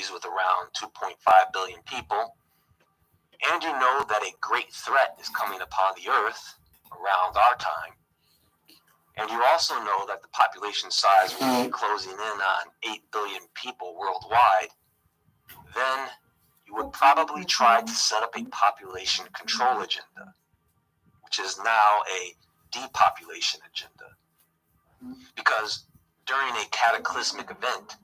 countries with around 2.5 billion people, and you know that a great threat is coming upon the earth around our time, and you also know that the population size will be closing in on 8 billion people worldwide, then you would probably try to set up a population control agenda, which is now a depopulation agenda. Because during a cataclysmic event,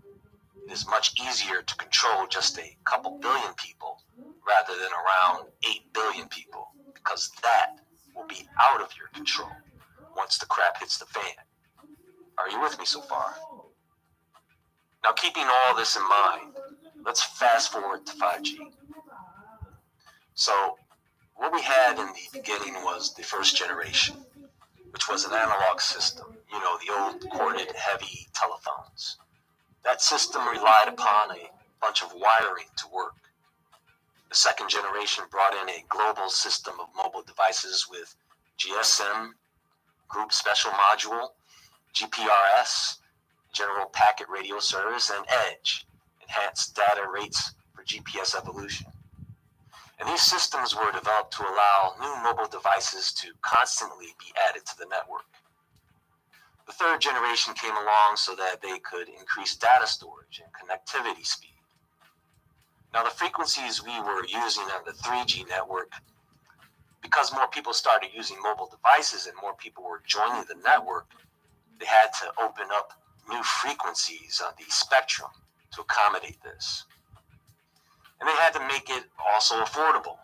it is much easier to control just a couple billion people rather than around 8 billion people, because that will be out of your control once the crap hits the fan. Are you with me so far? Now, keeping all this in mind, let's fast forward to 5G. So, what we had in the beginning was the first generation, which was an analog system, you know, the old corded heavy telephones. That system relied upon a bunch of wiring to work. The second generation brought in a global system of mobile devices with GSM, Group Special Module, GPRS, General Packet Radio Service, and EDGE, Enhanced Data Rates for GPS Evolution. And these systems were developed to allow new mobile devices to constantly be added to the network. The third generation came along so that they could increase data storage and connectivity speed. Now, the frequencies we were using on the 3G network, because more people started using mobile devices and more people were joining the network, they had to open up new frequencies on the spectrum to accommodate this. And they had to make it also affordable.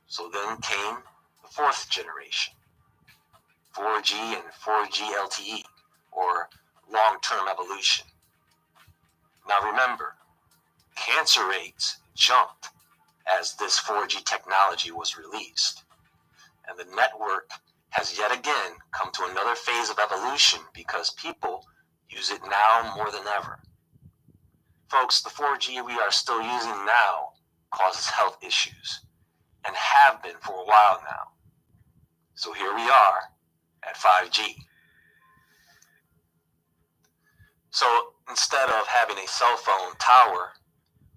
So then came the fourth generation, 4G and 4G LTE, or long-term evolution. Now remember, cancer rates jumped as this 4G technology was released. And the network has yet again come to another phase of evolution because people use it now more than ever. Folks, the 4G we are still using now causes health issues and have been for a while now. So here we are at 5G. So instead of having a cell phone tower,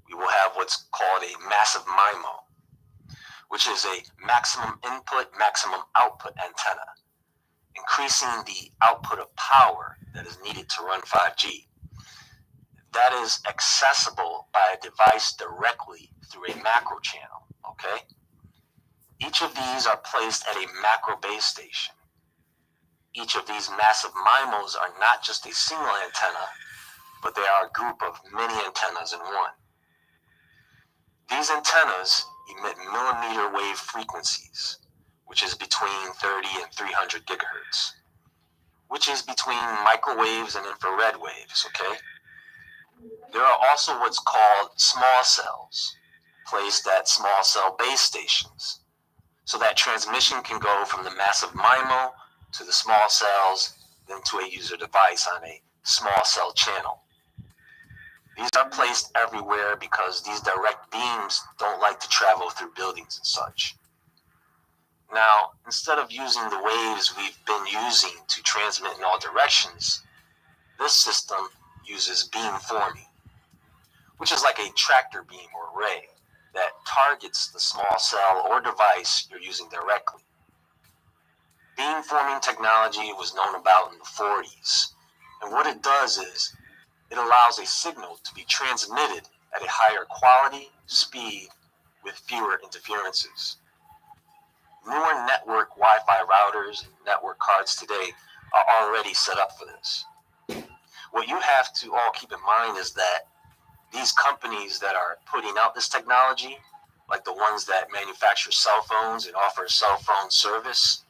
we will have what's called a massive MIMO, which is a maximum input, maximum output antenna, increasing the output of power that is needed to run 5G. That is accessible by a device directly through a macro channel, okay? Each of these are placed at a macro base station. Each of these massive MIMOs are not just a single antenna, but they are a group of many antennas in one. These antennas emit millimeter wave frequencies, which is between 30 and 300 gigahertz, which is between microwaves and infrared waves, okay? There are also what's called small cells, placed at small cell base stations, so that transmission can go from the massive MIMO to the small cells, then to a user device on a small cell channel. These are placed everywhere because these direct beams don't like to travel through buildings and such. Now, instead of using the waves we've been using to transmit in all directions, this system uses beamforming, which is like a tractor beam or ray that targets the small cell or device you're using directly. Beamforming technology was known about in the 40s, and what it does is it allows a signal to be transmitted at a higher quality, speed, with fewer interferences. Newer network Wi-Fi routers and network cards today are already set up for this. What you have to all keep in mind is that these companies that are putting out this technology, like the ones that manufacture cell phones and offer cell phone service,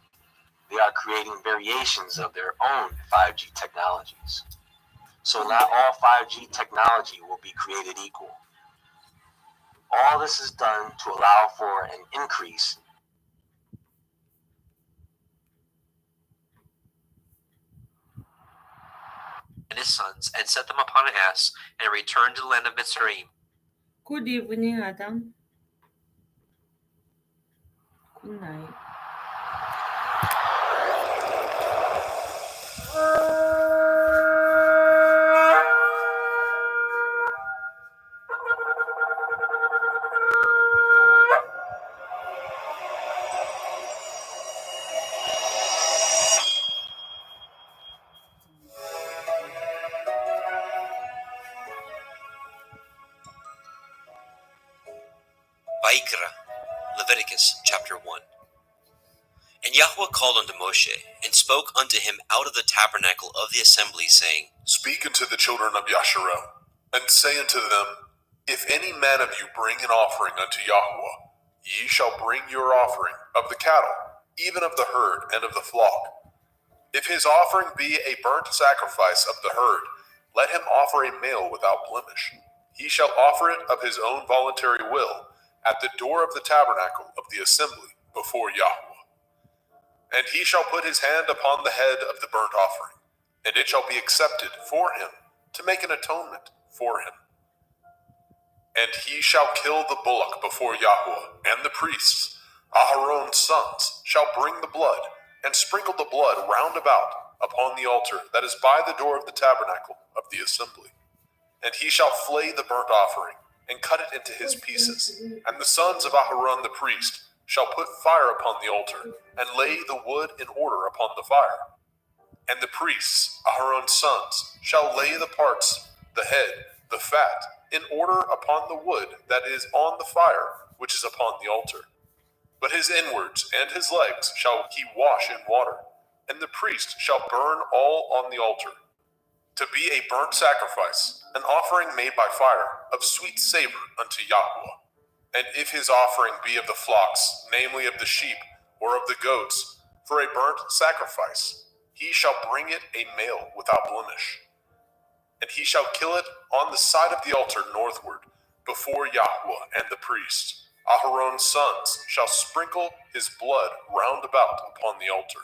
they are creating variations of their own 5G technologies. So not all 5G technology will be created equal. All this is done to allow for an increase and his sons, and set them upon an ass, and returned to the land of Mitzrayim. Good evening, Adam. Good night. Vaikra, Leviticus chapter 1. And Yahweh called unto Moshe, and spoke unto him out of the tabernacle of the assembly, saying, Speak unto the children of Yasharel, and say unto them, If any man of you bring an offering unto Yahweh, ye shall bring your offering of the cattle, even of the herd and of the flock. If his offering be a burnt sacrifice of the herd, let him offer a male without blemish. He shall offer it of his own voluntary will, at the door of the tabernacle of the assembly before Yahweh. And he shall put his hand upon the head of the burnt offering, and it shall be accepted for him, to make an atonement for him. And he shall kill the bullock before Yahweh, and the priests, Aharon's sons, shall bring the blood, and sprinkle the blood round about upon the altar that is by the door of the tabernacle of the assembly. And he shall flay the burnt offering, and cut it into his pieces. And the sons of Aharon the priest shall put fire upon the altar, and lay the wood in order upon the fire. And the priests, Aharon's sons, shall lay the parts, the head, the fat, in order upon the wood that is on the fire, which is upon the altar. But his inwards and his legs shall he wash in water, and the priest shall burn all on the altar, to be a burnt sacrifice, an offering made by fire, of sweet savor unto Yahweh. And if his offering be of the flocks, namely of the sheep, or of the goats, for a burnt sacrifice, he shall bring it a male without blemish. And he shall kill it on the side of the altar northward, before Yahweh and the priest. Aharon's sons shall sprinkle his blood round about upon the altar.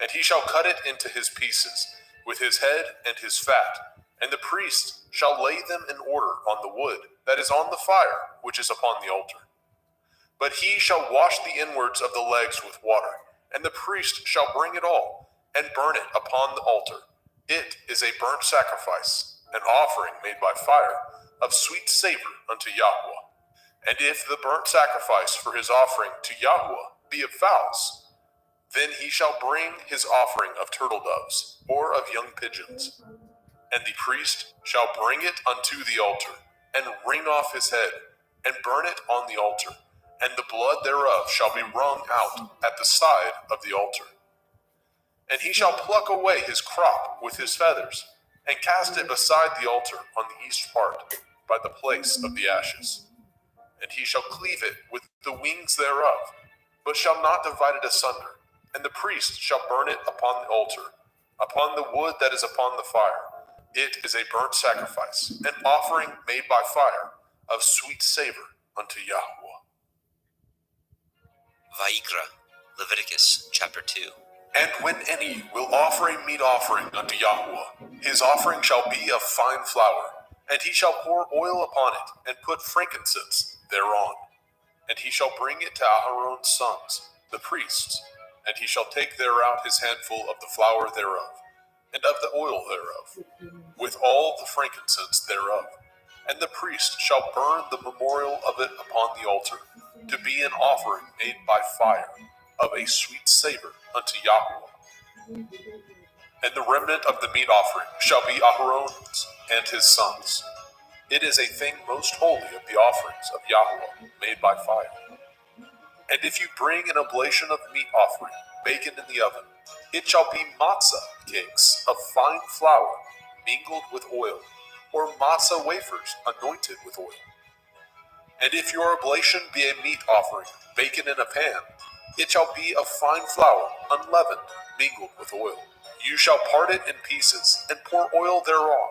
And he shall cut it into his pieces, with his head and his fat, and the priest shall lay them in order on the wood that is on the fire, which is upon the altar. But he shall wash the inwards of the legs with water, and the priest shall bring it all, and burn it upon the altar. It is a burnt sacrifice, an offering made by fire, of sweet savor unto Yahweh. And if the burnt sacrifice for his offering to Yahweh be of fowls, then he shall bring his offering of turtle doves, or of young pigeons. And the priest shall bring it unto the altar, and wring off his head, and burn it on the altar, and the blood thereof shall be wrung out at the side of the altar. And he shall pluck away his crop with his feathers, and cast it beside the altar on the east part, by the place of the ashes. And he shall cleave it with the wings thereof, but shall not divide it asunder. And the priest shall burn it upon the altar, upon the wood that is upon the fire. It is a burnt sacrifice, an offering made by fire, of sweet savor unto Yahweh. Vaikra, Leviticus chapter 2. And when any will offer a meat offering unto Yahweh, his offering shall be of fine flour, and he shall pour oil upon it, and put frankincense thereon. And he shall bring it to Aharon's sons, the priests, and he shall take thereout his handful of the flour thereof, and of the oil thereof, with all the frankincense thereof. And the priest shall burn the memorial of it upon the altar, to be an offering made by fire, of a sweet savor unto Yahweh. And the remnant of the meat offering shall be Aharon's and his sons. It is a thing most holy of the offerings of Yahweh made by fire. And if you bring an oblation of meat offering, baken in the oven, it shall be matzah cakes of fine flour mingled with oil, or matzah wafers anointed with oil. And if your oblation be a meat offering, baken in a pan, it shall be of fine flour, unleavened, mingled with oil. You shall part it in pieces, and pour oil thereon.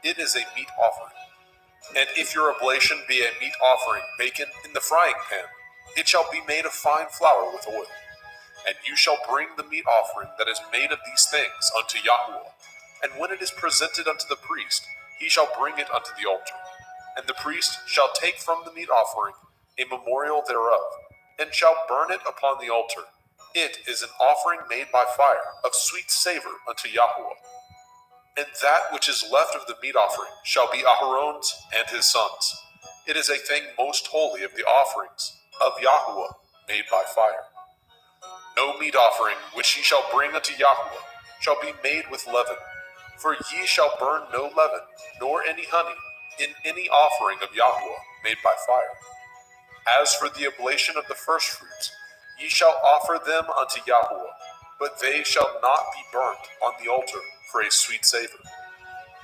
It is a meat offering. And if your oblation be a meat offering, baken in the frying pan, it shall be made of fine flour with oil. And you shall bring the meat offering that is made of these things unto Yahweh. And when it is presented unto the priest, he shall bring it unto the altar. And the priest shall take from the meat offering a memorial thereof, and shall burn it upon the altar. It is an offering made by fire, of sweet savor unto Yahweh. And that which is left of the meat offering shall be Aharon's and his sons. It is a thing most holy of the offerings of Yahweh made by fire. No meat offering which ye shall bring unto Yahweh shall be made with leaven, for ye shall burn no leaven, nor any honey, in any offering of Yahweh made by fire. As for the oblation of the firstfruits, ye shall offer them unto Yahweh, but they shall not be burnt on the altar for a sweet savor.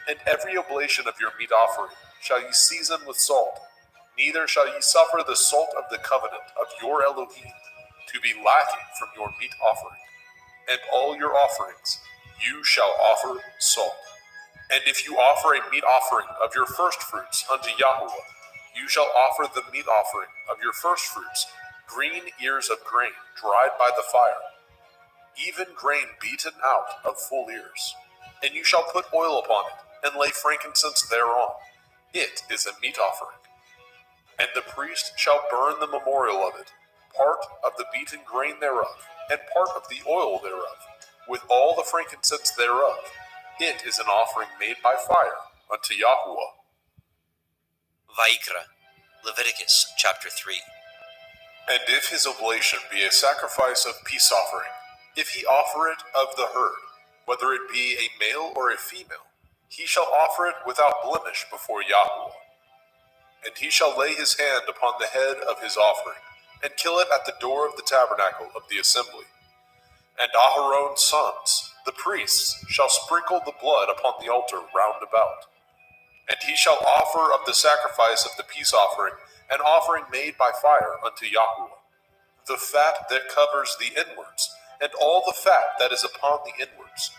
And every oblation of your meat offering shall ye season with salt, neither shall ye suffer the salt of the covenant of your Elohim to be lacking from your meat offering. And all your offerings you shall offer salt. And if you offer a meat offering of your firstfruits unto Yahweh, you shall offer the meat offering of your firstfruits, green ears of grain dried by the fire, even grain beaten out of full ears. And you shall put oil upon it, and lay frankincense thereon. It is a meat offering. And the priest shall burn the memorial of it, part of the beaten grain thereof, and part of the oil thereof, with all the frankincense thereof. It is an offering made by fire unto Yahweh. Vaikra, Leviticus chapter 3. And if his oblation be a sacrifice of peace offering, if he offer it of the herd, whether it be a male or a female, he shall offer it without blemish before Yahweh. And he shall lay his hand upon the head of his offering, and kill it at the door of the tabernacle of the assembly. And Aharon's sons, the priests, shall sprinkle the blood upon the altar round about. And he shall offer of the sacrifice of the peace offering an offering made by fire unto Yahweh, the fat that covers the inwards, and all the fat that is upon the inwards,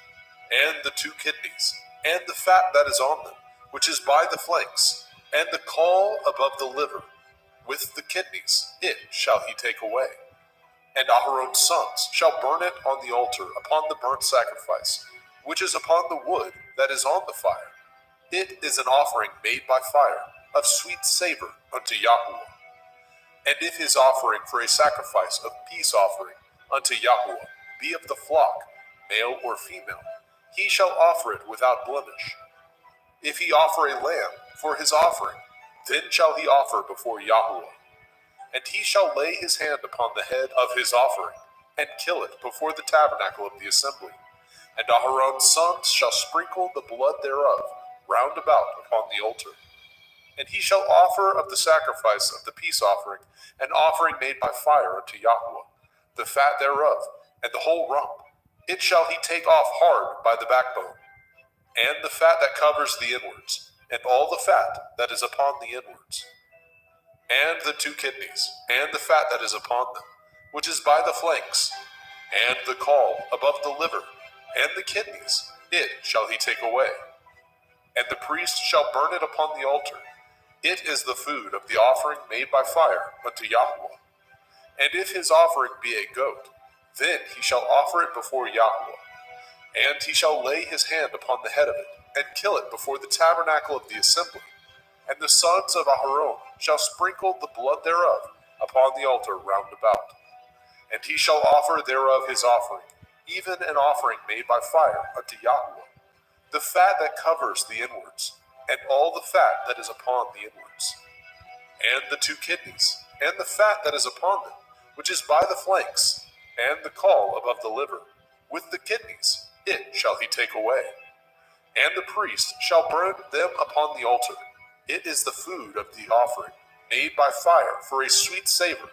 and the two kidneys, and the fat that is on them, which is by the flanks, and the caul above the liver, with the kidneys, it shall he take away. And Aharon's sons shall burn it on the altar upon the burnt sacrifice, which is upon the wood that is on the fire. It is an offering made by fire, of sweet savor unto Yahweh. And if his offering for a sacrifice of peace offering unto Yahweh be of the flock, male or female, he shall offer it without blemish. If he offer a lamb for his offering, then shall he offer before Yahweh. And he shall lay his hand upon the head of his offering, and kill it before the tabernacle of the assembly. And Aharon's sons shall sprinkle the blood thereof round about upon the altar. And he shall offer of the sacrifice of the peace offering an offering made by fire unto Yahweh, the fat thereof, and the whole rump. It shall he take off hard by the backbone, and the fat that covers the inwards, and all the fat that is upon the inwards, and the two kidneys, and the fat that is upon them, which is by the flanks, and the caul above the liver, and the kidneys, it shall he take away. And the priest shall burn it upon the altar. It is the food of the offering made by fire unto Yahweh. And if his offering be a goat, then he shall offer it before Yahweh. And he shall lay his hand upon the head of it, and kill it before the tabernacle of the assembly. And the sons of Aharon shall sprinkle the blood thereof upon the altar round about. And he shall offer thereof his offering, even an offering made by fire unto Yahweh, the fat that covers the inwards, and all the fat that is upon the inwards, and the two kidneys, and the fat that is upon them, which is by the flanks, and the caul above the liver, with the kidneys, it shall he take away. And the priest shall burn them upon the altar. It is the food of the offering, made by fire for a sweet savor.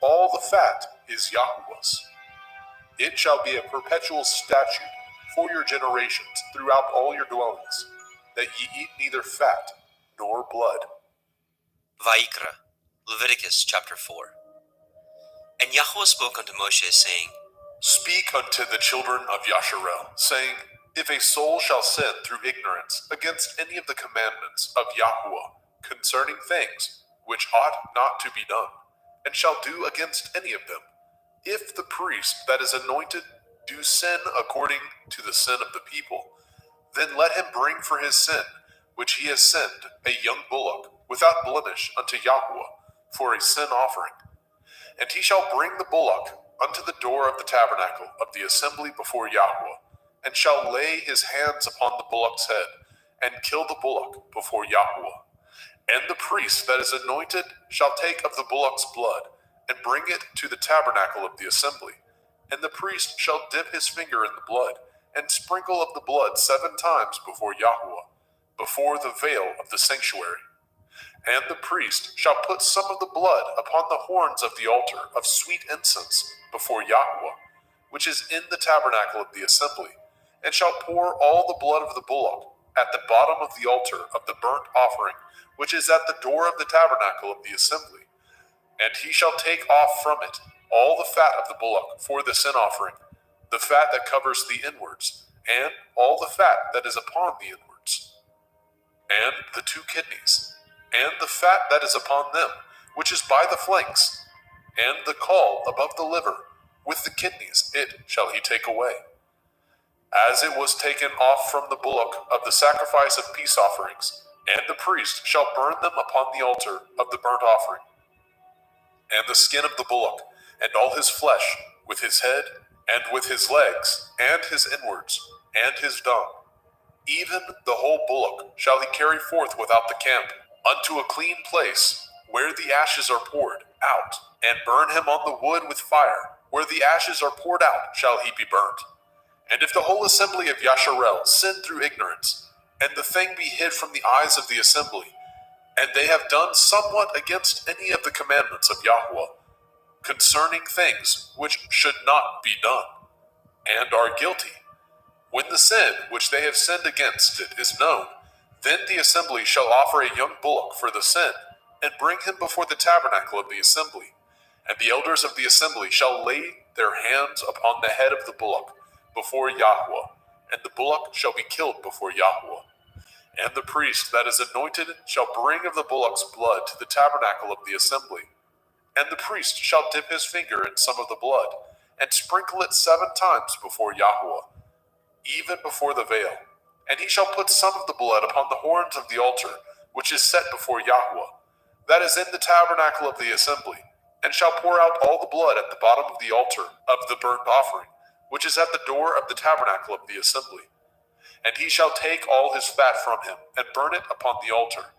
All the fat is Yahweh's. It shall be a perpetual statute for your generations throughout all your dwellings, that ye eat neither fat nor blood. Vaikra, Leviticus chapter 4. And Yahweh spoke unto Moshe, saying, Speak unto the children of Yasharel, saying, If a soul shall sin through ignorance against any of the commandments of Yahweh concerning things which ought not to be done, and shall do against any of them, if the priest that is anointed do sin according to the sin of the people, then let him bring for his sin, which he has sinned, a young bullock, without blemish unto Yahweh, for a sin offering. And he shall bring the bullock unto the door of the tabernacle of the assembly before Yahweh, and shall lay his hands upon the bullock's head, and kill the bullock before Yahweh. And the priest that is anointed shall take of the bullock's blood, and bring it to the tabernacle of the assembly. And the priest shall dip his finger in the blood, and sprinkle of the blood 7 times before Yahweh, before the veil of the sanctuary. And the priest shall put some of the blood upon the horns of the altar of sweet incense before Yahweh, which is in the tabernacle of the assembly, and shall pour all the blood of the bullock at the bottom of the altar of the burnt offering, which is at the door of the tabernacle of the assembly. And he shall take off from it all the fat of the bullock for the sin offering, the fat that covers the inwards, and all the fat that is upon the inwards, and the 2 kidneys, and the fat that is upon them, which is by the flanks, and the caul above the liver, with the kidneys, it shall he take away. As it was taken off from the bullock of the sacrifice of peace offerings, and the priest shall burn them upon the altar of the burnt offering. And the skin of the bullock, and all his flesh, with his head, and with his legs, and his inwards, and his dung, even the whole bullock shall he carry forth without the camp, unto a clean place, where the ashes are poured out, and burn him on the wood with fire. Where the ashes are poured out shall he be burnt. And if the whole assembly of Yasharel sin through ignorance, and the thing be hid from the eyes of the assembly, and they have done somewhat against any of the commandments of Yahweh, concerning things which should not be done, and are guilty, when the sin which they have sinned against it is known, then the assembly shall offer a young bullock for the sin, and bring him before the tabernacle of the assembly. And the elders of the assembly shall lay their hands upon the head of the bullock before Yahweh, and the bullock shall be killed before Yahweh. And the priest that is anointed shall bring of the bullock's blood to the tabernacle of the assembly. And the priest shall dip his finger in some of the blood, and sprinkle it 7 times before Yahweh, even before the veil. And he shall put some of the blood upon the horns of the altar, which is set before Yahweh, that is in the tabernacle of the assembly, and shall pour out all the blood at the bottom of the altar of the burnt offering, which is at the door of the tabernacle of the assembly. And he shall take all his fat from him, and burn it upon the altar.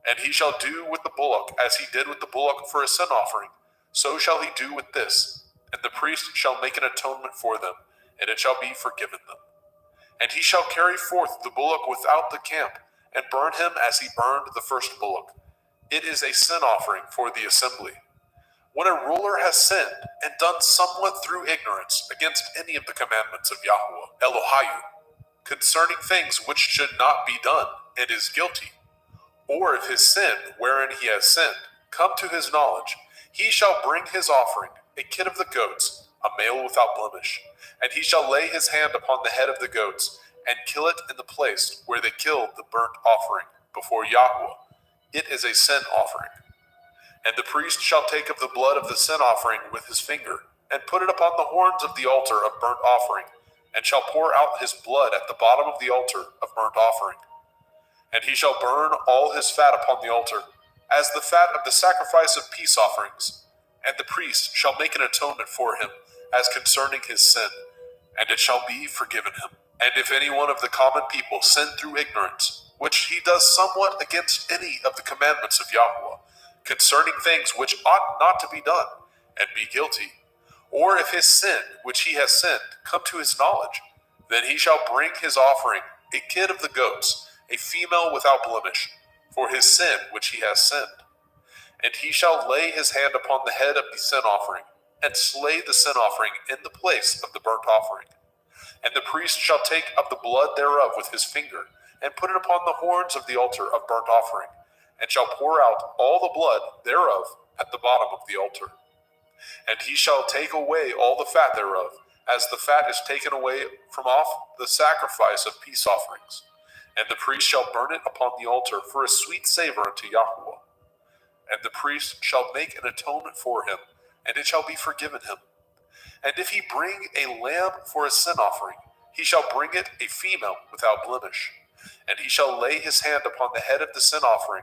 And he shall do with the bullock as he did with the bullock for a sin offering, so shall he do with this. And the priest shall make an atonement for them, and it shall be forgiven them. And he shall carry forth the bullock without the camp, and burn him as he burned the first bullock. It is a sin offering for the assembly. When a ruler has sinned and done somewhat through ignorance against any of the commandments of Yahweh, Elohiah, concerning things which should not be done, and is guilty, or if his sin, wherein he has sinned, come to his knowledge, he shall bring his offering, a kid of the goats, a male without blemish, and he shall lay his hand upon the head of the goats, and kill it in the place where they killed the burnt offering, before Yahweh. It is a sin offering. And the priest shall take of the blood of the sin offering with his finger, and put it upon the horns of the altar of burnt offering, and shall pour out his blood at the bottom of the altar of burnt offering. And he shall burn all his fat upon the altar, as the fat of the sacrifice of peace offerings. And the priest shall make an atonement for him, as concerning his sin, and it shall be forgiven him. And if any one of the common people sin through ignorance, which he does somewhat against any of the commandments of Yahweh, concerning things which ought not to be done, and be guilty, or if his sin, which he has sinned, come to his knowledge, then he shall bring his offering, a kid of the goats, a female without blemish, for his sin which he has sinned. And he shall lay his hand upon the head of the sin offering, and slay the sin offering in the place of the burnt offering. And the priest shall take of the blood thereof with his finger, and put it upon the horns of the altar of burnt offering, and shall pour out all the blood thereof at the bottom of the altar. And he shall take away all the fat thereof, as the fat is taken away from off the sacrifice of peace offerings. And the priest shall burn it upon the altar for a sweet savor unto Yahweh. And the priest shall make an atonement for him, and it shall be forgiven him. And if he bring a lamb for a sin offering, he shall bring it a female without blemish. And he shall lay his hand upon the head of the sin offering,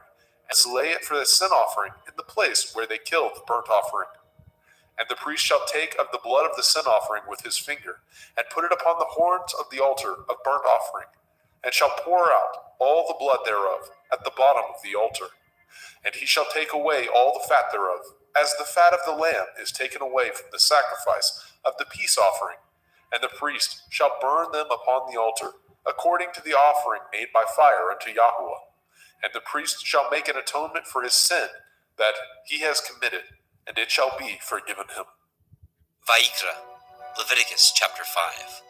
and slay it for the sin offering in the place where they killed the burnt offering. And the priest shall take of the blood of the sin offering with his finger, and put it upon the horns of the altar of burnt offering, and shall pour out all the blood thereof at the bottom of the altar. And he shall take away all the fat thereof, as the fat of the lamb is taken away from the sacrifice of the peace offering. And the priest shall burn them upon the altar, according to the offering made by fire unto Yahweh. and the priest shall make an atonement for his sin that he has committed, and it shall be forgiven him. Vayikra, Leviticus chapter 5.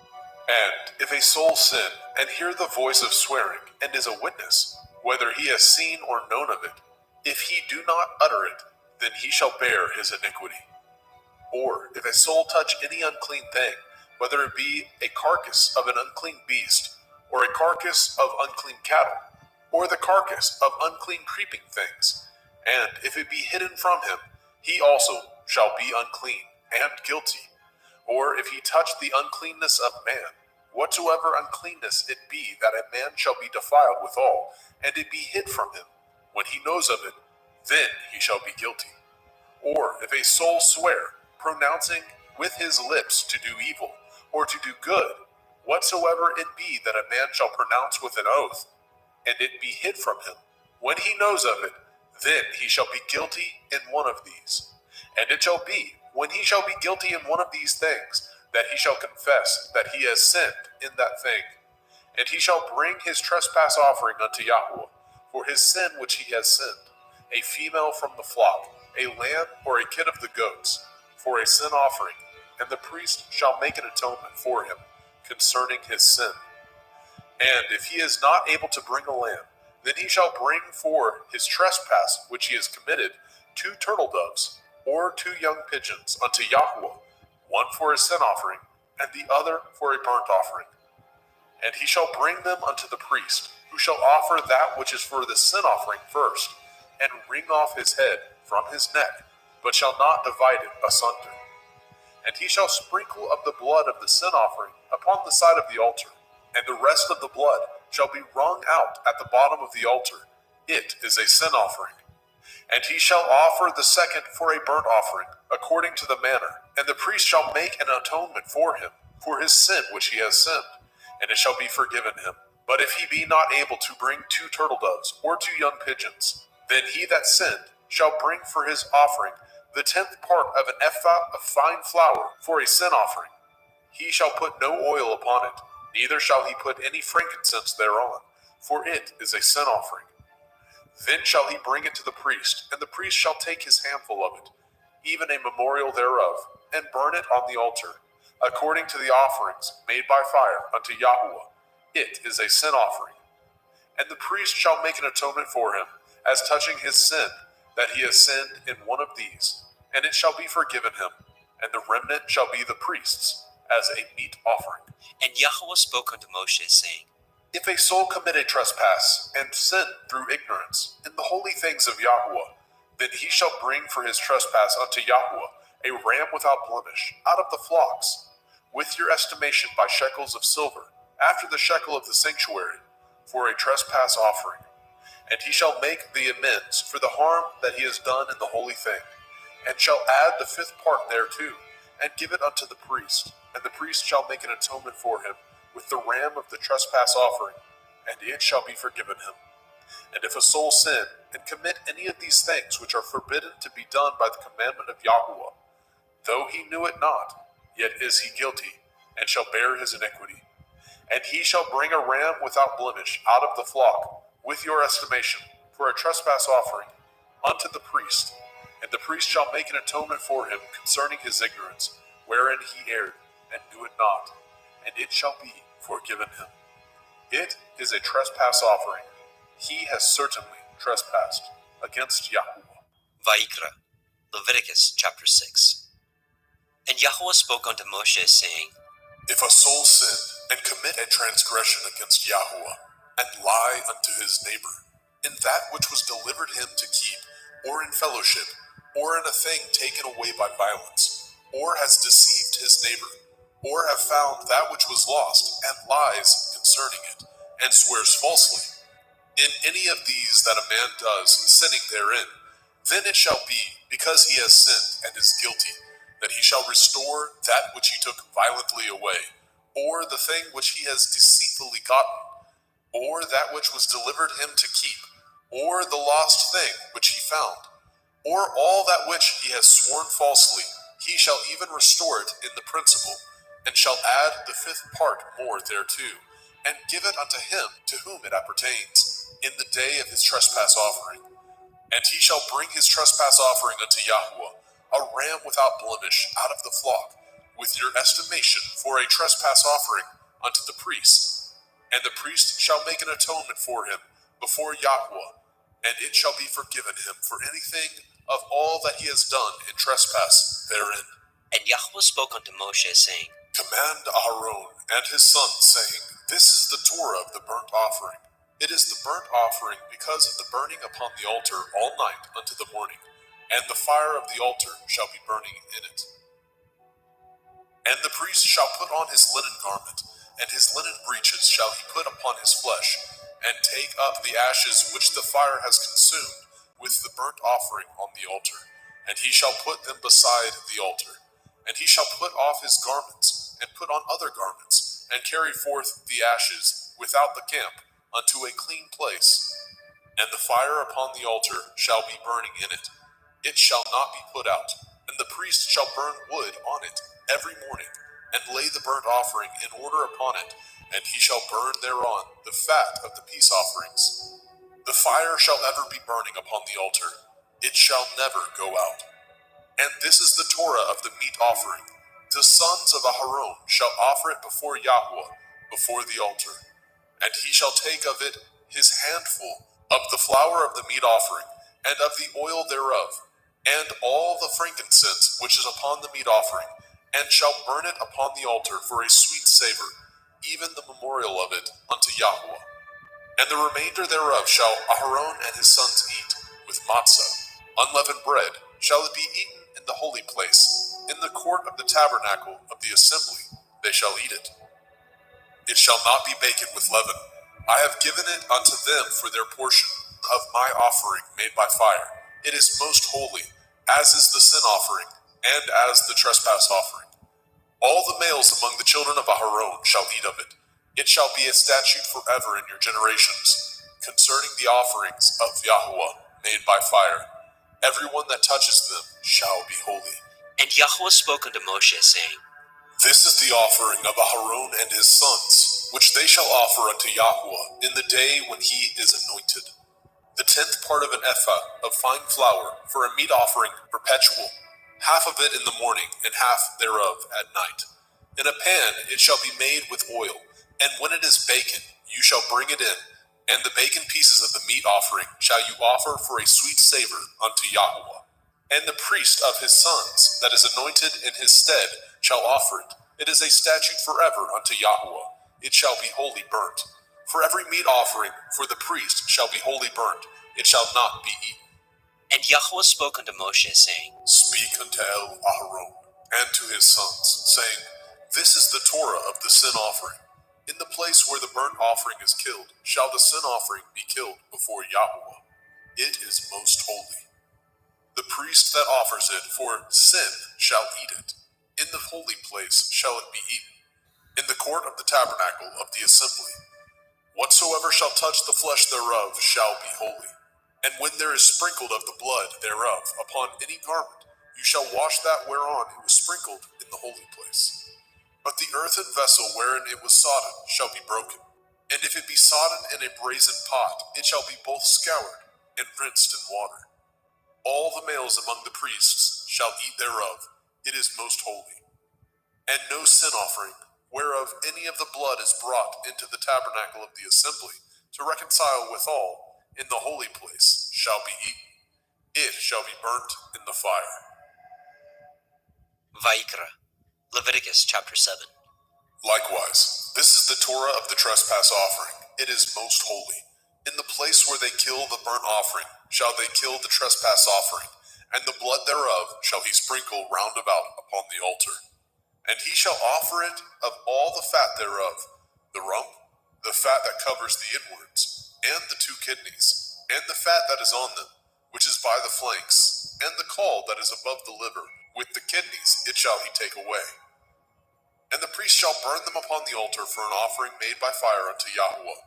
And if a soul sin, and hear the voice of swearing, and is a witness, whether he has seen or known of it, if he do not utter it, then he shall bear his iniquity. Or if a soul touch any unclean thing, whether it be a carcass of an unclean beast, or a carcass of unclean cattle, or the carcass of unclean creeping things, and if it be hidden from him, he also shall be unclean and guilty. Or if he touch the uncleanness of man, whatsoever uncleanness it be, that a man shall be defiled withal, and it be hid from him, when he knows of it, then he shall be guilty. Or if a soul swear, pronouncing with his lips to do evil, or to do good, whatsoever it be that a man shall pronounce with an oath, and it be hid from him, when he knows of it, then he shall be guilty in one of these. And it shall be, when he shall be guilty in one of these things, that he shall confess that he has sinned in that thing. And he shall bring his trespass offering unto Yahweh, for his sin which he has sinned, a female from the flock, a lamb or a kid of the goats, for a sin offering, and the priest shall make an atonement for him concerning his sin. And if he is not able to bring a lamb, then he shall bring for his trespass which he has committed 2 turtle doves, or 2 young pigeons unto Yahweh, one for a sin offering, and the other for a burnt offering. And he shall bring them unto the priest, who shall offer that which is for the sin offering first, and wring off his head from his neck, but shall not divide it asunder. And he shall sprinkle of the blood of the sin offering upon the side of the altar, and the rest of the blood shall be wrung out at the bottom of the altar. It is a sin offering. And he shall offer the second for a burnt offering, according to the manner, and the priest shall make an atonement for him, for his sin which he has sinned, and it shall be forgiven him. But if he be not able to bring 2 turtle doves, or 2 young pigeons, then he that sinned shall bring for his offering the 10th part of an ephah of fine flour for a sin offering. He shall put no oil upon it, neither shall he put any frankincense thereon, for it is a sin offering. Then shall he bring it to the priest, and the priest shall take his handful of it, even a memorial thereof, and burn it on the altar, according to the offerings made by fire unto Yahweh. It is a sin offering. And the priest shall make an atonement for him, as touching his sin, that he has sinned in one of these, and it shall be forgiven him, and the remnant shall be the priest's, as a meat offering. And Yahweh spoke unto Moshe, saying, If a soul commit a trespass, and sin through ignorance, in the holy things of Yahweh, then he shall bring for his trespass unto Yahweh a ram without blemish, out of the flocks, with your estimation by shekels of silver, after the shekel of the sanctuary, for a trespass offering. And he shall make the amends for the harm that he has done in the holy thing, and shall add the 5th part thereto, and give it unto the priest. And the priest shall make an atonement for him with the ram of the trespass offering, and it shall be forgiven him. And if a soul sin, and commit any of these things which are forbidden to be done by the commandment of Yahweh, though he knew it not, yet is he guilty, and shall bear his iniquity. And he shall bring a ram without blemish out of the flock, with your estimation, for a trespass offering, unto the priest. And the priest shall make an atonement for him concerning his ignorance, wherein he erred, and knew it not, and it shall be forgiven him. It is a trespass offering. He has certainly trespassed against Yahweh. Vayikra, Leviticus chapter 6. And Yahweh spoke unto Moshe, saying, If a soul sin, and commit a transgression against Yahweh, and lie unto his neighbor, in that which was delivered him to keep, or in fellowship, or in a thing taken away by violence, or has deceived his neighbor, or have found that which was lost, and lies concerning it, and swears falsely, in any of these that a man does, sinning therein, then it shall be, because he has sinned and is guilty, that he shall restore that which he took violently away, or the thing which he has deceitfully gotten, or that which was delivered him to keep, or the lost thing which he found, or all that which he has sworn falsely, he shall even restore it in the principal, and shall add the 5th part more thereto, and give it unto him to whom it appertains. in the day of his trespass offering. And he shall bring his trespass offering unto Yahweh, a ram without blemish out of the flock, with your estimation for a trespass offering unto the priest. And the priest shall make an atonement for him before Yahweh, and it shall be forgiven him for anything of all that he has done in trespass therein. And Yahweh spoke unto Moshe, saying, Command Aaron and his sons, saying, This is the Torah of the burnt offering. It is the burnt offering because of the burning upon the altar all night unto the morning, and the fire of the altar shall be burning in it. And the priest shall put on his linen garment, and his linen breeches shall he put upon his flesh, and take up the ashes which the fire has consumed with the burnt offering on the altar, and he shall put them beside the altar. And he shall put off his garments, and put on other garments, and carry forth the ashes without the camp unto a clean place. And the fire upon the altar shall be burning in it. It shall not be put out. And the priest shall burn wood on it every morning, and lay the burnt offering in order upon it, and he shall burn thereon the fat of the peace offerings. The fire shall ever be burning upon the altar. It shall never go out. And this is the Torah of the meat offering. The sons of Aharon shall offer it before Yahweh, before the altar. And he shall take of it his handful of the flour of the meat offering, and of the oil thereof, and all the frankincense which is upon the meat offering, and shall burn it upon the altar for a sweet savor, even the memorial of it unto Yahweh. And the remainder thereof shall Aharon and his sons eat, with matzah, unleavened bread, shall it be eaten in the holy place, in the court of the tabernacle of the assembly, they shall eat it. It shall not be baked with leaven. I have given it unto them for their portion of my offering made by fire. It is most holy, as is the sin offering, and as the trespass offering. All the males among the children of Aharon shall eat of it. It shall be a statute forever in your generations, concerning the offerings of Yahweh made by fire. Everyone that touches them shall be holy. And Yahweh spoke unto Moshe, saying, This is the offering of Aharon and his sons, which they shall offer unto Yahweh in the day when he is anointed. The 10th part of an ephah of fine flour for a meat offering perpetual, half of it in the morning, and half thereof at night. In a pan it shall be made with oil, and when it is baken, you shall bring it in, and the baken pieces of the meat offering shall you offer for a sweet savor unto Yahweh. And the priest of his sons, that is anointed in his stead, shall offer it. It is a statute forever unto Yahweh. It shall be wholly burnt. For every meat offering for the priest shall be wholly burnt. It shall not be eaten. And Yahweh spoke unto Moshe, saying, Speak unto Aharon and to his sons, saying, This is the Torah of the sin offering. In the place where the burnt offering is killed, shall the sin offering be killed before Yahweh. It is most holy. The priest that offers it for sin shall eat it. In the holy place shall it be eaten, in the court of the tabernacle of the assembly. Whatsoever shall touch the flesh thereof shall be holy. And when there is sprinkled of the blood thereof upon any garment, you shall wash that whereon it was sprinkled in the holy place. But the earthen vessel wherein it was sodden shall be broken. And if it be sodden in a brazen pot, it shall be both scoured and rinsed in water. All the males among the priests shall eat thereof. It is most holy. And no sin offering, whereof any of the blood is brought into the tabernacle of the assembly, to reconcile withal, in the holy place, shall be eaten. It shall be burnt in the fire. Vayikra, Leviticus chapter 7. Likewise, this is the Torah of the trespass offering. It is most holy. In the place where they kill the burnt offering, shall they kill the trespass offering, and the blood thereof shall he sprinkle round about upon the altar. And he shall offer it of all the fat thereof, the rump, the fat that covers the inwards, and the 2 kidneys, and the fat that is on them, which is by the flanks, and the caul that is above the liver, with the kidneys it shall he take away. And the priest shall burn them upon the altar for an offering made by fire unto Yahweh.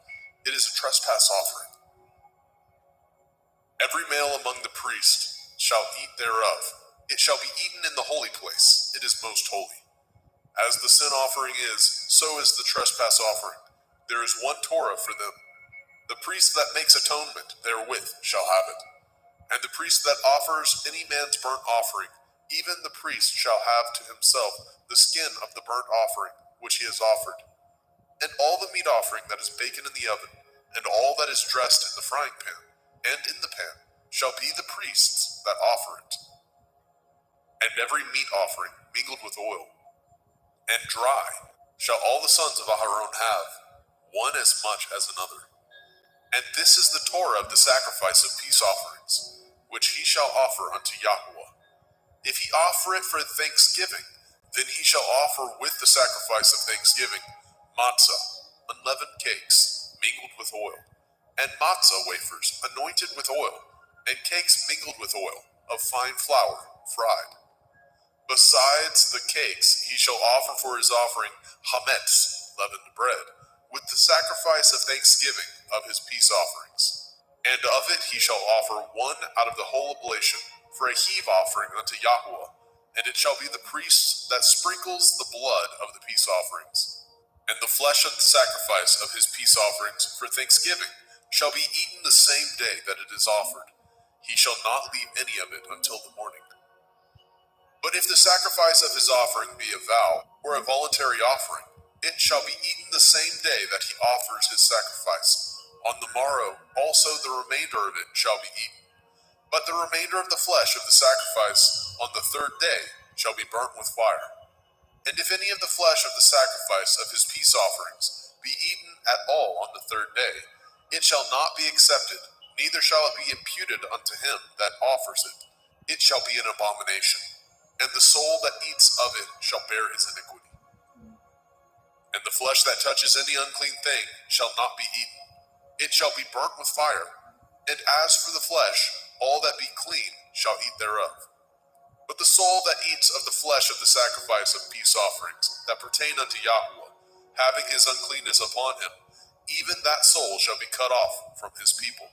It is a trespass offering. Every male among the priests shall eat thereof. It shall be eaten in the holy place. It is most holy. As the sin offering is, so is the trespass offering. There is one Torah for them. The priest that makes atonement therewith shall have it. And the priest that offers any man's burnt offering, even the priest shall have to himself the skin of the burnt offering which he has offered. And all the meat offering that is baken in the oven, and all that is dressed in the frying pan, and in the pan, shall be the priest's that offer it. And every meat offering mingled with oil, and dry, shall all the sons of Aharon have, one as much as another. And this is the Torah of the sacrifice of peace offerings, which he shall offer unto Yahweh. If he offer it for thanksgiving, then he shall offer with the sacrifice of thanksgiving matzah, unleavened cakes, mingled with oil, and matzah wafers, anointed with oil, and cakes mingled with oil, of fine flour, fried. Besides the cakes, he shall offer for his offering hametz, leavened bread, with the sacrifice of thanksgiving of his peace offerings. And of it he shall offer one out of the whole oblation for a heave offering unto Yahweh, and it shall be the priest that sprinkles the blood of the peace offerings. And the flesh of the sacrifice of his peace offerings for thanksgiving shall be eaten the same day that it is offered. He shall not leave any of it until the morning. But if the sacrifice of his offering be a vow, or a voluntary offering, it shall be eaten the same day that he offers his sacrifice. On the morrow also the remainder of it shall be eaten. But the remainder of the flesh of the sacrifice on the third day shall be burnt with fire. And if any of the flesh of the sacrifice of his peace offerings be eaten at all on the third day, it shall not be accepted, neither shall it be imputed unto him that offers it. It shall be an abomination. And the soul that eats of it shall bear his iniquity. And the flesh that touches any unclean thing shall not be eaten. It shall be burnt with fire. And as for the flesh, all that be clean shall eat thereof. But the soul that eats of the flesh of the sacrifice of peace offerings that pertain unto Yahweh, having his uncleanness upon him, even that soul shall be cut off from his people.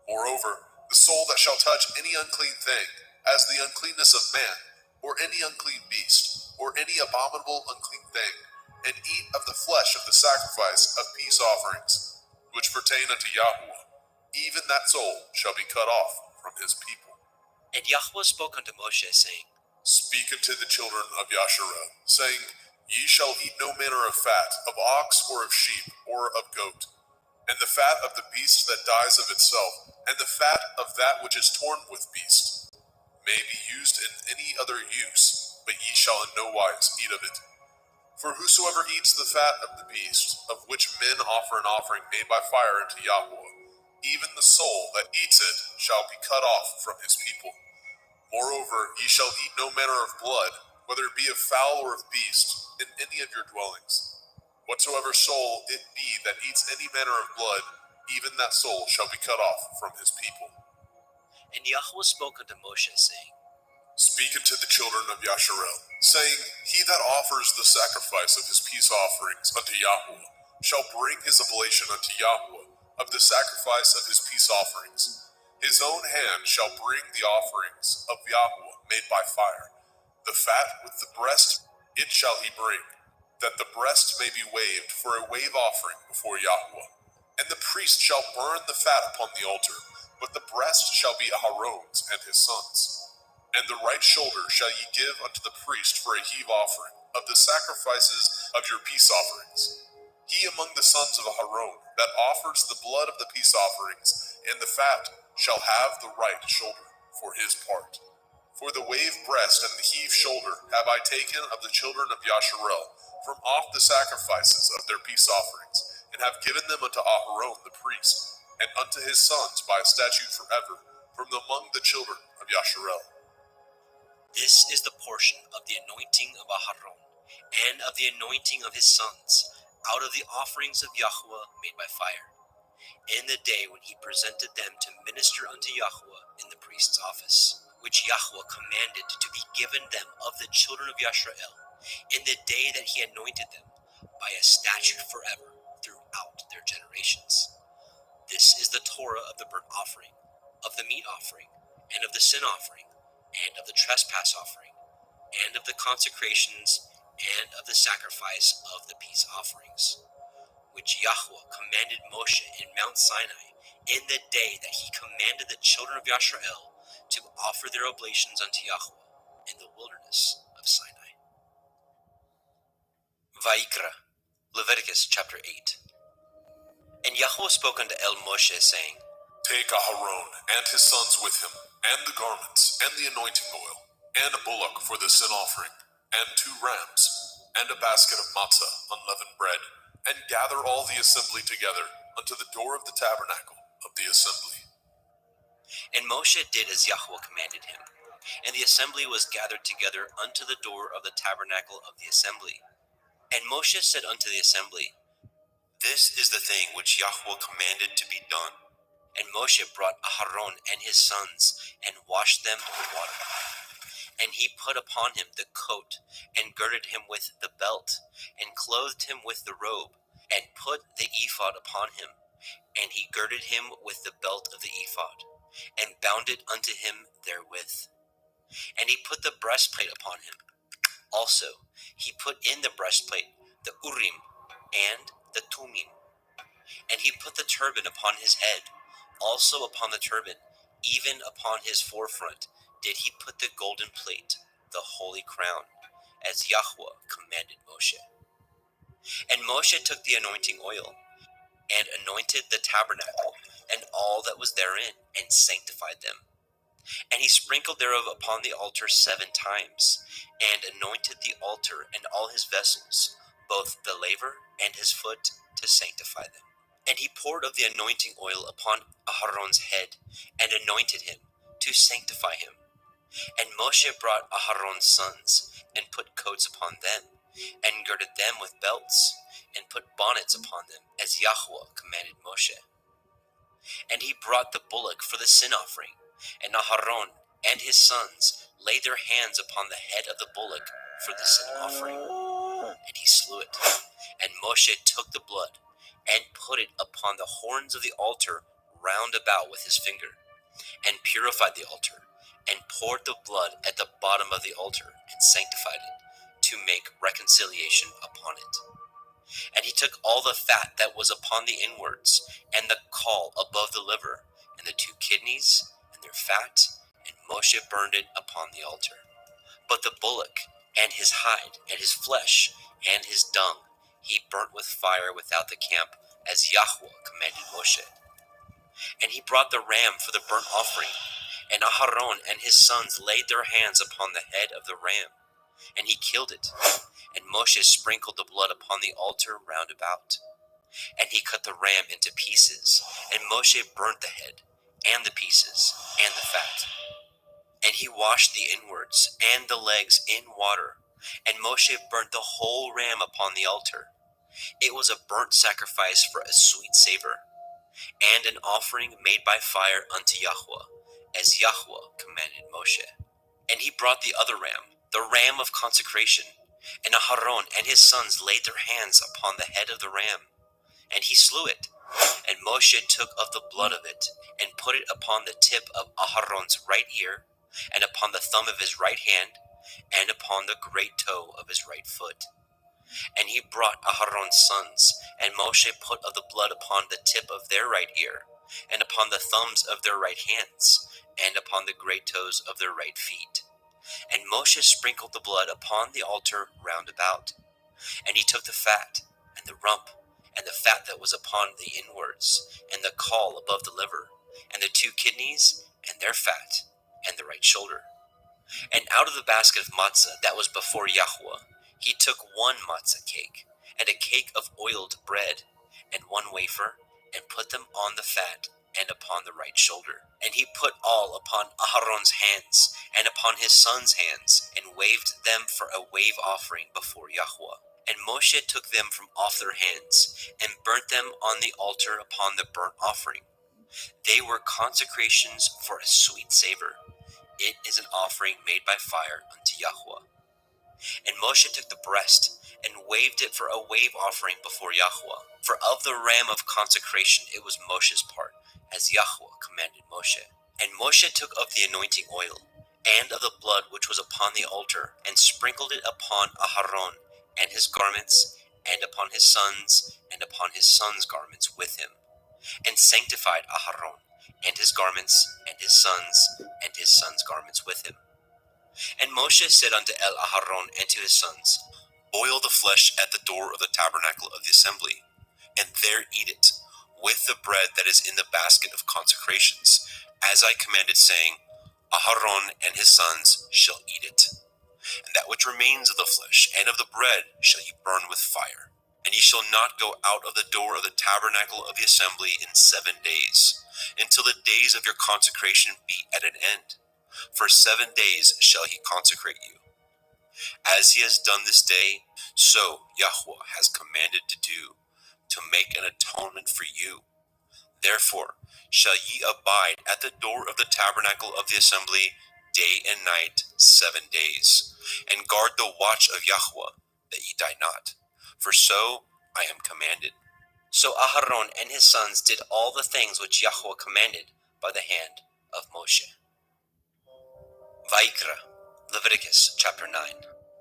Moreover, the soul that shall touch any unclean thing, as the uncleanness of man, or any unclean beast, or any abominable unclean thing, and eat of the flesh of the sacrifice of peace offerings, which pertain unto Yahweh, even that soul shall be cut off from his people. And Yahweh spoke unto Moshe, saying, Speak unto the children of Yasharel, saying, Ye shall eat no manner of fat, of ox, or of sheep, or of goat, and the fat of the beast that dies of itself, and the fat of that which is torn with beast, may be used in any other use, but ye shall in no wise eat of it. For whosoever eats the fat of the beast, of which men offer an offering made by fire unto Yahweh, even the soul that eats it shall be cut off from his people. Moreover, ye shall eat no manner of blood, whether it be of fowl or of beast, in any of your dwellings. Whatsoever soul it be that eats any manner of blood, even that soul shall be cut off from his people. And Yahweh spoke unto Moshe, saying, Speak unto the children of Yasharel, saying, He that offers the sacrifice of his peace offerings unto Yahweh shall bring his oblation unto Yahweh of the sacrifice of his peace offerings. His own hand shall bring the offerings of Yahweh made by fire. The fat with the breast it shall he bring, that the breast may be waved for a wave offering before Yahweh. And the priest shall burn the fat upon the altar, but the breast shall be Aharon's and his sons'. And the right shoulder shall ye give unto the priest for a heave offering of the sacrifices of your peace offerings. He among the sons of Aharon that offers the blood of the peace offerings and the fat shall have the right shoulder for his part. For the wave breast and the heave shoulder have I taken of the children of Yasharel from off the sacrifices of their peace offerings, and have given them unto Aharon the priest, and unto his sons by a statute forever, from among the children of Yasharel. This is the portion of the anointing of Aharon, and of the anointing of his sons, out of the offerings of Yahweh made by fire, in the day when he presented them to minister unto Yahweh in the priest's office, which Yahweh commanded to be given them of the children of Yasharel, in the day that he anointed them, by a statute forever throughout their generations. This is the Torah of the burnt offering, of the meat offering, and of the sin offering, and of the trespass offering, and of the consecrations, and of the sacrifice of the peace offerings, which Yahweh commanded Moshe in Mount Sinai, in the day that he commanded the children of Yisrael to offer their oblations unto Yahweh in the wilderness of Sinai. Vayikra, Leviticus chapter 8. And Yahweh spoke unto Moshe, saying, Take Aharon and his sons with him, and the garments, and the anointing oil, and a bullock for the sin offering, and 2 rams, and a basket of matzah, unleavened bread, and gather all the assembly together unto the door of the tabernacle of the assembly. And Moshe did as Yahweh commanded him, and the assembly was gathered together unto the door of the tabernacle of the assembly. And Moshe said unto the assembly, This is the thing which Yahweh commanded to be done. And Moshe brought Aharon and his sons, and washed them with water. And he put upon him the coat, and girded him with the belt, and clothed him with the robe, and put the ephod upon him. And he girded him with the belt of the ephod, and bound it unto him therewith. And he put the breastplate upon him. Also he put in the breastplate the Urim and the Tumim. And he put the turban upon his head. Also upon the turban, even upon his forefront, did he put the golden plate, the holy crown, as Yahweh commanded Moshe. And Moshe took the anointing oil, and anointed the tabernacle, and all that was therein, and sanctified them. And he sprinkled thereof upon the altar 7 times, and anointed the altar and all his vessels, both the laver and his foot, to sanctify them. And he poured of the anointing oil upon Aharon's head, and anointed him, to sanctify him. And Moshe brought Aharon's sons, and put coats upon them, and girded them with belts, and put bonnets upon them, as Yahweh commanded Moshe. And he brought the bullock for the sin offering, and Aharon and his sons laid their hands upon the head of the bullock for the sin offering, and he slew it. And Moshe took the blood, and put it upon the horns of the altar round about with his finger, and purified the altar, and poured the blood at the bottom of the altar, and sanctified it, to make reconciliation upon it. And he took all the fat that was upon the inwards, and the caul above the liver, and the 2 kidneys, and their fat, and Moshe burned it upon the altar. But the bullock, and his hide, and his flesh, and his dung, he burnt with fire without the camp, as Yahweh commanded Moshe. And he brought the ram for the burnt offering, and Aharon and his sons laid their hands upon the head of the ram, and he killed it. And Moshe sprinkled the blood upon the altar round about. And he cut the ram into pieces, and Moshe burnt the head, and the pieces, and the fat. And he washed the inwards and the legs in water, and Moshe burnt the whole ram upon the altar. It was a burnt sacrifice for a sweet savor, and an offering made by fire unto Yahweh, as Yahweh commanded Moshe. And he brought the other ram, the ram of consecration, and Aharon and his sons laid their hands upon the head of the ram, and he slew it. And Moshe took of the blood of it, and put it upon the tip of Aharon's right ear, and upon the thumb of his right hand, and upon the great toe of his right foot. And he brought Aharon's sons, and Moshe put of the blood upon the tip of their right ear, and upon the thumbs of their right hands, and upon the great toes of their right feet. And Moshe sprinkled the blood upon the altar round about. And he took the fat, and the rump, and the fat that was upon the inwards, and the caul above the liver, and the 2 kidneys, and their fat, and the right shoulder. And out of the basket of matzah that was before Yahweh, he took 1 matzah cake, and a cake of oiled bread, and 1 wafer, and put them on the fat, and upon the right shoulder. And he put all upon Aharon's hands, and upon his sons' hands, and waved them for a wave offering before Yahweh. And Moshe took them from off their hands, and burnt them on the altar upon the burnt offering. They were consecrations for a sweet savor. It is an offering made by fire unto Yahweh. And Moshe took the breast, and waved it for a wave offering before Yahweh. For of the ram of consecration it was Moshe's part, as Yahweh commanded Moshe. And Moshe took of the anointing oil, and of the blood which was upon the altar, and sprinkled it upon Aharon, and his garments, and upon his sons, and upon his sons' garments with him, and sanctified Aharon, and his garments, and his sons' garments with him. And Moshe said unto Aharon and to his sons, Boil the flesh at the door of the tabernacle of the assembly, and there eat it, with the bread that is in the basket of consecrations, as I commanded, saying, Aharon and his sons shall eat it. And that which remains of the flesh and of the bread shall ye burn with fire. And ye shall not go out of the door of the tabernacle of the assembly in 7 days, until the days of your consecration be at an end. For 7 days shall he consecrate you. As he has done this day, so Yahweh has commanded to do, to make an atonement for you. Therefore shall ye abide at the door of the tabernacle of the assembly day and night 7 days, and guard the watch of Yahweh, that ye die not. For so I am commanded. So Aharon and his sons did all the things which Yahweh commanded by the hand of Moshe. Vaikra, Leviticus chapter 9.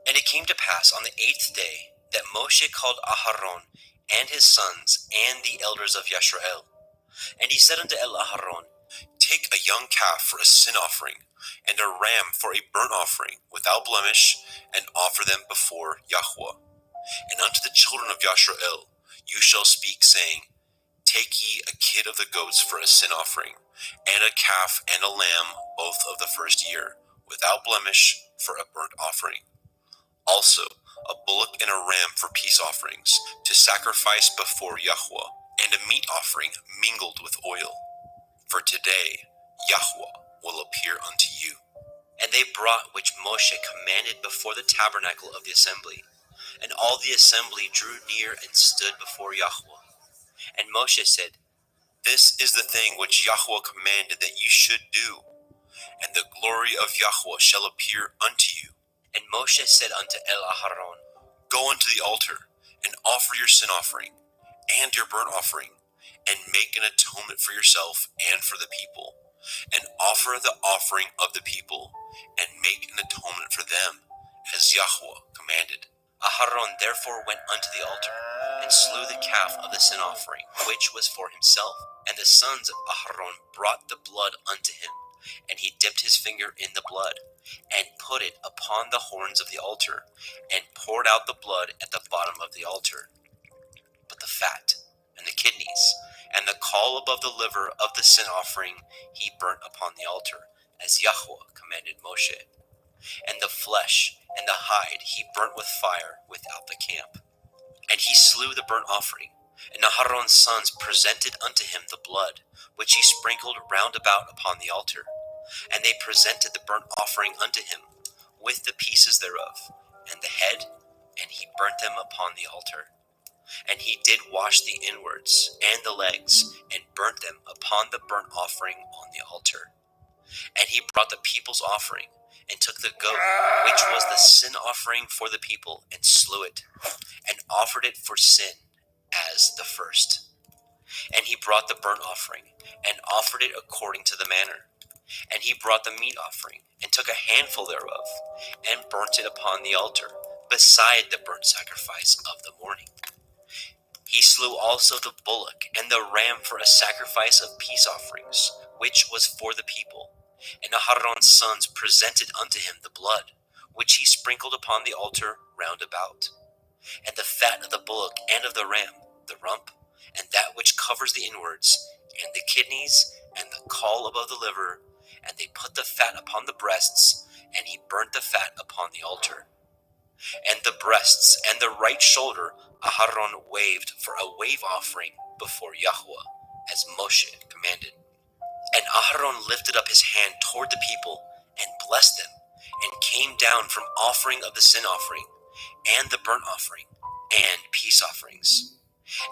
And it came to pass on the 8th day that Moshe called Aharon and his sons and the elders of Yisrael. And he said unto Aharon, Take a young calf for a sin offering, and a ram for a burnt offering, without blemish, and offer them before Yahweh. And unto the children of Yisrael you shall speak, saying, Take ye a kid of the goats for a sin offering, and a calf and a lamb, both of the first year, without blemish, for a burnt offering. Also a bullock and a ram for peace offerings, to sacrifice before Yahweh, and a meat offering mingled with oil. For today Yahweh will appear unto you. And they brought which Moshe commanded before the tabernacle of the assembly. And all the assembly drew near and stood before Yahweh. And Moshe said, This is the thing which Yahweh commanded that ye should do, and the glory of Yahweh shall appear unto you. And Moshe said unto Aharon, Go unto the altar, and offer your sin offering, and your burnt offering, and make an atonement for yourself and for the people, and offer the offering of the people, and make an atonement for them, as Yahweh commanded. Aharon therefore went unto the altar, and slew the calf of the sin offering, which was for himself. And the sons of Aharon brought the blood unto him, and he dipped his finger in the blood, and put it upon the horns of the altar, and poured out the blood at the bottom of the altar. But the fat, and the kidneys, and the caul above the liver of the sin offering he burnt upon the altar, as Yahweh commanded Moshe. And the flesh and the hide he burnt with fire without the camp. And he slew the burnt offering, and Aharon's sons presented unto him the blood, which he sprinkled round about upon the altar. And they presented the burnt offering unto him, with the pieces thereof, and the head, and he burnt them upon the altar. And he did wash the inwards and the legs, and burnt them upon the burnt offering on the altar. And he brought the people's offering, and took the goat, which was the sin offering for the people, and slew it, and offered it for sin as the first. And he brought the burnt offering, and offered it according to the manner. And he brought the meat offering, and took a handful thereof, and burnt it upon the altar, beside the burnt sacrifice of the morning. He slew also the bullock and the ram for a sacrifice of peace offerings, which was for the people. And Aharon's sons presented unto him the blood, which he sprinkled upon the altar round about. And the fat of the bullock and of the ram, the rump, and that which covers the inwards, and the kidneys, and the caul above the liver, and they put the fat upon the breasts, and he burnt the fat upon the altar. And the breasts and the right shoulder Aharon waved for a wave offering before Yahweh, as Moshe commanded. And Aharon lifted up his hand toward the people, and blessed them, and came down from offering of the sin offering, and the burnt offering, and peace offerings.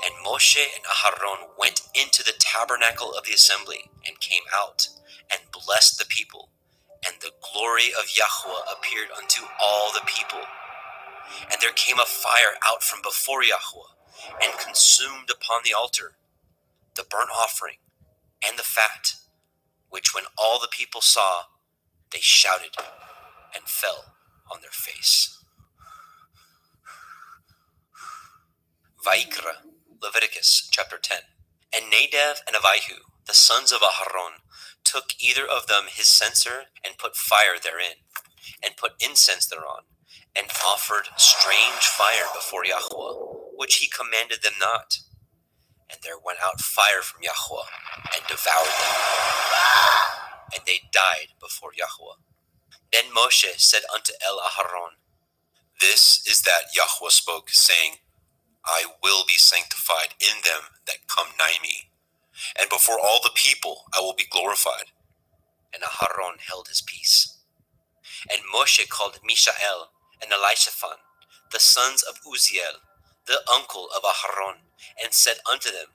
And Moshe and Aharon went into the tabernacle of the assembly, and came out, and blessed the people. And the glory of Yahweh appeared unto all the people. And there came a fire out from before Yahweh, and consumed upon the altar the burnt offering and the fat, which when all the people saw, they shouted and fell on their face. Vaikra, Leviticus chapter 10. And Nadab and Abihu, the sons of Aharon, took either of them his censer and put fire therein, and put incense thereon, and offered strange fire before Yahweh, which he commanded them not. And there went out fire from Yahweh, and devoured them, and they died before Yahweh. Then Moshe said unto El Aharon, This is that Yahweh spoke, saying, I will be sanctified in them that come nigh me, and before all the people I will be glorified. And Aharon held his peace. And Moshe called Mishael and Elishaphan, the sons of Uzziel, the uncle of Aharon, and said unto them,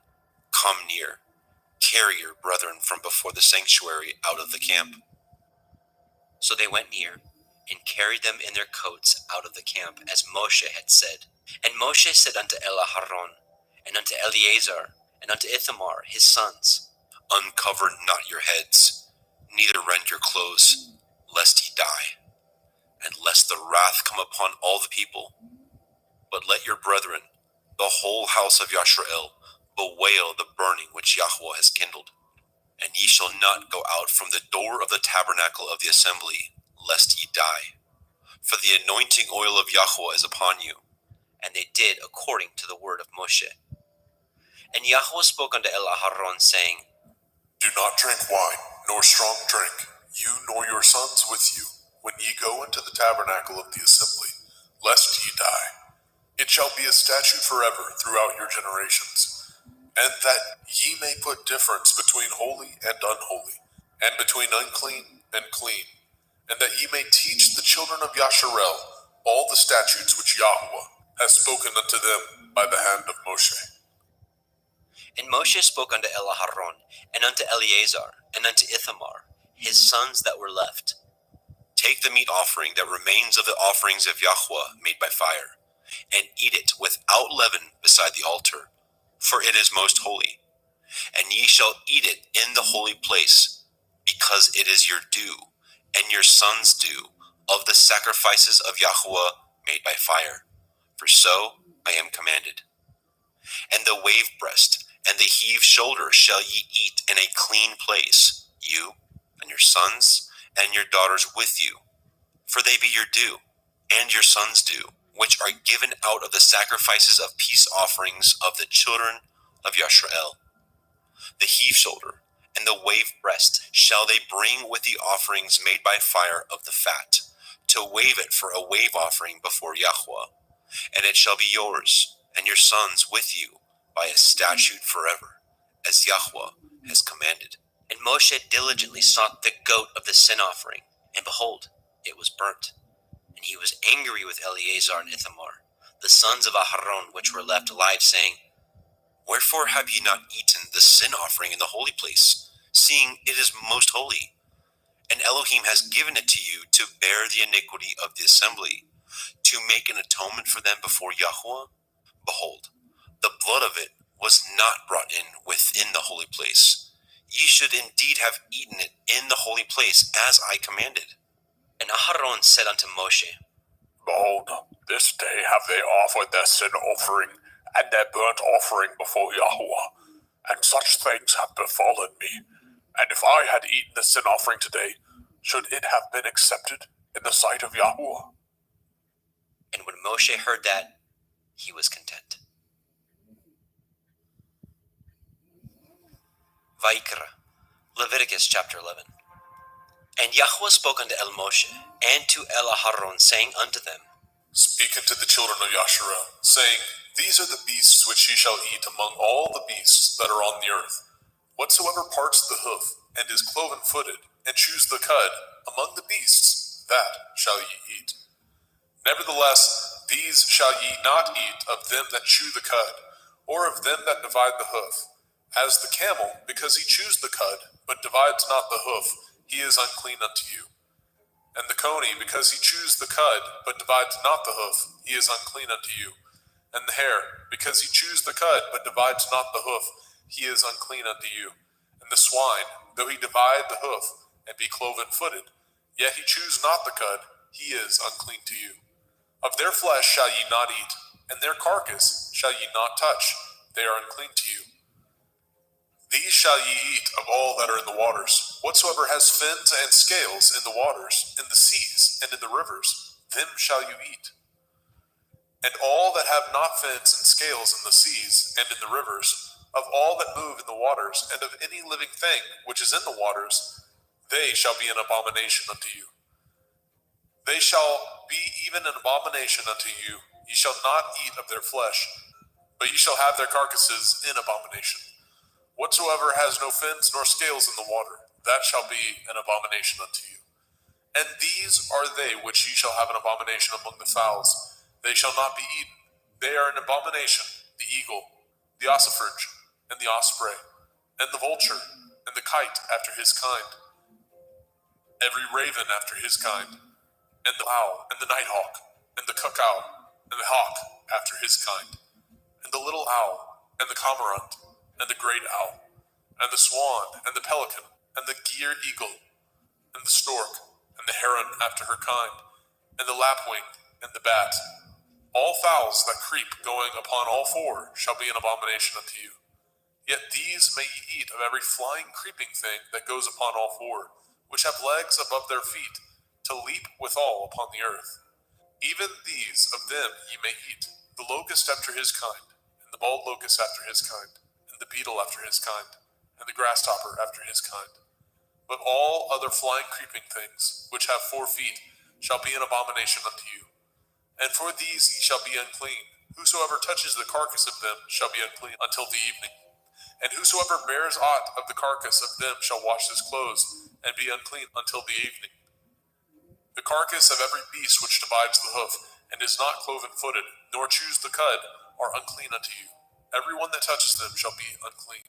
Come near, carry your brethren from before the sanctuary out of the camp. So they went near, and carried them in their coats out of the camp, as Moshe had said. And Moshe said unto Aharon, and unto Eleazar, and unto Ithamar his sons, Uncover not your heads, neither rend your clothes, lest ye die, and lest the wrath come upon all the people. But let your brethren, the whole house of Yashrael, bewail the burning which Yahweh has kindled. And ye shall not go out from the door of the tabernacle of the assembly, lest ye die. For the anointing oil of Yahweh is upon you. And they did according to the word of Moshe. And Yahweh spoke unto Aharon, saying, Do not drink wine, nor strong drink, you nor your sons with you, when ye go into the tabernacle of the assembly, lest ye die. It shall be a statute forever throughout your generations, and that ye may put difference between holy and unholy, and between unclean and clean, and that ye may teach the children of Yasharel all the statutes which Yahweh has spoken unto them by the hand of Moshe. And Moshe spoke unto Aharon, and unto Eleazar, and unto Ithamar, his sons that were left, Take the meat offering that remains of the offerings of Yahweh made by fire, and eat it without leaven beside the altar, for it is most holy. And ye shall eat it in the holy place, because it is your due, and your sons' due, of the sacrifices of Yahweh made by fire, for so I am commanded. And the wave breast and the heave shoulder shall ye eat in a clean place, you and your sons and your daughters with you, for they be your due, and your sons' due, which are given out of the sacrifices of peace offerings of the children of Yashrael. The heave shoulder and the wave breast shall they bring with the offerings made by fire of the fat, to wave it for a wave offering before Yahweh, and it shall be yours and your sons with you by a statute forever, as Yahweh has commanded. And Moshe diligently sought the goat of the sin offering, and behold, it was burnt. And he was angry with Eleazar and Ithamar, the sons of Aharon, which were left alive, saying, Wherefore have ye not eaten the sin offering in the holy place, seeing it is most holy? And Elohim has given it to you to bear the iniquity of the assembly, to make an atonement for them before Yahweh? Behold, the blood of it was not brought in within the holy place. Ye should indeed have eaten it in the holy place, as I commanded. And Aharon said unto Moshe, Behold, this day have they offered their sin offering and their burnt offering before Yahweh, and such things have befallen me. And if I had eaten the sin offering today, should it have been accepted in the sight of Yahweh? And when Moshe heard that, he was content. Vaikra, Leviticus chapter 11. And Yahweh spoke unto El Moshe, and to El Aharon, saying unto them, Speak unto the children of Yasharel, saying, These are the beasts which ye shall eat among all the beasts that are on the earth. Whatsoever parts the hoof, and is cloven-footed, and chews the cud, among the beasts, that shall ye eat. Nevertheless, these shall ye not eat of them that chew the cud, or of them that divide the hoof. As the camel, because he chews the cud, but divides not the hoof, he is unclean unto you. And the coney, because he chews the cud, but divides not the hoof, he is unclean unto you. And the hare, because he chews the cud, but divides not the hoof, he is unclean unto you. And the swine, though he divide the hoof, and be cloven-footed, yet he chews not the cud, he is unclean to you. Of their flesh shall ye not eat, and their carcass shall ye not touch. They are unclean to you. These shall ye eat of all that are in the waters. Whatsoever has fins and scales in the waters, in the seas, and in the rivers, them shall you eat. And all that have not fins and scales in the seas and in the rivers, of all that move in the waters, and of any living thing which is in the waters, they shall be an abomination unto you. They shall be even an abomination unto you. Ye shall not eat of their flesh, but ye shall have their carcasses in abomination. Whatsoever has no fins nor scales in the water, that shall be an abomination unto you. And these are they which ye shall have an abomination among the fowls. They shall not be eaten. They are an abomination: the eagle, the ossifrage, and the osprey, and the vulture, and the kite after his kind, every raven after his kind, and the owl, and the nighthawk, and the cuckow, and the hawk after his kind, and the little owl, and the cormorant, and the great owl, and the swan, and the pelican, and the gier eagle, and the stork, and the heron after her kind, and the lapwing, and the bat. All fowls that creep going upon all four shall be an abomination unto you. Yet these may ye eat of every flying creeping thing that goes upon all four, which have legs above their feet, to leap withal upon the earth. Even these of them ye may eat, the locust after his kind, and the bald locust after his kind, and the beetle after his kind, and the grasshopper after his kind. But all other flying creeping things, which have 4 feet, shall be an abomination unto you. And for these ye shall be unclean. Whosoever touches the carcass of them shall be unclean until the evening. And whosoever bears aught of the carcass of them shall wash his clothes, and be unclean until the evening. The carcass of every beast which divides the hoof, and is not cloven-footed, nor chews the cud, are unclean unto you. Every one that touches them shall be unclean.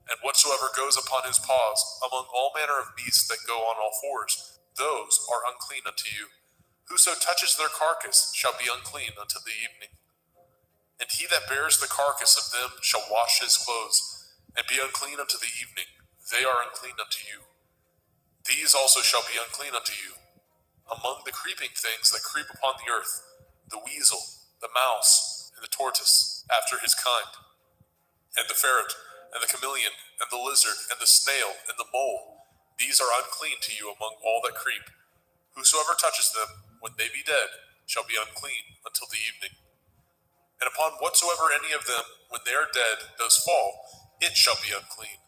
And whatsoever goes upon his paws, among all manner of beasts that go on all fours, those are unclean unto you. Whoso touches their carcass shall be unclean until the evening. And he that bears the carcass of them shall wash his clothes, and be unclean unto the evening. They are unclean unto you. These also shall be unclean unto you. Among the creeping things that creep upon the earth, the weasel, the mouse, and the tortoise, after his kind, and the ferret, and the chameleon, and the lizard, and the snail, and the mole, these are unclean to you among all that creep. Whosoever touches them, when they be dead, shall be unclean until the evening. And upon whatsoever any of them, when they are dead, does fall, it shall be unclean,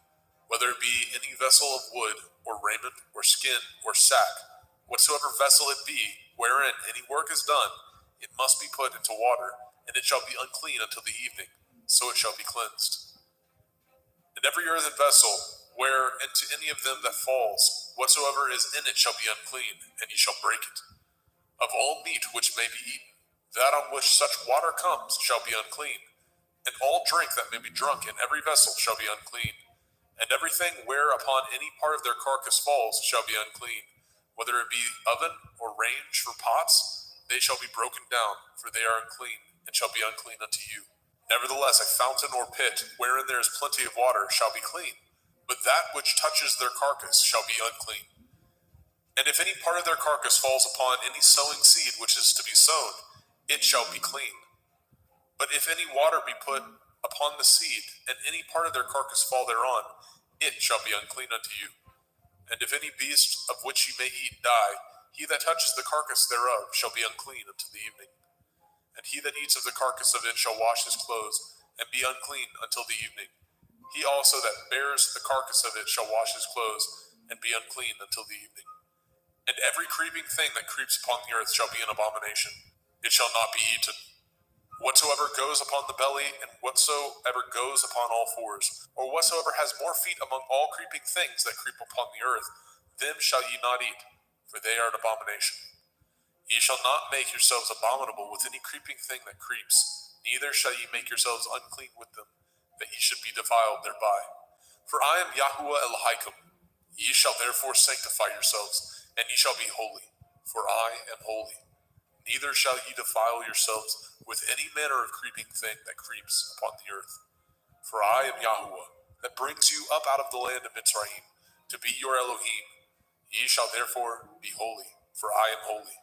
whether it be any vessel of wood, or raiment, or skin, or sack. Whatsoever vessel it be, wherein any work is done, it must be put into water, and it shall be unclean until the evening, so it shall be cleansed. And every earthen vessel, where into any of them that falls, whatsoever is in it shall be unclean, and ye shall break it. Of all meat which may be eaten, that on which such water comes shall be unclean, and all drink that may be drunk in every vessel shall be unclean. And everything whereupon any part of their carcass falls shall be unclean, whether it be oven or range for pots, they shall be broken down, for they are unclean, and shall be unclean unto you. Nevertheless, a fountain or pit, wherein there is plenty of water, shall be clean, but that which touches their carcass shall be unclean. And if any part of their carcass falls upon any sowing seed which is to be sown, it shall be clean. But if any water be put upon the seed, and any part of their carcass fall thereon, it shall be unclean unto you. And if any beast of which ye may eat die, he that touches the carcass thereof shall be unclean until the evening. And he that eats of the carcass of it shall wash his clothes, and be unclean until the evening. He also that bears the carcass of it shall wash his clothes, and be unclean until the evening. And every creeping thing that creeps upon the earth shall be an abomination. It shall not be eaten. Whatsoever goes upon the belly, and whatsoever goes upon all fours, or whatsoever has more feet among all creeping things that creep upon the earth, them shall ye not eat, for they are an abomination. Ye shall not make yourselves abominable with any creeping thing that creeps, neither shall ye make yourselves unclean with them, that ye should be defiled thereby. For I am Yahuwah Elohim. Ye shall therefore sanctify yourselves, and ye shall be holy, for I am holy. Neither shall ye defile yourselves with any manner of creeping thing that creeps upon the earth. For I am Yahuwah, that brings you up out of the land of Mitzrayim, to be your Elohim. Ye shall therefore be holy, for I am holy.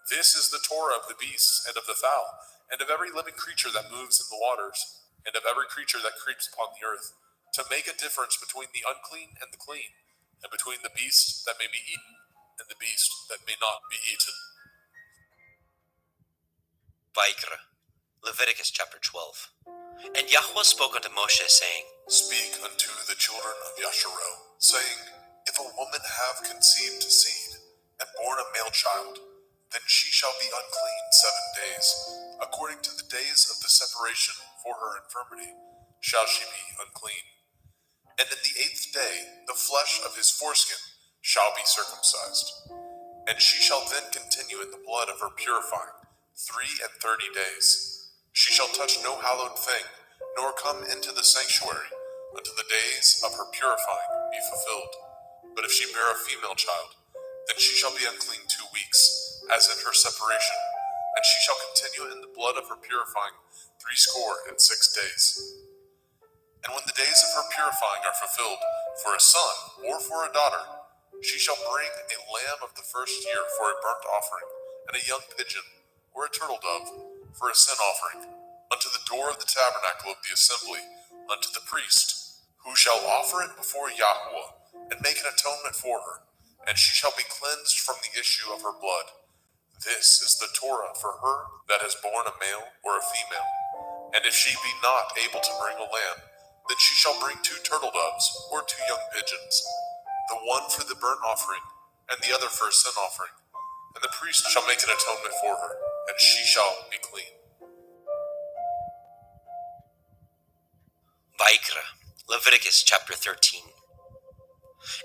This is the Torah of the beasts and of the fowl, and of every living creature that moves in the waters, and of every creature that creeps upon the earth, to make a difference between the unclean and the clean, and between the beast that may be eaten and the beast that may not be eaten. Vaikra, Leviticus chapter 12. And Yahweh spoke unto Moshe, saying, Speak unto the children of Yasharel, saying, If a woman have conceived seed, and born a male child, then she shall be unclean 7 days. According to the days of the separation for her infirmity, shall she be unclean. And in the 8th day, the flesh of his foreskin shall be circumcised. And she shall then continue in the blood of her purifying 33 days. She shall touch no hallowed thing, nor come into the sanctuary, until the days of her purifying be fulfilled. But if she bear a female child, then she shall be unclean 2 weeks, as in her separation, and she shall continue in the blood of her purifying 66 days. And when the days of her purifying are fulfilled, for a son or for a daughter, she shall bring a lamb of the first year for a burnt offering, and a young pigeon or a turtle dove for a sin offering, unto the door of the tabernacle of the assembly, unto the priest, who shall offer it before Yahweh, and make an atonement for her, and she shall be cleansed from the issue of her blood. This is the Torah for her that has borne a male or a female. And if she be not able to bring a lamb, then she shall bring 2 turtle doves or 2 young pigeons, the one for the burnt offering, and the other for a sin offering. And the priest shall make an atonement for her, and she shall be clean. Vaikra, Leviticus chapter 13.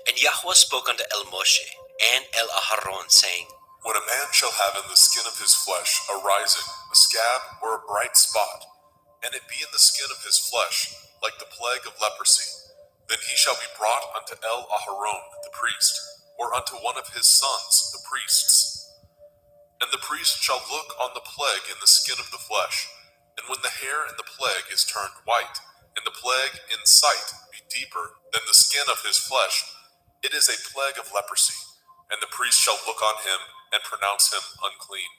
And Yahweh spoke unto El Moshe and El Aharon, saying, When a man shall have in the skin of his flesh a rising, a scab, or a bright spot, and it be in the skin of his flesh, like the plague of leprosy, then he shall be brought unto El Aharon the priest, or unto one of his sons the priests. And the priest shall look on the plague in the skin of the flesh, and when the hair in the plague is turned white, and the plague in sight be deeper than the skin of his flesh, it is a plague of leprosy, and the priest shall look on him and pronounce him unclean.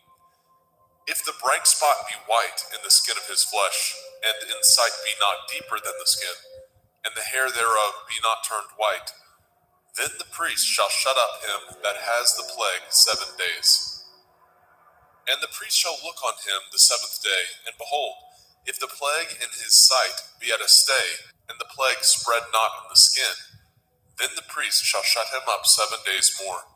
If the bright spot be white in the skin of his flesh, and in sight be not deeper than the skin, and the hair thereof be not turned white, then the priest shall shut up him that has the plague 7 days. And the priest shall look on him the 7th day, and behold, if the plague in his sight be at a stay, and the plague spread not in the skin, then the priest shall shut him up 7 days more.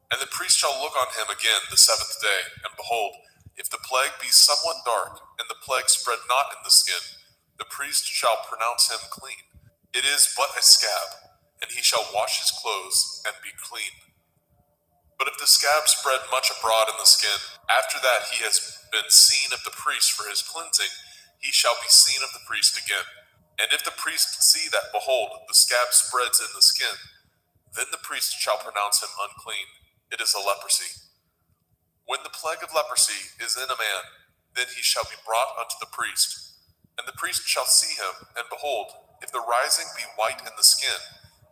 And the priest shall look on him again the 7th day, and behold, if the plague be somewhat dark, and the plague spread not in the skin, the priest shall pronounce him clean. It is but a scab, and he shall wash his clothes and be clean. But if the scab spread much abroad in the skin, after that he has been seen of the priest for his cleansing, he shall be seen of the priest again. And if the priest see that, behold, the scab spreads in the skin, then the priest shall pronounce him unclean. It is a leprosy. When the plague of leprosy is in a man, then he shall be brought unto the priest. And the priest shall see him, and behold, if the rising be white in the skin,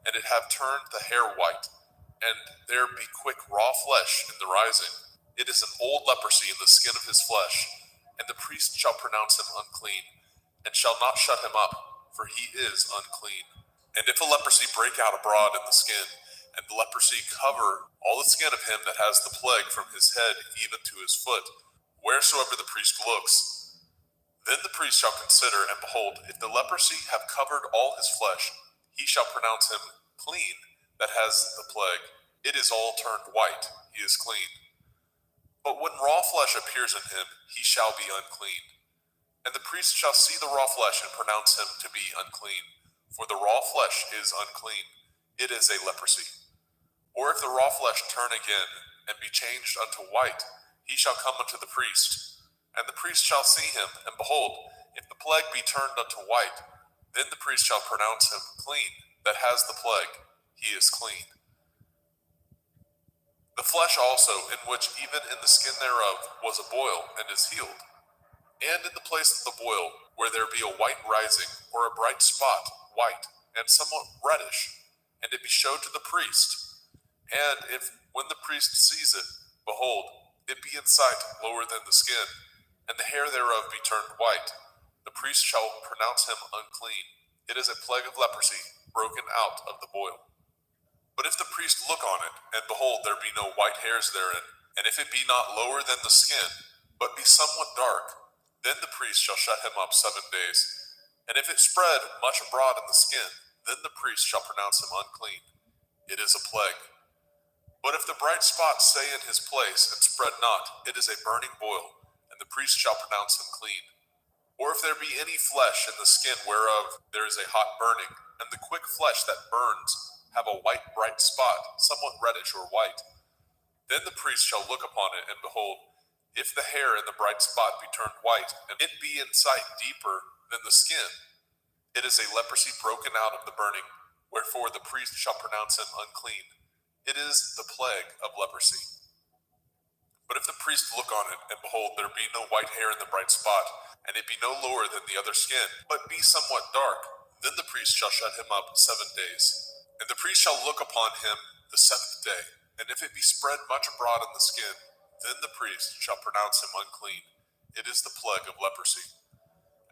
and it have turned the hair white, and there be quick raw flesh in the rising, it is an old leprosy in the skin of his flesh, and the priest shall pronounce him unclean, and shall not shut him up, for he is unclean. And if a leprosy break out abroad in the skin, and the leprosy cover all the skin of him that has the plague from his head even to his foot, wheresoever the priest looks, then the priest shall consider, and behold, if the leprosy have covered all his flesh, he shall pronounce him clean that has the plague. It is all turned white, he is clean. But when raw flesh appears in him, he shall be unclean. And the priest shall see the raw flesh and pronounce him to be unclean. For the raw flesh is unclean, it is a leprosy. Or if the raw flesh turn again, and be changed unto white, he shall come unto the priest. And the priest shall see him, and behold, if the plague be turned unto white, then the priest shall pronounce him clean that has the plague. He is clean. The flesh also, in which even in the skin thereof was a boil, and is healed. And in the place of the boil, where there be a white rising, or a bright spot, white, and somewhat reddish, and it be showed to the priest. And if, when the priest sees it, behold, it be be in sight lower than the skin, and the hair thereof be turned white, the priest shall pronounce him unclean. It is a plague of leprosy, broken out of the boil. But if the priest look on it, and behold, there be no white hairs therein, and if it be not lower than the skin, but be somewhat dark, then the priest shall shut him up 7 days. And if it spread much abroad in the skin, then the priest shall pronounce him unclean. It is a plague. But if the bright spot stay in his place and spread not, it is a burning boil, and the priest shall pronounce him clean. Or if there be any flesh in the skin whereof there is a hot burning, and the quick flesh that burns have a white bright spot, somewhat reddish or white, then the priest shall look upon it, and behold, if the hair in the bright spot be turned white, and it be in sight deeper than the skin, it is a leprosy broken out of the burning, wherefore the priest shall pronounce him unclean. It is the plague of leprosy. But if the priest look on it, and behold, there be no white hair in the bright spot, and it be no lower than the other skin, but be somewhat dark, then the priest shall shut him up 7 days. And the priest shall look upon him the 7th day, and if it be spread much abroad in the skin, then the priest shall pronounce him unclean. It is the plague of leprosy.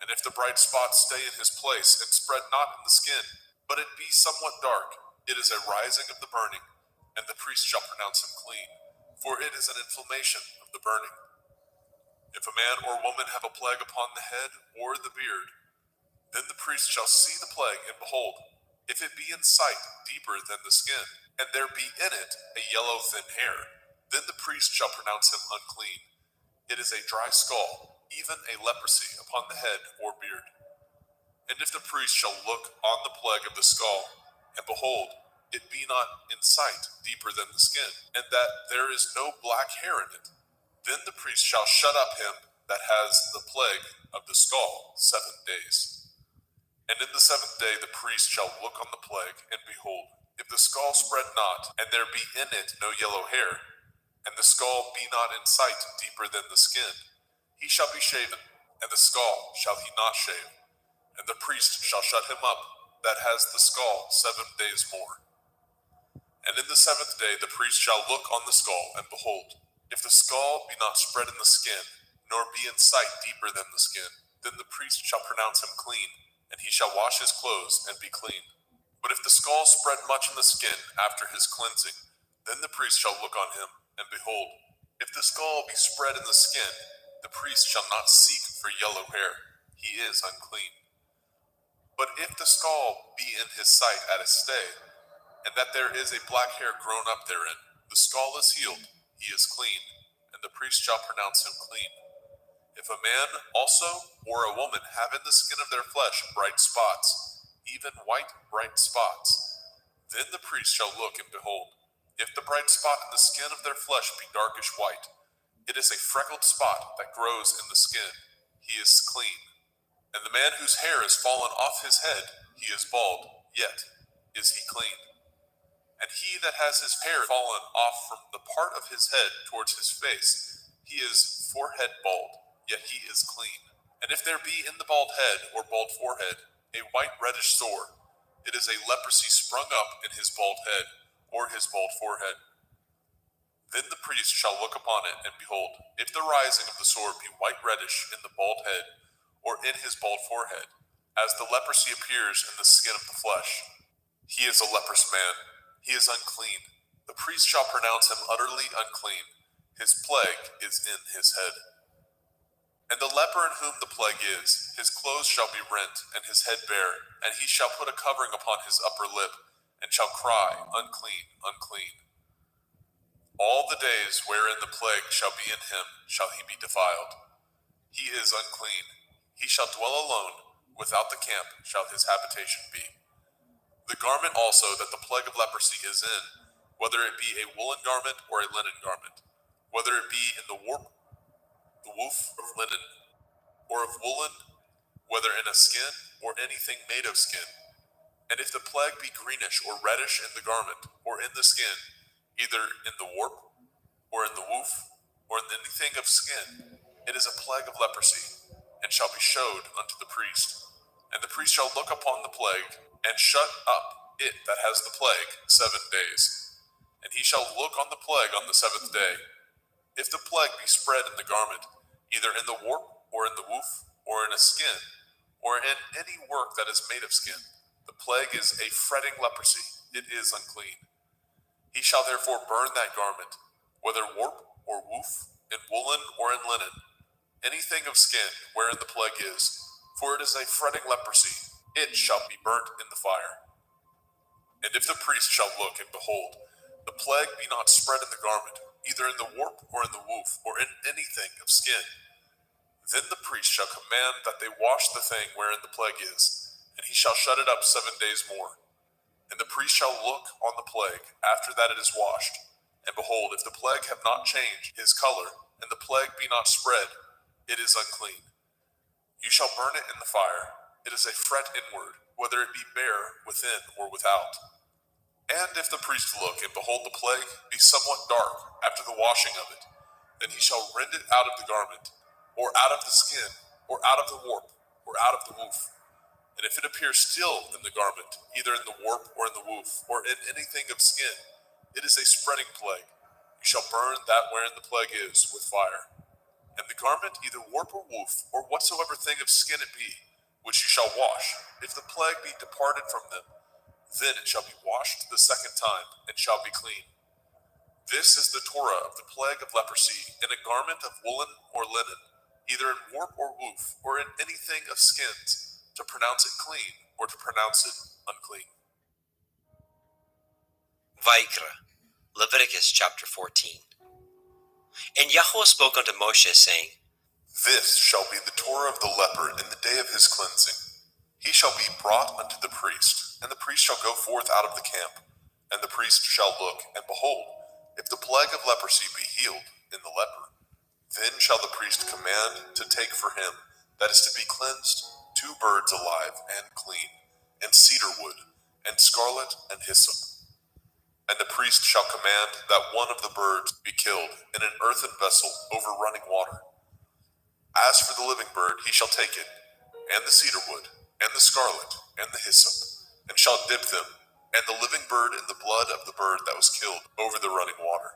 And if the bright spot stay in his place, and spread not in the skin, but it be somewhat dark, it is a rising of the burning, and the priest shall pronounce him clean, for it is an inflammation of the burning. If a man or woman have a plague upon the head or the beard, then the priest shall see the plague, and behold, if it be in sight deeper than the skin, and there be in it a yellow thin hair, then the priest shall pronounce him unclean. It is a dry skull, even a leprosy upon the head or beard. And if the priest shall look on the plague of the skull, and behold, it be not in sight deeper than the skin, and that there is no black hair in it, then the priest shall shut up him that has the plague of the skull 7 days. And in the 7th day the priest shall look on the plague, and behold, if the skull spread not, and there be in it no yellow hair, and the skull be not in sight deeper than the skin, he shall be shaven, and the skull shall he not shave, and the priest shall shut him up that has the skull 7 days more. And in the 7th day the priest shall look on the skull, and behold, if the skull be not spread in the skin, nor be in sight deeper than the skin, then the priest shall pronounce him clean, and he shall wash his clothes and be clean. But if the skull spread much in the skin after his cleansing, then the priest shall look on him, and behold, if the skull be spread in the skin, the priest shall not seek for yellow hair, he is unclean. But if the skull be in his sight at a stay, and that there is a black hair grown up therein, the skull is healed, he is clean, and the priest shall pronounce him clean. If a man also or a woman have in the skin of their flesh bright spots, even white bright spots, then the priest shall look, and behold, if the bright spot in the skin of their flesh be darkish white, it is a freckled spot that grows in the skin, he is clean. And the man whose hair is fallen off his head, he is bald, yet is he clean. And he that has his hair fallen off from the part of his head towards his face, he is forehead bald, yet he is clean. And if there be in the bald head or bald forehead a white reddish sore, it is a leprosy sprung up in his bald head or his bald forehead. Then the priest shall look upon it, and behold, if the rising of the sore be white reddish in the bald head or in his bald forehead, as the leprosy appears in the skin of the flesh, he is a leprous man, he is unclean. The priest shall pronounce him utterly unclean. His plague is in his head. And the leper in whom the plague is, his clothes shall be rent, and his head bare, and he shall put a covering upon his upper lip, and shall cry, unclean, unclean. All the days wherein the plague shall be in him shall he be defiled. He is unclean. He shall dwell alone, without the camp shall his habitation be. The garment also that the plague of leprosy is in, whether it be a woolen garment or a linen garment, whether it be in the woof of linen, or of woolen, whether in a skin or anything made of skin. And if the plague be greenish or reddish in the garment or in the skin, either in the warp or in the woof or in anything of skin, it is a plague of leprosy, and shall be showed unto the priest. And the priest shall look upon the plague, and shut up it that has the plague 7 days. And he shall look on the plague on the 7th day. If the plague be spread in the garment, either in the warp, or in the woof, or in a skin, or in any work that is made of skin, the plague is a fretting leprosy, it is unclean. He shall therefore burn that garment, whether warp or woof, in woolen or in linen, anything of skin wherein the plague is, for it is a fretting leprosy, it shall be burnt in the fire. And if the priest shall look, and behold, the plague be not spread in the garment, either in the warp or in the woof, or in anything of skin, then the priest shall command that they wash the thing wherein the plague is, and he shall shut it up 7 days more. And the priest shall look on the plague after that it is washed, and behold, if the plague have not changed his color, and the plague be not spread, it is unclean. You shall burn it in the fire. It is a fret inward, whether it be bare within or without. And if the priest look, and behold the plague be somewhat dark after the washing of it, then he shall rend it out of the garment, or out of the skin, or out of the warp, or out of the woof. And if it appear still in the garment, either in the warp or in the woof, or in anything of skin, it is a spreading plague. You shall burn that wherein the plague is with fire. And the garment, either warp or woof, or whatsoever thing of skin it be, which you shall wash, if the plague be departed from them, then it shall be washed the second time, and shall be clean. This is the Torah of the plague of leprosy, in a garment of woolen or linen, either in warp or woof, or in anything of skins, to pronounce it clean, or to pronounce it unclean. Vaikra, Leviticus chapter 14. And Yahweh spoke unto Moshe, saying, This shall be the Torah of the leper in the day of his cleansing. He shall be brought unto the priest, and the priest shall go forth out of the camp. And the priest shall look, and behold, if the plague of leprosy be healed in the leper, then shall the priest command to take for him that is to be cleansed 2 birds alive and clean, and cedar wood, and scarlet and hyssop. And the priest shall command that one of the birds be killed in an earthen vessel over running water. As for the living bird, he shall take it, and the cedar wood, and the scarlet, and the hyssop, and shall dip them, and the living bird in the blood of the bird that was killed over the running water.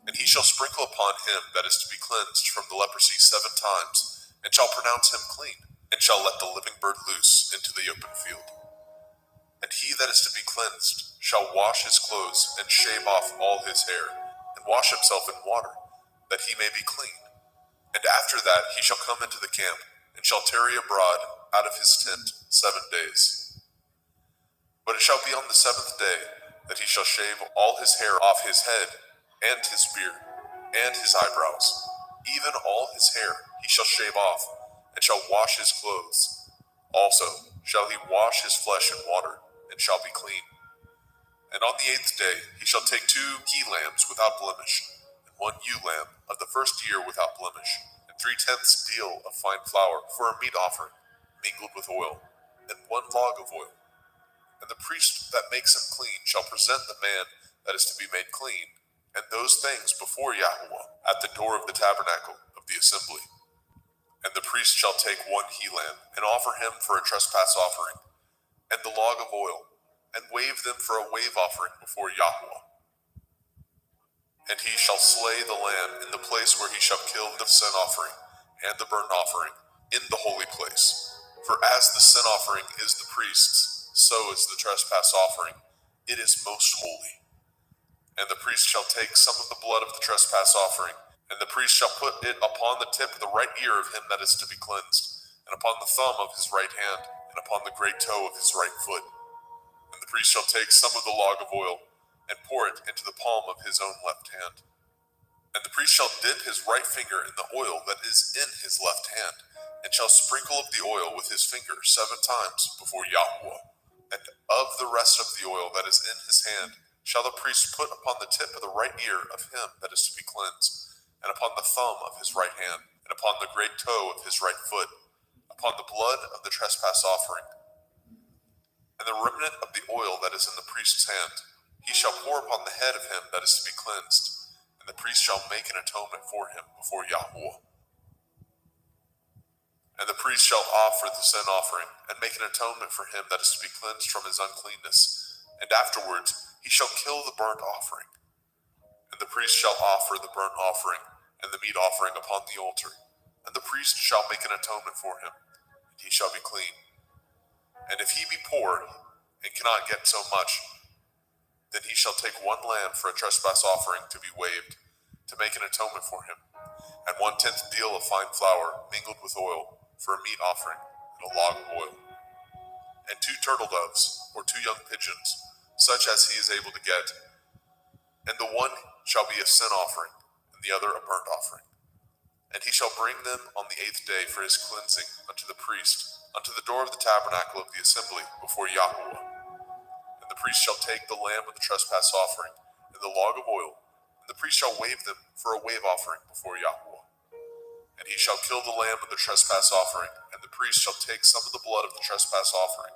And he shall sprinkle upon him that is to be cleansed from the leprosy 7 times, and shall pronounce him clean, and shall let the living bird loose into the open field. And he that is to be cleansed shall wash his clothes, and shave off all his hair, and wash himself in water, that he may be clean. And after that he shall come into the camp, and shall tarry abroad out of his tent 7 days. But it shall be on the 7th day that he shall shave all his hair off his head, and his beard, and his eyebrows, even all his hair he shall shave off, and shall wash his clothes. Also shall he wash his flesh in water, and shall be clean. And on the 8th day he shall take 2 he-lambs without blemish, and 1 ewe lamb of the first year without blemish, and 3/10 deal of fine flour for a meat offering, mingled with oil, and 1 log of oil. And the priest that makes him clean shall present the man that is to be made clean, and those things before Yahweh at the door of the tabernacle of the assembly. And the priest shall take 1 he-lamb, and offer him for a trespass offering, and the log of oil, and wave them for a wave offering before Yahweh. And he shall slay the lamb in the place where he shall kill the sin offering and the burnt offering in the holy place. For as the sin offering is the priest's, so is the trespass offering. It is most holy. And the priest shall take some of the blood of the trespass offering, and the priest shall put it upon the tip of the right ear of him that is to be cleansed, and upon the thumb of his right hand, and upon the great toe of his right foot. And the priest shall take some of the log of oil, and pour it into the palm of his own left hand. And the priest shall dip his right finger in the oil that is in his left hand, and shall sprinkle of the oil with his finger 7 times before Yahweh. And of the rest of the oil that is in his hand shall the priest put upon the tip of the right ear of him that is to be cleansed, and upon the thumb of his right hand, and upon the great toe of his right foot, upon the blood of the trespass offering. And the remnant of the oil that is in the priest's hand he shall pour upon the head of him that is to be cleansed, and the priest shall make an atonement for him before Yahweh. And the priest shall offer the sin offering, and make an atonement for him that is to be cleansed from his uncleanness, and afterwards he shall kill the burnt offering. And the the priest shall offer the burnt offering and the meat offering upon the altar, and the priest shall make an atonement for him, and he shall be clean. And if he be poor and cannot get so much, then he shall take one lamb for a trespass offering to be waved, to make an atonement for him, and 1/10 deal of fine flour mingled with oil for a meat offering, and a log of oil, and 2 turtle doves or 2 young pigeons, such as he is able to get, and the one shall be a sin offering, and the other a burnt offering. And he shall bring them on the 8th day for his cleansing unto the priest, unto the door of the tabernacle of the assembly before Yahweh. And the priest shall take the lamb of the trespass offering, and the log of oil, and the priest shall wave them for a wave offering before Yahweh. And he shall kill the lamb of the trespass offering, and the priest shall take some of the blood of the trespass offering,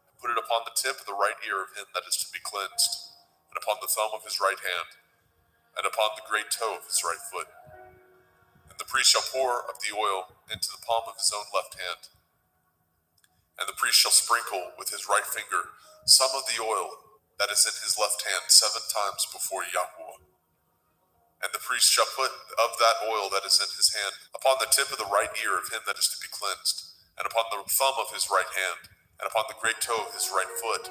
and put it upon the tip of the right ear of him that is to be cleansed, and upon the thumb of his right hand, and upon the great toe of his right foot. And the priest shall pour of the oil into the palm of his own left hand. And the priest shall sprinkle with his right finger some of the oil that is in his left hand 7 times before Yahweh. And the priest shall put of that oil that is in his hand upon the tip of the right ear of him that is to be cleansed, and upon the thumb of his right hand, and upon the great toe of his right foot,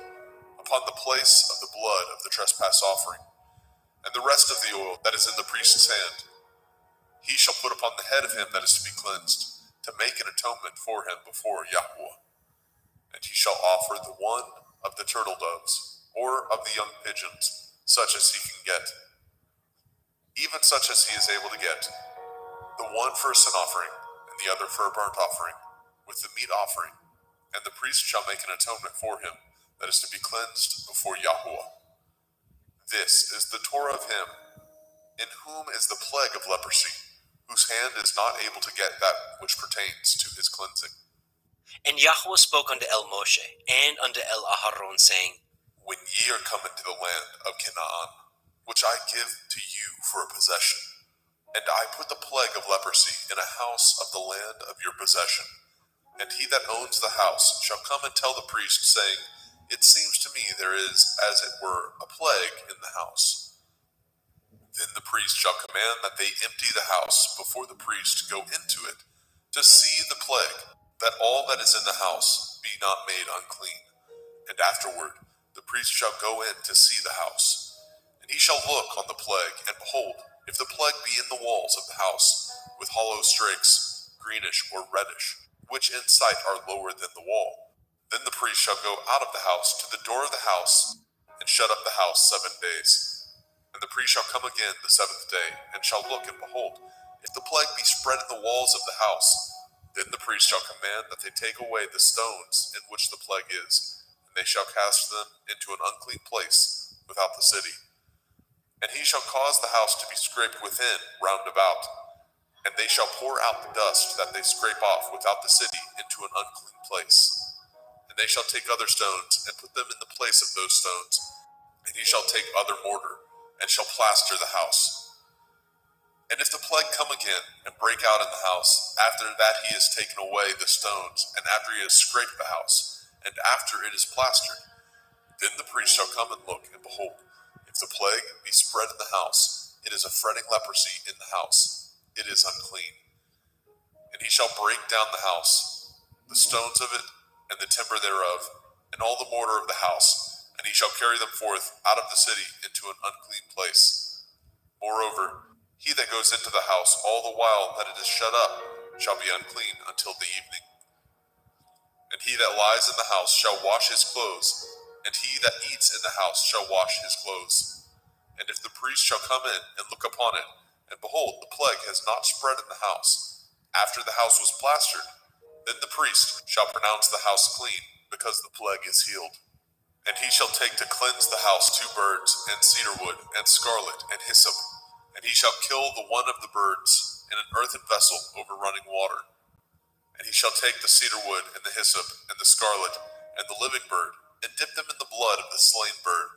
upon the place of the blood of the trespass offering. And the rest of the oil that is in the priest's hand he shall put upon the head of him that is to be cleansed, to make an atonement for him before Yahweh. And he shall offer the one of the turtle doves, or of the young pigeons, such as he can get, even such as he is able to get, the one for a sin offering, and the other for a burnt offering, with the meat offering. And the priest shall make an atonement for him that is to be cleansed before Yahweh. This is the Torah of him, in whom is the plague of leprosy, whose hand is not able to get that which pertains to his cleansing. And Yahweh spoke unto El Moshe and unto El Aharon, saying, When ye are come into the land of Canaan, which I give to you for a possession, and I put the plague of leprosy in a house of the land of your possession, and he that owns the house shall come and tell the priest, saying, It seems to me there is, as it were, a plague in the house. Then the priest shall command that they empty the house before the priest go into it, to see the plague, that all that is in the house be not made unclean. And afterward the priest shall go in to see the house. And he shall look on the plague, and behold, if the plague be in the walls of the house, with hollow strakes, greenish or reddish, which in sight are lower than the wall, then the priest shall go out of the house to the door of the house, and shut up the house 7 days. And the priest shall come again the 7th day, and shall look, and behold, if the plague be spread in the walls of the house, then the priest shall command that they take away the stones in which the plague is, and they shall cast them into an unclean place without the city. And he shall cause the house to be scraped within round about, and they shall pour out the dust that they scrape off without the city into an unclean place. And they shall take other stones, and put them in the place of those stones. And he shall take other mortar, and shall plaster the house. And if the plague come again, and break out in the house, after that he has taken away the stones, and after he has scraped the house, and after it is plastered, then the priest shall come and look, and behold, if the plague be spread in the house, it is a fretting leprosy in the house, it is unclean. And he shall break down the house, the stones of it, and the timber thereof, and all the mortar of the house, and he shall carry them forth out of the city into an unclean place. Moreover, he that goes into the house all the while that it is shut up shall be unclean until the evening. And he that lies in the house shall wash his clothes, and he that eats in the house shall wash his clothes. And if the priest shall come in and look upon it, and behold, the plague has not spread in the house, after the house was plastered, then the priest shall pronounce the house clean, because the plague is healed. And he shall take to cleanse the house 2 birds, and cedar wood, and scarlet, and hyssop. And he shall kill the one of the birds in an earthen vessel over running water. And he shall take the cedar wood, and the hyssop, and the scarlet, and the living bird, and dip them in the blood of the slain bird,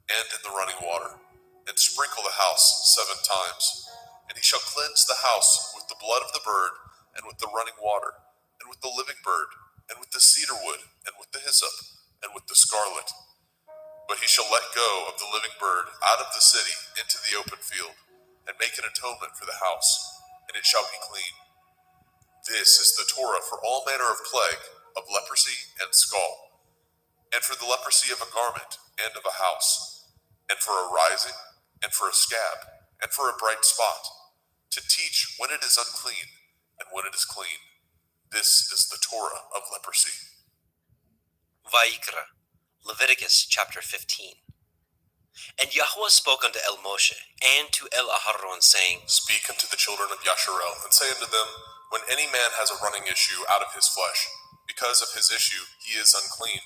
and in the running water, and sprinkle the house 7 times. And he shall cleanse the house with the blood of the bird, and with the running water, and with the living bird, and with the cedar wood, and with the hyssop, and with the scarlet. But he shall let go of the living bird out of the city into the open field, and make an atonement for the house, and it shall be clean. This is the Torah for all manner of plague, of leprosy and scald, and for the leprosy of a garment and of a house, and for a rising, and for a scab, and for a bright spot, to teach when it is unclean and when it is clean. This is the Torah of leprosy. Vayikra, Leviticus chapter 15. And Yahweh spoke unto El Moshe and to El Aharon, saying, Speak unto the children of Yasharel, and say unto them, when any man has a running issue out of his flesh, because of his issue he is unclean.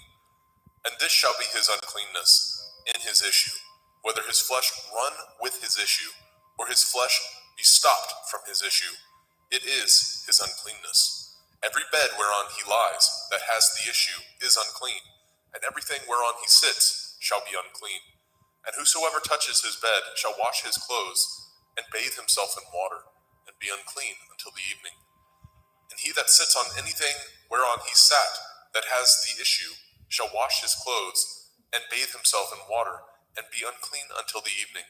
And this shall be his uncleanness in his issue, whether his flesh run with his issue, or his flesh be stopped from his issue. It is his uncleanness. Every bed whereon he lies that has the issue is unclean, and everything whereon he sits shall be unclean. And whosoever touches his bed shall wash his clothes, and bathe himself in water, and be unclean until the evening. And he that sits on anything whereon he sat that has the issue shall wash his clothes, and bathe himself in water, and be unclean until the evening.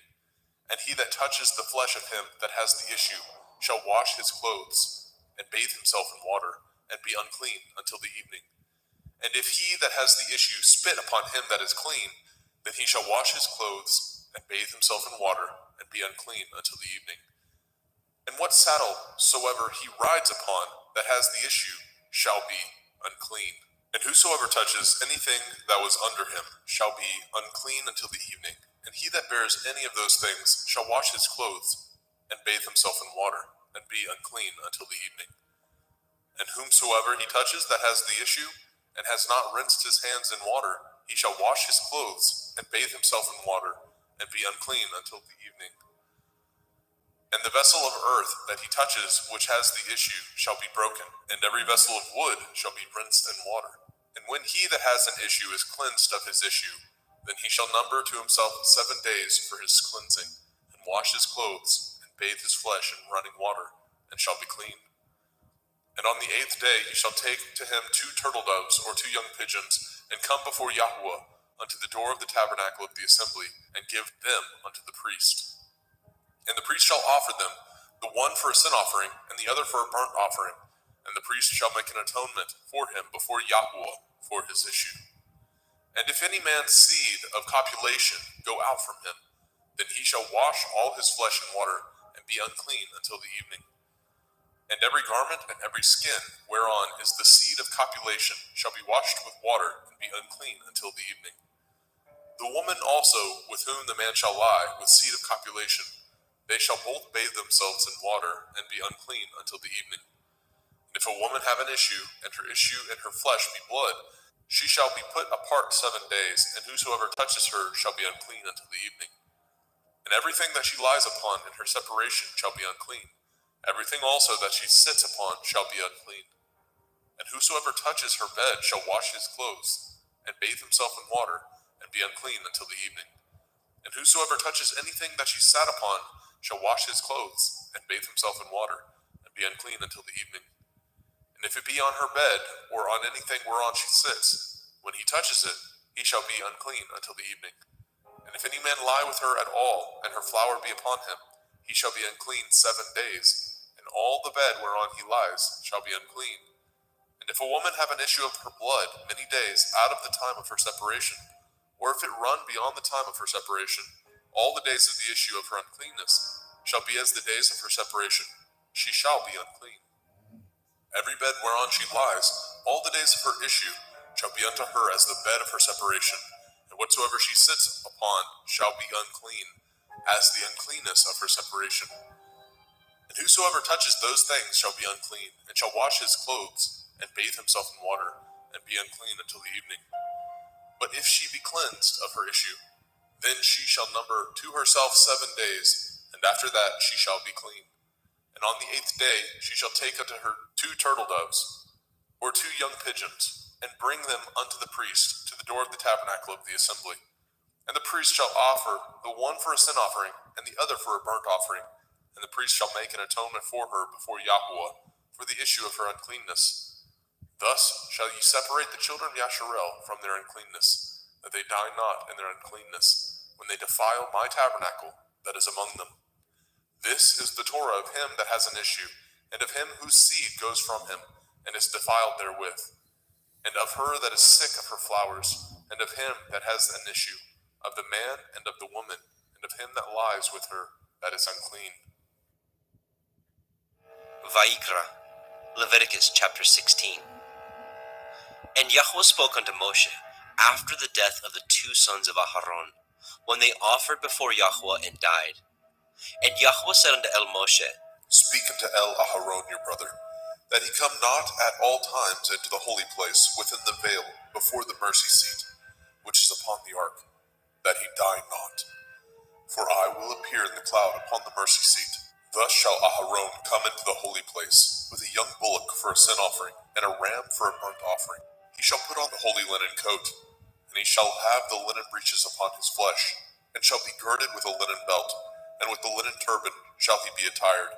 And he that touches the flesh of him that has the issue shall wash his clothes, and bathe himself in water, and be unclean until the evening. And if he that has the issue spit upon him that is clean, then he shall wash his clothes, and bathe himself in water, and be unclean until the evening. And what saddle soever he rides upon that has the issue shall be unclean. And whosoever touches anything that was under him shall be unclean until the evening. And he that bears any of those things shall wash his clothes, and bathe himself in water, and be unclean until the evening. And whomsoever he touches that has the issue, and has not rinsed his hands in water, he shall wash his clothes, and bathe himself in water, and be unclean until the evening. And the vessel of earth that he touches which has the issue shall be broken, and every vessel of wood shall be rinsed in water. And when he that has an issue is cleansed of his issue, then he shall number to himself 7 days for his cleansing, and wash his clothes, and bathe his flesh in running water, and shall be clean. And on the 8th day he shall take to him 2 turtle doves or 2 young pigeons, and come before Yahweh unto the door of the tabernacle of the assembly, and give them unto the priest. And the priest shall offer them, the one for a sin offering, and the other for a burnt offering. And the priest shall make an atonement for him before Yahweh for his issue. And if any man's seed of copulation go out from him, then he shall wash all his flesh in water, and be unclean until the evening. And every garment and every skin whereon is the seed of copulation shall be washed with water, and be unclean until the evening. The woman also with whom the man shall lie with seed of copulation, they shall both bathe themselves in water, and be unclean until the evening. And if a woman have an issue, and her issue in her flesh be blood, she shall be put apart 7 days, and whosoever touches her shall be unclean until the evening. And everything that she lies upon in her separation shall be unclean. Everything also that she sits upon shall be unclean. And whosoever touches her bed shall wash his clothes, and bathe himself in water, and be unclean until the evening. And whosoever touches anything that she sat upon shall wash his clothes, and bathe himself in water, and be unclean until the evening. And if it be on her bed, or on anything whereon she sits, when he touches it, he shall be unclean until the evening. And if any man lie with her at all, and her flower be upon him, he shall be unclean 7 days, and all the bed whereon he lies shall be unclean. And if a woman have an issue of her blood many days out of the time of her separation, or if it run beyond the time of her separation, all the days of the issue of her uncleanness shall be as the days of her separation. She shall be unclean. Every bed whereon she lies, all the days of her issue shall be unto her as the bed of her separation, and whatsoever she sits upon shall be unclean, as the uncleanness of her separation. And whosoever touches those things shall be unclean, and shall wash his clothes, and bathe himself in water, and be unclean until the evening. But if she be cleansed of her issue, then she shall number to herself 7 days, and after that she shall be clean. And on the 8th day she shall take unto her 2 turtle doves, or 2 young pigeons, and bring them unto the priest to the door of the tabernacle of the assembly. And the priest shall offer the one for a sin offering, and the other for a burnt offering. And the priest shall make an atonement for her before Yahweh for the issue of her uncleanness. Thus shall ye separate the children of Yasharel from their uncleanness, that they die not in their uncleanness, when they defile my tabernacle that is among them. This is the Torah of him that has an issue, and of him whose seed goes from him, and is defiled therewith, and of her that is sick of her flowers, and of him that has an issue, of the man and of the woman, and of him that lies with her that is unclean. Vayikra, Leviticus chapter 16. And Yahweh spoke unto Moshe after the death of the two sons of Aharon, when they offered before Yahweh and died. And Yahweh said unto El Moshe, Speak unto El Aharon your brother, that he come not at all times into the holy place within the veil before the mercy seat, which is upon the ark, that he die not. For I will appear in the cloud upon the mercy seat. Thus shall Aharon come into the holy place, with a young bullock for a sin offering, and a ram for a burnt offering. He shall put on the holy linen coat, and he shall have the linen breeches upon his flesh, and shall be girded with a linen belt, and with the linen turban shall he be attired.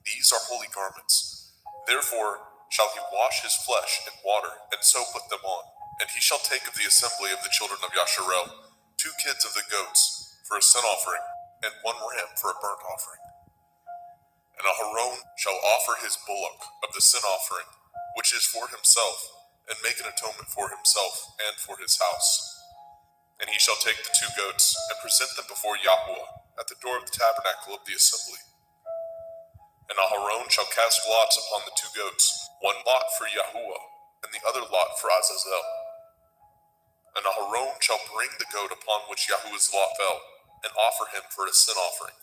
These are holy garments. Therefore shall he wash his flesh in water, and so put them on. And he shall take of the assembly of the children of Yasharel 2 kids of the goats for a sin offering, and 1 ram for a burnt offering. And Aharon shall offer his bullock of the sin offering, which is for himself, and make an atonement for himself and for his house. And he shall take the 2 goats, and present them before Yahweh at the door of the tabernacle of the assembly. And Aharon shall cast lots upon the 2 goats, 1 lot for Yahuwah, and the other lot for Azazel. And Aharon shall bring the goat upon which Yahuwah's lot fell, and offer him for a sin offering.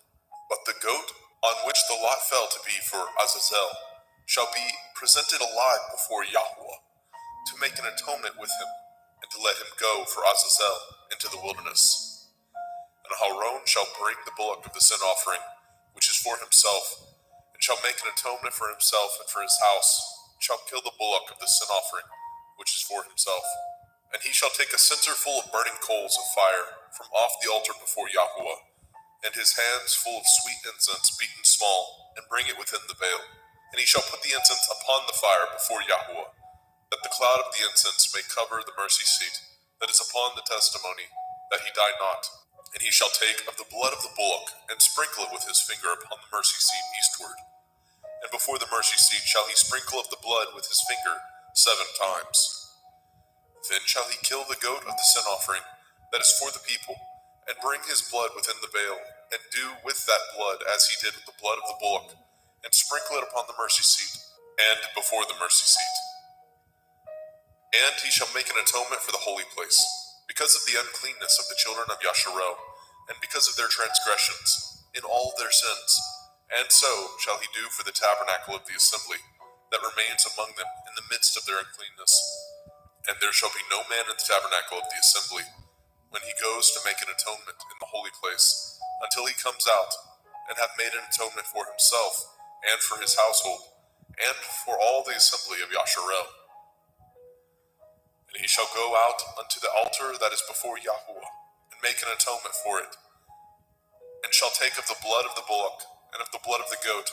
But the goat on which the lot fell to be for Azazel shall be presented alive before Yahuwah, to make an atonement with him, and to let him go for Azazel into the wilderness. And Aharon shall bring the bullock of the sin offering, which is for himself, and shall make an atonement for himself and for his house, and shall kill the bullock of the sin offering, which is for himself. And he shall take a censer full of burning coals of fire from off the altar before Yahuwah, and his hands full of sweet incense beaten small, and bring it within the veil. And he shall put the incense upon the fire before Yahuwah, that the cloud of the incense may cover the mercy seat that is upon the testimony, that he die not. And he shall take of the blood of the bullock, and sprinkle it with his finger upon the mercy seat eastward. And before the mercy seat shall he sprinkle of the blood with his finger 7 times. Then shall he kill the goat of the sin offering that is for the people, and bring his blood within the veil, and do with that blood as he did with the blood of the bullock, and sprinkle it upon the mercy seat, and before the mercy seat. And he shall make an atonement for the holy place, because of the uncleanness of the children of Yasharel, and because of their transgressions, in all their sins. And so shall he do for the tabernacle of the assembly, that remains among them in the midst of their uncleanness. And there shall be no man in the tabernacle of the assembly, when he goes to make an atonement in the holy place, until he comes out, and have made an atonement for himself, and for his household, and for all the assembly of Yasharel. And he shall go out unto the altar that is before Yahuwah, and make an atonement for it, and shall take of the blood of the bullock, and of the blood of the goat,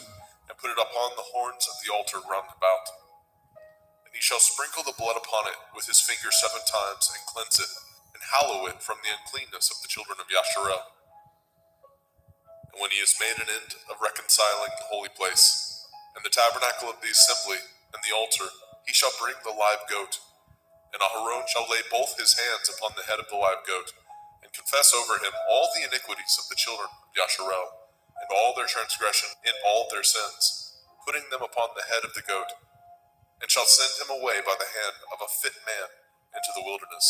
and put it upon the horns of the altar round about. And he shall sprinkle the blood upon it with his finger 7 times, and cleanse it, and hallow it from the uncleanness of the children of Yasharel. And when he has made an end of reconciling the holy place, and the tabernacle of the assembly, and the altar, he shall bring the live goat. And Aharon shall lay both his hands upon the head of the live goat, and confess over him all the iniquities of the children of Yasharel, and all their transgression in all their sins, putting them upon the head of the goat, and shall send him away by the hand of a fit man into the wilderness.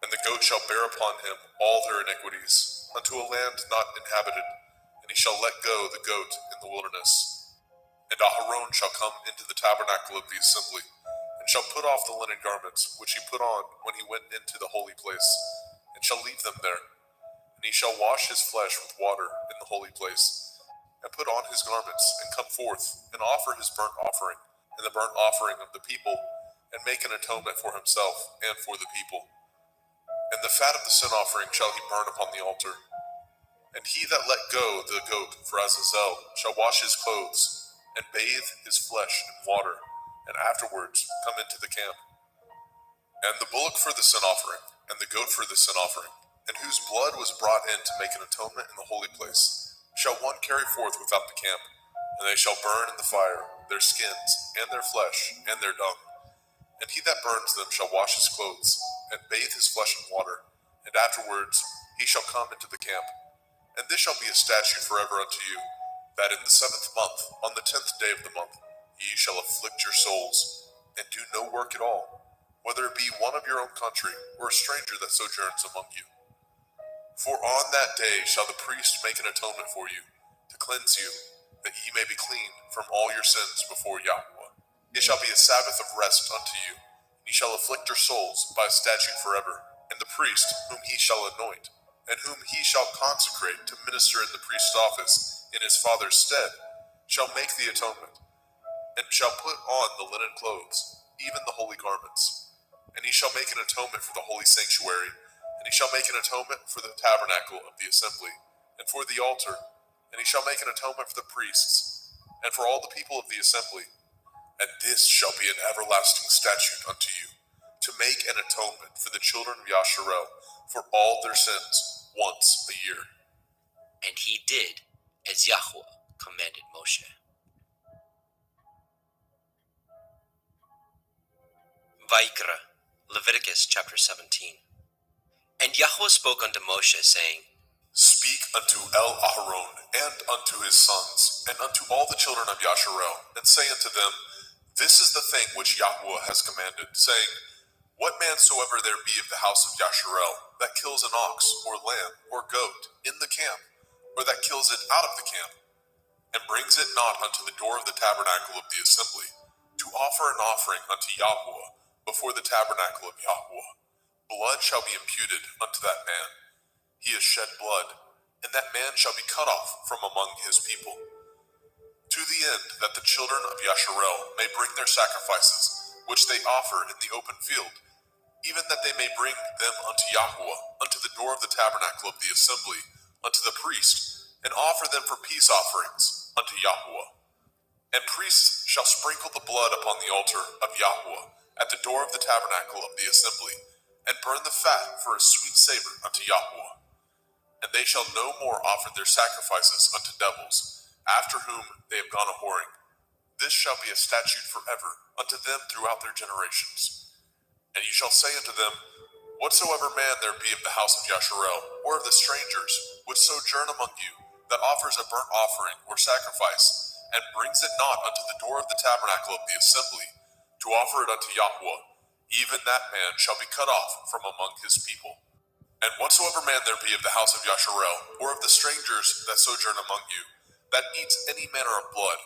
And the goat shall bear upon him all their iniquities, unto a land not inhabited, and he shall let go the goat in the wilderness. And Aharon shall come into the tabernacle of the assembly, and shall put off the linen garments which he put on when he went into the holy place, and shall leave them there. And he shall wash his flesh with water in the holy place, and put on his garments, and come forth, and offer his burnt offering, and the burnt offering of the people, and make an atonement for himself and for the people. And the fat of the sin offering shall he burn upon the altar. And he that let go the goat for Azazel shall wash his clothes, and bathe his flesh in water, and afterwards come into the camp. And the bullock for the sin offering, and the goat for the sin offering, and whose blood was brought in to make an atonement in the holy place, shall one carry forth without the camp, and they shall burn in the fire their skins, and their flesh, and their dung. And he that burns them shall wash his clothes, and bathe his flesh in water, and afterwards he shall come into the camp. And this shall be a statute forever unto you, that in the 7th month, on the 10th day of the month, ye shall afflict your souls, and do no work at all, whether it be one of your own country, or a stranger that sojourns among you. For on that day shall the priest make an atonement for you, to cleanse you, that ye may be clean from all your sins before Yahweh. It shall be a Sabbath of rest unto you, and ye shall afflict your souls by a statute forever. And the priest, whom he shall anoint, and whom he shall consecrate to minister in the priest's office in his father's stead, shall make the atonement, and shall put on the linen clothes, even the holy garments. And he shall make an atonement for the holy sanctuary, and he shall make an atonement for the tabernacle of the assembly, and for the altar, and he shall make an atonement for the priests, and for all the people of the assembly. And this shall be an everlasting statute unto you, to make an atonement for the children of Yasharel for all their sins once a year. And he did as Yahweh commanded Moshe. Vaikra, Leviticus chapter 17. And Yahweh spoke unto Moshe, saying, Speak unto El-Aharon and unto his sons, and unto all the children of Yasharel, and say unto them, This is the thing which Yahweh has commanded, saying, What man soever there be of the house of Yasharel, that kills an ox, or lamb, or goat, in the camp, or that kills it out of the camp, and brings it not unto the door of the tabernacle of the assembly, to offer an offering unto Yahweh before the tabernacle of Yahweh, blood shall be imputed unto that man. He has shed blood, and that man shall be cut off from among his people. To the end that the children of Yasharel may bring their sacrifices, which they offer in the open field, even that they may bring them unto Yahweh, unto the door of the tabernacle of the assembly, unto the priest, and offer them for peace offerings unto Yahweh. And priests shall sprinkle the blood upon the altar of Yahweh at the door of the tabernacle of the assembly, and burn the fat for a sweet savor unto Yahweh. And they shall no more offer their sacrifices unto devils, after whom they have gone a whoring. This shall be a statute forever unto them throughout their generations. And you shall say unto them, Whatsoever man there be of the house of Yasharel, or of the strangers which sojourn among you, that offers a burnt offering or sacrifice, and brings it not unto the door of the tabernacle of the assembly, to offer it unto Yahweh, even that man shall be cut off from among his people. And whatsoever man there be of the house of Yasharel, or of the strangers that sojourn among you, that eats any manner of blood,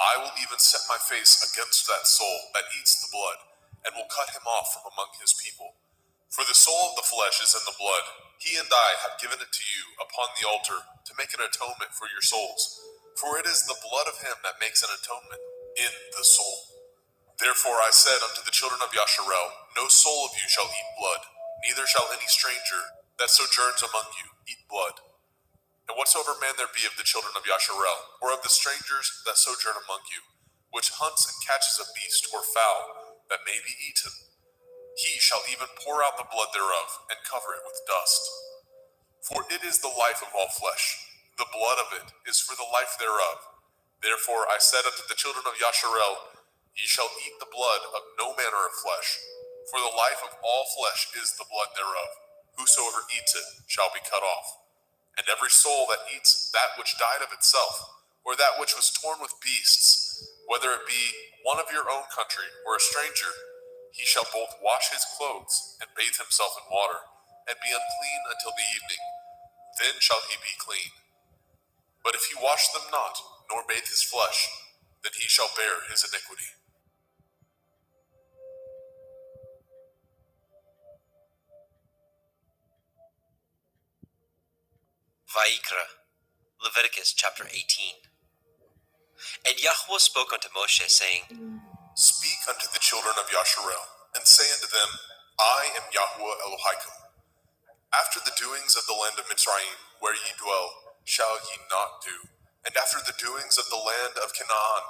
I will even set my face against that soul that eats the blood, and will cut him off from among his people. For the soul of the flesh is in the blood. He and I have given it to you upon the altar to make an atonement for your souls. For it is the blood of him that makes an atonement in the soul. Therefore I said unto the children of Yasharel, No soul of you shall eat blood, neither shall any stranger that sojourns among you eat blood. And whatsoever man there be of the children of Yasharel, or of the strangers that sojourn among you, which hunts and catches a beast or fowl that may be eaten, he shall even pour out the blood thereof, and cover it with dust. For it is the life of all flesh, the blood of it is for the life thereof. Therefore I said unto the children of Yasharel, Ye shall eat the blood of no manner of flesh, for the life of all flesh is the blood thereof. Whosoever eats it shall be cut off. And every soul that eats that which died of itself, or that which was torn with beasts, whether it be one of your own country or a stranger, he shall both wash his clothes and bathe himself in water, and be unclean until the evening. Then shall he be clean. But if he wash them not, nor bathe his flesh, then he shall bear his iniquity. Vaikra, Leviticus chapter 18. And Yahweh spoke unto Moshe, saying, Speak unto the children of Yasharel, and say unto them, I am Yahweh Elohim. After the doings of the land of Mitzrayim, where ye dwell, shall ye not do. And after the doings of the land of Canaan,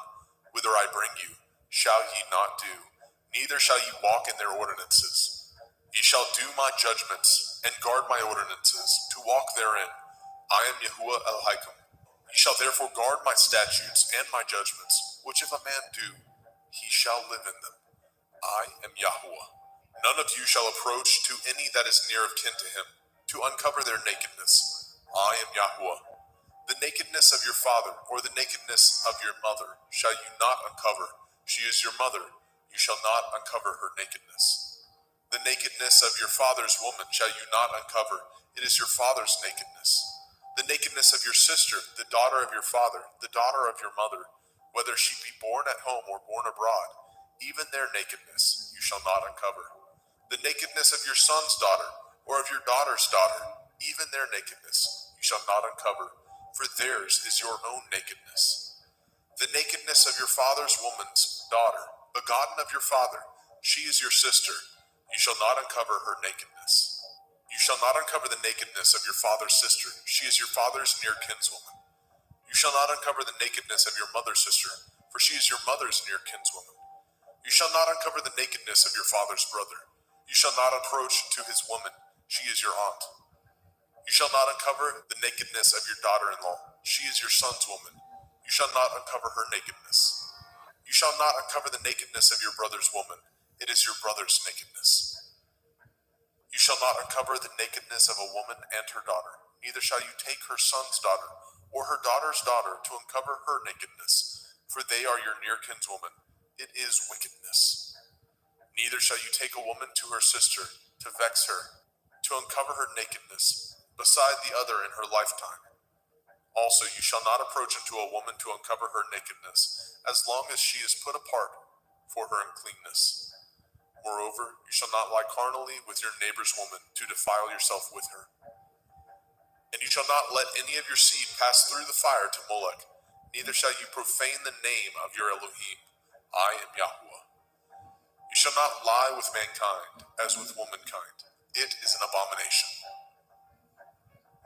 whither I bring you, shall ye not do. Neither shall ye walk in their ordinances. Ye shall do my judgments, and guard my ordinances, to walk therein. I am Yahuwah Elohim. Ye shall therefore guard my statutes and my judgments, which if a man do, he shall live in them. I am Yahuwah. None of you shall approach to any that is near of kin to him, to uncover their nakedness. I am Yahuwah. The nakedness of your father, or the nakedness of your mother, shall you not uncover. She is your mother. You shall not uncover her nakedness. The nakedness of your father's woman shall you not uncover. It is your father's nakedness. The nakedness of your sister, the daughter of your father, the daughter of your mother, whether she be born at home or born abroad, even their nakedness you shall not uncover. The nakedness of your son's daughter, or of your daughter's daughter, even their nakedness you shall not uncover, for theirs is your own nakedness. The nakedness of your father's woman's daughter, begotten of your father, she is your sister. You shall not uncover her nakedness. You shall not uncover the nakedness of your father's sister. She is your father's near kinswoman. You shall not uncover the nakedness of your mother's sister, for she is your mother's near kinswoman. You shall not uncover the nakedness of your father's brother. You shall not approach to his woman. She is your aunt. You shall not uncover the nakedness of your daughter-in-law. She is your son's woman. You shall not uncover her nakedness. You shall not uncover the nakedness of your brother's woman. It is your brother's nakedness. You shall not uncover the nakedness of a woman and her daughter. Neither shall you take her son's daughter or her daughter's daughter to uncover her nakedness, for they are your near kinswoman. It is wickedness. Neither shall you take a woman to her sister to vex her, to uncover her nakedness, beside the other in her lifetime. Also, you shall not approach unto a woman to uncover her nakedness, as long as she is put apart for her uncleanness. Moreover, you shall not lie carnally with your neighbor's woman to defile yourself with her. And you shall not let any of your seed pass through the fire to Molech, neither shall you profane the name of your Elohim. I am Yahuwah. You shall not lie with mankind as with womankind. It is an abomination.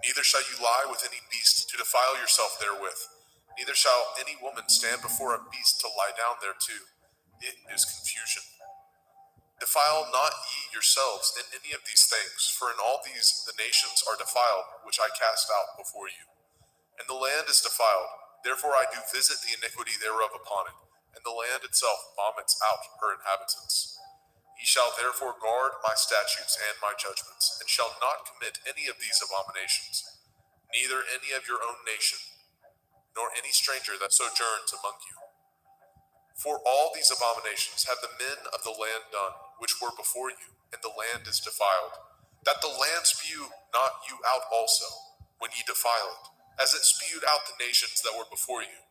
Neither shall you lie with any beast to defile yourself therewith. Neither shall any woman stand before a beast to lie down thereto. It is confusion. Defile not ye yourselves in any of these things, for in all these the nations are defiled, which I cast out before you. And the land is defiled, therefore I do visit the iniquity thereof upon it, and the land itself vomits out her inhabitants. Ye shall therefore guard my statutes and my judgments, and shall not commit any of these abominations, neither any of your own nation, nor any stranger that sojourns among you. For all these abominations have the men of the land done, which were before you, and the land is defiled, that the land spew not you out also, when ye defile it, as it spewed out the nations that were before you.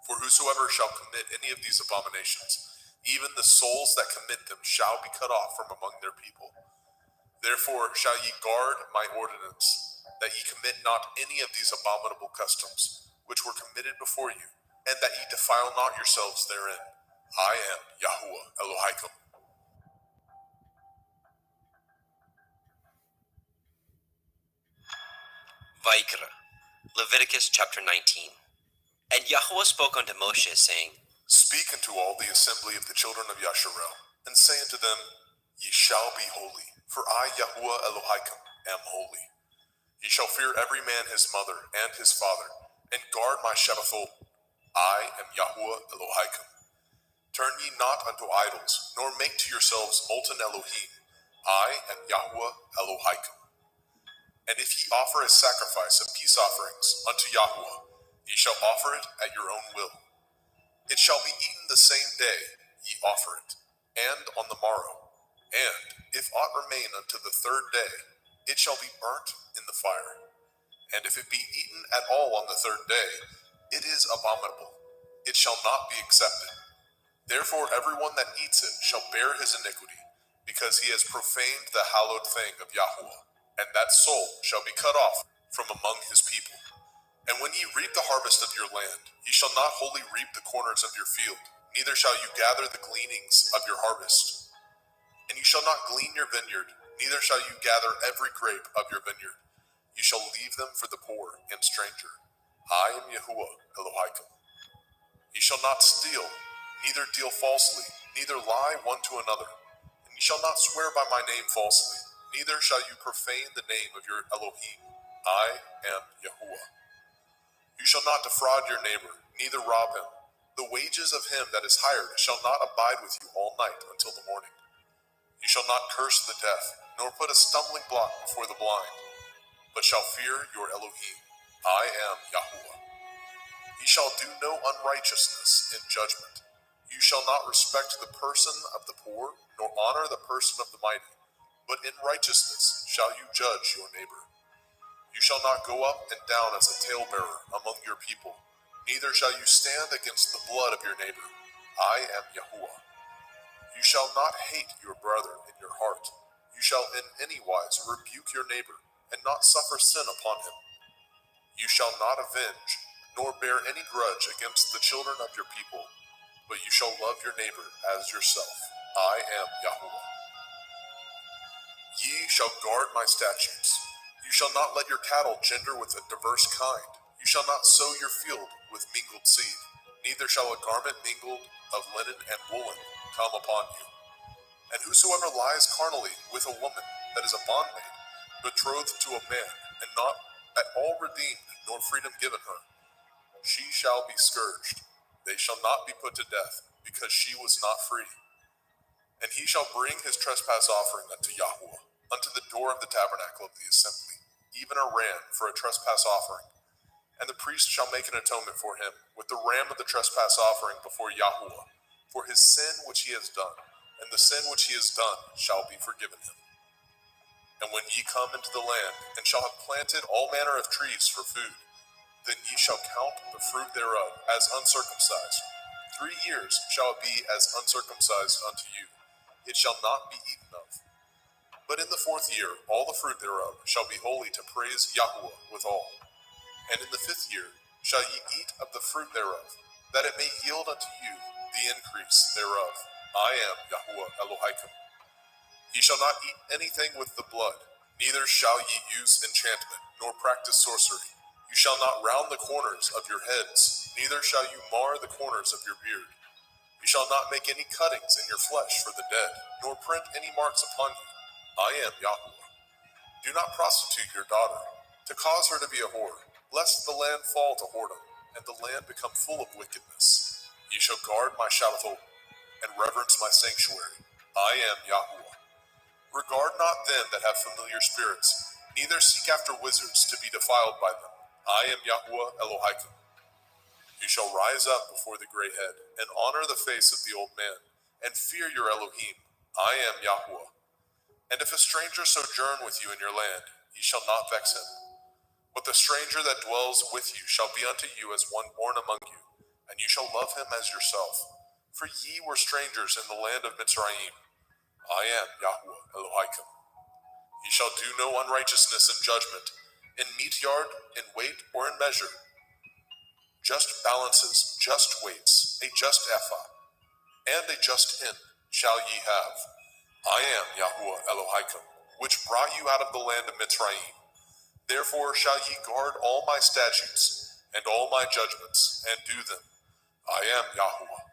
For whosoever shall commit any of these abominations, even the souls that commit them shall be cut off from among their people. Therefore shall ye guard my ordinance, that ye commit not any of these abominable customs, which were committed before you, and that ye defile not yourselves therein. I am Yahuwah Elohaikum. Vaikra, Leviticus chapter 19. And Yahuwah spoke unto Moshe, saying, Speak unto all the assembly of the children of Yasharel, and say unto them, Ye shall be holy, for I, Yahuwah Elohaikum, am holy. Ye shall fear every man his mother and his father, and guard my Shabbathot. I am Yahuwah Elohaikum. Turn ye not unto idols, nor make to yourselves molten Elohim. I am Yahuwah Elohaikum. And if ye offer a sacrifice of peace offerings unto Yahuwah, ye shall offer it at your own will. It shall be eaten the same day ye offer it, and on the morrow. And if aught remain unto the third day, it shall be burnt in the fire. And if it be eaten at all on the third day, it is abominable. It shall not be accepted. Therefore everyone that eats it shall bear his iniquity, because he has profaned the hallowed thing of Yahuwah, and that soul shall be cut off from among his people. And when ye reap the harvest of your land, ye shall not wholly reap the corners of your field, neither shall you gather the gleanings of your harvest. And ye shall not glean your vineyard, neither shall you gather every grape of your vineyard. You shall leave them for the poor and stranger. I am Yahuwah Elohaikum. Ye shall not steal, neither deal falsely, neither lie one to another. And ye shall not swear by my name falsely, neither shall you profane the name of your Elohim. I am Yahuwah. You shall not defraud your neighbor, neither rob him. The wages of him that is hired shall not abide with you all night until the morning. You shall not curse the deaf, nor put a stumbling block before the blind, but shall fear your Elohim. I am Yahuwah. Ye shall do no unrighteousness in judgment. You shall not respect the person of the poor, nor honor the person of the mighty, but in righteousness shall you judge your neighbor. You shall not go up and down as a talebearer among your people, neither shall you stand against the blood of your neighbor. I am Yahuwah. You shall not hate your brother in your heart. You shall in any wise rebuke your neighbor, and not suffer sin upon him. You shall not avenge, nor bear any grudge against the children of your people, but you shall love your neighbor as yourself. I am Yahuwah. Ye shall guard my statutes. You shall not let your cattle gender with a diverse kind. You shall not sow your field with mingled seed, neither shall a garment mingled of linen and woolen come upon you. And whosoever lies carnally with a woman that is a bondmaid, betrothed to a man, and not at all redeemed, nor freedom given her, she shall be scourged. They shall not be put to death, because she was not free. And he shall bring his trespass offering unto Yahuwah, unto the door of the tabernacle of the assembly, even a ram for a trespass offering. And the priest shall make an atonement for him with the ram of the trespass offering before Yahuwah, for his sin which he has done, and the sin which he has done shall be forgiven him. And when ye come into the land, and shall have planted all manner of trees for food, then ye shall count the fruit thereof as uncircumcised. 3 years shall it be as uncircumcised unto you. It shall not be eaten of. But in the 4th year, all the fruit thereof shall be holy to praise Yahuwah withal. And in the 5th year shall ye eat of the fruit thereof, that it may yield unto you the increase thereof. I am Yahuwah Elohim. Ye shall not eat anything with the blood, neither shall ye use enchantment, nor practice sorcery. You shall not round the corners of your heads, neither shall you mar the corners of your beard. You shall not make any cuttings in your flesh for the dead, nor print any marks upon you. I am Yahuwah. Do not prostitute your daughter, to cause her to be a whore, lest the land fall to whoredom, and the land become full of wickedness. Ye shall guard my Shabbatot, and reverence my sanctuary. I am Yahuwah. Regard not them that have familiar spirits, neither seek after wizards to be defiled by them. I am Yahuwah Elohim. You shall rise up before the gray head, and honor the face of the old man, and fear your Elohim. I am Yahuwah. And if a stranger sojourn with you in your land, ye shall not vex him. But the stranger that dwells with you shall be unto you as one born among you, and you shall love him as yourself. For ye were strangers in the land of Mitzrayim. I am Yahuwah Elohim. Ye shall do no unrighteousness in judgment, in meat yard, in weight, or in measure. Just balances, just weights, a just ephah, and a just hin shall ye have. I am Yahuwah Elohim, which brought you out of the land of Mitzrayim. Therefore shall ye guard all my statutes, and all my judgments, and do them. I am Yahuwah.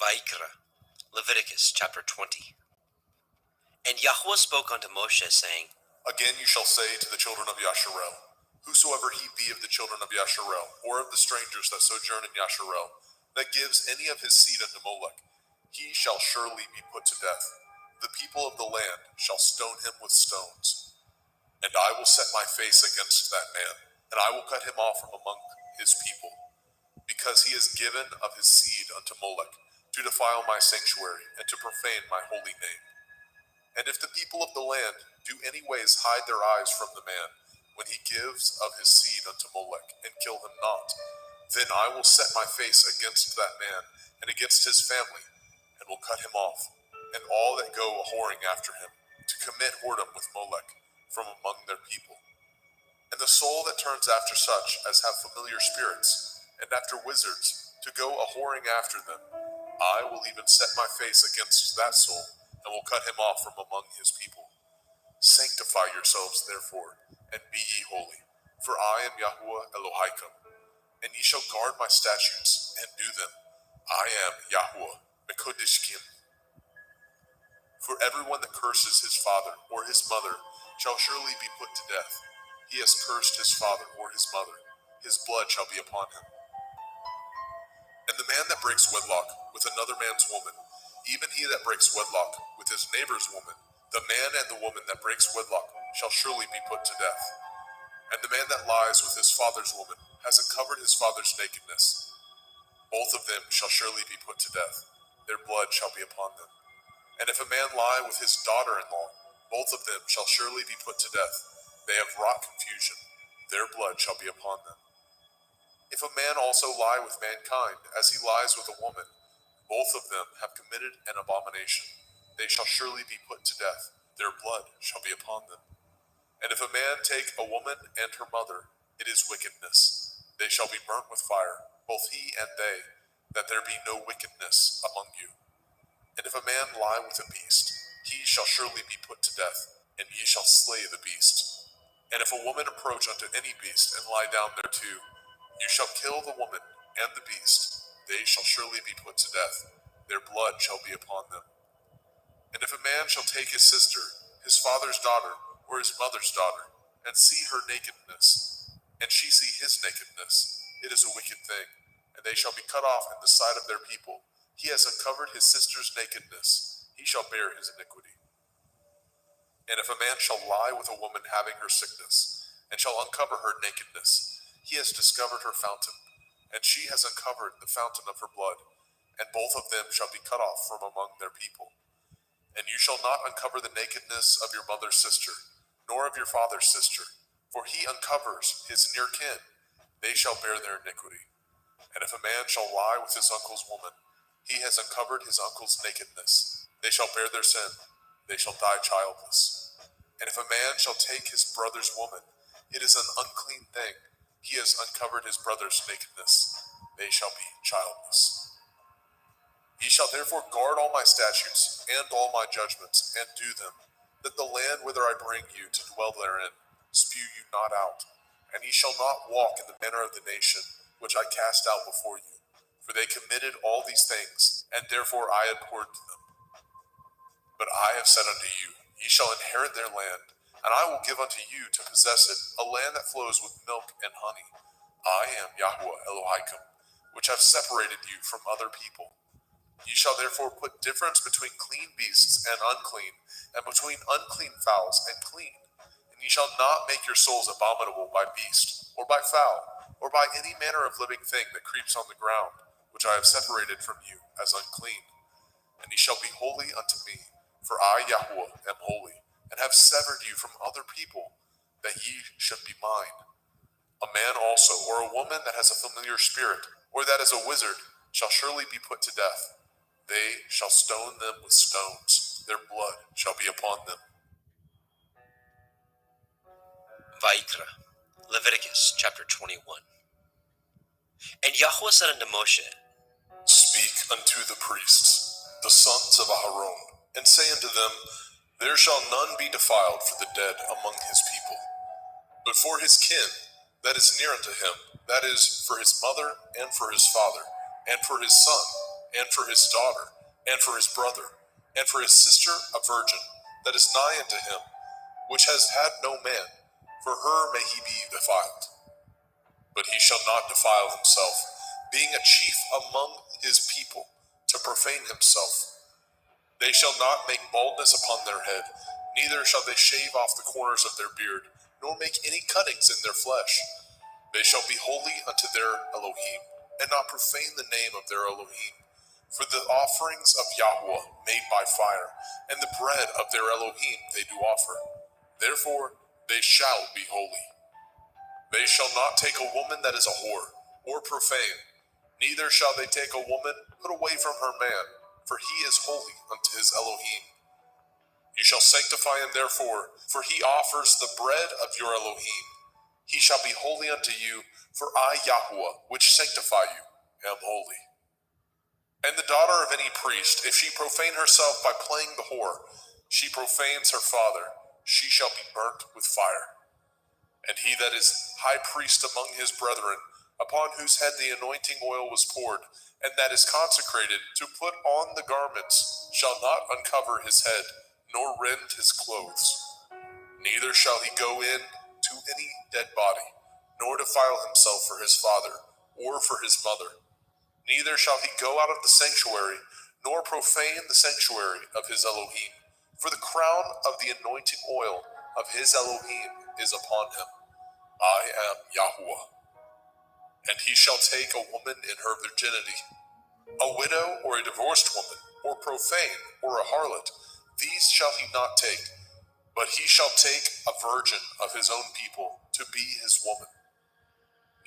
Vaikra, Leviticus chapter 20. And Yahuwah spoke unto Moshe, saying, Again you shall say to the children of Yasharel, whosoever he be of the children of Yasharel, or of the strangers that sojourn in Yasharel, that gives any of his seed unto Molech, he shall surely be put to death. The people of the land shall stone him with stones. And I will set my face against that man, and I will cut him off from among his people, because he has given of his seed unto Molech, to defile my sanctuary, and to profane my holy name. And if the people of the land do any ways hide their eyes from the man, when he gives of his seed unto Molech, and kill him not, then I will set my face against that man, and against his family, and will cut him off, and all that go a-whoring after him, to commit whoredom with Molech, from among their people. And the soul that turns after such as have familiar spirits, and after wizards, to go a-whoring after them, I will even set my face against that soul, and will cut him off from among his people. Sanctify yourselves, therefore, and be ye holy, for I am Yahuwah Elohim, and ye shall guard my statutes, and do them. I am Yahuwah Mekodishkim. For everyone that curses his father or his mother shall surely be put to death. He has cursed his father or his mother. His blood shall be upon him. And the man that breaks wedlock with another man's woman, even he that breaks wedlock with his neighbor's woman, the man and the woman that breaks wedlock shall surely be put to death. And the man that lies with his father's woman has uncovered his father's nakedness. Both of them shall surely be put to death. Their blood shall be upon them. And if a man lie with his daughter-in-law, both of them shall surely be put to death. They have wrought confusion. Their blood shall be upon them. If a man also lie with mankind, as he lies with a woman, both of them have committed an abomination. They shall surely be put to death. Their blood shall be upon them. And if a man take a woman and her mother, it is wickedness. They shall be burnt with fire, both he and they, that there be no wickedness among you. And if a man lie with a beast, he shall surely be put to death, and ye shall slay the beast. And if a woman approach unto any beast and lie down thereto, you shall kill the woman and the beast. They shall surely be put to death. Their blood shall be upon them. And if a man shall take his sister, his father's daughter, or his mother's daughter, and see her nakedness, and she see his nakedness, it is a wicked thing, and they shall be cut off in the sight of their people. He has uncovered his sister's nakedness. He shall bear his iniquity. And if a man shall lie with a woman having her sickness, and shall uncover her nakedness, he has discovered her fountain, and she has uncovered the fountain of her blood, and both of them shall be cut off from among their people. And you shall not uncover the nakedness of your mother's sister, nor of your father's sister, for he uncovers his near kin. They shall bear their iniquity. And if a man shall lie with his uncle's woman, he has uncovered his uncle's nakedness. They shall bear their sin. They shall die childless. And if a man shall take his brother's woman, it is an unclean thing. He has uncovered his brother's nakedness. They shall be childless. Ye shall therefore guard all my statutes and all my judgments, and do them, that the land whither I bring you to dwell therein spew you not out. And ye shall not walk in the manner of the nation which I cast out before you. For they committed all these things, and therefore I abhorred them. But I have said unto you, ye shall inherit their land, and I will give unto you to possess it, a land that flows with milk and honey. I am Yahweh Elohim, which have separated you from other people. Ye shall therefore put difference between clean beasts and unclean, and between unclean fowls and clean. And ye shall not make your souls abominable by beast, or by fowl, or by any manner of living thing that creeps on the ground, which I have separated from you as unclean. And ye shall be holy unto me, for I, Yahweh, am holy, and have severed you from other people, that ye should be mine. A man also, or a woman that has a familiar spirit, or that is a wizard, shall surely be put to death. They shall stone them with stones. Their blood shall be upon them. Vaikra, Leviticus chapter 21. And Yahweh said unto Moshe, Speak unto the priests, the sons of Aharon, and say unto them, There shall none be defiled for the dead among his people, but for his kin that is near unto him, that is, for his mother, and for his father, and for his son, and for his daughter, and for his brother, and for his sister a virgin, that is nigh unto him, which has had no man, for her may he be defiled. But he shall not defile himself, being a chief among his people, to profane himself. They shall not make baldness upon their head, neither shall they shave off the corners of their beard, nor make any cuttings in their flesh. They shall be holy unto their Elohim, and not profane the name of their Elohim. For the offerings of Yahweh made by fire, and the bread of their Elohim they do offer. Therefore they shall be holy. They shall not take a woman that is a whore, or profane, neither shall they take a woman put away from her man, for he is holy unto his Elohim. You shall sanctify him therefore, for he offers the bread of your Elohim. He shall be holy unto you, for I, Yahweh, which sanctify you, am holy. And the daughter of any priest, if she profane herself by playing the whore, she profanes her father, she shall be burnt with fire. And he that is high priest among his brethren, upon whose head the anointing oil was poured, and that is consecrated to put on the garments, shall not uncover his head, nor rend his clothes. Neither shall he go in to any dead body, nor defile himself for his father, or for his mother. Neither shall he go out of the sanctuary, nor profane the sanctuary of his Elohim. For the crown of the anointing oil of his Elohim is upon him. I am Yahuwah. And he shall take a woman in her virginity, a widow or a divorced woman, or profane, or a harlot. These shall he not take, but he shall take a virgin of his own people to be his woman.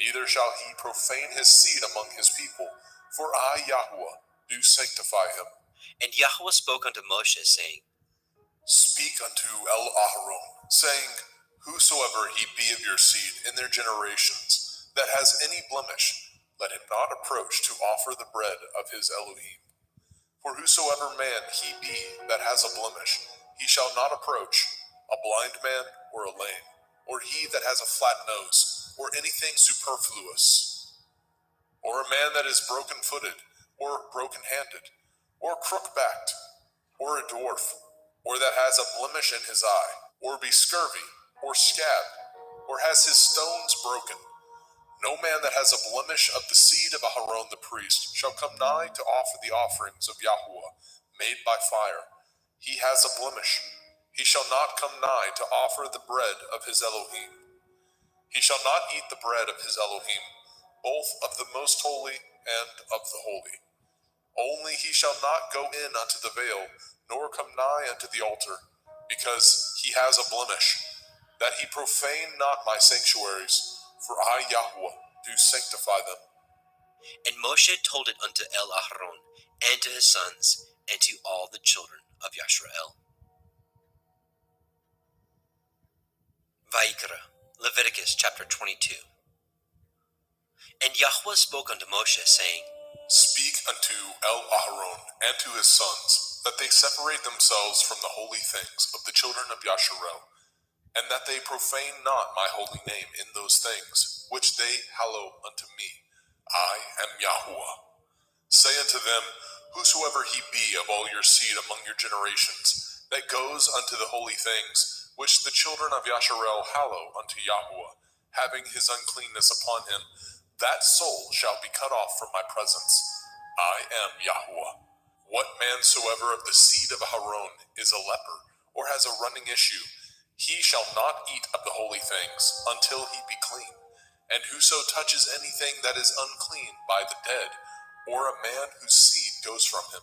Neither shall he profane his seed among his people, for I, Yahuwah, do sanctify him. And Yahweh spoke unto Moshe, saying, Speak unto El-Aharon, saying, Whosoever he be of your seed in their generations, that has any blemish, let him not approach to offer the bread of his Elohim. For whosoever man he be that has a blemish, he shall not approach, a blind man or a lame, or he that has a flat nose, or anything superfluous, or a man that is broken-footed, or broken-handed, or crook-backed, or a dwarf, or that has a blemish in his eye, or be scurvy, or scabbed, or has his stones broken. No man that has a blemish of the seed of Aharon the priest shall come nigh to offer the offerings of Yahuwah, made by fire. He has a blemish. He shall not come nigh to offer the bread of his Elohim. He shall not eat the bread of his Elohim, both of the most holy and of the holy. Only he shall not go in unto the veil, nor come nigh unto the altar, because he has a blemish, that he profane not my sanctuaries, for I, Yahuwah, do sanctify them. And Moshe told it unto El-Aharon, and to his sons, and to all the children of Yashrael. Vayikra, Leviticus chapter 22. And Yahweh spoke unto Moshe, saying, Speak unto El-Aharon and to his sons, that they separate themselves from the holy things of the children of Yasharel, and that they profane not my holy name in those things, which they hallow unto me. I am Yahuwah. Say unto them, Whosoever he be of all your seed among your generations, that goes unto the holy things, which the children of Yasharel hallow unto Yahuwah, having his uncleanness upon him, that soul shall be cut off from my presence. I am Yahuwah. What man soever of the seed of Aharon is a leper, or has a running issue, he shall not eat of the holy things until he be clean. And whoso touches anything that is unclean by the dead, or a man whose seed goes from him,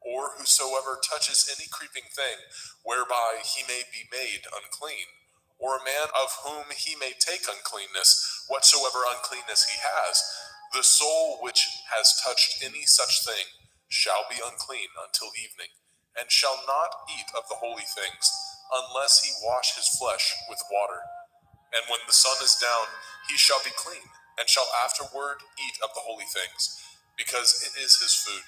or whosoever touches any creeping thing whereby he may be made unclean, or a man of whom he may take uncleanness, whatsoever uncleanness he has, the soul which has touched any such thing shall be unclean until evening, and shall not eat of the holy things, unless he wash his flesh with water. And when the sun is down, he shall be clean, and shall afterward eat of the holy things, because it is his food.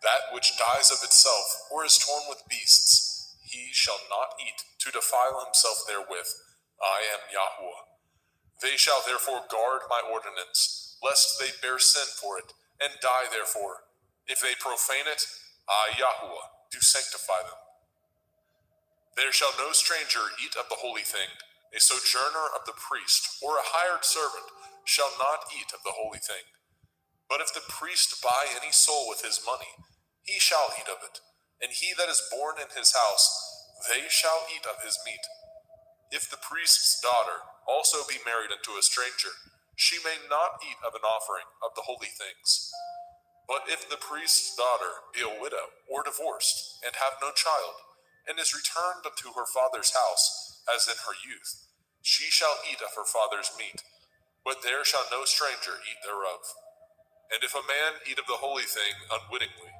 That which dies of itself, or is torn with beasts, he shall not eat, to defile himself therewith. I am Yahuwah. They shall therefore guard my ordinance, lest they bear sin for it, and die therefore. If they profane it, I, Yahuwah, do sanctify them. There shall no stranger eat of the holy thing. A sojourner of the priest, or a hired servant, shall not eat of the holy thing. But if the priest buy any soul with his money, he shall eat of it. And he that is born in his house, they shall eat of his meat. If the priest's daughter also be married unto a stranger, she may not eat of an offering of the holy things. But if the priest's daughter be a widow, or divorced, and have no child, and is returned unto her father's house, as in her youth, she shall eat of her father's meat, but there shall no stranger eat thereof. And if a man eat of the holy thing unwittingly,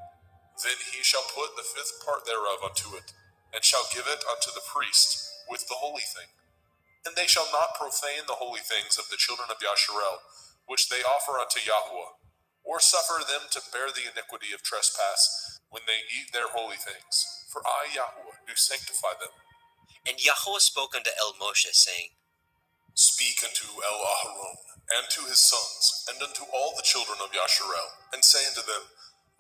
then he shall put the fifth part thereof unto it, and shall give it unto the priest with the holy thing. And they shall not profane the holy things of the children of Yasharel, which they offer unto Yahuwah, or suffer them to bear the iniquity of trespass when they eat their holy things. For I, Yahuwah, do sanctify them. And Yahweh spoke unto El-Moshe, saying, Speak unto El-Aharon, and to his sons, and unto all the children of Yasharel, and say unto them,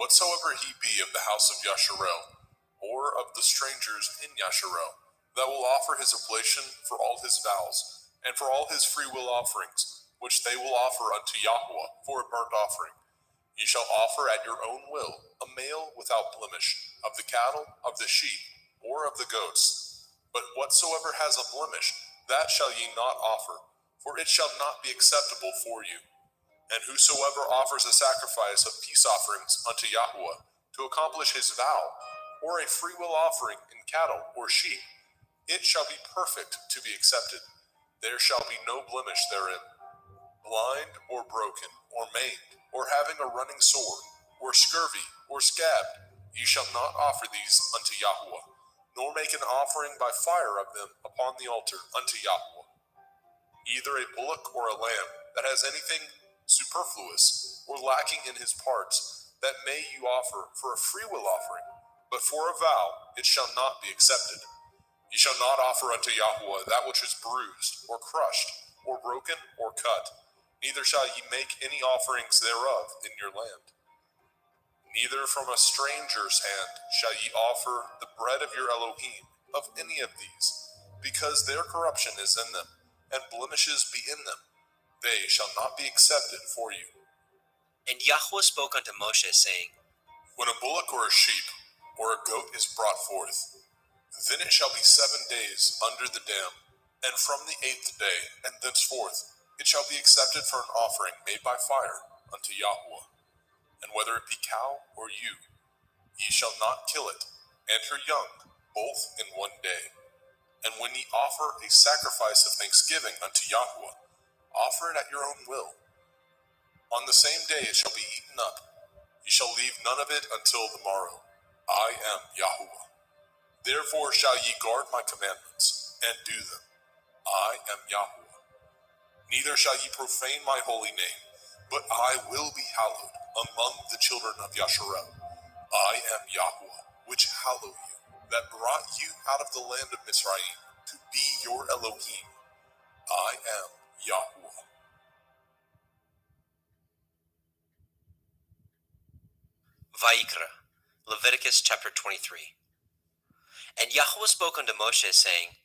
Whatsoever he be of the house of Yasharel, or of the strangers in Yasharel, that will offer his oblation for all his vows, and for all his freewill offerings, which they will offer unto Yahweh for a burnt offering. Ye shall offer at your own will a male without blemish, of the cattle, of the sheep, or of the goats. But whatsoever has a blemish, that shall ye not offer, for it shall not be acceptable for you. And whosoever offers a sacrifice of peace offerings unto Yahweh to accomplish his vow, or a freewill offering in cattle or sheep, it shall be perfect to be accepted. There shall be no blemish therein. Blind, or broken, or maimed, or having a running sore, or scurvy, or scabbed, ye shall not offer these unto Yahweh, nor make an offering by fire of them upon the altar unto Yahweh. Either a bullock or a lamb that has anything superfluous or lacking in his parts, that may you offer for a freewill offering, but for a vow it shall not be accepted. Ye shall not offer unto Yahweh that which is bruised, or crushed, or broken, or cut. Neither shall ye make any offerings thereof in your land. Neither from a stranger's hand shall ye offer the bread of your Elohim, of any of these, because their corruption is in them, and blemishes be in them. They shall not be accepted for you. And Yahweh spoke unto Moshe, saying, When a bullock or a sheep or a goat is brought forth, then it shall be 7 days under the dam, and from the 8th day, and thenceforth, it shall be accepted for an offering made by fire unto Yahweh. And whether it be cow or ewe, ye shall not kill it, and her young, both in 1 day. And when ye offer a sacrifice of thanksgiving unto Yahweh, offer it at your own will. On the same day it shall be eaten up. Ye shall leave none of it until the morrow. I am Yahweh. Therefore shall ye guard my commandments, and do them. I am Yahweh. Neither shall ye profane my holy name, but I will be hallowed among the children of Yasharel. I am Yahweh, which hallow you, that brought you out of the land of Mizraim, to be your Elohim. I am Yahweh. Vayikra, Leviticus chapter 23. And Yahweh spoke unto Moshe, saying,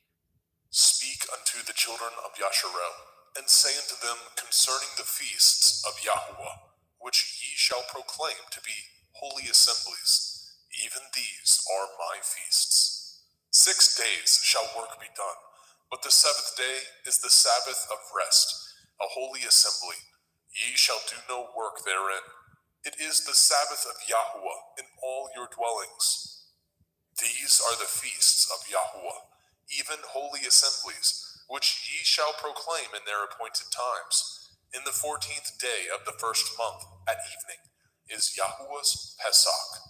Speak unto the children of Yasharel, and say unto them concerning the feasts of Yahweh, which ye shall proclaim to be holy assemblies. Even these are my feasts. 6 days shall work be done, but the 7th day is the Sabbath of rest, a holy assembly. Ye shall do no work therein. It is the Sabbath of Yahweh in all your dwellings. These are the feasts of Yahweh, even holy assemblies, which ye shall proclaim in their appointed times. In the 14th day of the 1st month at evening is Yahweh's Pesach.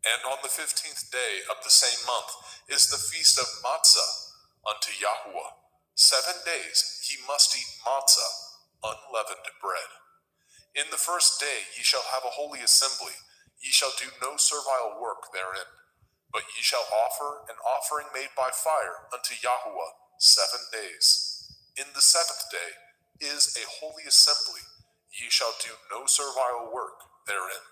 And on the 15th day of the same month is the feast of Matzah unto Yahweh. 7 days ye must eat matzah, unleavened bread. In the 1st day ye shall have a holy assembly. Ye shall do no servile work therein. But ye shall offer an offering made by fire unto Yahweh 7 days. In the 7th day is a holy assembly. Ye shall do no servile work therein.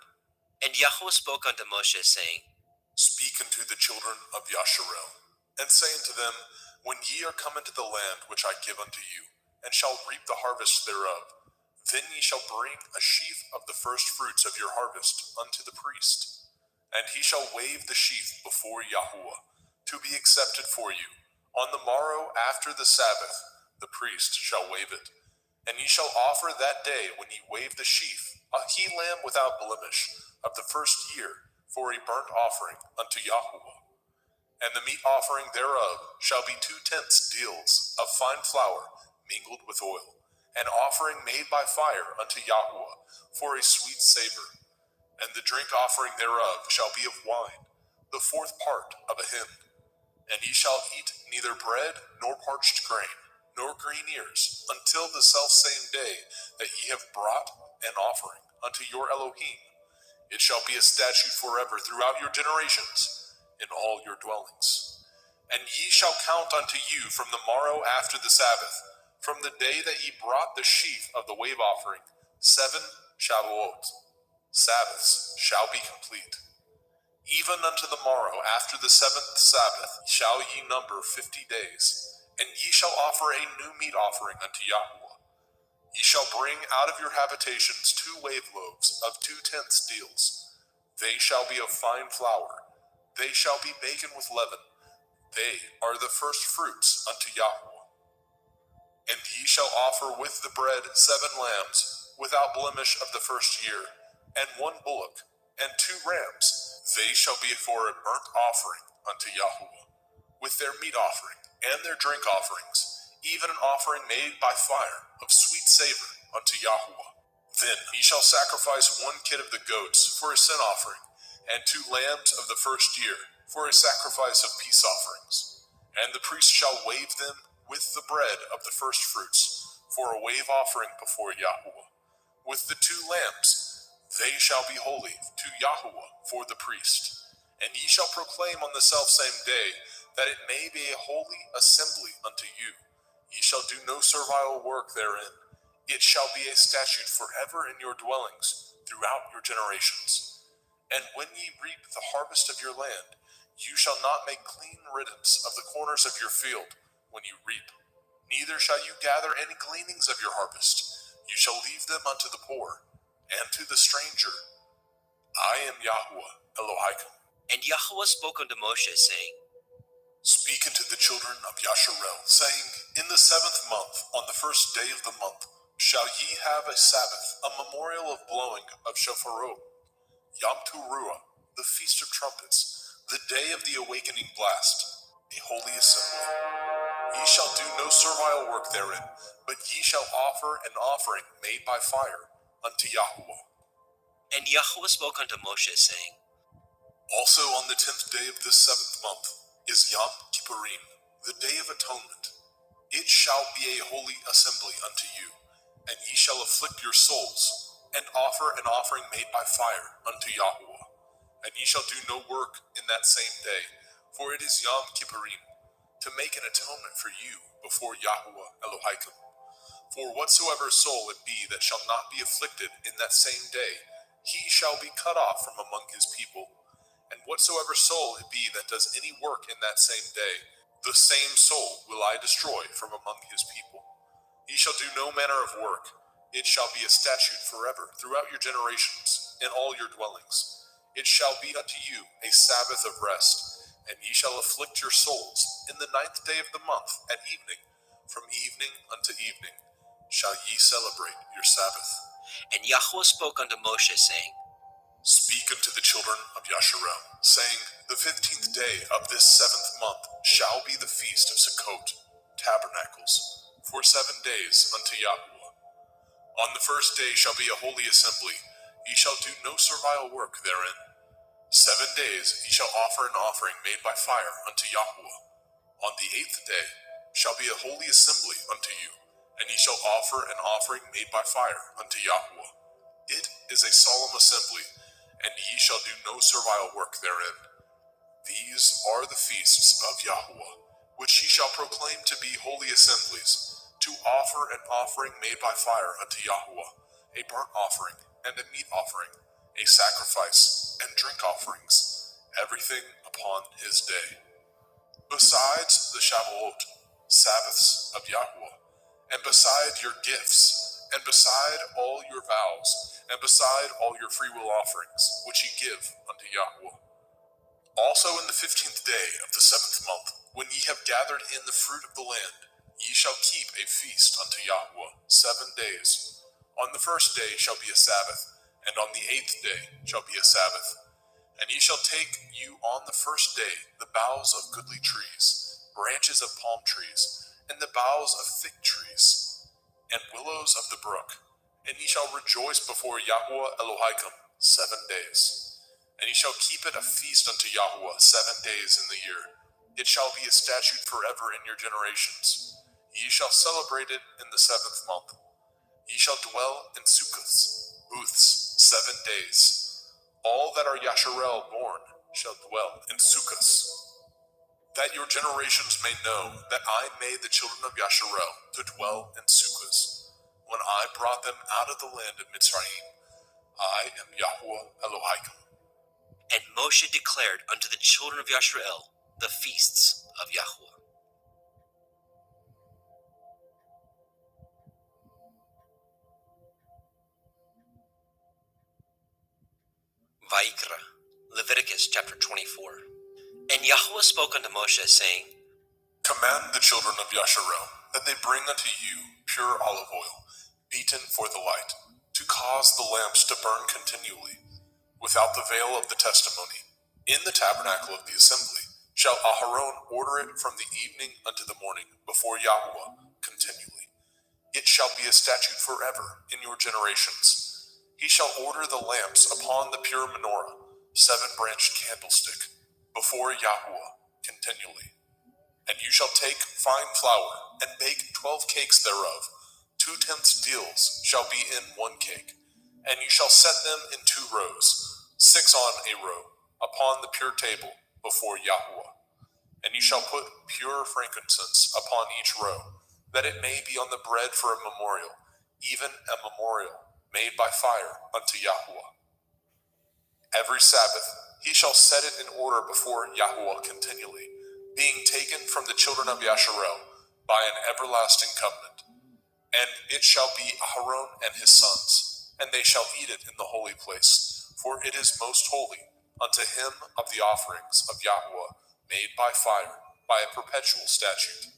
And Yahweh spoke unto Moshe, saying, Speak unto the children of Yasharel, and say unto them, When ye are come into the land which I give unto you, and shall reap the harvest thereof, then ye shall bring a sheaf of the first fruits of your harvest unto the priest. And he shall wave the sheaf before Yahweh, to be accepted for you. On the morrow after the Sabbath, the priest shall wave it. And ye shall offer that day when ye wave the sheaf, a he-lamb without blemish, of the 1st year, for a burnt offering unto Yahweh. And the meat offering thereof shall be 2/10 deals of fine flour mingled with oil, an offering made by fire unto Yahweh, for a sweet savor. And the drink offering thereof shall be of wine, the 4th part of a hin. And ye shall eat neither bread, nor parched grain, nor green ears, until the selfsame day that ye have brought an offering unto your Elohim. It shall be a statute forever throughout your generations, in all your dwellings. And ye shall count unto you from the morrow after the Sabbath, from the day that ye brought the sheaf of the wave offering, 7 Shavuot. Sabbaths shall be complete. Even unto the morrow after the 7th Sabbath shall ye number 50 days, and ye shall offer a new meat offering unto Yahweh. Ye shall bring out of your habitations 2 wave loaves of 2/10 deals. They shall be of fine flour. They shall be baken with leaven. They are the first fruits unto Yahweh. And ye shall offer with the bread 7 lambs, without blemish of the first year, and 1 bullock, and 2 rams. They shall be for a burnt offering unto Yahweh, with their meat offering, and their drink offerings, even an offering made by fire of sweet savor unto Yahweh. Then ye shall sacrifice 1 kid of the goats for a sin offering, and 2 lambs of the first year for a sacrifice of peace offerings. And the priest shall wave them with the bread of the first fruits for a wave offering before Yahweh. With the 2 lambs, they shall be holy to Yahweh for the priest. And ye shall proclaim on the selfsame day that it may be a holy assembly unto you. Ye shall do no servile work therein. It shall be a statute forever in your dwellings throughout your generations. And when ye reap the harvest of your land, you shall not make clean riddance of the corners of your field when you reap. Neither shall you gather any gleanings of your harvest. You shall leave them unto the poor and to the stranger. I am Yahweh Elohim. And Yahweh spoke unto Moshe, saying, Speak unto the children of Yasharel, saying, In the 7th month, on the 1st day of the month, shall ye have a Sabbath, a memorial of blowing of shofarot, Yom Teruah, the feast of trumpets, the day of the awakening blast, a holy assembly. Ye shall do no servile work therein, but ye shall offer an offering made by fire unto Yahweh. And Yahweh spoke unto Moshe, saying, Also on the 10th day of this 7th month is Yom Kippurim, the day of atonement. It shall be a holy assembly unto you, and ye shall afflict your souls, and offer an offering made by fire unto Yahweh. And ye shall do no work in that same day, for it is Yom Kippurim, to make an atonement for you before Yahweh Elohim. For whatsoever soul it be that shall not be afflicted in that same day, he shall be cut off from among his people. And whatsoever soul it be that does any work in that same day, the same soul will I destroy from among his people. Ye shall do no manner of work. It shall be a statute forever throughout your generations, in all your dwellings. It shall be unto you a Sabbath of rest, and ye shall afflict your souls in the 9th day of the month at evening. From evening unto evening shall ye celebrate your Sabbath. And Yahweh spoke unto Moshe, saying, Speak unto the children of Yasharel, saying, The 15th day of this 7th month shall be the feast of Sukkot, tabernacles, for 7 days unto Yahweh. On the 1st day shall be a holy assembly. Ye shall do no servile work therein. 7 days ye shall offer an offering made by fire unto Yahweh. On the 8th day shall be a holy assembly unto you, and ye shall offer an offering made by fire unto Yahweh. It is a solemn assembly, and ye shall do no servile work therein. These are the feasts of Yahweh, which ye shall proclaim to be holy assemblies, to offer an offering made by fire unto Yahweh, a burnt offering and a meat offering, a sacrifice and drink offerings, everything upon his day. Besides the Shavuot, Sabbaths of Yahweh, and beside your gifts, and beside all your vows, and beside all your freewill offerings, which ye give unto Yahweh. Also in the 15th day of the 7th month, when ye have gathered in the fruit of the land, ye shall keep a feast unto Yahweh 7 days. On the 1st day shall be a Sabbath, and on the 8th day shall be a Sabbath. And ye shall take you on the 1st day the boughs of goodly trees, branches of palm trees, and the boughs of thick trees, and willows of the brook, and ye shall rejoice before Yahweh Elohim 7 days. And ye shall keep it a feast unto Yahweh 7 days in the year. It shall be a statute forever in your generations. Ye shall celebrate it in the 7th month. Ye shall dwell in sukkahs, booths, 7 days. All that are Yasharel born shall dwell in sukkahs, that your generations may know that I made the children of Yasharel to dwell in sukkahs, when I brought them out of the land of Mitzrayim. I am Yahweh Elohim. And And Moshe declared unto the children of Yasharel the feasts of Yahweh. Vaikra, Leviticus chapter 24. And Yahweh spoke unto Moshe, saying, Command the children of Yasharel that they bring unto you pure olive oil, beaten for the light, to cause the lamps to burn continually, without the veil of the testimony. In the tabernacle of the assembly shall Aharon order it from the evening unto the morning before Yahweh continually. It shall be a statute forever in your generations. He shall order the lamps upon the pure menorah, 7-branched candlestick, before Yahweh continually. And you shall take fine flour, and bake 12 cakes thereof. 2/10 deals shall be in 1 cake. And you shall set them in 2 rows, 6 on a row, upon the pure table before Yahweh. And you shall put pure frankincense upon each row, that it may be on the bread for a memorial, even a memorial made by fire unto Yahweh. Every Sabbath he shall set it in order before Yahweh continually, being taken from the children of Yasharel by an everlasting covenant. And it shall be Aharon and his sons, and they shall eat it in the holy place, for it is most holy unto him of the offerings of Yahweh made by fire, by a perpetual statute.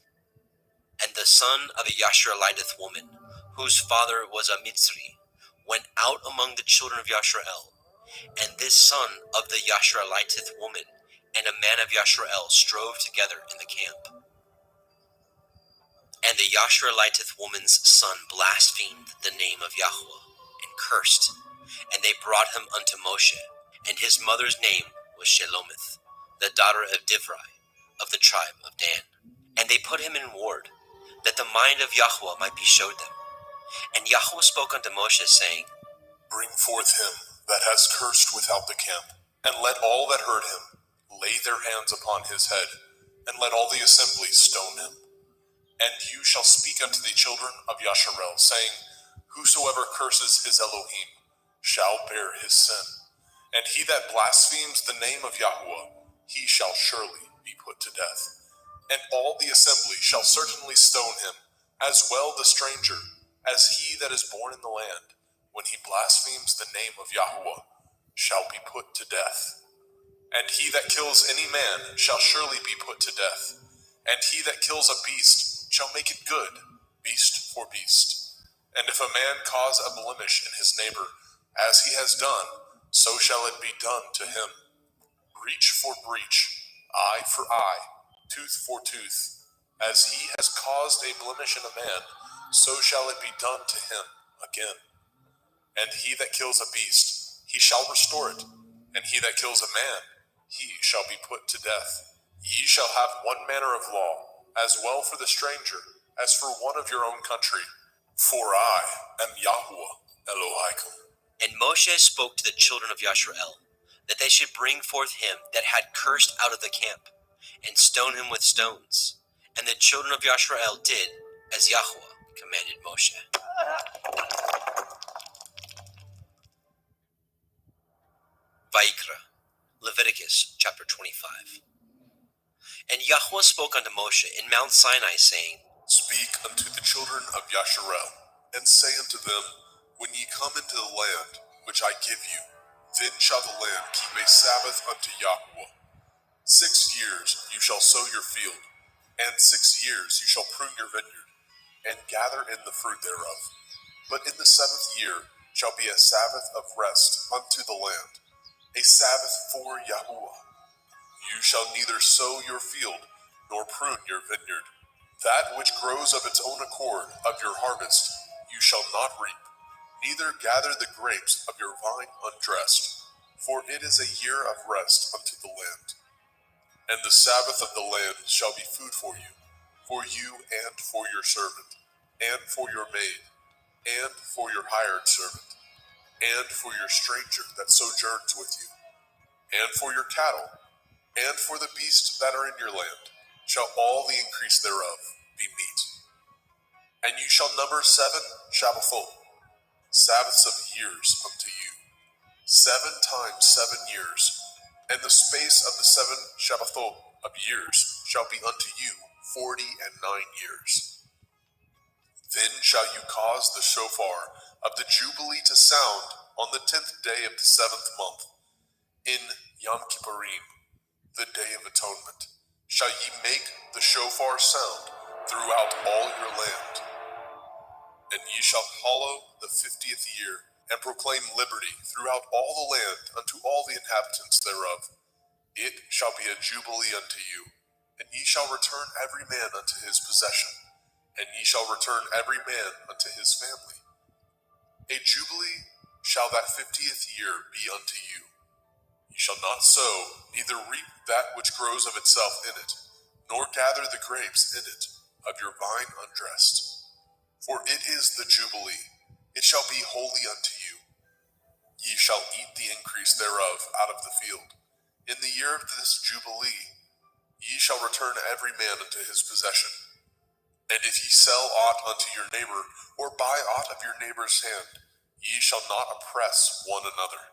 And the son of a Yashareliteth woman, whose father was a Mitzri, went out among the children of Yasharel. And this son of the Yashareliteth woman and a man of Yasharel strove together in the camp. And the Yashareliteth woman's son blasphemed the name of Yahweh, and cursed. And they brought him unto Moshe, and his mother's name was Shelomith, the daughter of Divri, of the tribe of Dan. And they put him in ward, that the mind of Yahweh might be showed them. And Yahweh spoke unto Moshe, saying, Bring forth him that has cursed without the camp, and let all that heard him lay their hands upon his head, and let all the assembly stone him. And you shall speak unto the children of Yasharel, saying, Whosoever curses his Elohim shall bear his sin. And he that blasphemes the name of Yahweh, he shall surely be put to death. And all the assembly shall certainly stone him, as well the stranger, as he that is born in the land, when he blasphemes the name of Yahweh, shall be put to death. And he that kills any man shall surely be put to death. And he that kills a beast shall make it good, beast for beast. And if a man cause a blemish in his neighbor, as he has done, so shall it be done to him. Breach for breach, eye for eye, tooth for tooth. As he has caused a blemish in a man, so shall it be done to him again. And he that kills a beast, he shall restore it. And he that kills a man, he shall be put to death. Ye shall have one manner of law, as well for the stranger, as for one of your own country. For I am Yahweh Elohaikum. And Moshe spoke to the children of Yasharel, that they should bring forth him that had cursed out of the camp, and stone him with stones. And the children of Yasharel did as Yahweh commanded Moshe. Vaikra, Leviticus chapter 25. And Yahweh spoke unto Moshe in Mount Sinai, saying, Speak unto the children of Yasharel, and say unto them, When ye come into the land which I give you, then shall the land keep a Sabbath unto Yahweh. 6 years you shall sow your field, and 6 years you shall prune your vineyard, and gather in the fruit thereof. But in the 7th year shall be a Sabbath of rest unto the land, a Sabbath for Yahweh. You shall neither sow your field, nor prune your vineyard. That which grows of its own accord of your harvest you shall not reap, neither gather the grapes of your vine undressed, for it is a year of rest unto the land. And the Sabbath of the land shall be food for you and for your servant, and for your maid, and for your hired servant, and for your stranger that sojourns with you, and for your cattle, and for the beasts that are in your land, shall all the increase thereof be meat. And you shall number 7 Shabbathot, Sabbaths of years unto you. 7 times 7 years, And the space of the 7 Shabbathot of years shall be unto you 49 years. Then shall you cause the shofar of the Jubilee to sound on the 10th day of the 7th month. In Yom Kippurim, the Day of Atonement, shall ye make the shofar sound throughout all your land. And ye shall hallow the 50th year, and proclaim liberty throughout all the land unto all the inhabitants thereof. It shall be a jubilee unto you, and ye shall return every man unto his possession, and ye shall return every man unto his family. A jubilee shall that 50th year be unto you. Ye shall not sow, neither reap that which grows of itself in it, nor gather the grapes in it of your vine undressed. For it is the jubilee, it shall be holy unto you. Ye shall eat the increase thereof out of the field. In the year of this jubilee, ye shall return every man unto his possession. And if ye sell aught unto your neighbor, or buy aught of your neighbor's hand, ye shall not oppress one another.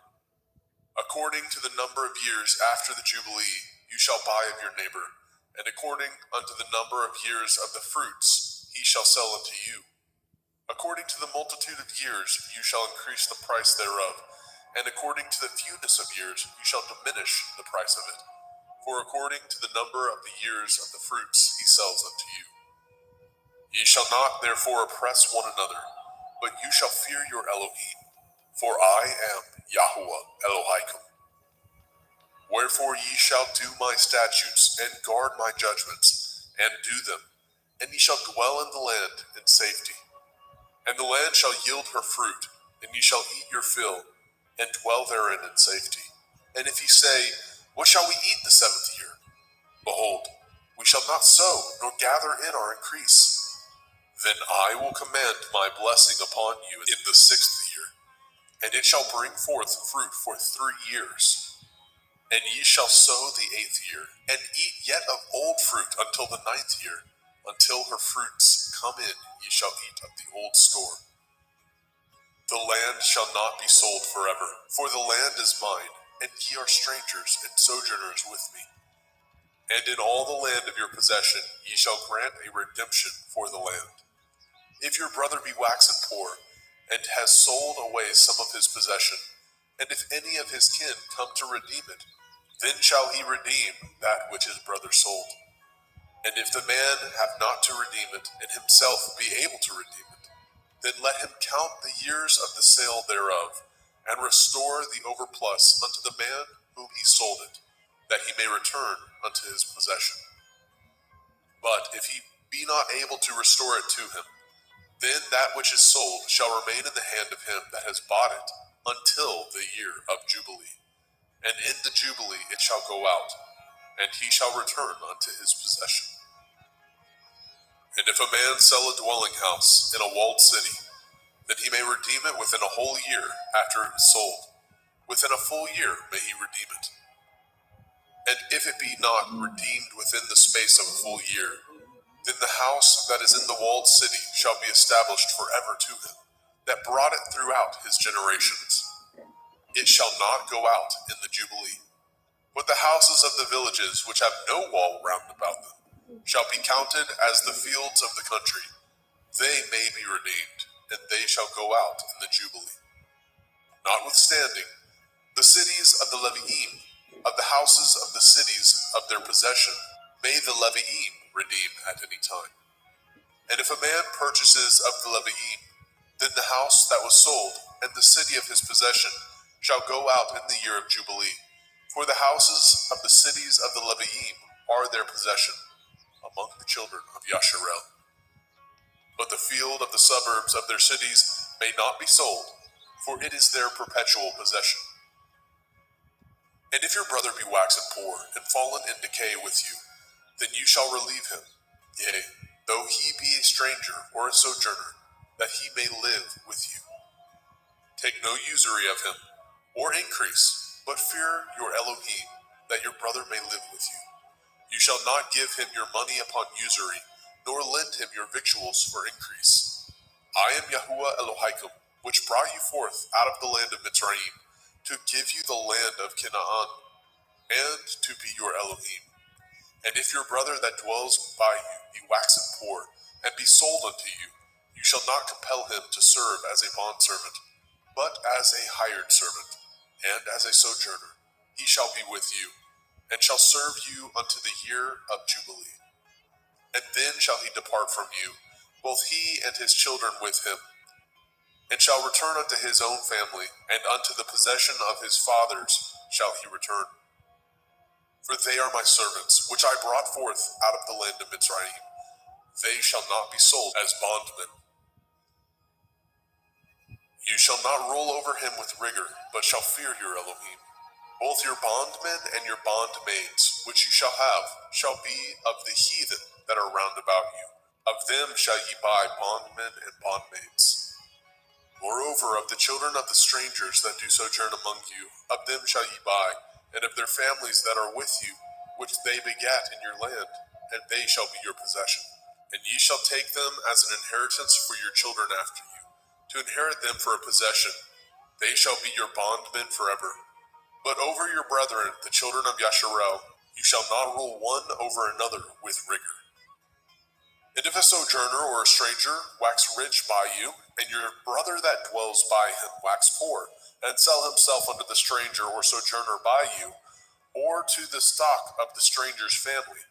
According to the number of years after the jubilee, you shall buy of your neighbor, and according unto the number of years of the fruits, he shall sell unto you. According to the multitude of years, you shall increase the price thereof, and according to the fewness of years, you shall diminish the price of it. For according to the number of the years of the fruits, he sells unto you. Ye shall not therefore oppress one another, but you shall fear your Elohim, for I am Yahuwah Elohaikum. Wherefore ye shall do my statutes, and guard my judgments, and do them, and ye shall dwell in the land in safety. And the land shall yield her fruit, and ye shall eat your fill, and dwell therein in safety. And if ye say, what shall we eat the 7th year? Behold, we shall not sow, nor gather in our increase. Then I will command my blessing upon you in the 6th year, and it shall bring forth fruit for 3 years. And ye shall sow the 8th year, and eat yet of old fruit until the 9th year. Until her fruits come in, ye shall eat of the old store. The land shall not be sold forever, for the land is mine, and ye are strangers and sojourners with me. And in all the land of your possession ye shall grant a redemption for the land. If your brother be waxen poor, and has sold away some of his possession, and if any of his kin come to redeem it, then shall he redeem that which his brother sold. And if the man have not to redeem it, and himself be able to redeem it, then let him count the years of the sale thereof, and restore the overplus unto the man whom he sold it, that he may return unto his possession. But if he be not able to restore it to him, then that which is sold shall remain in the hand of him that has bought it until the year of Jubilee. And in the Jubilee it shall go out, and he shall return unto his possession. And if a man sell a dwelling house in a walled city, then he may redeem it within a whole year after it is sold. Within a full year may he redeem it. And if it be not redeemed within the space of a full year, then the house that is in the walled city shall be established forever to him, that brought it throughout his generations. It shall not go out in the Jubilee. But the houses of the villages which have no wall round about them shall be counted as the fields of the country. They may be redeemed, and they shall go out in the Jubilee. Notwithstanding, the cities of the Leviim, of the houses of the cities of their possession, may the Leviim redeem at any time. And if a man purchases of the Leviim, then the house that was sold and the city of his possession shall go out in the year of Jubilee. For the houses of the cities of the Leviim are their possession among the children of Yasharel. But the field of the suburbs of their cities may not be sold, for it is their perpetual possession. And if your brother be waxen poor and fallen in decay with you, then you shall relieve him, yea, though he be a stranger or a sojourner, that he may live with you. Take no usury of him, or increase, but fear your Elohim, that your brother may live with you. You shall not give him your money upon usury, nor lend him your victuals for increase. I am Yahuwah Elohaikum, which brought you forth out of the land of Mitzrayim, to give you the land of Canaan. and to be your Elohim. And if your brother that dwells by you be waxen poor, and be sold unto you, you shall not compel him to serve as a bondservant, but as a hired servant, and as a sojourner. He shall be with you, and shall serve you unto the year of Jubilee. And then shall he depart from you, both he and his children with him, and shall return unto his own family, and unto the possession of his fathers shall he return. For they are my servants, which I brought forth out of the land of Mitzrayim. They shall not be sold as bondmen. You shall not rule over him with rigor, but shall fear your Elohim. Both your bondmen and your bondmaids, which you shall have, shall be of the heathen that are round about you. Of them shall ye buy bondmen and bondmaids. Moreover, of the children of the strangers that do sojourn among you, of them shall ye buy, and of their families that are with you, which they begat in your land, and they shall be your possession. And ye shall take them as an inheritance for your children after you, to inherit them for a possession. They shall be your bondmen forever. But over your brethren, the children of Yasharel, you shall not rule one over another with rigor. And if a sojourner or a stranger wax rich by you, and your brother that dwells by him wax poor, and sell himself unto the stranger or sojourner by you, or to the stock of the stranger's family,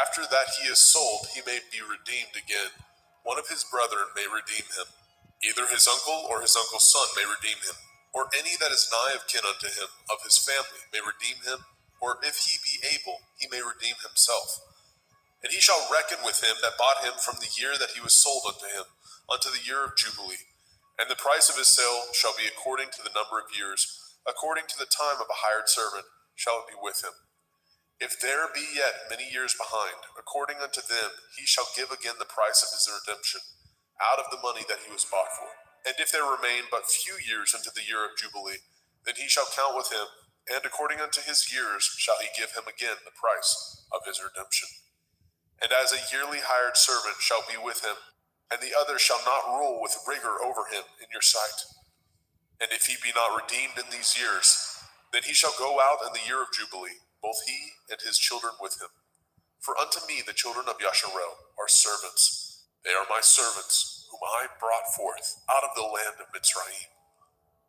after that he is sold, he may be redeemed again. One of his brethren may redeem him. Either his uncle or his uncle's son may redeem him, or any that is nigh of kin unto him of his family may redeem him, or if he be able, he may redeem himself. And he shall reckon with him that bought him from the year that he was sold unto him, unto the year of Jubilee. And the price of his sale shall be according to the number of years, according to the time of a hired servant shall it be with him. If there be yet many years behind, according unto them he shall give again the price of his redemption, out of the money that he was bought for. And if there remain but few years unto the year of Jubilee, then he shall count with him, and according unto his years shall he give him again the price of his redemption. And as a yearly hired servant shall be with him, and the other shall not rule with rigor over him in your sight. And if he be not redeemed in these years, then he shall go out in the year of Jubilee, both he and his children with him. For unto me the children of Yasharel are servants. They are my servants, whom I brought forth out of the land of Mitzrayim.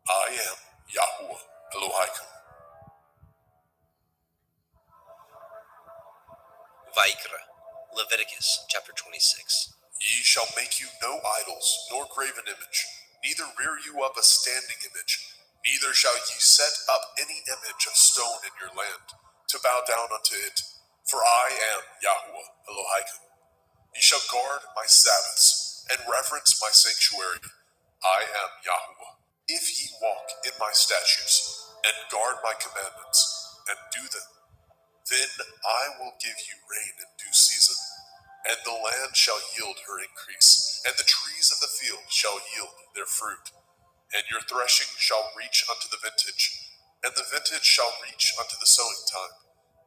I am Yahuwah Elohim. Vaikra, Leviticus chapter 26. Ye shall make you no idols, nor graven image, neither rear you up a standing image, neither shall ye set up any image of stone in your land, to bow down unto it, for I am Yahuwah Elohim. Ye shall guard my Sabbaths, and reverence my sanctuary. I am Yahuwah. If ye walk in my statutes, and guard my commandments, and do them, then I will give you rain in due season, and the land shall yield her increase, and the trees of the field shall yield their fruit. And your threshing shall reach unto the vintage, and the vintage shall reach unto the sowing time,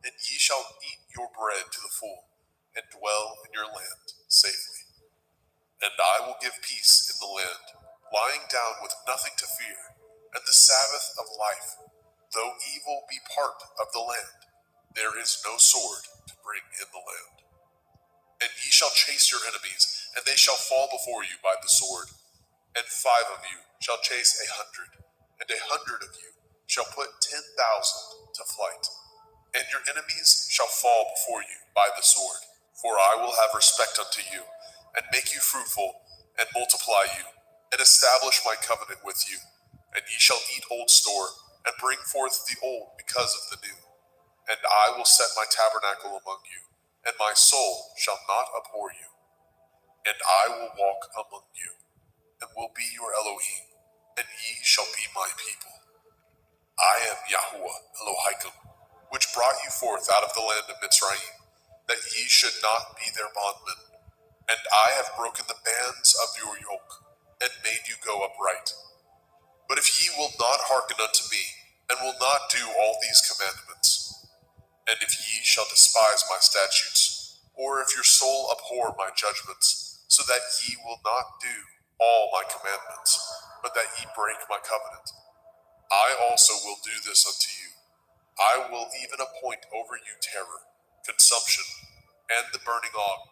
and ye shall eat your bread to the full, and dwell in your land safely. And I will give peace in the land, lying down with nothing to fear, and the Sabbath of life, though evil be part of the land, there is no sword to bring in the land. And ye shall chase your enemies, and they shall fall before you by the sword. And 5 of you shall chase 100, and 100 of you shall put 10,000 to flight. And your enemies shall fall before you by the sword. For I will have respect unto you, and make you fruitful, and multiply you, and establish my covenant with you. And ye shall eat old store, and bring forth the old because of the new. And I will set my tabernacle among you, and my soul shall not abhor you. And I will walk among you, and will be your Elohim, and ye shall be my people. I am Yahuwah Elohim, which brought you forth out of the land of Mitzrayim, that ye should not be their bondmen. And I have broken the bands of your yoke, and made you go upright. But if ye will not hearken unto me, and will not do all these commandments, and if ye shall despise my statutes, or if your soul abhor my judgments, so that ye will not do all my commandments, but that ye break my covenant, I also will do this unto you. I will even appoint over you terror, consumption, and the burning ague,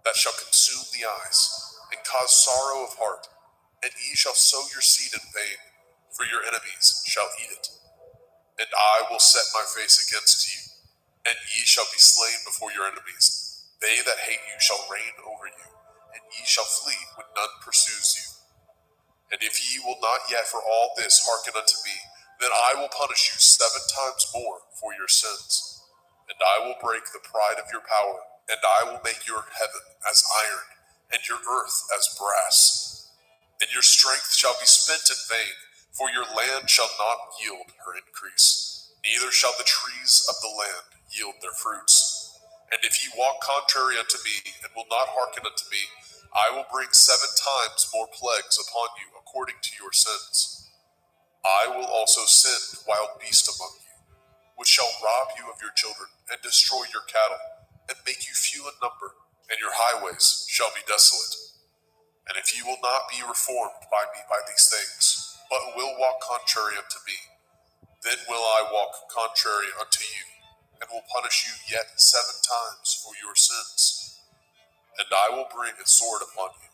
that shall consume the eyes, and cause sorrow of heart. And ye shall sow your seed in vain, for your enemies shall eat it. And I will set my face against you, and ye shall be slain before your enemies. They that hate you shall reign over you, and ye shall flee when none pursues you. And if ye will not yet for all this hearken unto me, then I will punish you 7 times more for your sins. And I will break the pride of your power, and I will make your heaven as iron, and your earth as brass. And your strength shall be spent in vain, for your land shall not yield her increase, neither shall the trees of the land yield their fruits. And if ye walk contrary unto me, and will not hearken unto me, I will bring 7 times more plagues upon you according to your sins. I will also send wild beasts among you, which shall rob you of your children, and destroy your cattle, and make you few in number, and your highways shall be desolate. And if ye will not be reformed by me by these things, but will walk contrary unto me, then will I walk contrary unto you, and will punish you yet 7 times for your sins. And I will bring a sword upon you,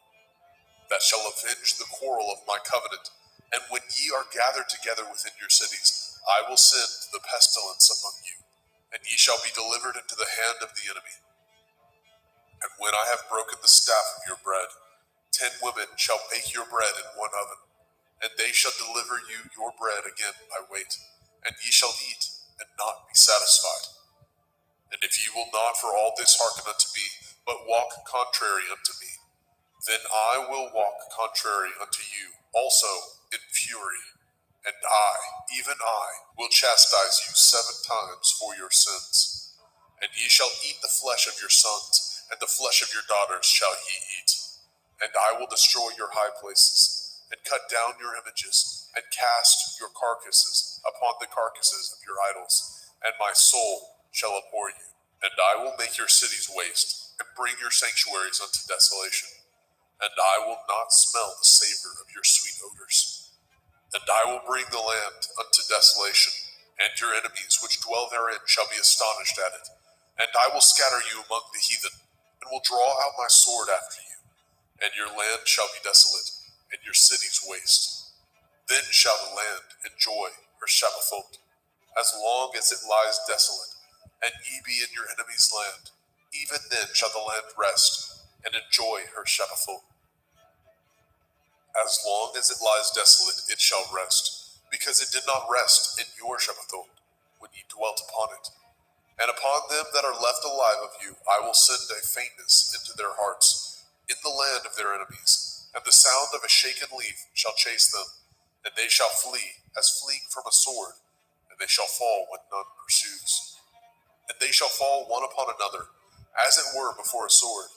that shall avenge the quarrel of my covenant. And when ye are gathered together within your cities, I will send the pestilence among you, and ye shall be delivered into the hand of the enemy. And when I have broken the staff of your bread, 10 women shall bake your bread in one oven, and they shall deliver you your bread again by weight, and ye shall eat, and not be satisfied. And if ye will not for all this hearken unto me, but walk contrary unto me, then I will walk contrary unto you also in fury, and I, even I, will chastise you 7 times for your sins. And ye shall eat the flesh of your sons, and the flesh of your daughters shall ye eat. And I will destroy your high places, and cut down your images, and cast your carcasses upon the carcasses of your idols, and my soul shall abhor you. And I will make your cities waste, and bring your sanctuaries unto desolation. And I will not smell the savor of your sweet odors. And I will bring the land unto desolation, and your enemies which dwell therein shall be astonished at it. And I will scatter you among the heathen, and will draw out my sword after you. And your land shall be desolate, and your cities waste. Then shall the land enjoy her Shabbathot, as long as it lies desolate, and ye be in your enemy's land. Even then shall the land rest, and enjoy her Shabbathot. As long as it lies desolate, it shall rest, because it did not rest in your Shabbathot, when ye dwelt upon it. And upon them that are left alive of you, I will send a faintness into their hearts, in the land of their enemies, and the sound of a shaken leaf shall chase them, and they shall flee as fleeing from a sword, and they shall fall when none pursues. And they shall fall one upon another, as it were before a sword,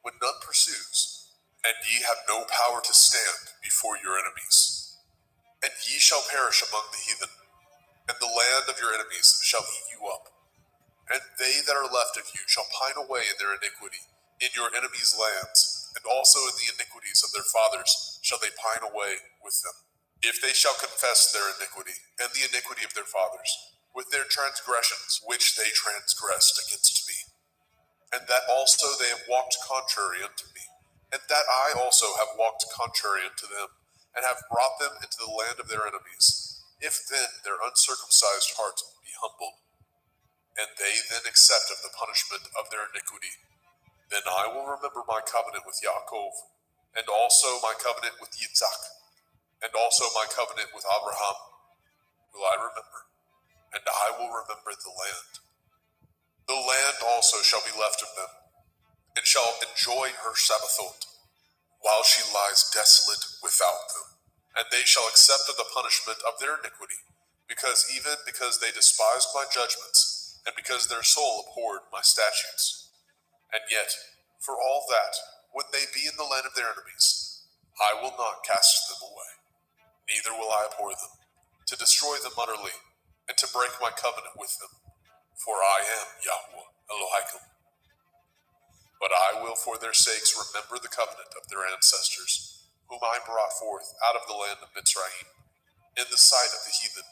when none pursues, and ye have no power to stand before your enemies. And ye shall perish among the heathen, and the land of your enemies shall eat you up. And they that are left of you shall pine away in their iniquity, in your enemies' lands, and also in the iniquities of their fathers shall they pine away with them. If they shall confess their iniquity, and the iniquity of their fathers, with their transgressions which they transgressed against me, and that also they have walked contrary unto me, and that I also have walked contrary unto them, and have brought them into the land of their enemies, if then their uncircumcised heart be humbled, and they then accept of the punishment of their iniquity, then I will remember my covenant with Yaakov, and also my covenant with Yitzhak, and also my covenant with Abraham will I remember, and I will remember the land. The land also shall be left of them, and shall enjoy her Shabbathot, while she lies desolate without them. And they shall accept of the punishment of their iniquity, because they despised my judgments, and because their soul abhorred my statutes. And yet, for all that, when they be in the land of their enemies, I will not cast them away, neither will I abhor them, to destroy them utterly, and to break my covenant with them. For I am Yahweh Elohim. But I will for their sakes remember the covenant of their ancestors, whom I brought forth out of the land of Mitzrayim, in the sight of the heathen,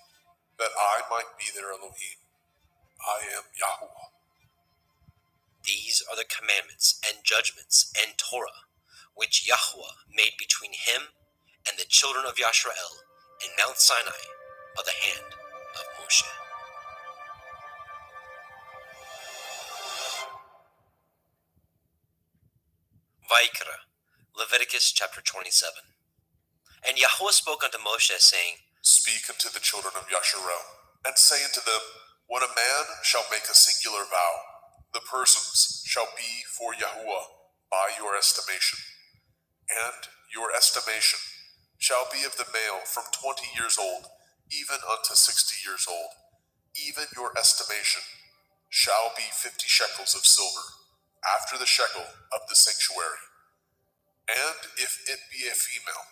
that I might be their Elohim. I am Yahuwah. These are the commandments and judgments and Torah, which Yahuwah made between him and the children of Yasharel in Mount Sinai by the hand of Moshe. Vaikra, Leviticus chapter 27. And Yahuwah spoke unto Moshe, saying, Speak unto the children of Yasharel, and say unto them, when a man shall make a singular vow, the persons shall be for Yahuwah by your estimation. And your estimation shall be of the male from 20 years old, even unto 60 years old. Even your estimation shall be 50 shekels of silver, after the shekel of the sanctuary. And if it be a female,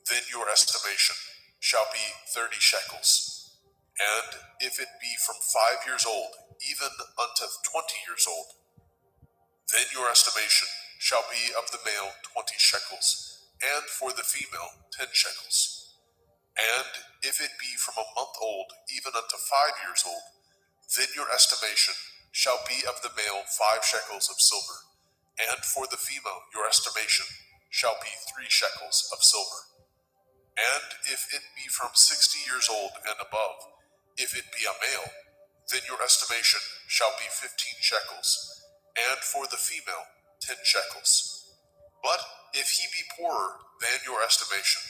then your estimation shall be 30 shekels. And if it be from 5 years old, even unto 20 years old, then your estimation shall be of the male 20 shekels, and for the female 10 shekels. And if it be from a month old, even unto 5 years old, then your estimation shall be of the male 5 shekels of silver, and for the female your estimation shall be 3 shekels of silver. And if it be from 60 years old and above, if it be a male, then your estimation shall be 15 shekels, and for the female 10 shekels. But if he be poorer than your estimation,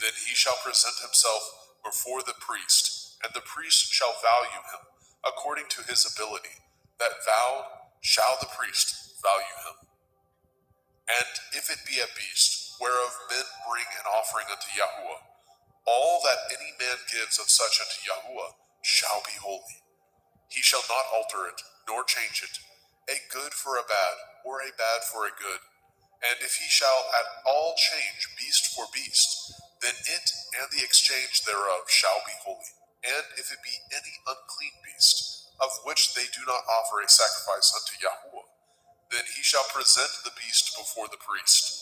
then he shall present himself before the priest, and the priest shall value him according to his ability. That vowed shall the priest value him. And if it be a beast, whereof men bring an offering unto Yahuwah, all that any man gives of such unto Yahuwah shall be holy. He shall not alter it, nor change it, a good for a bad, or a bad for a good. And if he shall at all change beast for beast, then it and the exchange thereof shall be holy. And if it be any unclean beast, of which they do not offer a sacrifice unto Yahuwah, then he shall present the beast before the priest.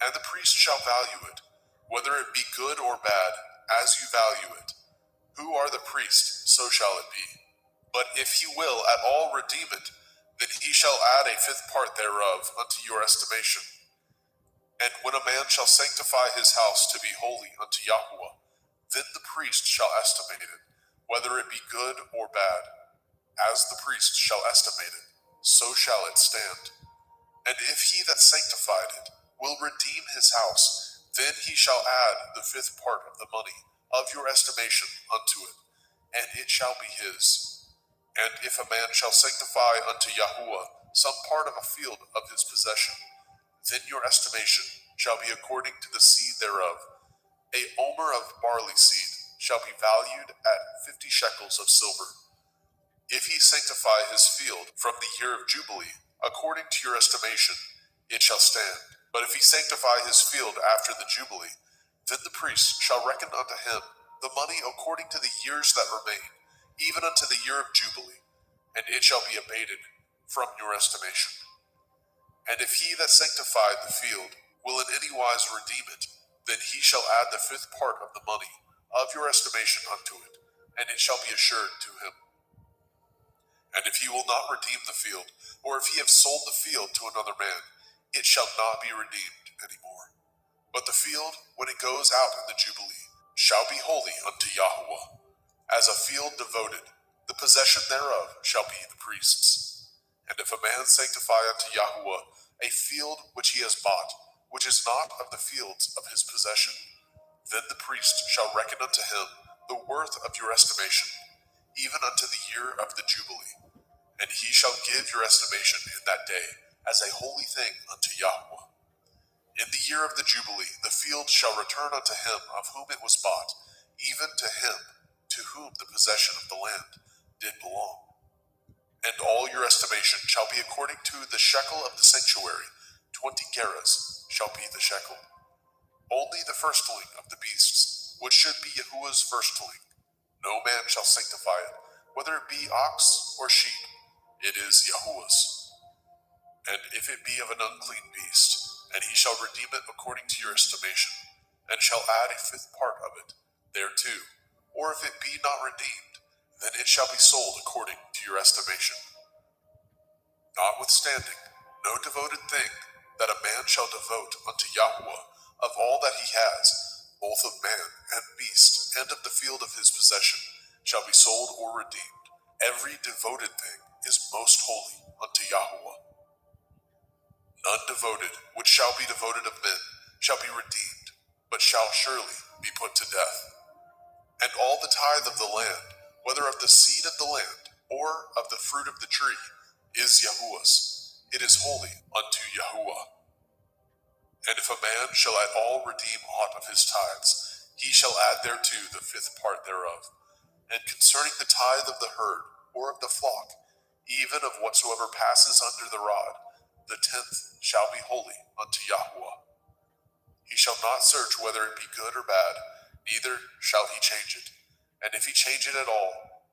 And the priest shall value it, whether it be good or bad, as you value it. Who are the priest, so shall it be. But if he will at all redeem it, then he shall add a 5th part thereof unto your estimation. And when a man shall sanctify his house to be holy unto Yahuwah, then the priest shall estimate it, whether it be good or bad. As the priest shall estimate it, so shall it stand. And if he that sanctified it will redeem his house, then he shall add the 5th part of the money of your estimation unto it, and it shall be his. And if a man shall sanctify unto Yahuwah some part of a field of his possession, then your estimation shall be according to the seed thereof. A omer of barley seed shall be valued at 50 shekels of silver. If he sanctify his field from the year of Jubilee, according to your estimation, it shall stand. But if he sanctify his field after the Jubilee, then the priest shall reckon unto him the money according to the years that remain, even unto the year of Jubilee, and it shall be abated from your estimation. And if he that sanctified the field will in any wise redeem it, then he shall add the 5th part of the money of your estimation unto it, and it shall be assured to him. And if he will not redeem the field, or if he have sold the field to another man, it shall not be redeemed any more. But the field, when it goes out in the Jubilee, shall be holy unto Yahuwah. As a field devoted, the possession thereof shall be the priest's. And if a man sanctify unto Yahuwah a field which he has bought, which is not of the fields of his possession, then the priest shall reckon unto him the worth of your estimation, even unto the year of the Jubilee. And he shall give your estimation in that day as a holy thing unto Yahuwah. In the year of the Jubilee, the field shall return unto him of whom it was bought, even to him to whom the possession of the land did belong. And all your estimation shall be according to the shekel of the sanctuary. 20 gerahs shall be the shekel. Only the firstling of the beasts, which should be Yahuwah's firstling. No man shall sanctify it, whether it be ox or sheep. It is Yahuwah's. And if it be of an unclean beast, and he shall redeem it according to your estimation, and shall add a 5th part of it thereto, or if it be not redeemed, then it shall be sold according to your estimation. Notwithstanding, no devoted thing that a man shall devote unto Yahweh of all that he has, both of man and beast, and of the field of his possession, shall be sold or redeemed. Every devoted thing is most holy unto Yahweh. None devoted which shall be devoted of men shall be redeemed, but shall surely be put to death. And all the tithe of the land, whether of the seed of the land, or of the fruit of the tree, is Yahuwah's. It is holy unto Yahuwah. And if a man shall at all redeem aught of his tithes, he shall add thereto the fifth part thereof. And concerning the tithe of the herd, or of the flock, even of whatsoever passes under the rod, the 10th shall be holy unto Yahweh. He shall not search whether it be good or bad, neither shall he change it. And if he change it at all,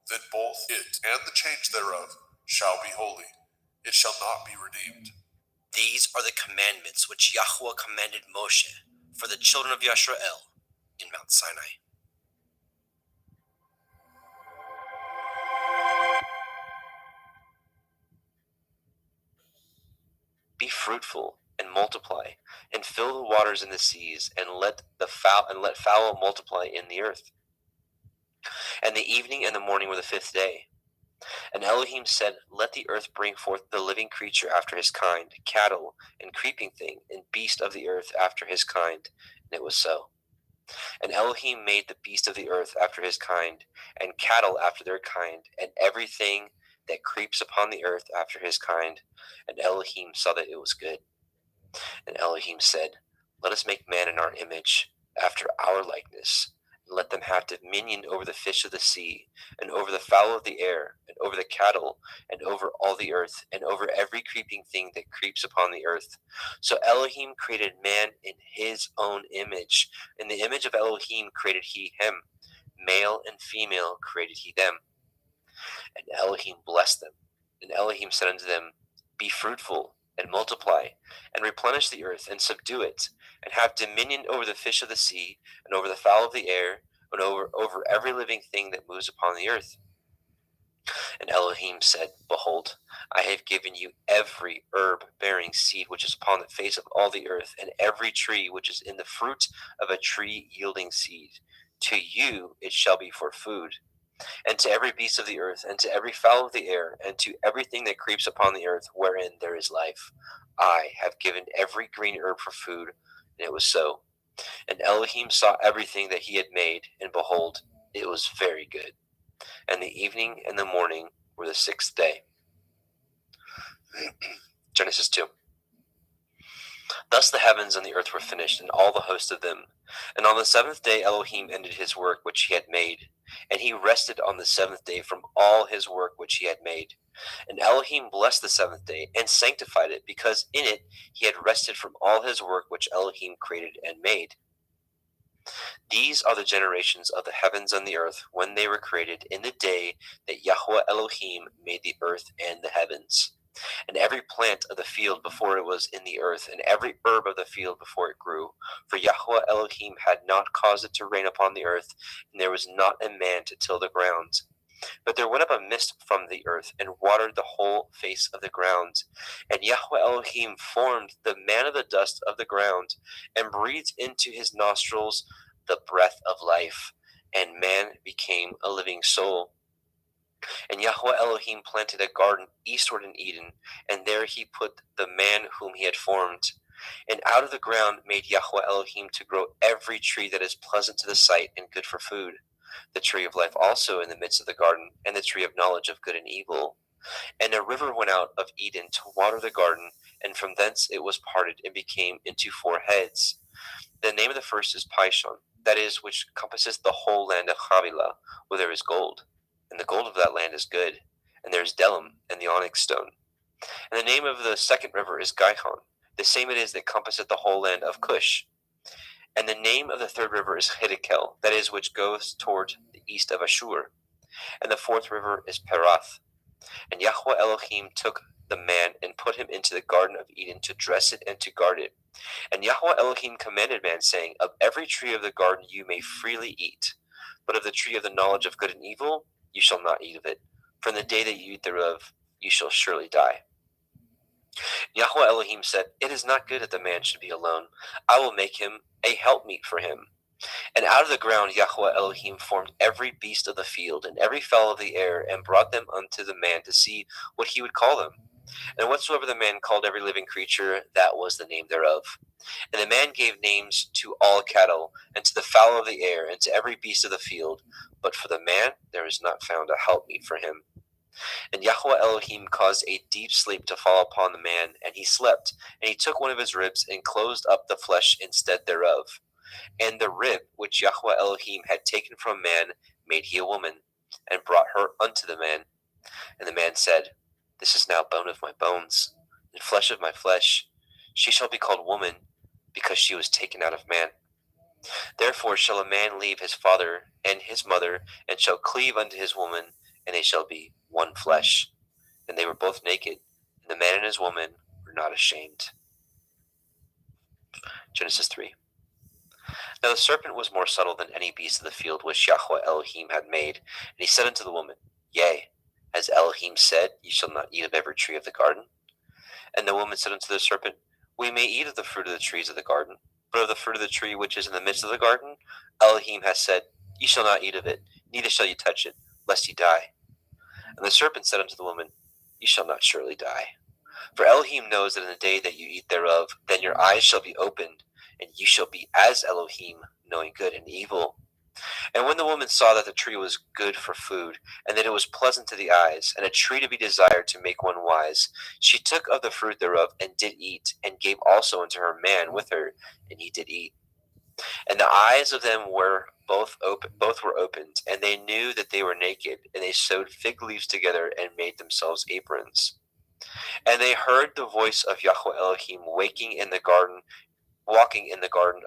then both it and the change thereof shall be holy. It shall not be redeemed. These are the commandments which Yahweh commanded Moshe for the children of Yisrael in Mount Sinai. Be fruitful and multiply, and fill the waters in the seas, and let fowl multiply in the earth. And the evening and the morning were the 5th day. And Elohim said, Let the earth bring forth the living creature after his kind, cattle, and creeping thing, and beast of the earth after his kind. And it was so. And Elohim made the beast of the earth after his kind, and cattle after their kind, and everything that creeps upon the earth after his kind. And Elohim saw that it was good. And Elohim said, Let us make man in our image, after our likeness, and let them have dominion over the fish of the sea, and over the fowl of the air, and over the cattle, and over all the earth, and over every creeping thing that creeps upon the earth. So Elohim created man in his own image. In the image of Elohim created he him. Male and female created he them. And Elohim blessed them. And Elohim said unto them, Be fruitful, and multiply, and replenish the earth, and subdue it, and have dominion over the fish of the sea, and over the fowl of the air, and over every living thing that moves upon the earth. And Elohim said, Behold, I have given you every herb bearing seed which is upon the face of all the earth, and every tree which is in the fruit of a tree yielding seed. To you it shall be for food. And to every beast of the earth, and to every fowl of the air, and to everything that creeps upon the earth, wherein there is life, I have given every green herb for food. And it was so. And Elohim saw everything that he had made, and behold, it was very good. And the evening and the morning were the 6th day. Genesis 2. Thus the heavens and the earth were finished, and all the host of them. And on the 7th day Elohim ended his work which he had made. And he rested on the 7th day from all his work which he had made. And Elohim blessed the 7th day, and sanctified it, because in it he had rested from all his work which Elohim created and made. These are the generations of the heavens and the earth, when they were created, in the day that Yahweh Elohim made the earth and the heavens. And every plant of the field before it was in the earth, and every herb of the field before it grew. For Yahweh Elohim had not caused it to rain upon the earth, and there was not a man to till the ground. But there went up a mist from the earth, and watered the whole face of the ground. And Yahweh Elohim formed the man of the dust of the ground, and breathed into his nostrils the breath of life, and man became a living soul. And Yahweh Elohim planted a garden eastward in Eden, and there he put the man whom he had formed. And out of the ground made Yahweh Elohim to grow every tree that is pleasant to the sight and good for food, the tree of life also in the midst of the garden, and the tree of knowledge of good and evil. And a river went out of Eden to water the garden, and from thence it was parted and became into 4 heads. The name of the first is Pishon, that is, which compasseth the whole land of Havilah, where there is gold. And the gold of that land is good, and there is Delim and the onyx stone. And the name of the second river is Gihon, the same it is that compasseth the whole land of Cush. And the name of the third river is Hiddekel, that is, which goes toward the east of Ashur. And the fourth river is Perath. And Yahweh Elohim took the man and put him into the garden of Eden to dress it and to guard it. And Yahweh Elohim commanded man, saying, Of every tree of the garden you may freely eat, But of the tree of the knowledge of good and evil, you shall not eat of it. For in the day that you eat thereof, you shall surely die. Yahweh Elohim said, It is not good that the man should be alone. I will make him a helpmeet for him. And out of the ground Yahweh Elohim formed every beast of the field and every fowl of the air, and brought them unto the man to see what he would call them. And whatsoever the man called every living creature, that was the name thereof. And the man gave names to all cattle, and to the fowl of the air, and to every beast of the field. But for the man there is not found a helpmeet for him. And Yahweh Elohim caused a deep sleep to fall upon the man, and he slept. And he took one of his ribs, and closed up the flesh instead thereof. And the rib which Yahweh Elohim had taken from man made he a woman, and brought her unto the man. And the man said, This is now bone of my bones, and flesh of my flesh. She shall be called woman, because she was taken out of man. Therefore shall a man leave his father and his mother, and shall cleave unto his woman, and they shall be one flesh. And they were both naked, and the man and his woman were not ashamed. Genesis 3. Now the serpent was more subtle than any beast of the field which Yahweh Elohim had made. And he said unto the woman, Yea, as Elohim said, Ye shall not eat of every tree of the garden. And the woman said unto the serpent, We may eat of the fruit of the trees of the garden, but of the fruit of the tree which is in the midst of the garden, Elohim has said, Ye shall not eat of it, neither shall ye touch it, lest ye die. And the serpent said unto the woman, Ye shall not surely die. For Elohim knows that in the day that you eat thereof, then your eyes shall be opened, and ye shall be as Elohim, knowing good and evil. And when the woman saw that the tree was good for food, and that it was pleasant to the eyes, and a tree to be desired to make one wise, she took of the fruit thereof, and did eat, and gave also unto her man with her, and he did eat. And the eyes of them were both were opened, and they knew that they were naked, and they sewed fig leaves together, and made themselves aprons. And they heard the voice of Yahweh Elohim walking in the garden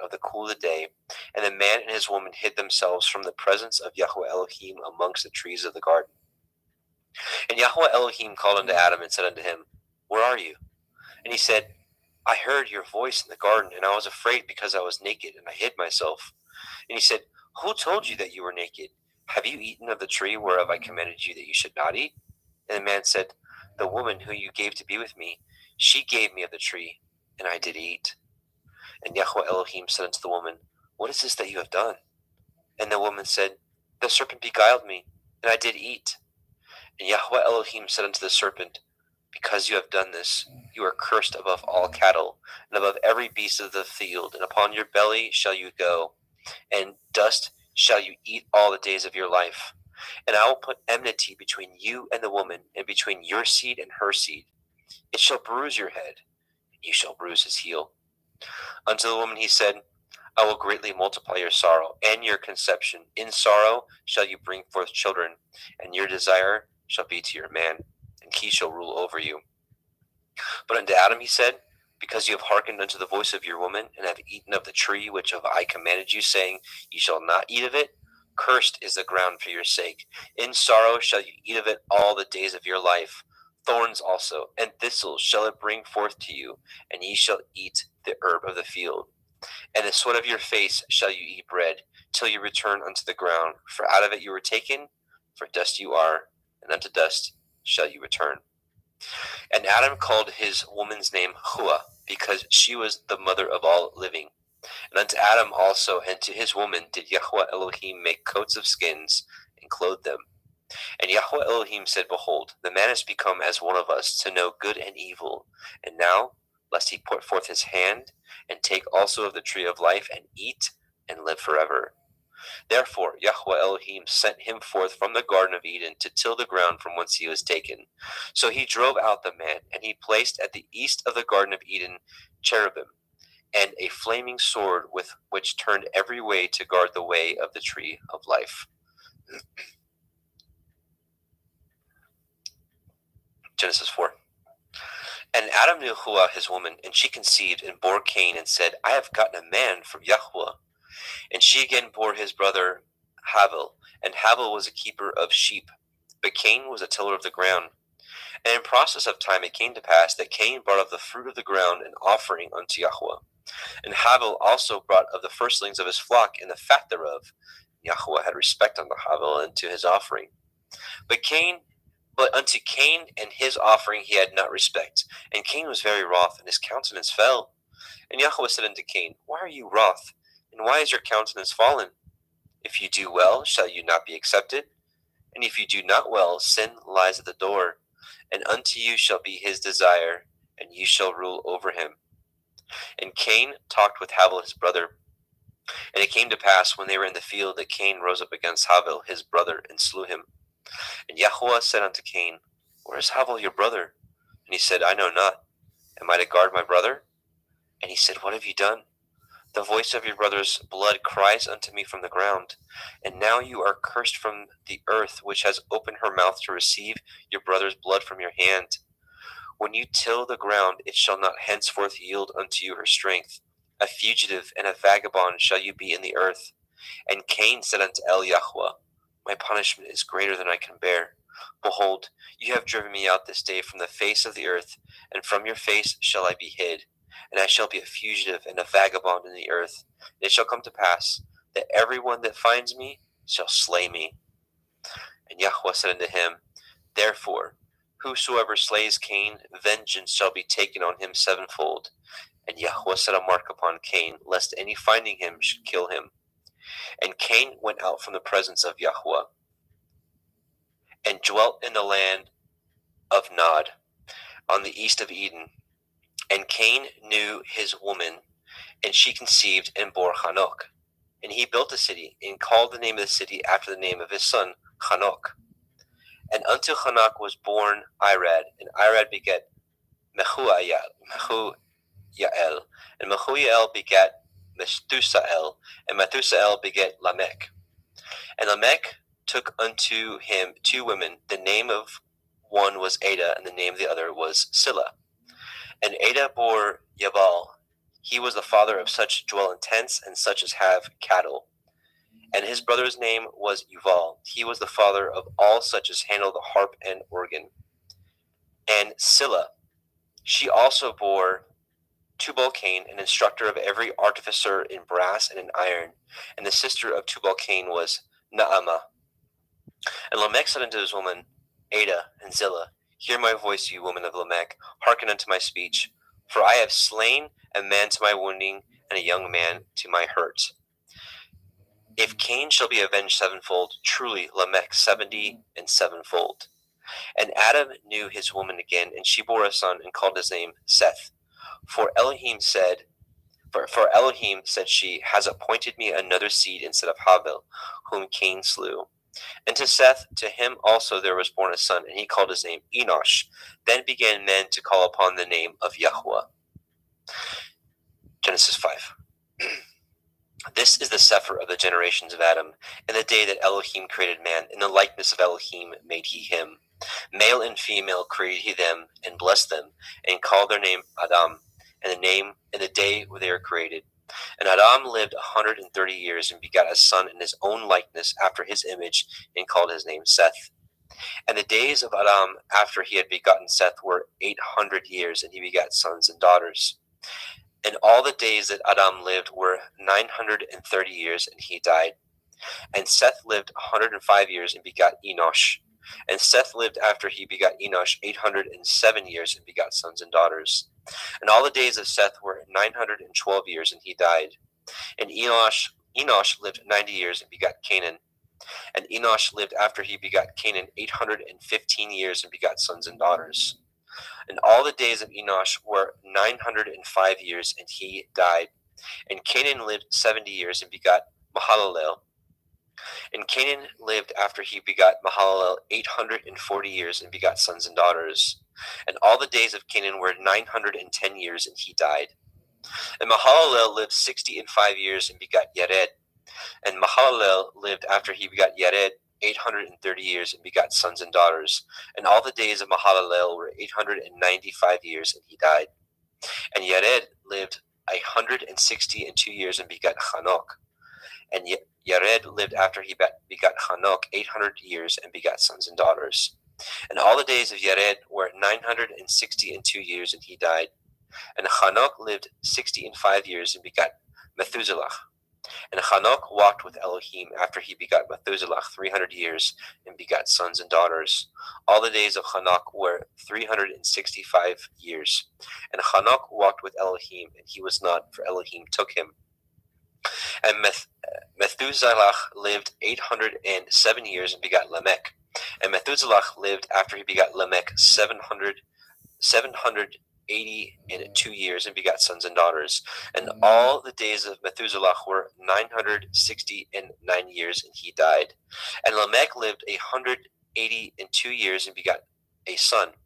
of the cool of the day. And the man and his woman hid themselves from the presence of Yahweh Elohim amongst the trees of the garden. And Yahweh Elohim called unto Adam and said unto him, Where are you? And he said, I heard your voice in the garden, and I was afraid because I was naked, and I hid myself. And he said, Who told you that you were naked? Have you eaten of the tree whereof I commanded you that you should not eat? And the man said, The woman who you gave to be with me, she gave me of the tree, and I did eat. And Yahweh Elohim said unto the woman, What is this that you have done? And the woman said, The serpent beguiled me, and I did eat. And Yahweh Elohim said unto the serpent, Because you have done this, you are cursed above all cattle, and above every beast of the field, and upon your belly shall you go, and dust shall you eat all the days of your life. And I will put enmity between you and the woman, and between your seed and her seed. It shall bruise your head, and you shall bruise his heel. Unto the woman he said, I will greatly multiply your sorrow and your conception. In sorrow shall you bring forth children, and your desire shall be to your man, and he shall rule over you. But unto Adam he said, Because you have hearkened unto the voice of your woman, and have eaten of the tree which I commanded you, saying, Ye shall not eat of it, cursed is the ground for your sake. In sorrow shall you eat of it all the days of your life. Thorns also and thistles shall it bring forth to you, and ye shall eat the herb of the field. And the sweat of your face shall you eat bread, till you return unto the ground. For out of it you were taken, for dust you are, and unto dust shall you return. And Adam called his woman's name Hua, because she was the mother of all living. And unto Adam also and to his woman did Yahweh Elohim make coats of skins, and clothe them. And Yahweh Elohim said, Behold, the man is become as one of us, to know good and evil. And now, lest he put forth his hand, and take also of the tree of life, and eat, and live forever. Therefore Yahweh Elohim sent him forth from the Garden of Eden to till the ground from whence he was taken. So he drove out the man, and he placed at the east of the Garden of Eden cherubim, and a flaming sword with which turned every way to guard the way of the tree of life. Genesis 4. And Adam knew Hua his woman, and she conceived and bore Cain, and said, I have gotten a man from Yahweh. And she again bore his brother Havel, and Havel was a keeper of sheep, but Cain was a tiller of the ground. And in process of time it came to pass that Cain brought of the fruit of the ground an offering unto Yahweh. And Havel also brought of the firstlings of his flock and the fat thereof. Yahweh had respect unto Havel and to his offering. But unto Cain and his offering he had not respect. And Cain was very wroth, and his countenance fell. And Yahweh said unto Cain, Why are you wroth? And why is your countenance fallen? If you do well, shall you not be accepted? And if you do not well, sin lies at the door, and unto you shall be his desire, and you shall rule over him. And Cain talked with Havel his brother. And it came to pass, when they were in the field, that Cain rose up against Havel his brother, and slew him. And Yahweh said unto Cain, Where is Havel your brother? And he said, I know not. Am I to guard my brother? And he said, What have you done? The voice of your brother's blood cries unto me from the ground. And now you are cursed from the earth, which has opened her mouth to receive your brother's blood from your hand. When you till the ground, it shall not henceforth yield unto you her strength. A fugitive and a vagabond shall you be in the earth. And Cain said unto Yahweh, My punishment is greater than I can bear. Behold, you have driven me out this day from the face of the earth, and from your face shall I be hid. And I shall be a fugitive and a vagabond in the earth. And it shall come to pass that every one that finds me shall slay me. And Yahweh said unto him, Therefore, whosoever slays Cain, vengeance shall be taken on him sevenfold. And Yahweh set a mark upon Cain, lest any finding him should kill him. And Cain went out from the presence of Yahweh, and dwelt in the land of Nod, on the east of Eden. And Cain knew his woman, and she conceived and bore Hanok. And he built a city, and called the name of the city after the name of his son, Hanok. And unto Hanok was born Irad, and Irad begat Mehujael, and Mehujael begat Methusael, and Methusael begat Lamech. And Lamech took unto him 2 women. The name of one was Ada, and the name of the other was Silla. And Ada bore Yabal. He was the father of such dwell in tents, and such as have cattle. And his brother's name was Yuval. He was the father of all such as handle the harp and organ. And Silla, she also bore Tubal-Cain, an instructor of every artificer in brass and in iron. And the sister of Tubal-Cain was Naamah. And Lamech said unto his woman, Ada and Zillah, Hear my voice, you woman of Lamech, hearken unto my speech. For I have slain a man to my wounding, and a young man to my hurt. If Cain shall be avenged sevenfold, truly Lamech 70 and sevenfold. And Adam knew his woman again, and she bore a son, and called his name Seth. For Elohim said she, has appointed me another seed instead of Havel, whom Cain slew. And to Seth, to him also there was born a son, and he called his name Enosh. Then began men to call upon the name of Yahweh. Genesis 5. This is the Sefer of the generations of Adam. In the day that Elohim created man, in the likeness of Elohim made he him. Male and female created he them, and blessed them, and called their name Adam, and the day where they were created. And Adam lived 130 years, and begat a son in his own likeness after his image, and called his name Seth. And the days of Adam after he had begotten Seth were 800 years, and he begat sons and daughters. And all the days that Adam lived were 930 years, and he died. And Seth lived 105 years, and begot Enosh. And Seth lived after he begot Enosh 807 years, and begot sons and daughters. And all the days of Seth were 912 years, and he died. And Enosh lived 90 years, and begot Canaan. And Enosh lived after he begot Canaan 815 years, and begot sons and daughters. And all the days of Enosh were 905 years, and he died. And Canaan lived 70 years, and begot Mahalalel. And Canaan lived after he begot Mahalalel 840 years, and begot sons and daughters. And all the days of Canaan were 910 years, and he died. And Mahalalel lived 65 years, and begot Yared. And Mahalalel lived after he begot Yared 830 years, and begot sons and daughters. And all the days of Mahalalel were 895 years, and he died. And Yared lived 162 years, and begot Hanok. And Yared lived after he begot Hanok 800 years, and begot sons and daughters. And all the days of Yared were 962 years, and he died. And Hanok lived 65 years, and begot Methuselah. And Hanok walked with Elohim after he begot Methuselah 300 years and begot sons and daughters. All the days of Hanok were 365 years. And Hanok walked with Elohim, and he was not, for Elohim took him. And Methuselah lived 807 years and begot Lamech. And Methuselah lived after he begot Lamech 782 years and begot sons and daughters. And all the days of Methuselah were 969 years, and he died. And Lamech lived 182 years and begot a son.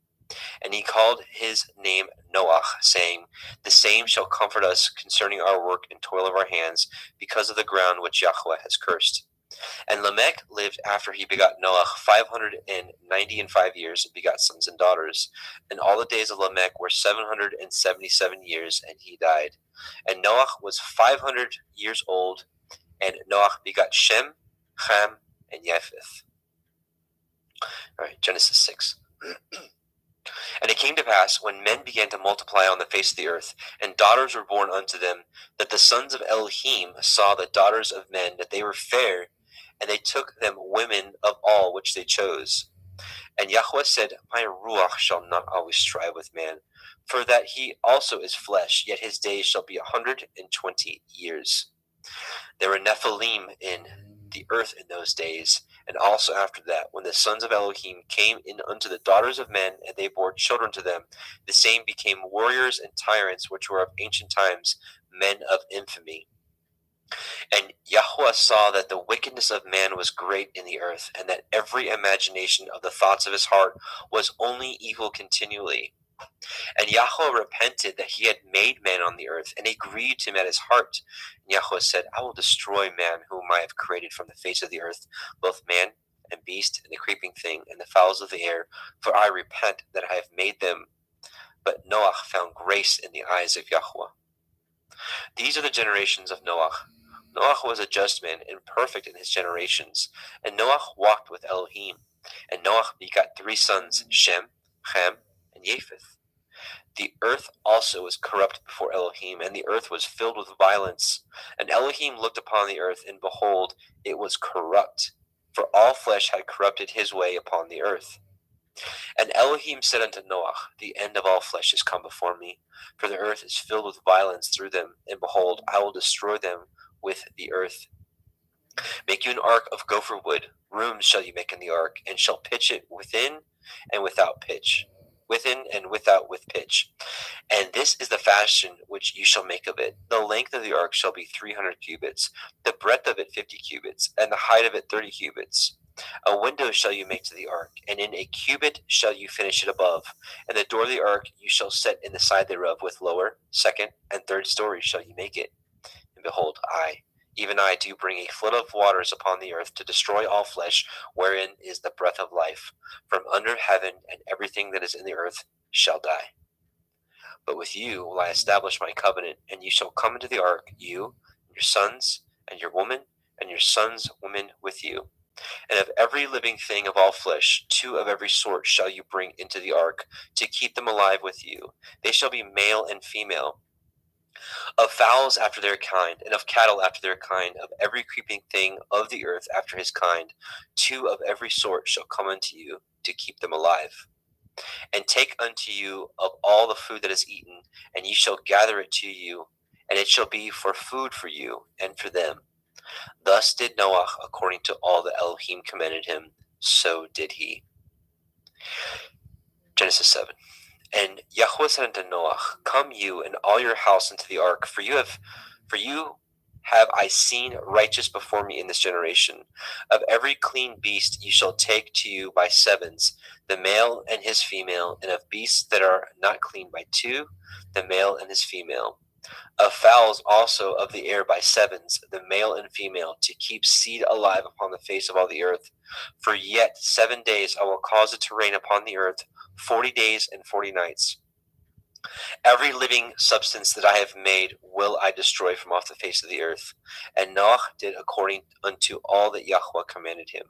And he called his name Noah, saying, the same shall comfort us concerning our work and toil of our hands, because of the ground which Yahweh has cursed. And Lamech lived after he begot Noah 595 years and begot sons and daughters. And all the days of Lamech were 777 years, and he died. And Noah was 500 years old, and Noah begot Shem, Ham, and Japheth. All right, Genesis 6. And it came to pass, when men began to multiply on the face of the earth, and daughters were born unto them, that the sons of Elohim saw the daughters of men, that they were fair, and they took them women of all which they chose. And Yahweh said, my ruach shall not always strive with man, for that he also is flesh, yet his days shall be 120 years. There were Nephilim in the earth in those days, and also after that, when the sons of Elohim came in unto the daughters of men, and they bore children to them, the same became warriors and tyrants, which were of ancient times, men of infamy. And Yahweh saw that the wickedness of man was great in the earth, and that every imagination of the thoughts of his heart was only evil continually. And Yahweh repented that he had made man on the earth, and it grieved him at his heart. And Yahweh said, I will destroy man whom I have created from the face of the earth, both man and beast, and the creeping thing, and the fowls of the air, for I repent that I have made them. But Noah found grace in the eyes of Yahweh. These are the generations of Noah. Noah was a just man and perfect in his generations, and Noah walked with Elohim. And Noah begot 3 sons, Shem, Ham, and Japheth. The earth also was corrupt before Elohim, and the earth was filled with violence. And Elohim looked upon the earth, and behold, it was corrupt, for all flesh had corrupted his way upon the earth. And Elohim said unto Noah, the end of all flesh is come before me, for the earth is filled with violence through them, and behold, I will destroy them with the earth. Make you an ark of gopher wood. Rooms shall you make in the ark, and shall pitch it within and without pitch. Within and without with pitch. And this is the fashion which you shall make of it. The length of the ark shall be 300 cubits, the breadth of it 50 cubits, and the height of it 30 cubits. A window shall you make to the ark, and in a cubit shall you finish it above. And the door of the ark you shall set in the side thereof, with lower, second, and third stories shall you make it. And behold, I, even I, do bring a flood of waters upon the earth to destroy all flesh, wherein is the breath of life, from under heaven, and everything that is in the earth shall die. But with you will I establish my covenant, and you shall come into the ark, you, and your sons, and your woman, and your sons' women with you. And of every living thing of all flesh, 2 of every sort shall you bring into the ark, to keep them alive with you. They shall be male and female. Of fowls after their kind, and of cattle after their kind, of every creeping thing of the earth after his kind, 2 of every sort shall come unto you, to keep them alive. And take unto you of all the food that is eaten, and ye shall gather it to you, and it shall be for food for you and for them. Thus did Noah according to all that Elohim commanded him, so did he. Genesis 7. And Yahweh said unto Noah, come you and all your house into the ark, for you have I seen righteous before me in this generation. Of every clean beast you shall take to you by 7s, the male and his female, and of beasts that are not clean by 2, the male and his female. Of fowls also of the air by 7s, the male and female, to keep seed alive upon the face of all the earth. For yet 7 days I will cause it to rain upon the earth, 40 days and 40 nights. Every living substance that I have made will I destroy from off the face of the earth. And Noah did according unto all that Yahweh commanded him.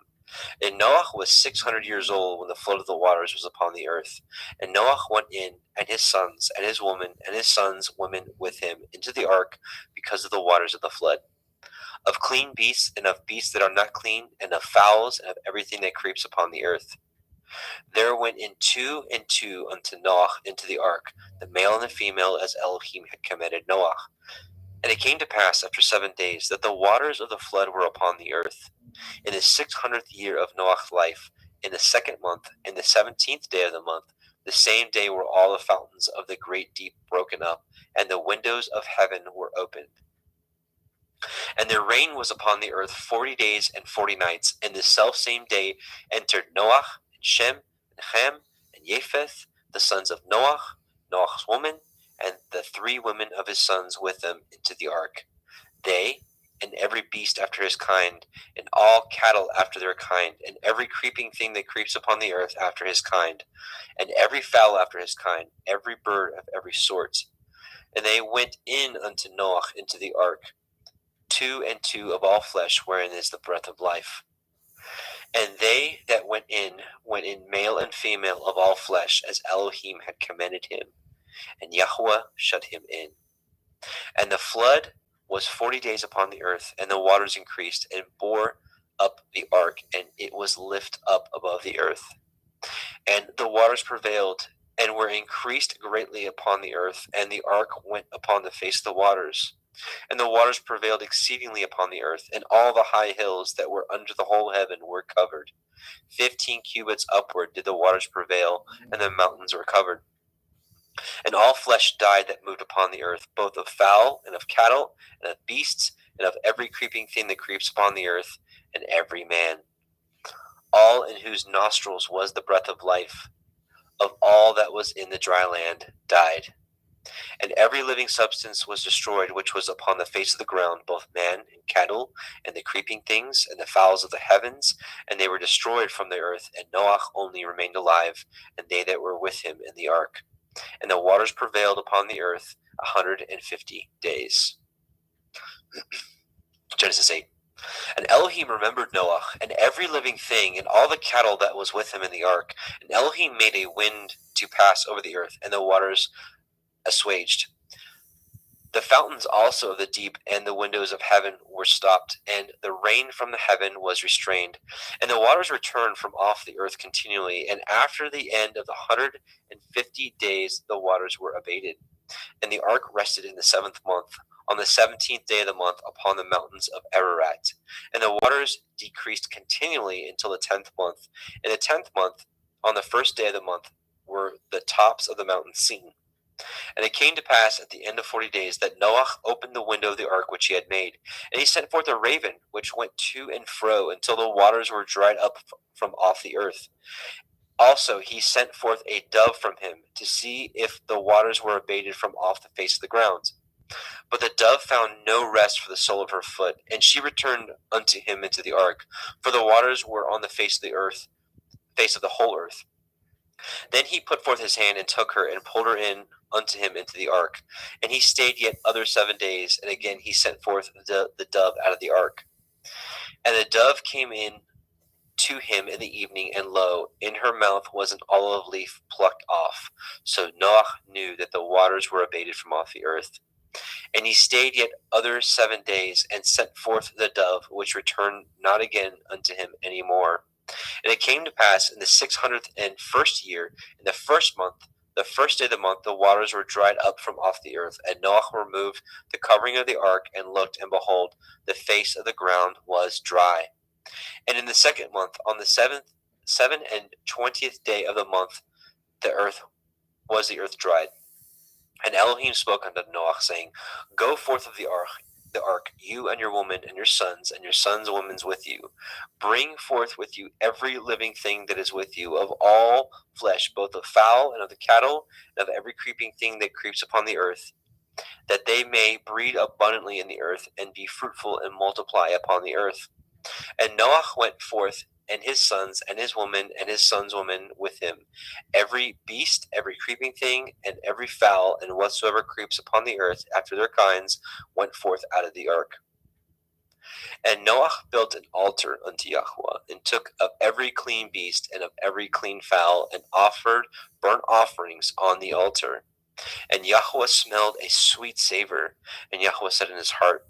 And Noah was 600 years old when the flood of the waters was upon the earth. And Noah went in, and his sons, and his woman, and his sons' women with him, into the ark, because of the waters of the flood. of clean beasts and of beasts that are not clean, and of fowls and of everything that creeps upon the earth. There went in 2 and 2 unto Noah into the ark, the male and the female, as Elohim had commanded Noah. And it came to pass after 7 days that the waters of the flood were upon the earth. In the 600th year of Noah's life, in the 2nd month, in the 17th day of the month, the same day were all the fountains of the great deep broken up, and the windows of heaven were opened. And there rain was upon the earth 40 days and 40 nights. And the selfsame day entered Noah, and Shem, and Ham, and Japheth, the sons of Noah, Noah's woman, and the 3 women of his sons with them into the ark. They, and every beast after his kind, and all cattle after their kind, and every creeping thing that creeps upon the earth after his kind, and every fowl after his kind, every bird of every sort. And they went in unto Noah into the ark, 2 and 2 of all flesh, wherein is the breath of life. And they that went in male and female of all flesh, as Elohim had commanded him, and Yahweh shut him in. And the flood was 40 days upon the earth, and the waters increased, and bore up the ark, and it was lift up above the earth. And the waters prevailed, and were increased greatly upon the earth, and the ark went upon the face of the waters. And the waters prevailed exceedingly upon the earth, and all the high hills that were under the whole heaven were covered. 15 cubits upward did the waters prevail, and the mountains were covered. And all flesh died that moved upon the earth, both of fowl, and of cattle, and of beasts, and of every creeping thing that creeps upon the earth, and every man. All in whose nostrils was the breath of life, of all that was in the dry land, died. And every living substance was destroyed, which was upon the face of the ground, both man and cattle, and the creeping things, and the fowls of the heavens, and they were destroyed from the earth. And Noah only remained alive, and they that were with him in the ark. And the waters prevailed upon the earth 150 days. Genesis 8. And Elohim remembered Noah, and every living thing, and all the cattle that was with him in the ark. And Elohim made a wind to pass over the earth, and the waters assuaged. The fountains also of the deep and the windows of heaven were stopped, and the rain from the heaven was restrained. And the waters returned from off the earth continually. And after the end of the 150 days, the waters were abated. And the ark rested in the 7th month, on the 17th day of the month, upon the mountains of Ararat. And the waters decreased continually until the 10th month. In the 10th month, on the 1st day of the month, were the tops of the mountains seen. And it came to pass at the end of 40 days that Noah opened the window of the ark which he had made. And he sent forth a raven, which went to and fro until the waters were dried up from off the earth. Also he sent forth a dove from him, to see if the waters were abated from off the face of the ground. But the dove found no rest for the sole of her foot, and she returned unto him into the ark, for the waters were on the face of the earth, face of the whole earth. Then he put forth his hand and took her, and pulled her in unto him into the ark. And he stayed yet other 7 days, and again he sent forth the dove out of the ark. And the dove came in to him in the evening, and lo, in her mouth was an olive leaf plucked off. So Noah knew that the waters were abated from off the earth. And he stayed yet other 7 days, and sent forth the dove, which returned not again unto him any more. And it came to pass in the 601st year, in the 1st month, the 1st day of the month, the waters were dried up from off the earth. And Noah removed the covering of the ark, and looked, and behold, the face of the ground was dry. And in the 2nd month, on the 27th day of the month, the earth dried. And Elohim spoke unto Noah, saying, Go forth of the ark, you and your woman, and your sons women with you. Bring forth with you every living thing that is with you, of all flesh, both of fowl and of the cattle, and of every creeping thing that creeps upon the earth, that they may breed abundantly in the earth, and be fruitful and multiply upon the earth. And Noah went forth, and his sons, and his woman, and his sons' women with him. Every beast, every creeping thing, and every fowl, and whatsoever creeps upon the earth after their kinds, went forth out of the ark. And Noah built an altar unto Yahweh, and took of every clean beast, and of every clean fowl, and offered burnt offerings on the altar. And Yahweh smelled a sweet savor. And Yahweh said in his heart,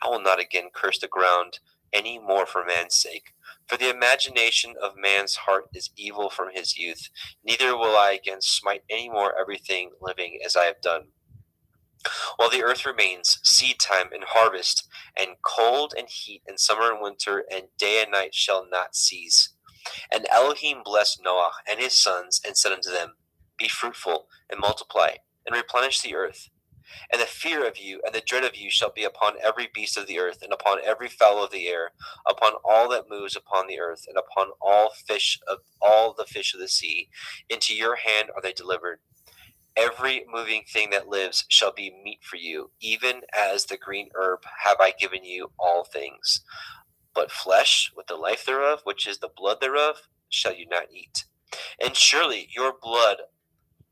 I will not again curse the ground any more for man's sake. For the imagination of man's heart is evil from his youth. Neither will I again smite any more everything living as I have done. While the earth remains, seed time and harvest, and cold and heat, and summer and winter, and day and night shall not cease. And Elohim blessed Noah and his sons, and said unto them, Be fruitful, and multiply, and replenish the earth. And the fear of you and the dread of you shall be upon every beast of the earth, and upon every fowl of the air, upon all that moves upon the earth, and upon all the fish of the sea. Into your hand are they delivered. Every moving thing that lives shall be meat for you, even as the green herb have I given you all things. But flesh with the life thereof, which is the blood thereof, shall you not eat. And surely your blood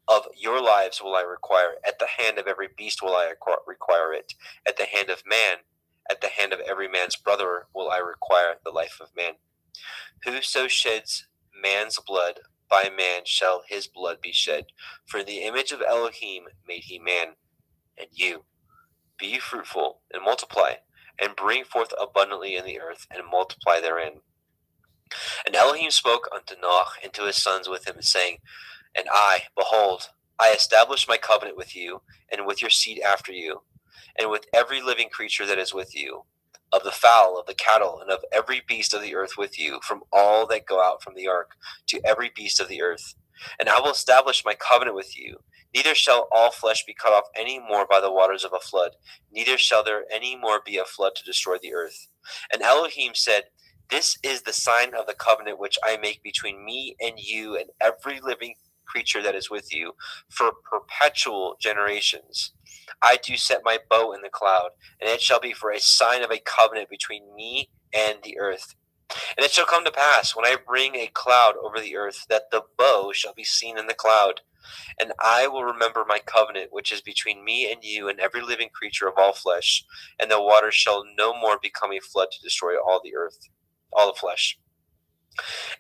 of your lives will I require. At the hand of every beast will I require it. At the hand of man, at the hand of every man's brother will I require the life of man. Whoso sheds man's blood, by man shall his blood be shed. For in the image of Elohim made he man. And you, be ye fruitful, and multiply, and bring forth abundantly in the earth, and multiply therein. And Elohim spoke unto Noah and to his sons with him, saying, And I, behold, I establish my covenant with you, and with your seed after you, and with every living creature that is with you, of the fowl, of the cattle, and of every beast of the earth with you, from all that go out from the ark, to every beast of the earth. And I will establish my covenant with you. Neither shall all flesh be cut off any more by the waters of a flood, neither shall there any more be a flood to destroy the earth. And Elohim said, This is the sign of the covenant which I make between me and you and every living creature that is with you for perpetual generations. I do set my bow in the cloud, and it shall be for a sign of a covenant between me and the earth. And it shall come to pass, when I bring a cloud over the earth, that the bow shall be seen in the cloud. And I will remember my covenant, which is between me and you and every living creature of all flesh, and the waters shall no more become a flood to destroy all the earth, all the flesh.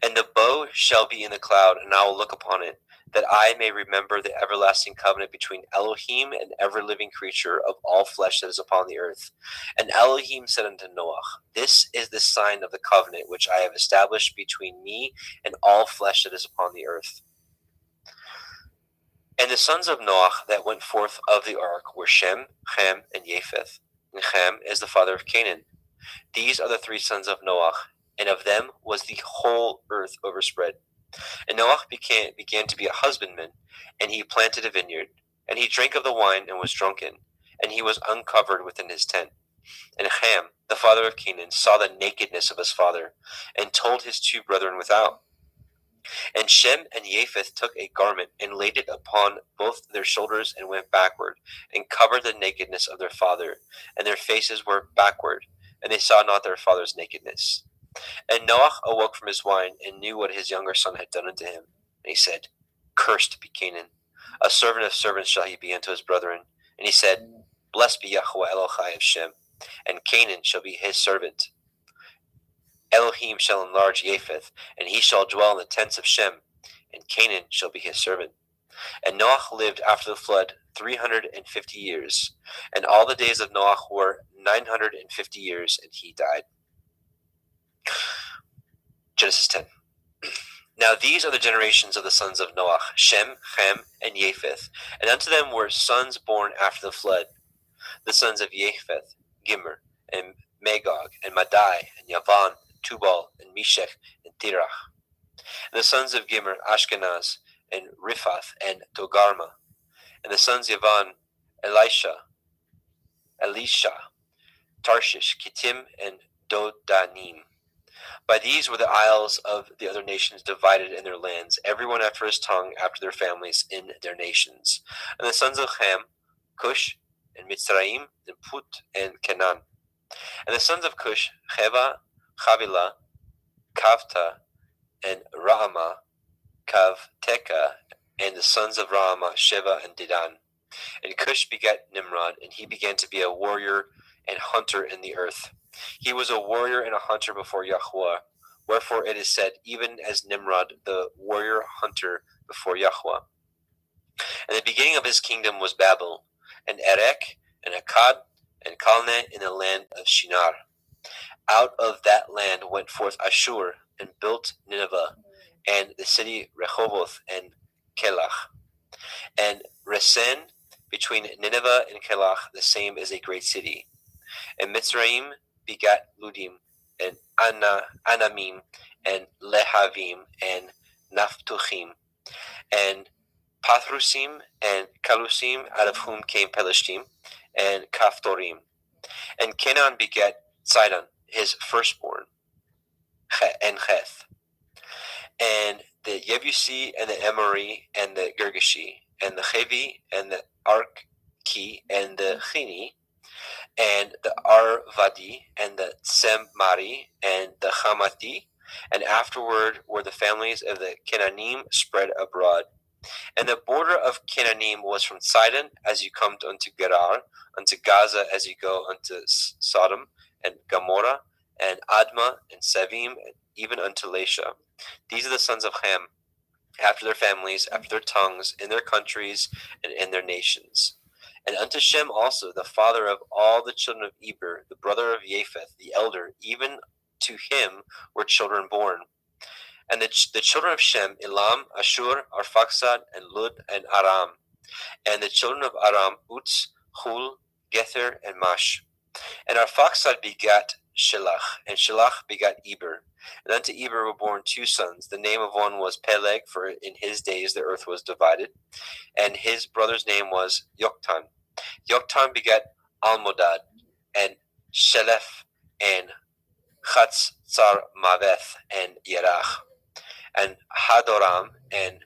And the bow shall be in the cloud, and I will look upon it, that I may remember the everlasting covenant between Elohim and every living creature of all flesh that is upon the earth. And Elohim said unto Noah, This is the sign of the covenant which I have established between me and all flesh that is upon the earth. And the sons of Noah that went forth of the ark were Shem, Ham, and Japheth. And Ham is the father of Canaan. These are the three sons of Noah, and of them was the whole earth overspread. And Noah began to be a husbandman, and he planted a vineyard. And he drank of the wine and was drunken, and he was uncovered within his tent. And Ham, the father of Canaan, saw the nakedness of his father, and told his two brethren without. And Shem and Japheth took a garment, and laid it upon both their shoulders, and went backward, and covered the nakedness of their father, and their faces were backward, and they saw not their father's nakedness. And Noah awoke from his wine, and knew what his younger son had done unto him. And he said, Cursed be Canaan, a servant of servants shall he be unto his brethren. And he said, Blessed be Yahweh Elohai of Shem, and Canaan shall be his servant. Elohim shall enlarge Japheth, and he shall dwell in the tents of Shem, and Canaan shall be his servant. And Noah lived after the flood 350 years, and all the days of Noah were 950 years, and he died. Genesis 10. Now these are the generations of the sons of Noah, Shem, Ham, and Japheth. And unto them were sons born after the flood. The sons of Japheth, Gimmer, and Magog, and Madai, and Yavan, and Tubal, and Meshech, and Tirach. And the sons of Gimmer, Ashkenaz, and Riphath, and Togarma. And the sons of Yavan, Elisha, Tarshish, Kittim, and Dodanim. By these were the isles of the other nations divided in their lands, everyone after his tongue, after their families, in their nations. And the sons of Ham, Cush, and Mitzrayim, and Put, and Canaan. And the sons of Cush, Heva, Havilah, Kavta, and Raamah, Kavteka. And the sons of Raamah, Sheva, and Dedan. And Cush begat Nimrod, and he began to be a warrior and hunter in the earth. He was a warrior and a hunter before Yahweh. Wherefore it is said, even as Nimrod, the warrior hunter before Yahweh. And the beginning of his kingdom was Babel, and Erech, and Akkad, and Calneh in the land of Shinar. Out of that land went forth Ashur, and built Nineveh, and the city Rehoboth, and Kelach. And Resen, between Nineveh and Kelach, the same is a great city. And Mitzrayim begat Ludim, and Anamim, and Lehavim, and Naphtuchim, and Pathrusim, and Kalusim, out of whom came Pelishtim, and Kaphtorim. And Canaan begat Sidon, his firstborn, and Heth, and the Yebusi, and the Amori, and the Girgashi, and the Hevi, and the Arki, and the Chini, and the Arvadi, and the Semari, and the Hamati, and afterward were the families of the Canaanim spread abroad. And the border of Canaanim was from Sidon, as you come unto Gerar, unto Gaza, as you go unto Sodom, and Gomorrah, and Admah, and Sevim, and even unto Lasha. These are the sons of Ham, after their families, after their tongues, in their countries, and in their nations. And unto Shem also, the father of all the children of Eber, the brother of Japheth, the elder, even to him were children born. And the children of Shem, Elam, Ashur, Arphaxad, and Lud, and Aram. And the children of Aram, Uz, Hul, Gether, and Mash. And Arphaxad begat Shelach, and Shelach begat Eber. And unto Eber were born two sons. The name of one was Peleg, for in his days the earth was divided. And his brother's name was Yoktan. Yoktan begat Almodad, and Shelef, and Chatzar Maveth, and Yerach, and Hadoram, and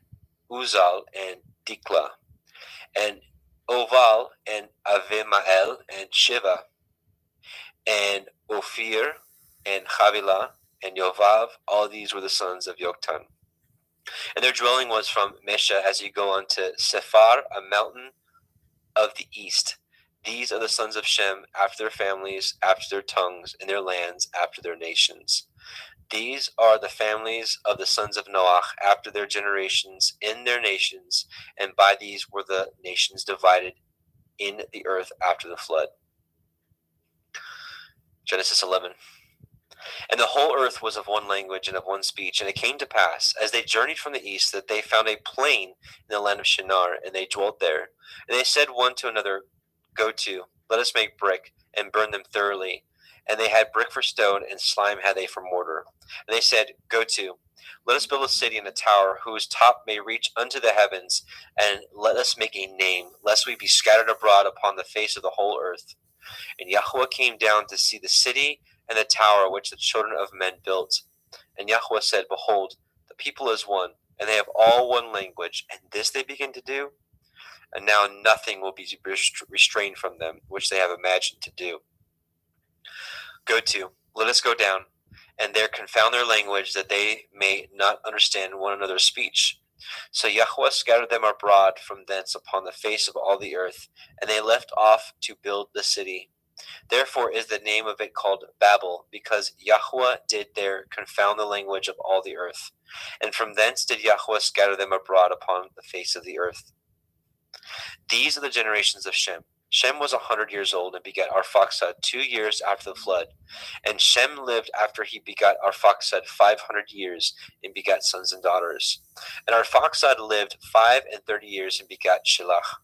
Uzal, and Dikla, and Oval, and Avimael, and Shiva, and Ophir, and Havilah, and Yovav. All these were the sons of Yoktan. And their dwelling was from Mesha, as you go unto Sephar, a mountain of the east. These are the sons of Shem, after their families, after their tongues, in their lands, after their nations. These are the families of the sons of Noach, after their generations, in their nations, and by these were the nations divided in the earth after the flood. Genesis 11. And the whole earth was of one language and of one speech. And it came to pass, as they journeyed from the east, that they found a plain in the land of Shinar, and they dwelt there. And they said one to another, Go to, let us make brick, and burn them thoroughly. And they had brick for stone, and slime had they for mortar. And they said, Go to, let us build a city and a tower, whose top may reach unto the heavens, and let us make a name, lest we be scattered abroad upon the face of the whole earth. And Yahweh came down to see the city and the tower which the children of men built. And Yahweh said, Behold, the people is one, and they have all one language, and this they begin to do. And now nothing will be restrained from them, which they have imagined to do. Go to, let us go down, and there confound their language, that they may not understand one another's speech. So Yahweh scattered them abroad from thence upon the face of all the earth, and they left off to build the city. Therefore is the name of it called Babel, because Yahweh did there confound the language of all the earth. And from thence did Yahweh scatter them abroad upon the face of the earth. These are the generations of Shem. Shem was 100 years old, and begat Arphaxad 2 years after the flood. And Shem lived after he begat Arphaxad 500 years, and begat sons and daughters. And Arphaxad lived 35 years, and begat Shelach.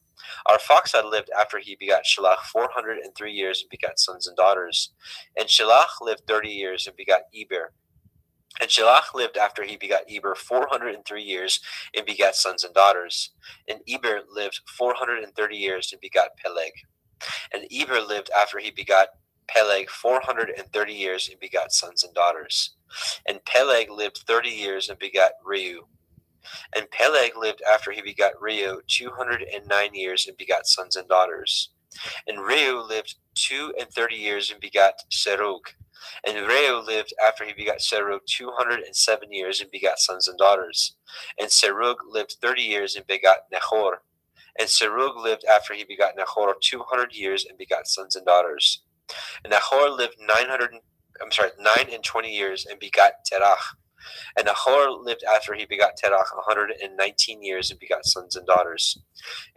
Arphaxad lived after he begat Shelach 403 years, and begat sons and daughters. And Shelach lived 30 years, and begat Eber. And Shelach lived after he begat Eber 403 years, and begat sons and daughters. And Eber lived 430 years, and begat Peleg. And Eber lived after he begat Peleg 430 years, and begat sons and daughters. And Peleg lived 30 years, and begat Reu. And Peleg lived after he begat Reu 209 years, and begat sons and daughters. And Reu lived 32 years, and begat Serug. And Reu lived after he begat Serug 207 years, and begat sons and daughters. And Serug lived 30 years, and begat Nahor. And Serug lived after he begat Nahor 200 years, and begat sons and daughters. And Nahor lived 920 years, and begat Terach. And Nahor lived after he begat Terach 119 years, and begat sons and daughters.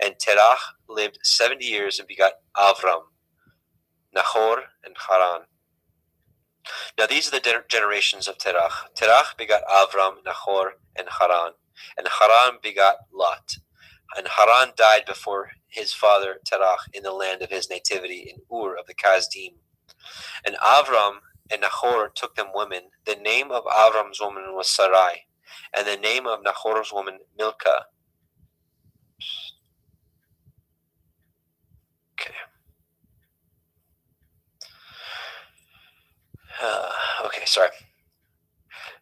And Terach lived 70 years, and begat Avram. Nahor, and Haran. Now these are the generations of Terach. Terach begot Avram, Nahor, and Haran begot Lot. And Haran died before his father Terach in the land of his nativity in Ur of the Kasdim. And Avram and Nahor took them women. The name of Avram's woman was Sarai, and the name of Nahor's woman Milcah. Okay. Sorry.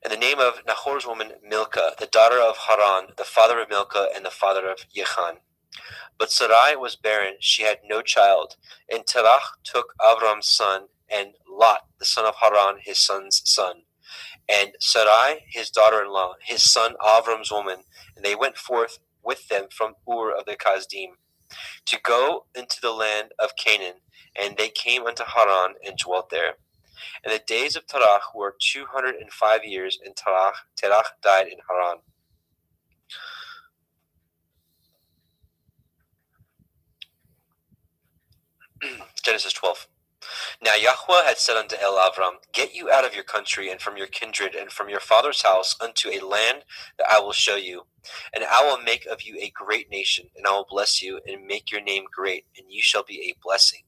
And the name of Nahor's woman Milcah, the daughter of Haran, the father of Milcah, and the father of Yechan. But Sarai was barren; she had no child. And Terach took Avram's son, and Lot, the son of Haran, his son's son, and Sarai, his daughter-in-law, his son Avram's woman, and they went forth with them from Ur of the Kasdim to go into the land of Canaan, and they came unto Haran and dwelt there. And the days of Terach were 205 years, and Terach died in Haran. Genesis 12. Now Yahweh had said unto Avram, Get you out of your country, and from your kindred, and from your father's house, unto a land that I will show you. And I will make of you a great nation, and I will bless you, and make your name great, and you shall be a blessing.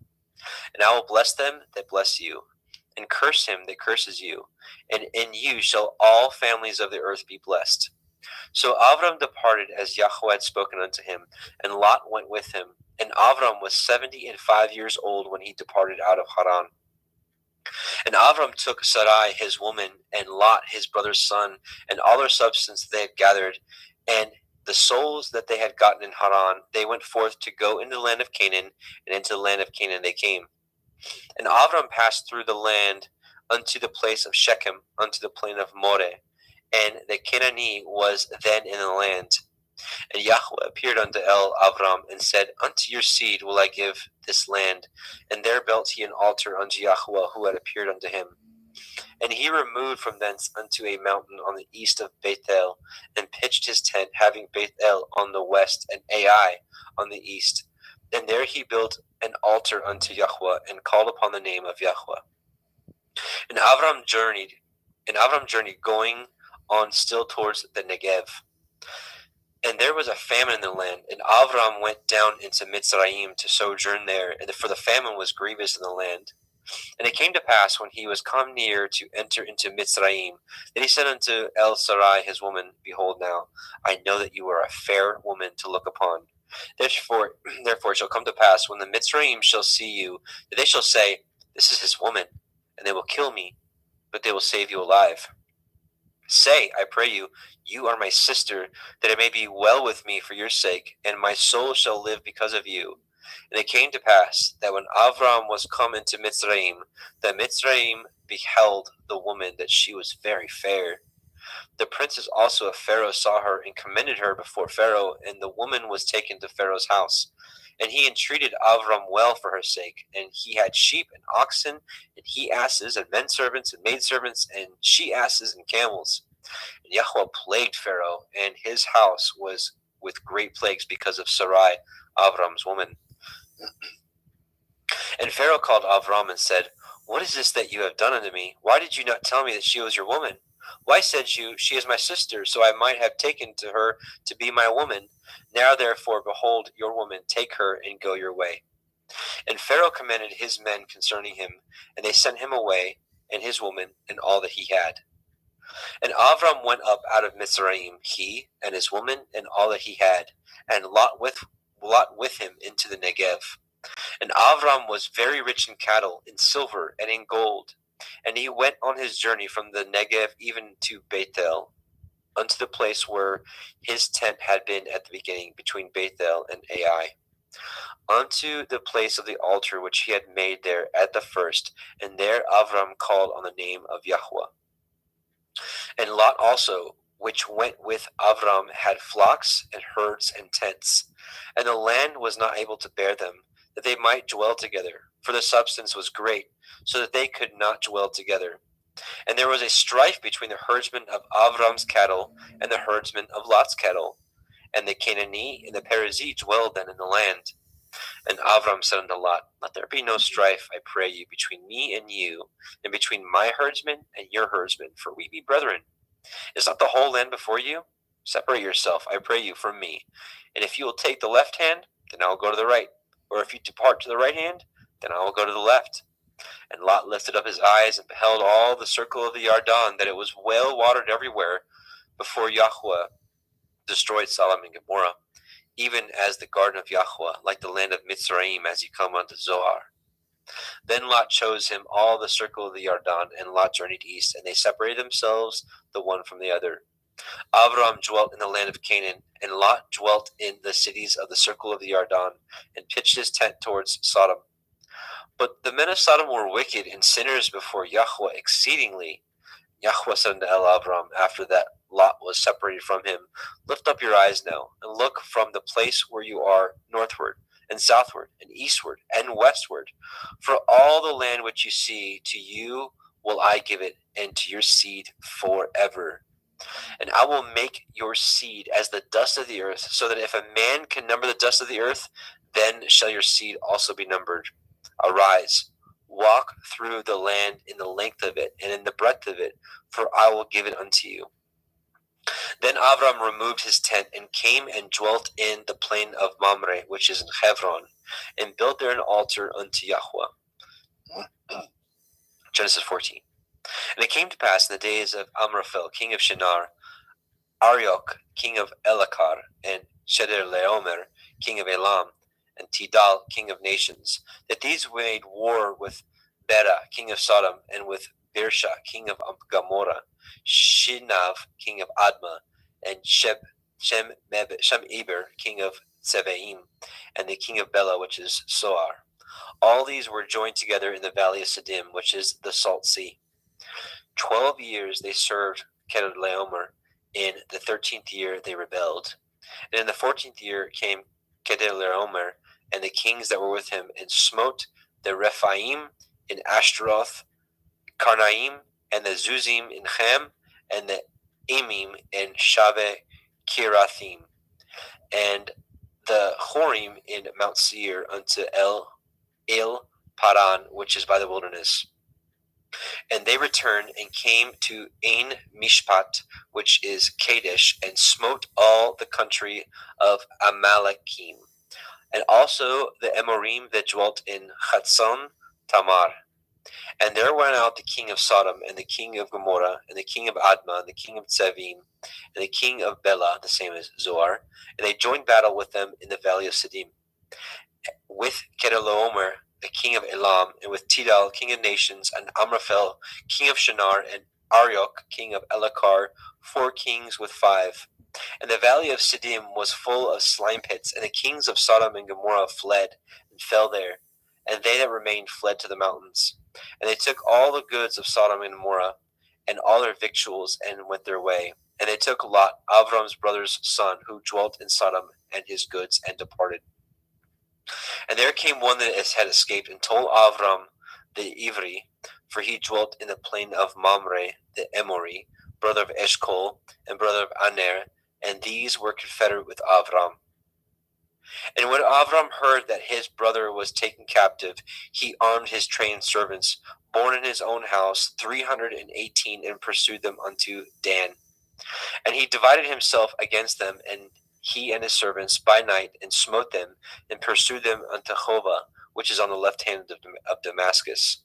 And I will bless them that bless you, and curse him that curses you, and in you shall all families of the earth be blessed. So Avram departed as Yahweh had spoken unto him, and Lot went with him. And Avram was 75 years old when he departed out of Haran. And Avram took Sarai his woman, and Lot his brother's son, and all their substance they had gathered, and the souls that they had gotten in Haran. They went forth to go into the land of Canaan, and into the land of Canaan they came. And Avram passed through the land unto the place of Shechem, unto the plain of Moreh, and the Canaanite was then in the land. And Yahweh appeared unto Avram, and said, Unto your seed will I give this land. And there built he an altar unto Yahweh, who had appeared unto him. And he removed from thence unto a mountain on the east of Bethel, and pitched his tent, having Bethel on the west, and Ai on the east. And there he built an altar unto Yahweh, and called upon the name of Yahweh. And Avram journeyed, going on still towards the Negev. And there was a famine in the land, and Avram went down into Mitzrayim to sojourn there, for the famine was grievous in the land. And it came to pass, when he was come near to enter into Mitzrayim, that he said unto Sarai his woman, Behold now, I know that you are a fair woman to look upon. Therefore it shall come to pass, when the Mitzrayim shall see you, that they shall say, This is his woman, and they will kill me, but they will save you alive. Say, I pray you, you are my sister, that it may be well with me for your sake, and my soul shall live because of you. And it came to pass, that when Avram was come into Mitzrayim, that Mitzrayim beheld the woman, that she was very fair. The princes also of Pharaoh saw her, and commended her before Pharaoh, and the woman was taken to Pharaoh's house. And he entreated Avram well for her sake, and he had sheep and oxen, and he asses, and men servants, and maidservants, and she asses, and camels. And Yahweh plagued Pharaoh, and his house was with great plagues because of Sarai, Avram's woman. And Pharaoh called Avram and said, What is this that you have done unto me? Why did you not tell me that she was your woman? Why said you, She is my sister, so I might have taken to her to be my woman? Now therefore, behold, your woman, take her and go your way. And Pharaoh commanded his men concerning him, and they sent him away, and his woman, and all that he had. And Avram went up out of Mitzrayim, he and his woman, and all that he had, and Lot with him into the Negev. And Avram was very rich in cattle, in silver, and in gold. And he went on his journey from the Negev even to Bethel, unto the place where his tent had been at the beginning, between Bethel and Ai, unto the place of the altar which he had made there at the first. And there Avram called on the name of Yahweh. And Lot also, which went with Avram, had flocks and herds and tents. And the land was not able to bear them, that they might dwell together, for the substance was great, so that they could not dwell together. And there was a strife between the herdsmen of Avram's cattle and the herdsmen of Lot's cattle. And the Canaanite and the Perizzite dwelled then in the land. And Avram said unto Lot, Let there be no strife, I pray you, between me and you, and between my herdsmen and your herdsmen, for we be brethren. Is not the whole land before you? Separate yourself, I pray you, from me. And if you will take the left hand, then I will go to the right. Or if you depart to the right hand, then I will go to the left. And Lot lifted up his eyes and beheld all the circle of the Yarden, that it was well watered everywhere, before Yahweh destroyed Sodom and Gomorrah, even as the garden of Yahweh, like the land of Mitzrayim, as you come unto Zoar. Then Lot chose him all the circle of the Yarden, and Lot journeyed east, and they separated themselves the one from the other. Avram dwelt in the land of Canaan, and Lot dwelt in the cities of the circle of the Yarden, and pitched his tent towards Sodom. But the men of Sodom were wicked and sinners before Yahweh exceedingly. Yahweh said unto Avram, after that Lot was separated from him, Lift up your eyes now, and look from the place where you are northward, and southward, and eastward, and westward. For all the land which you see, to you will I give it, and to your seed forever. And I will make your seed as the dust of the earth, so that if a man can number the dust of the earth, then shall your seed also be numbered. Arise, walk through the land in the length of it, and in the breadth of it, for I will give it unto you. Then Avram removed his tent, and came and dwelt in the plain of Mamre, which is in Hebron, and built there an altar unto Yahweh. Genesis 14. And it came to pass in the days of Amraphel, king of Shinar, Arioch, king of Elakar, and Chedorlaomer, king of Elam, and Tidal, king of nations, that these made war with Bera, king of Sodom, and with Birsha, king of Gomorrah, Shinav, king of Admah, and Shem-Eber, king of Tsevaim, and the king of Bela, which is Soar. All these were joined together in the valley of Siddim, which is the Salt Sea. 12 years they served Chedorlaomer. In the 13th year they rebelled. And in the 14th year came Chedorlaomer and the kings that were with him, and smote the Rephaim in Ashtaroth, Karnaim, and the Zuzim in Ham, and the Emim in Shave Kirathim, and the Horim in Mount Seir unto El Paran, which is by the wilderness. And they returned and came to Ain Mishpat, which is Kadesh, and smote all the country of Amalekim, and also the Amorim that dwelt in Chatzon Tamar. And there went out the king of Sodom, and the king of Gomorrah, and the king of Admah, and the king of Tsevim, and the king of Bela, the same as Zoar, and they joined battle with them in the valley of Siddim, with Chedorlaomer, the king of Elam, and with Tidal, king of nations, and Amraphel, king of Shinar, and Arioch, king of Elakar, 4 kings with 5. And the valley of Siddim was full of slime pits, and the kings of Sodom and Gomorrah fled and fell there, and they that remained fled to the mountains. And they took all the goods of Sodom and Gomorrah, and all their victuals, and went their way. And they took Lot, Avram's brother's son, who dwelt in Sodom, and his goods, and departed. And there came one that had escaped, and told Avram the Ivri, for he dwelt in the plain of Mamre the Emori, brother of Eshcol, and brother of Aner, and these were confederate with Avram. And when Avram heard that his brother was taken captive, he armed his trained servants, born in his own house, 318, and pursued them unto Dan. And he divided himself against them, and he and his servants by night, and smote them, and pursued them unto Hova, which is on the left hand of Damascus.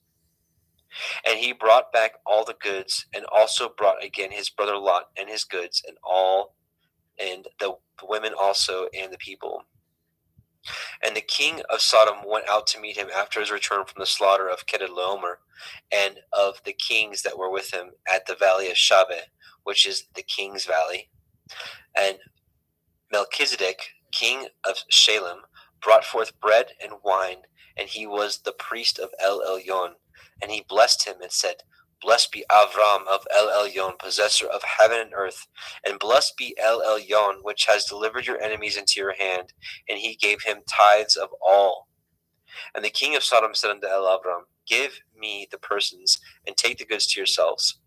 And he brought back all the goods, and also brought again his brother Lot and his goods, and the women also, and the people. And the king of Sodom went out to meet him after his return from the slaughter of Chedorlaomer, and of the kings that were with him at the valley of Shaveh, which is the king's valley. And Melchizedek, king of Shalem, brought forth bread and wine, and he was the priest of El Elyon. And he blessed him and said, Blessed be Avram of El Elyon, possessor of heaven and earth, and blessed be El Elyon, which has delivered your enemies into your hand. And he gave him tithes of all. And the king of Sodom said unto El Avram, Give me the persons, and take the goods to yourselves.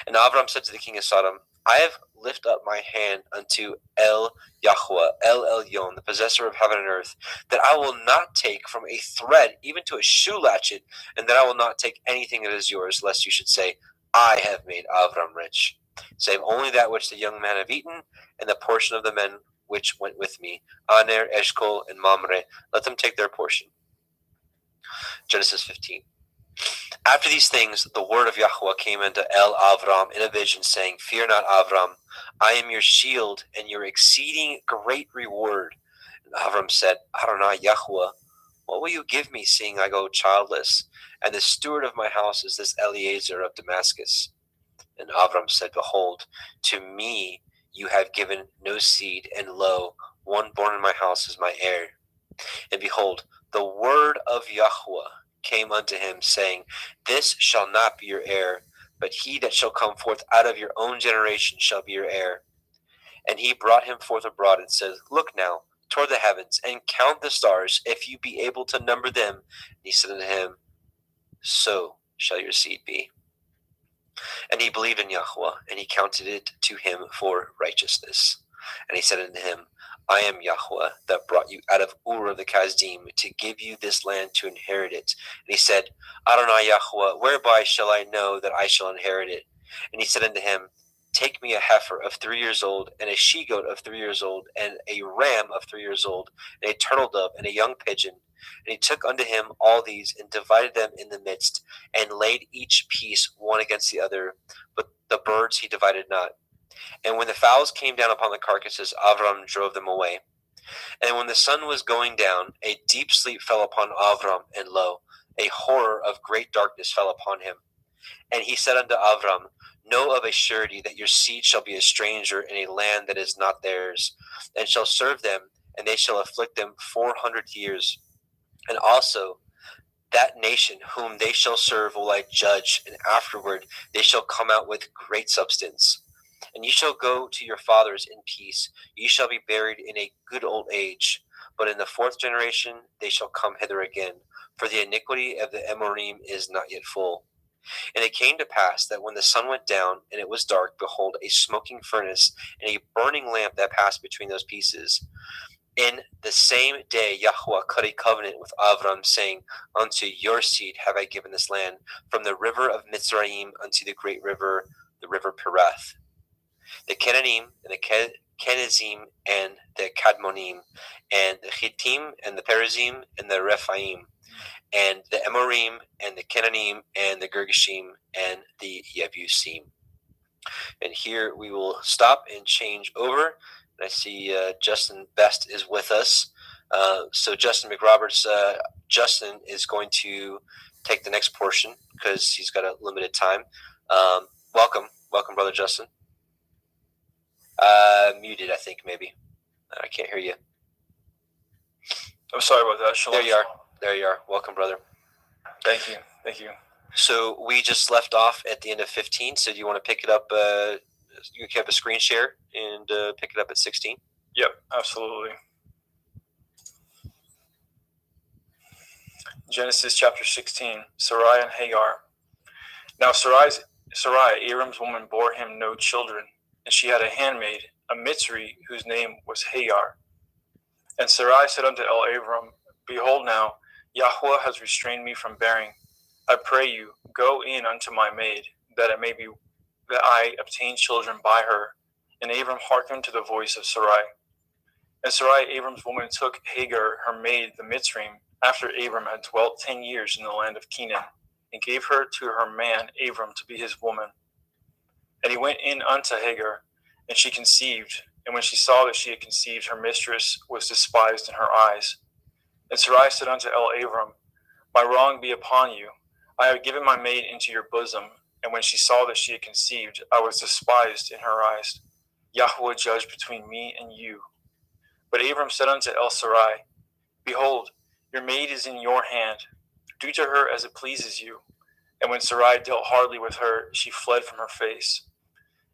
And Avram said to the king of Sodom, I have lift up my hand unto El Yahweh, El Elyon, the possessor of heaven and earth, that I will not take from a thread even to a shoe latchet, and that I will not take anything that is yours, lest you should say, I have made Avram rich, save only that which the young men have eaten, and the portion of the men which went with me, Aner, Eshcol, and Mamre, let them take their portion. Genesis 15. After these things, the word of Yahweh came unto El Avram in a vision, saying, Fear not, Avram, I am your shield and your exceeding great reward. And Avram said, Adonai Yahweh, what will you give me, seeing I go childless? And the steward of my house is this Eliezer of Damascus. And Avram said, Behold, to me you have given no seed, and lo, one born in my house is my heir. And behold, the word of Yahweh came unto him, saying, This shall not be your heir, but he that shall come forth out of your own generation shall be your heir. And he brought him forth abroad, and said, Look now toward the heavens, and count the stars, if you be able to number them. And he said unto him, So shall your seed be. And he believed in Yahweh, and he counted it to him for righteousness. And he said unto him, I am Yahweh, that brought you out of Ur of the Kasdim, to give you this land to inherit it. And he said, Adonai Yahweh, whereby shall I know that I shall inherit it? And he said unto him, Take me a heifer of 3 years old, and a she-goat of 3 years old, and a ram of 3 years old, and a turtle dove, and a young pigeon. And he took unto him all these, and divided them in the midst, and laid each piece one against the other, but the birds he divided not. And when the fowls came down upon the carcasses, Avram drove them away. And when the sun was going down, a deep sleep fell upon Avram, and lo, a horror of great darkness fell upon him. And he said unto Avram, Know of a surety that your seed shall be a stranger in a land that is not theirs, and shall serve them, and they shall afflict them 400 years. And also that nation whom they shall serve will I judge, and afterward they shall come out with great substance. And ye shall go to your fathers in peace. Ye shall be buried in a good old age. But in the 4th generation they shall come hither again, for the iniquity of the Amorim is not yet full. And it came to pass that when the sun went down, and it was dark, behold, a smoking furnace, and a burning lamp that passed between those pieces. In the same day Yahweh cut a covenant with Avram, saying, Unto your seed have I given this land, from the river of Mitzrayim unto the great river, the river Perath. The Kenanim, and the Kenizim, and the Kadmonim, and the Chittim, and the Perizim, and the Rephaim, and the Amorim, and the Kenanim, and the Girgashim, and the Yebusim. And here we will stop and change over. And I see Justin Best is with us. So Justin McRoberts, Justin is going to take the next portion because he's got a limited time. Welcome, Brother Justin. Muted, I think, maybe. I can't hear you. I'm sorry about that. Shalom. There you are. Welcome, brother. Thank you. So we just left off at the end of 15. So do you want to pick it up? You can have a screen share and pick it up at 16. Yep, absolutely. Genesis chapter 16, Sarai and Hagar. Now Sarai, Abram's woman, bore him no children, and she had a handmaid, a Mitzri, whose name was Hagar. And Sarai said unto Abram, Behold now, Yahweh has restrained me from bearing. I pray you, go in unto my maid, that I obtain children by her. And Abram hearkened to the voice of Sarai. And Sarai, Abram's woman, took Hagar, her maid, the Mitzrayim, after Abram had dwelt 10 years in the land of Canaan, and gave her to her man Abram to be his woman. And he went in unto Hagar, and she conceived. And when she saw that she had conceived, her mistress was despised in her eyes. And Sarai said unto Abram, My wrong be upon you. I have given my maid into your bosom. And when she saw that she had conceived, I was despised in her eyes. Yahweh judge between me and you. But Abram said unto Sarai, Behold, your maid is in your hand. Do to her as it pleases you. And when Sarai dealt hardly with her, she fled from her face.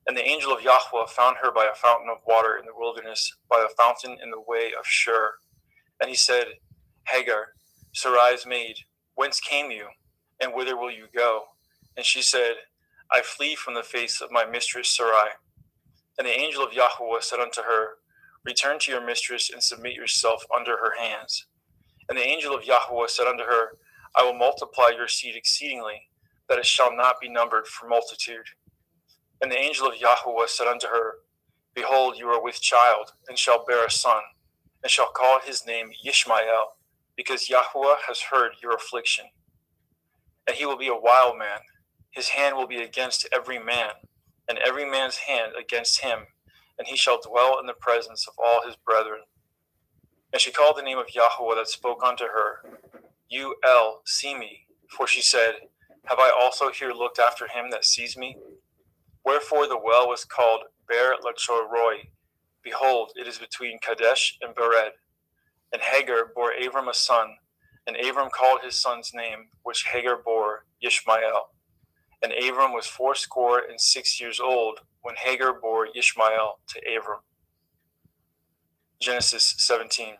And the angel of Yahweh found her by a fountain of water in the wilderness, by a fountain in the way of Shur. And he said, Hagar, Sarai's maid, whence came you, and whither will you go? And she said, I flee from the face of my mistress Sarai. And the angel of Yahweh said unto her, Return to your mistress and submit yourself under her hands. And the angel of Yahweh said unto her, I will multiply your seed exceedingly, that it shall not be numbered for multitude. And the angel of Yahweh said unto her, Behold, you are with child, and shall bear a son, and shall call his name Yishmael, because Yahweh has heard your affliction. And he will be a wild man. His hand will be against every man, and every man's hand against him, and he shall dwell in the presence of all his brethren. And she called the name of Yahweh that spoke unto her, You El, see me. For she said, Have I also here looked after him that sees me? Wherefore the well was called Ber Lachoroi. Behold, it is between Kadesh and Bered. And Hagar bore Abram a son, and Abram called his son's name, which Hagar bore, Yishmael. And Abram was 86 years old when Hagar bore Yishmael to Abram. Genesis 17.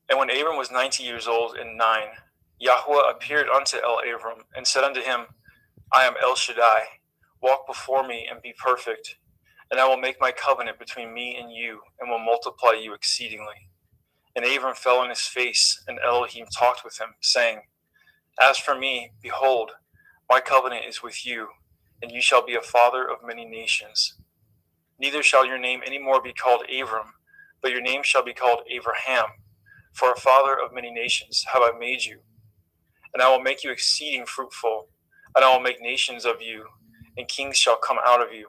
And when Abram was 90 years old and 9, Yahweh appeared unto Abram and said unto him, I am El Shaddai. Walk before me and be perfect, and I will make my covenant between me and you, and will multiply you exceedingly. And Abram fell on his face, and Elohim talked with him, saying, As for me, behold, my covenant is with you, and you shall be a father of many nations. Neither shall your name any more be called Abram, but your name shall be called Abraham, for a father of many nations have I made you. And I will make you exceeding fruitful, and I will make nations of you, and kings shall come out of you.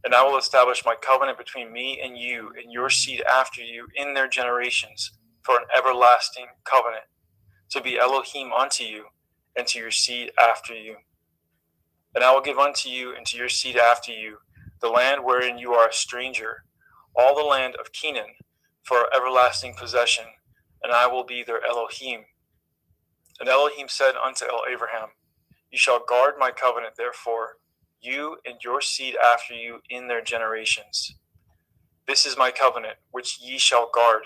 And I will establish my covenant between me and you and your seed after you in their generations for an everlasting covenant, to be Elohim unto you and to your seed after you. And I will give unto you and to your seed after you the land wherein you are a stranger, all the land of Canaan, for an everlasting possession, and I will be their Elohim. And Elohim said unto Abraham, You shall guard my covenant, therefore, you and your seed after you in their generations. This is my covenant, which ye shall guard,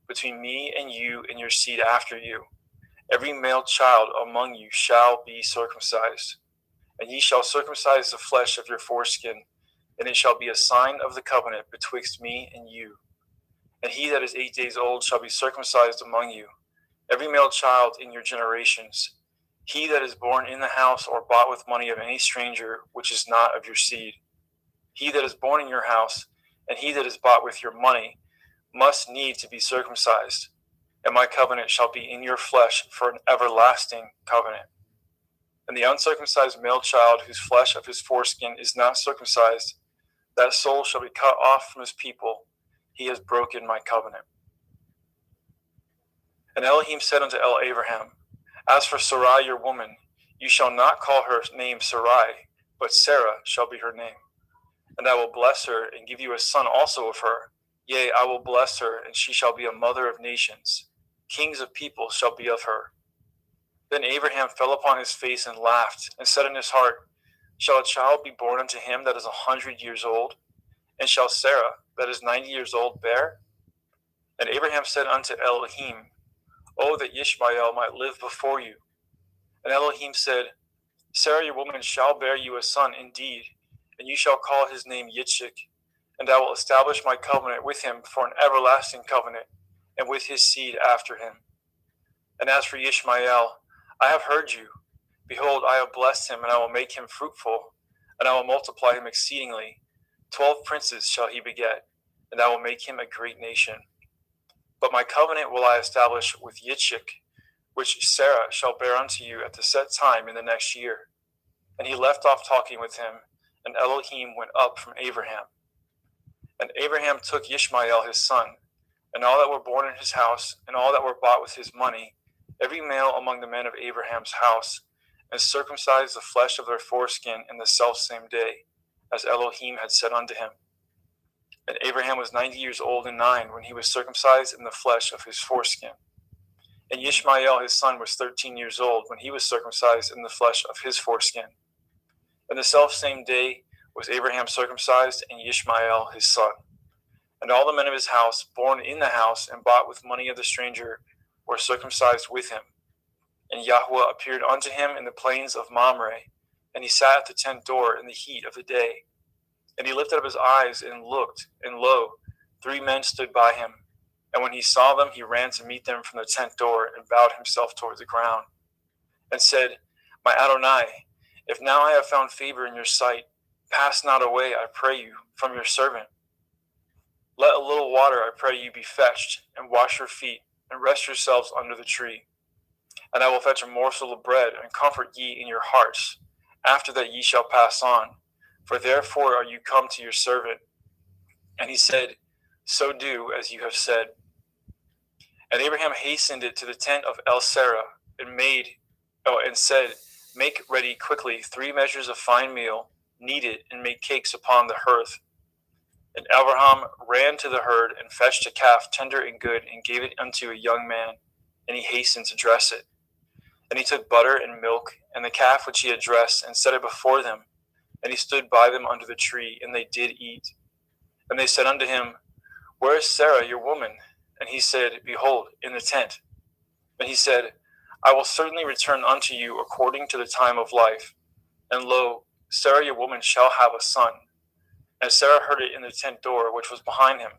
between me and you and your seed after you. Every male child among you shall be circumcised, and ye shall circumcise the flesh of your foreskin, and it shall be a sign of the covenant betwixt me and you. And he that is 8 days old shall be circumcised among you, every male child in your generations. He that is born in the house or bought with money of any stranger, which is not of your seed. He that is born in your house, and he that is bought with your money, must need to be circumcised. And my covenant shall be in your flesh for an everlasting covenant. And the uncircumcised male child, whose flesh of his foreskin is not circumcised, that soul shall be cut off from his people. He has broken my covenant. And Elohim said unto Abraham, As for Sarai your woman, you shall not call her name Sarai, but Sarah shall be her name. And I will bless her, and give you a son also of her. Yea, I will bless her, and she shall be a mother of nations. Kings of people shall be of her. Then Abraham fell upon his face and laughed, and said in his heart, Shall a child be born unto him that is 100 years old? And shall Sarah, that is 90 years old, bear? And Abraham said unto Elohim, Oh, that Yishmael might live before you. And Elohim said, Sarah your woman shall bear you a son indeed, and you shall call his name Yitzchak, and I will establish my covenant with him for an everlasting covenant, and with his seed after him. And as for Yishmael, I have heard you. Behold, I have blessed him, and I will make him fruitful, and I will multiply him exceedingly. 12 princes shall he beget, and I will make him a great nation. But my covenant will I establish with Yitzchak, which Sarah shall bear unto you at the set time in the next year. And he left off talking with him, and Elohim went up from Abraham. And Abraham took Ishmael his son, and all that were born in his house, and all that were bought with his money, every male among the men of Abraham's house, and circumcised the flesh of their foreskin in the selfsame day, as Elohim had said unto him. And Abraham was 90 years old and 9 when he was circumcised in the flesh of his foreskin. And Ishmael his son was 13 years old when he was circumcised in the flesh of his foreskin. And the selfsame day was Abraham circumcised, and Ishmael his son. And all the men of his house, born in the house and bought with money of the stranger, were circumcised with him. And Yahweh appeared unto him in the plains of Mamre, and he sat at the tent door in the heat of the day. And he lifted up his eyes and looked, and lo, 3 men stood by him. And when he saw them, he ran to meet them from the tent door and bowed himself toward the ground and said, My Adonai, if now I have found favor in your sight, pass not away, I pray you, from your servant. Let a little water, I pray you, be fetched, and wash your feet, and rest yourselves under the tree. And I will fetch a morsel of bread, and comfort ye in your hearts. After that ye shall pass on, for therefore are you come to your servant. And he said, So do as you have said. And Abraham hastened it to the tent of El Sarah, and said, Make ready quickly 3 measures of fine meal, knead it, and make cakes upon the hearth. And Abraham ran to the herd, and fetched a calf tender and good, and gave it unto a young man, and he hastened to dress it. And he took butter and milk, and the calf which he had dressed, and set it before them. And he stood by them under the tree, and they did eat. And they said unto him, Where is Sarah your woman? And he said, Behold, in the tent. And he said, I will certainly return unto you according to the time of life. And lo, Sarah your woman shall have a son. And Sarah heard it in the tent door which was behind him.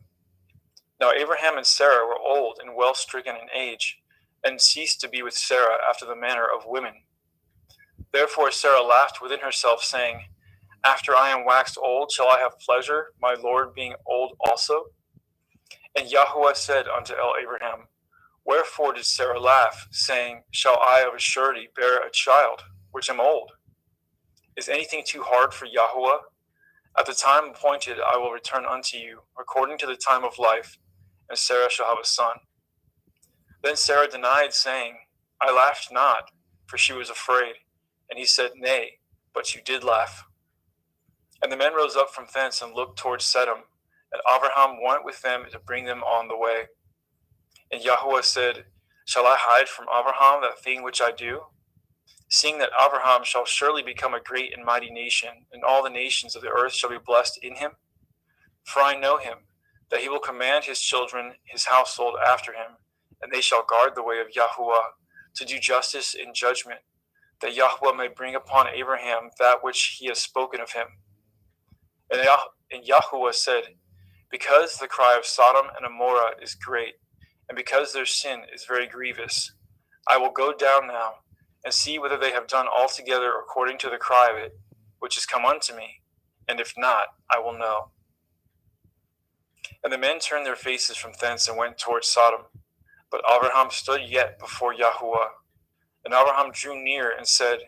Now Abraham and Sarah were old and well stricken in age, and ceased to be with Sarah after the manner of women. Therefore Sarah laughed within herself, saying, After I am waxed old, shall I have pleasure, my Lord being old also? And Yahuwah said unto Abraham, Wherefore did Sarah laugh, saying, Shall I of a surety bear a child, which am old? Is anything too hard for Yahuwah? At the time appointed I will return unto you, according to the time of life, and Sarah shall have a son. Then Sarah denied, saying, I laughed not, for she was afraid. And he said, Nay, but you did laugh. And the men rose up from thence and looked towards Sedom, and Abraham went with them to bring them on the way. And Yahuwah said, Shall I hide from Abraham that thing which I do? Seeing that Abraham shall surely become a great and mighty nation, and all the nations of the earth shall be blessed in him. For I know him, that he will command his children, his household after him, and they shall guard the way of Yahuwah, to do justice and judgment, that Yahuwah may bring upon Abraham that which he has spoken of him. And Yahuwah said, Because the cry of Sodom and Amorah is great, and because their sin is very grievous, I will go down now, and see whether they have done altogether according to the cry of it, which is come unto me, and if not, I will know. And the men turned their faces from thence and went towards Sodom. But Abraham stood yet before Yahuwah. And Abraham drew near and said,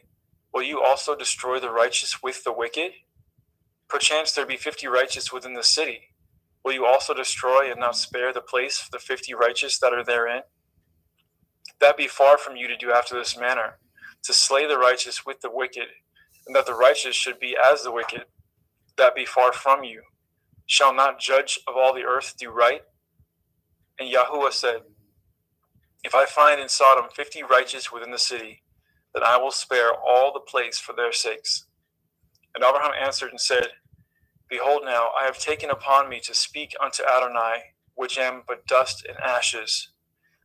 Will you also destroy the righteous with the wicked? Perchance there be 50 righteous within the city. Will you also destroy and not spare the place for the 50 righteous that are therein? That be far from you to do after this manner, to slay the righteous with the wicked, and that the righteous should be as the wicked. That be far from you. Shall not judge of all the earth do right? And Yahuwah said, If I find in Sodom 50 righteous within the city, then I will spare all the place for their sakes. And Abraham answered and said, Behold now, I have taken upon me to speak unto Adonai, which am but dust and ashes.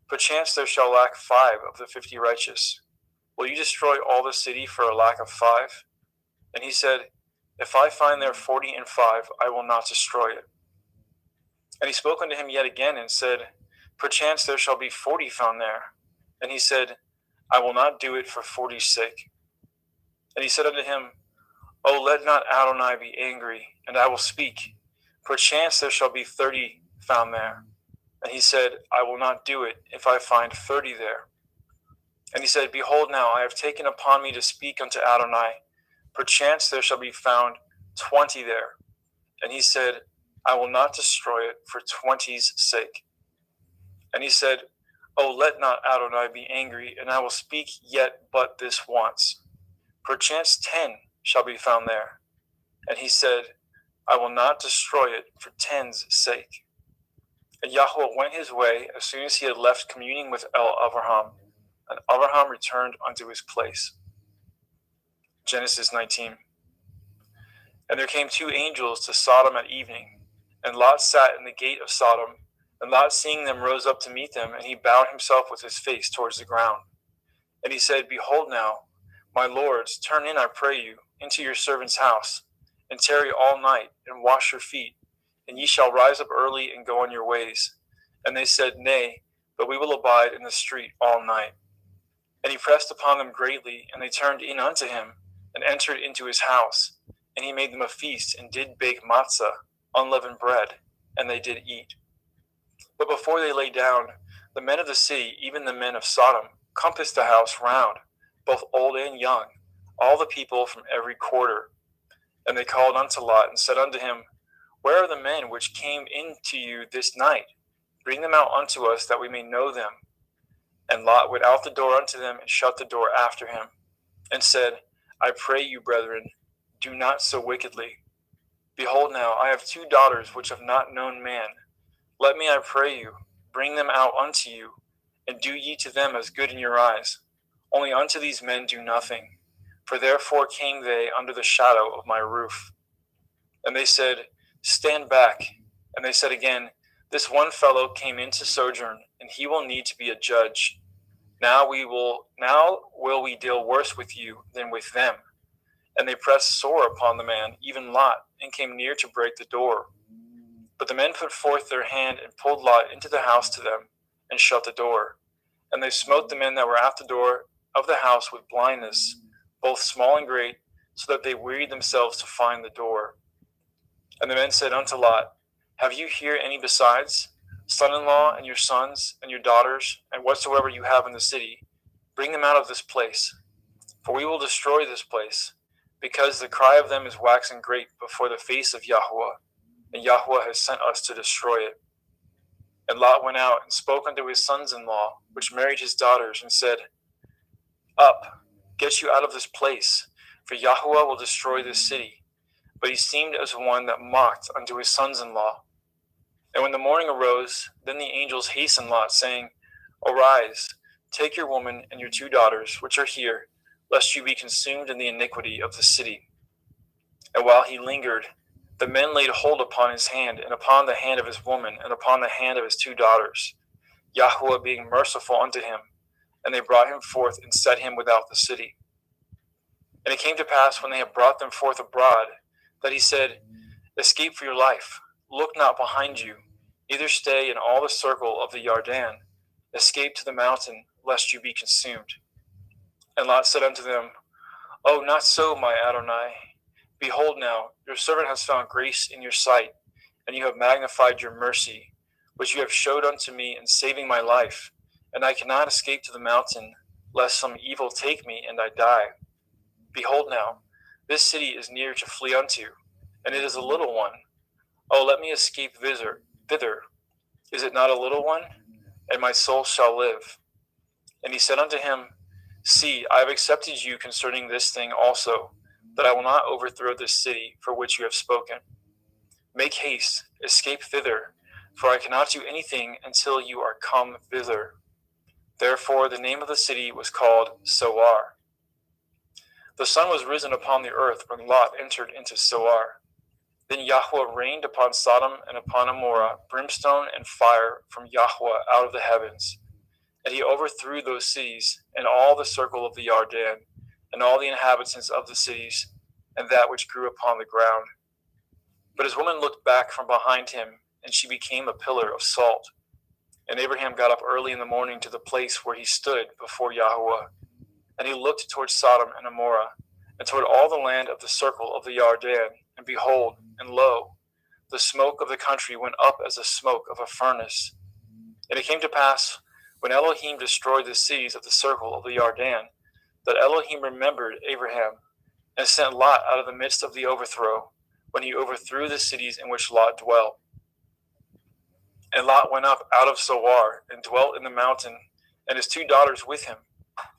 Perchance there shall lack 5 of the 50 righteous. Will you destroy all the city for a lack of 5? And he said, If I find there 40 and 5, I will not destroy it. And he spoke unto him yet again and said, Perchance there shall be 40 found there. And he said, I will not do it for 40's sake. And he said unto him, O let not Adonai be angry, and I will speak. Perchance there shall be 30 found there. And he said, I will not do it if I find 30 there. And he said, Behold now, I have taken upon me to speak unto Adonai. Perchance there shall be found 20 there. And he said, I will not destroy it for 20's sake. And he said, O let not Adonai be angry, and I will speak yet but this once. Perchance 10 shall be found there. And he said, I will not destroy it for 10's sake. And Yahuwah went his way as soon as he had left communing with Abraham, and Abraham returned unto his place. Genesis 19. And there came 2 angels to Sodom at evening, and Lot sat in the gate of Sodom. And Lot, seeing them, rose up to meet them, and he bowed himself with his face towards the ground. And he said, Behold now, my lords, turn in, I pray you, into your servant's house, and tarry all night, and wash your feet, and ye shall rise up early and go on your ways. And they said, Nay, but we will abide in the street all night. And he pressed upon them greatly, and they turned in unto him, and entered into his house. And he made them a feast, and did bake matzah, unleavened bread, and they did eat. But before they lay down, the men of the city, even the men of Sodom, compassed the house round, both old and young, all the people from every quarter. And they called unto Lot, and said unto him, Where are the men which came in to you this night? Bring them out unto us, that we may know them. And Lot went out the door unto them, and shut the door after him, and said, I pray you, brethren, do not so wickedly. Behold now, I have 2 daughters which have not known man. Let me, I pray you, bring them out unto you, and do ye to them as good in your eyes. Only unto these men do nothing, for therefore came they under the shadow of my roof. And they said, Stand back. And they said again, This one fellow came in to sojourn, and he will need to be a judge. Now will we deal worse with you than with them. And they pressed sore upon the man, even Lot, and came near to break the door. But the men put forth their hand, and pulled Lot into the house to them, and shut the door. And they smote the men that were at the door of the house with blindness, both small and great, so that they wearied themselves to find the door. And the men said unto Lot, Have you here any besides? Son-in-law, and your sons, and your daughters, and whatsoever you have in the city, bring them out of this place. For we will destroy this place, because the cry of them is waxing great before the face of Yahweh, and Yahweh has sent us to destroy it. And Lot went out and spoke unto his sons-in-law, which married his daughters, and said, Up, get you out of this place, for Yahweh will destroy this city. But he seemed as one that mocked unto his sons-in-law. And when the morning arose, then the angels hastened Lot, saying, Arise, take your woman and your 2 daughters, which are here, lest you be consumed in the iniquity of the city. And while he lingered, the men laid hold upon his hand, and upon the hand of his woman, and upon the hand of his 2 daughters, Yahweh being merciful unto him. And they brought him forth, and set him without the city. And it came to pass, when they had brought them forth abroad, that he said, Escape for your life, look not behind you, neither stay in all the circle of the Yarden. Escape to the mountain, lest you be consumed. And Lot said unto them, Oh, not so, my Adonai. Behold now, your servant has found grace in your sight, and you have magnified your mercy, which you have showed unto me in saving my life. And I cannot escape to the mountain, lest some evil take me, and I die. Behold now, this city is near to flee unto, and it is a little one. Oh, let me escape thither. Is it not a little one? And my soul shall live. And he said unto him, See, I have accepted you concerning this thing also, that I will not overthrow this city for which you have spoken. Make haste, escape thither, for I cannot do anything until you are come thither. Therefore the name of the city was called Soar. The sun was risen upon the earth when Lot entered into Soar. Then Yahweh rained upon Sodom and upon Amorah brimstone and fire from Yahweh out of the heavens. And he overthrew those cities and all the circle of the Yarden, and all the inhabitants of the cities, and that which grew upon the ground. But his woman looked back from behind him, and she became a pillar of salt. And Abraham got up early in the morning to the place where he stood before Yahweh. And he looked toward Sodom and Amorah, and toward all the land of the circle of the Yarden. And behold, and lo, the smoke of the country went up as the smoke of a furnace. And it came to pass, when Elohim destroyed the cities of the circle of the Yarden, that Elohim remembered Abraham, and sent Lot out of the midst of the overthrow, when he overthrew the cities in which Lot dwelt. And Lot went up out of Zoar, and dwelt in the mountain, and his 2 daughters with him.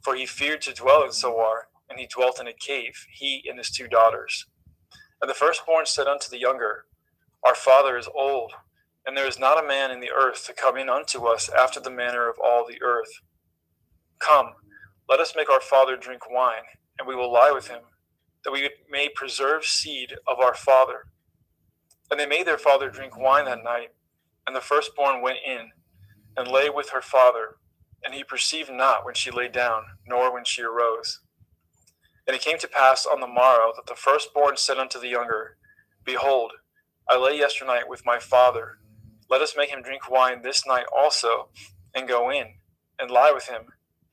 For he feared to dwell in Zoar, and he dwelt in a cave, he and his 2 daughters. And the firstborn said unto the younger, Our father is old, and there is not a man in the earth to come in unto us after the manner of all the earth. Come, let us make our father drink wine, and we will lie with him, that we may preserve seed of our father. And they made their father drink wine that night, and the firstborn went in, and lay with her father, and he perceived not when she lay down, nor when she arose. And it came to pass on the morrow that the firstborn said unto the younger, Behold, I lay yesternight with my father. Let us make him drink wine this night also, and go in, and lie with him,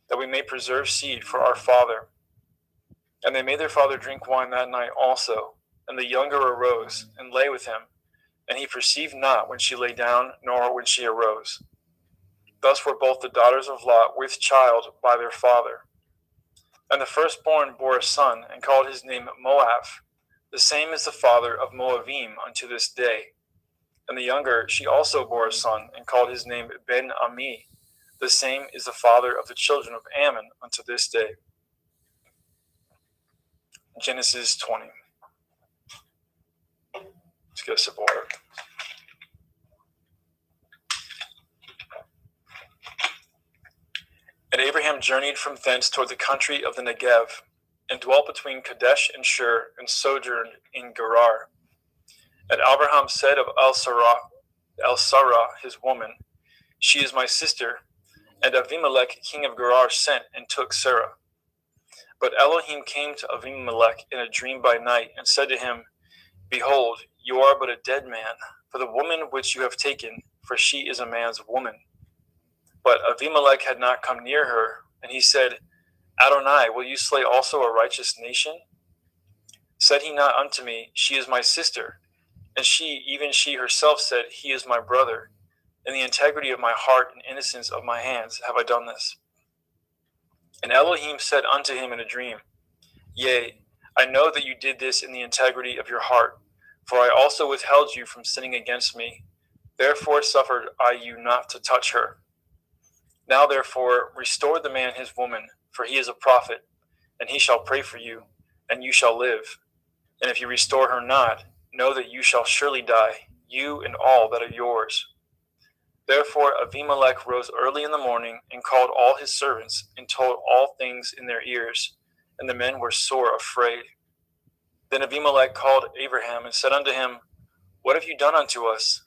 that we may preserve seed for our father. And they made their father drink wine that night also. And the younger arose, and lay with him. And he perceived not when she lay down, nor when she arose. Thus were both the daughters of Lot with child by their father. And the firstborn bore a son, and called his name Moab. The same is the father of Moabim unto this day. And the younger, she also bore a son, and called his name Ben-Ami. The same is the father of the children of Ammon unto this day. Genesis 20. Let's get a sip of water. And Abraham journeyed from thence toward the country of the Negev, and dwelt between Kadesh and Shur, and sojourned in Gerar. And Abraham said of El-Sarah, his woman, She is my sister. And Avimelech, king of Gerar, sent and took Sarah. But Elohim came to Avimelech in a dream by night, and said to him, Behold, you are but a dead man, for the woman which you have taken, for she is a man's woman. But Avimelech had not come near her, and he said, Adonai, will you slay also a righteous nation? Said he not unto me, She is my sister? And she, even she herself, said, He is my brother. In the integrity of my heart and innocence of my hands have I done this. And Elohim said unto him in a dream, Yea, I know that you did this in the integrity of your heart, for I also withheld you from sinning against me. Therefore suffered I you not to touch her. Now therefore restore the man his woman, for he is a prophet, and he shall pray for you, and you shall live. And if you restore her not, know that you shall surely die, you and all that are yours. Therefore Avimelech rose early in the morning, and called all his servants, and told all things in their ears, and the men were sore afraid. Then Avimelech called Abraham, and said unto him, What have you done unto us?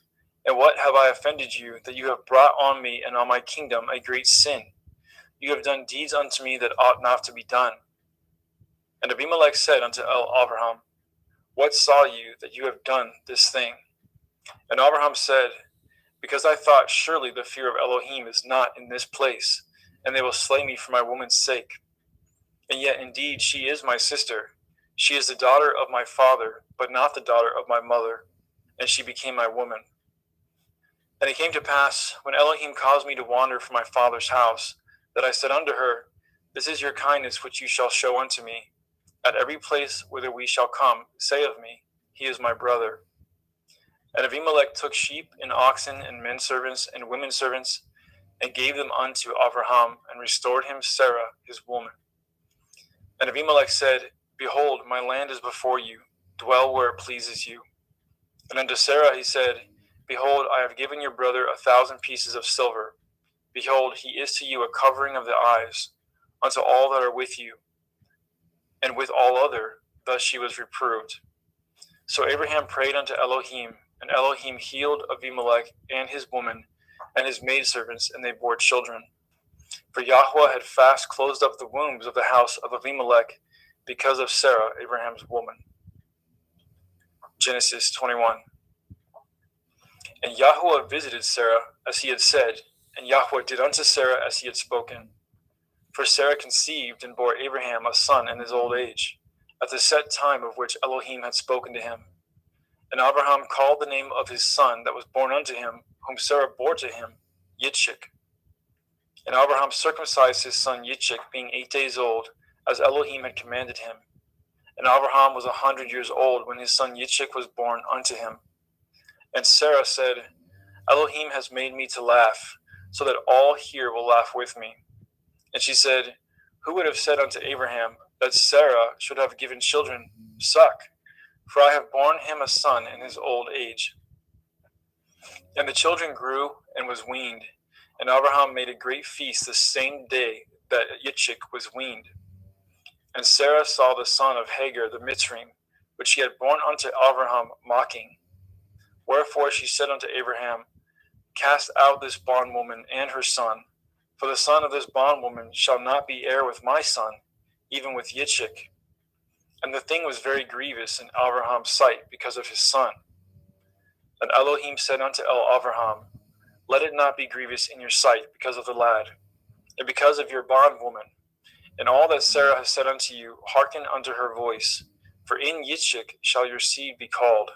And what have I offended you, that you have brought on me and on my kingdom a great sin? You have done deeds unto me that ought not to be done. And Abimelech said unto Abraham, What saw you that you have done this thing? And Abraham said, Because I thought, surely the fear of Elohim is not in this place, and they will slay me for my woman's sake. And yet indeed she is my sister. She is the daughter of my father, but not the daughter of my mother, and she became my woman. And it came to pass, when Elohim caused me to wander from my father's house, that I said unto her, This is your kindness which you shall show unto me. At every place whither we shall come, say of me, He is my brother. And Abimelech took sheep and oxen and men servants and women servants, and gave them unto Abraham, and restored him Sarah his woman. And Abimelech said, Behold, my land is before you, dwell where it pleases you. And unto Sarah he said, Behold, I have given your brother 1,000 pieces of silver. Behold, he is to you a covering of the eyes, unto all that are with you, and with all other. Thus she was reproved. So Abraham prayed unto Elohim, and Elohim healed Abimelech and his woman, and his maidservants, and they bore children. For Yahweh had fast closed up the wombs of the house of Abimelech, because of Sarah, Abraham's woman. Genesis 21. And Yahweh visited Sarah as he had said, and Yahweh did unto Sarah as he had spoken. For Sarah conceived and bore Abraham a son in his old age, at the set time of which Elohim had spoken to him. And Abraham called the name of his son that was born unto him, whom Sarah bore to him, Yitzchak. And Abraham circumcised his son Yitzchak, being 8 days old, as Elohim had commanded him. And Abraham was 100 years old when his son Yitzchak was born unto him. And Sarah said, Elohim has made me to laugh, so that all here will laugh with me. And she said, Who would have said unto Abraham that Sarah should have given children suck? For I have borne him a son in his old age. And the children grew and was weaned. And Abraham made a great feast the same day that Yitzchak was weaned. And Sarah saw the son of Hagar the Mitzrayim, which she had borne unto Abraham, mocking. Wherefore she said unto Abraham, Cast out this bondwoman and her son, for the son of this bondwoman shall not be heir with my son, even with Yitzchak. And the thing was very grievous in Abraham's sight because of his son. And Elohim said unto Abraham, Let it not be grievous in your sight because of the lad, and because of your bondwoman. And all that Sarah has said unto you, hearken unto her voice. For in Yitzchak shall your seed be called.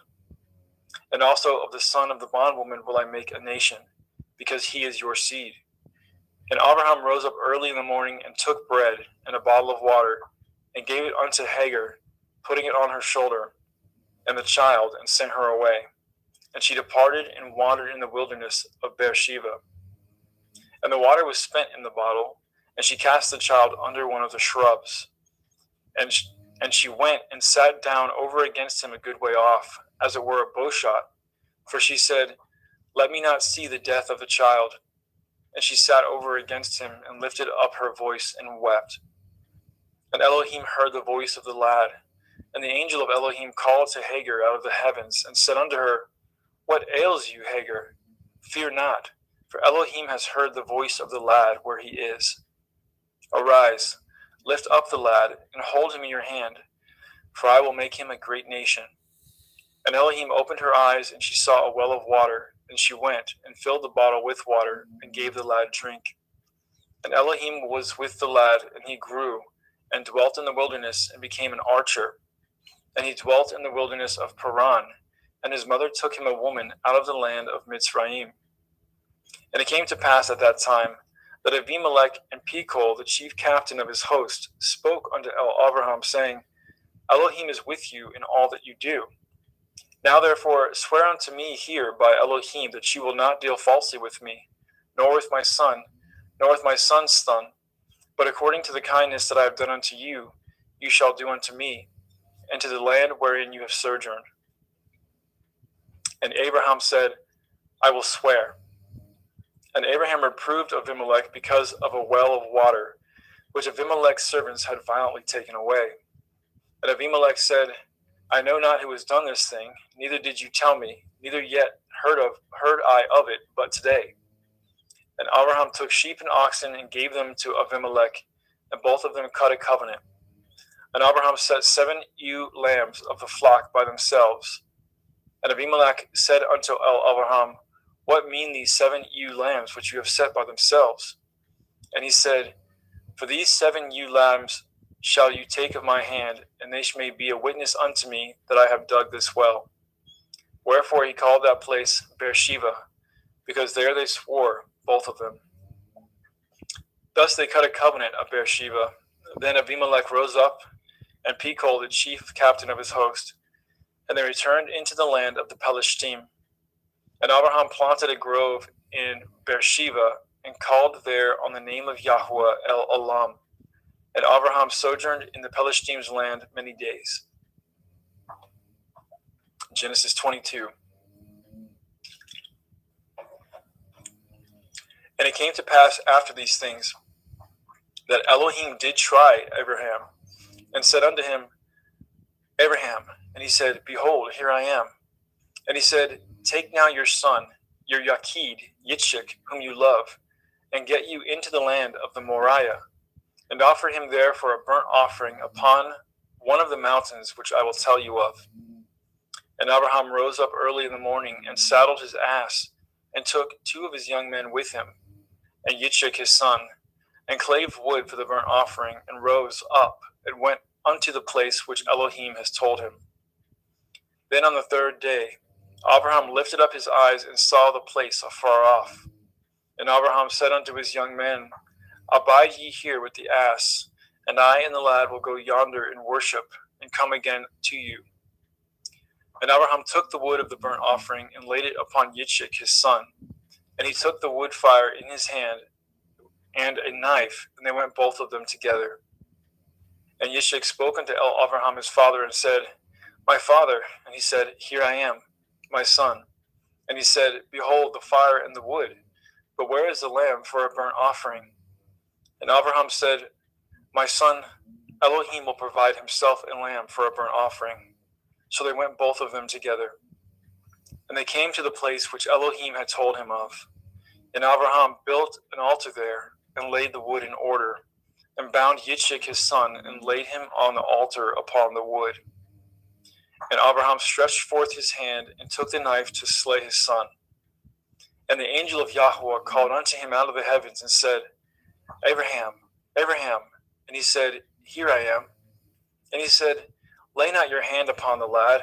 And also of the son of the bondwoman will I make a nation, because he is your seed. And Abraham rose up early in the morning, and took bread and a bottle of water, and gave it unto Hagar, putting it on her shoulder, and the child, and sent her away. And she departed and wandered in the wilderness of Beersheba. And the water was spent in the bottle, and she cast the child under one of the shrubs. And she went and sat down over against him a good way off, as it were a bowshot. For she said, Let me not see the death of the child. And she sat over against him, and lifted up her voice, and wept. And Elohim heard the voice of the lad. And the angel of Elohim called to Hagar out of the heavens, and said unto her, What ails you, Hagar? Fear not, for Elohim has heard the voice of the lad where he is. Arise, lift up the lad, and hold him in your hand, for I will make him a great nation. And Elohim opened her eyes, and she saw a well of water. And she went, and filled the bottle with water, and gave the lad drink. And Elohim was with the lad, and he grew, and dwelt in the wilderness, and became an archer. And he dwelt in the wilderness of Paran, and his mother took him a woman out of the land of Mitzrayim. And it came to pass at that time, that Abimelech and Pekol, the chief captain of his host, spoke unto Abraham, saying, Elohim is with you in all that you do. Now therefore swear unto me here by Elohim that you will not deal falsely with me, nor with my son, nor with my son's son, but according to the kindness that I have done unto you, you shall do unto me, and to the land wherein you have sojourned. And Abraham said, I will swear. And Abraham reproved Abimelech because of a well of water, which Abimelech's servants had violently taken away. And Abimelech said, I know not who has done this thing, neither did you tell me, neither yet heard I of it, but today. And Abraham took sheep and oxen, and gave them to Abimelech, and both of them cut a covenant. And Abraham set 7 ewe lambs of the flock by themselves. And Abimelech said unto Abraham, What mean these 7 ewe lambs which you have set by themselves? And he said, For these 7 ewe lambs shall you take of my hand, and they may be a witness unto me that I have dug this well. Wherefore he called that place Beersheba, because there they swore, both of them. Thus they cut a covenant at Beersheba. Then Abimelech rose up, and Pekol, the chief captain of his host, and they returned into the land of the Pelishtim. And Abraham planted a grove in Beersheba, and called there on the name of Yahweh El Olam. And Abraham sojourned in the Pelishtim's land many days. Genesis 22. And it came to pass after these things, that Elohim did try Abraham, and said unto him, Abraham. And he said, Behold, here I am. And he said, Take now your son, your Yachid, Yitzchak, whom you love, and get you into the land of the Moriah, and offer him there for a burnt offering upon one of the mountains which I will tell you of. And Abraham rose up early in the morning, and saddled his ass, and took 2 of his young men with him, and Yitzchak his son, and clave wood for the burnt offering, and rose up, and went unto the place which Elohim has told him. Then on the 3rd day, Abraham lifted up his eyes, and saw the place afar off. And Abraham said unto his young men, Abide ye here with the ass, and I and the lad will go yonder and worship, and come again to you. And Abraham took the wood of the burnt offering, and laid it upon Yitzchak his son. And he took the wood fire in his hand, and a knife, and they went both of them together. And Yitzchak spoke unto Abraham his father, and said, My father. And he said, Here I am, my son. And he said, Behold the fire and the wood, but where is the lamb for a burnt offering? And Abraham said, My son, Elohim will provide himself a lamb for a burnt offering. So they went both of them together. And they came to the place which Elohim had told him of. And Abraham built an altar there, and laid the wood in order, and bound Yitzchak his son, and laid him on the altar upon the wood. And Abraham stretched forth his hand, and took the knife to slay his son. And the angel of Yahweh called unto him out of the heavens, and said, Abraham, Abraham. And he said, Here I am. And he said, Lay not your hand upon the lad,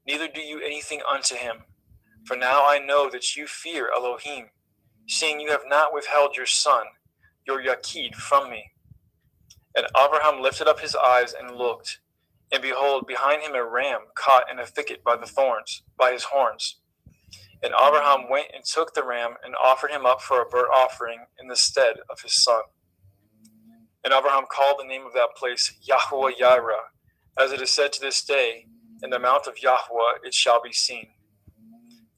neither do you anything unto him. For now I know that you fear Elohim, seeing you have not withheld your son, your Yakid, from me. And Abraham lifted up his eyes and looked, and behold, behind him a ram caught in a thicket by his horns. And Abraham went and took the ram, and offered him up for a burnt offering in the stead of his son. And Abraham called the name of that place Yahweh Yireh, as it is said to this day, In the mount of Yahweh it shall be seen.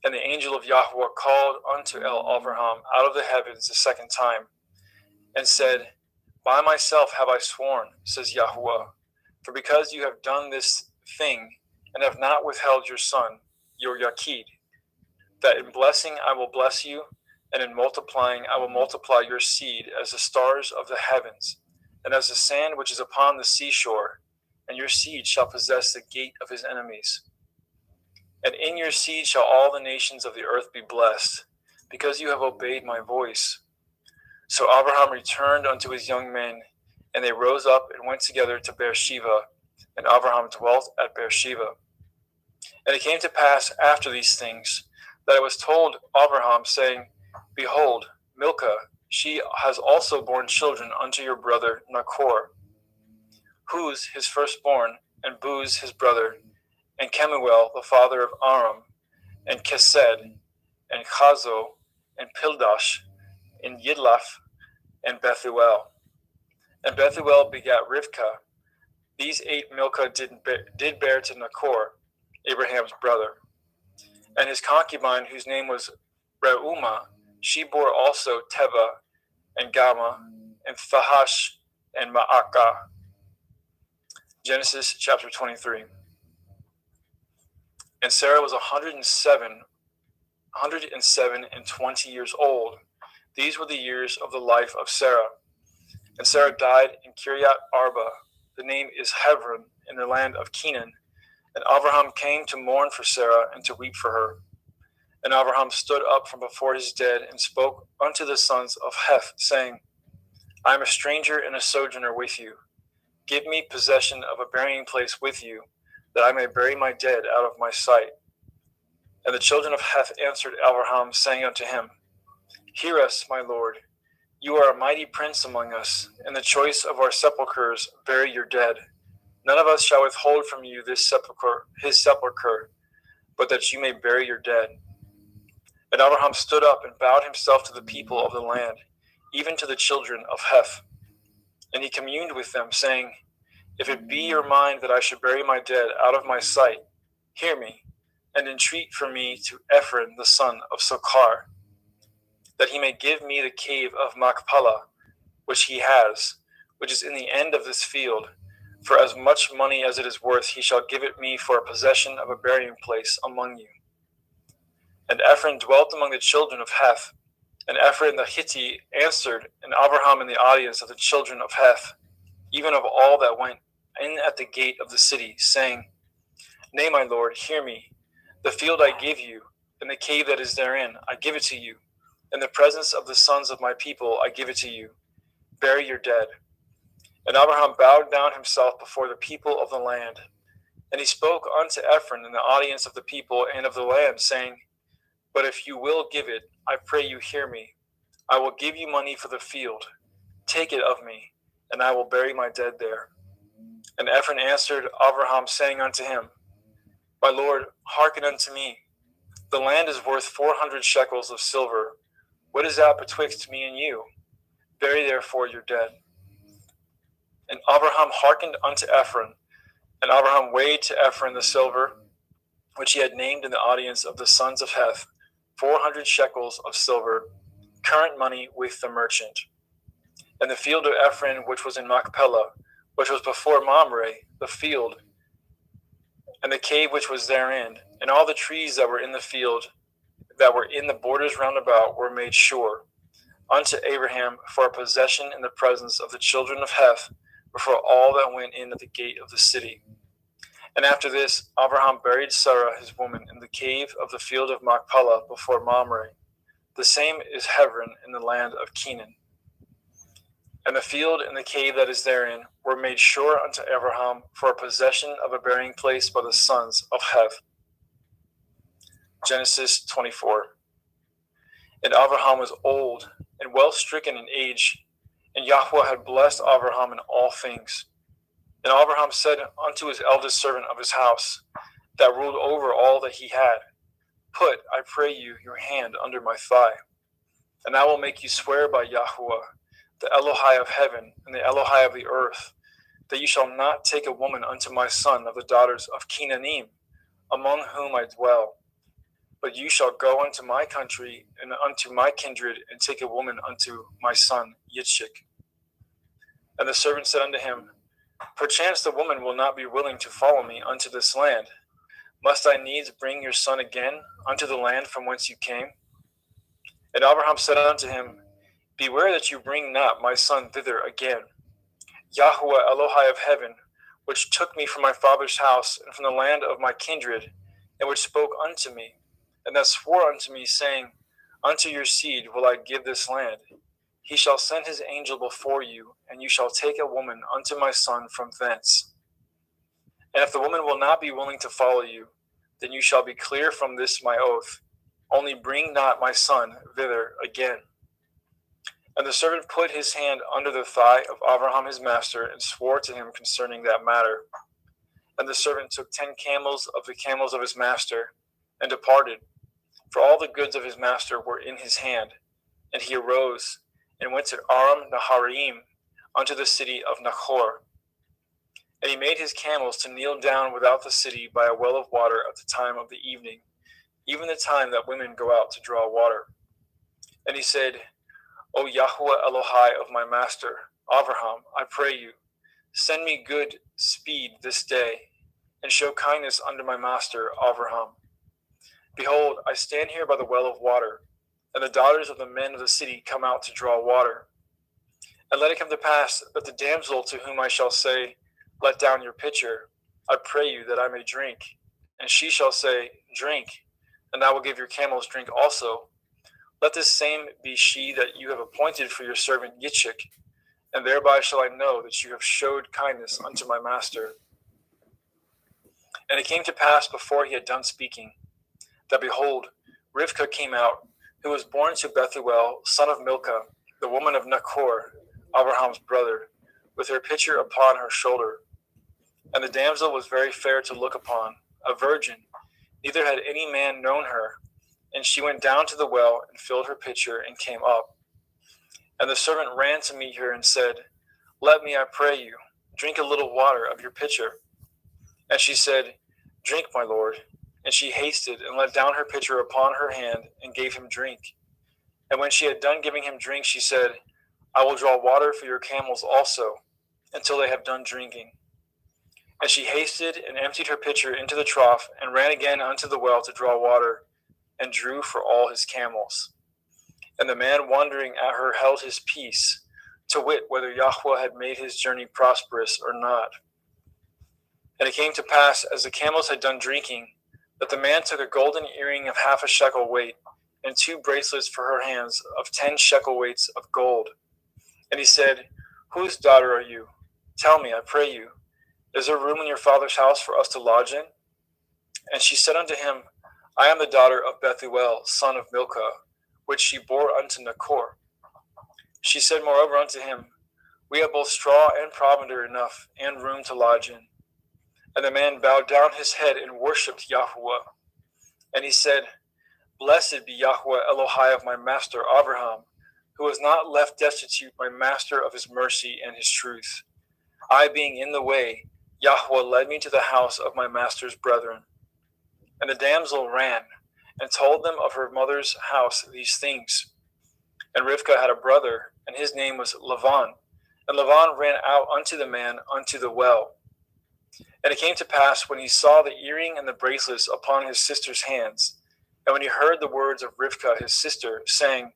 And the angel of Yahweh called unto Abraham out of the heavens the second time, and said, By myself have I sworn, says Yahweh, for because you have done this thing, and have not withheld your son, your Yakid, that in blessing I will bless you, and in multiplying I will multiply your seed as the stars of the heavens, and as the sand which is upon the seashore, and your seed shall possess the gate of his enemies. And in your seed shall all the nations of the earth be blessed, because you have obeyed my voice. So Abraham returned unto his young men, and they rose up and went together to Beersheba, and Abraham dwelt at Beersheba. And it came to pass after these things, that it was told Abraham, saying, Behold, Milcah, she has also borne children unto your brother Nachor, Huz his firstborn, and Buz his brother, and Kemuel the father of Aram, and Kesed, and Chazo, and Pildash, and Yidlaph, and Bethuel. And Bethuel begat Rivkah. These 8 Milcah did bear to Nachor, Abraham's brother. And his concubine, whose name was Reumah, she bore also Teba, and Gama, and Thahash, and Ma'akah. Genesis chapter 23. And Sarah was 107 and 20 years old. These were the years of the life of Sarah. And Sarah died in Kiriath Arba. The name is Hebron, in the land of Canaan. And Abraham came to mourn for Sarah, and to weep for her. And Abraham stood up from before his dead, and spoke unto the sons of Heth, saying, I am a stranger and a sojourner with you. Give me possession of a burying place with you, that I may bury my dead out of my sight. And the children of Heth answered Abraham, saying unto him, Hear us, my lord. You are a mighty prince among us. In the choice of our sepulchres bury your dead. None of us shall withhold from you his sepulchre, but that you may bury your dead. And Abraham stood up and bowed himself to the people of the land, even to the children of Heth. And he communed with them, saying, If it be your mind that I should bury my dead out of my sight, hear me, and entreat for me to Ephron the son of Sochar, that he may give me the cave of Machpelah, which he has, which is in the end of this field. For as much money as it is worth, he shall give it me for a possession of a burying place among you. And Ephron dwelt among the children of Heth. And Ephron the Hittite answered, and Abraham in the audience of the children of Heth, even of all that went in at the gate of the city, saying, Nay, my lord, hear me. The field I give you, and the cave that is therein, I give it to you. In the presence of the sons of my people, I give it to you. Bury your dead. And Abraham bowed down himself before the people of the land. And he spoke unto Ephron in the audience of the people and of the land, saying, But if you will give it, I pray you hear me. I will give you money for the field. Take it of me, and I will bury my dead there. And Ephron answered Abraham, saying unto him, My lord, hearken unto me. The land is worth 400 shekels of silver. What is that betwixt me and you? Bury therefore your dead. And Abraham hearkened unto Ephron. And Abraham weighed to Ephron the silver, which he had named in the audience of the sons of Heth, 400 shekels of silver, current money with the merchant. And the field of Ephron, which was in Machpelah, which was before Mamre, the field, and the cave which was therein, and all the trees that were in the field, that were in the borders round about, were made sure. unto Abraham for a possession in the presence of the children of Heth, before all that went in at the gate of the city. And after this, Abraham buried Sarah his woman in the cave of the field of Machpelah before Mamre. The same is Hebron in the land of Canaan. And the field and the cave that is therein were made sure unto Abraham for a possession of a burying place by the sons of Heth. Genesis 24. And Abraham was old and well stricken in age, and Yahweh had blessed Abraham in all things. And Abraham said unto his eldest servant of his house, that ruled over all that he had, Put, I pray you, your hand under my thigh, and I will make you swear by Yahweh, the Elohai of heaven and the Elohai of the earth, that you shall not take a woman unto my son of the daughters of Canaanim, among whom I dwell. But you shall go unto my country and unto my kindred, and take a woman unto my son Yitzchak. And the servant said unto him, Perchance the woman will not be willing to follow me unto this land. Must I needs bring your son again unto the land from whence you came? And Abraham said unto him, Beware that you bring not my son thither again. Yahweh Elohai of heaven, which took me from my father's house and from the land of my kindred, and which spoke unto me, and that swore unto me, saying, Unto your seed will I give this land. He shall send his angel before you, and you shall take a woman unto my son from thence. And if the woman will not be willing to follow you, then you shall be clear from this my oath. Only bring not my son thither again. And the servant put his hand under the thigh of Abraham his master, and swore to him concerning that matter. And the servant took 10 camels of the camels of his master, and departed, for all the goods of his master were in his hand. And he arose, and went to Aram Naharaim, unto the city of Nachor. And he made his camels to kneel down without the city by a well of water at the time of the evening, even the time that women go out to draw water. And he said, O Yahweh Elohai of my master, Abraham, I pray you, send me good speed this day, and show kindness unto my master, Abraham. Behold, I stand here by the well of water, and the daughters of the men of the city come out to draw water. And let it come to pass that the damsel to whom I shall say, Let down your pitcher, I pray you that I may drink. And she shall say, Drink, and I will give your camels drink also. Let this same be she that you have appointed for your servant Yitzchak, and thereby shall I know that you have showed kindness unto my master. And it came to pass before he had done speaking, that behold, Rivkah came out, who was born to Bethuel, son of Milcah, the woman of Nachor, Abraham's brother, with her pitcher upon her shoulder. And the damsel was very fair to look upon, a virgin, neither had any man known her. And she went down to the well, and filled her pitcher, and came up. And the servant ran to meet her, and said, Let me, I pray you, drink a little water of your pitcher. And she said, Drink, my lord. And she hasted, and let down her pitcher upon her hand, and gave him drink. And when she had done giving him drink, she said, I will draw water for your camels also, until they have done drinking. And she hasted, and emptied her pitcher into the trough, and ran again unto the well to draw water, and drew for all his camels. And the man wondering at her held his peace, to wit whether Yahweh had made his journey prosperous or not. And it came to pass, as the camels had done drinking, that the man took a golden earring of 1/2 shekel weight, and 2 bracelets for her hands of 10 shekel weights of gold. And he said, Whose daughter are you? Tell me, I pray you, is there room in your father's house for us to lodge in? And she said unto him, I am the daughter of Bethuel, son of Milcah, which she bore unto Nachor. She said moreover unto him, We have both straw and provender enough, and room to lodge in. And the man bowed down his head and worshipped Yahweh. And he said, Blessed be Yahweh Elohai of my master Abraham, who has not left destitute my master of his mercy and his truth. I being in the way, Yahweh led me to the house of my master's brethren. And the damsel ran, and told them of her mother's house these things. And Rivkah had a brother, and his name was Lavan. And Lavan ran out unto the man unto the well. And it came to pass, when he saw the earring and the bracelets upon his sister's hands, and when he heard the words of Rivkah his sister, saying,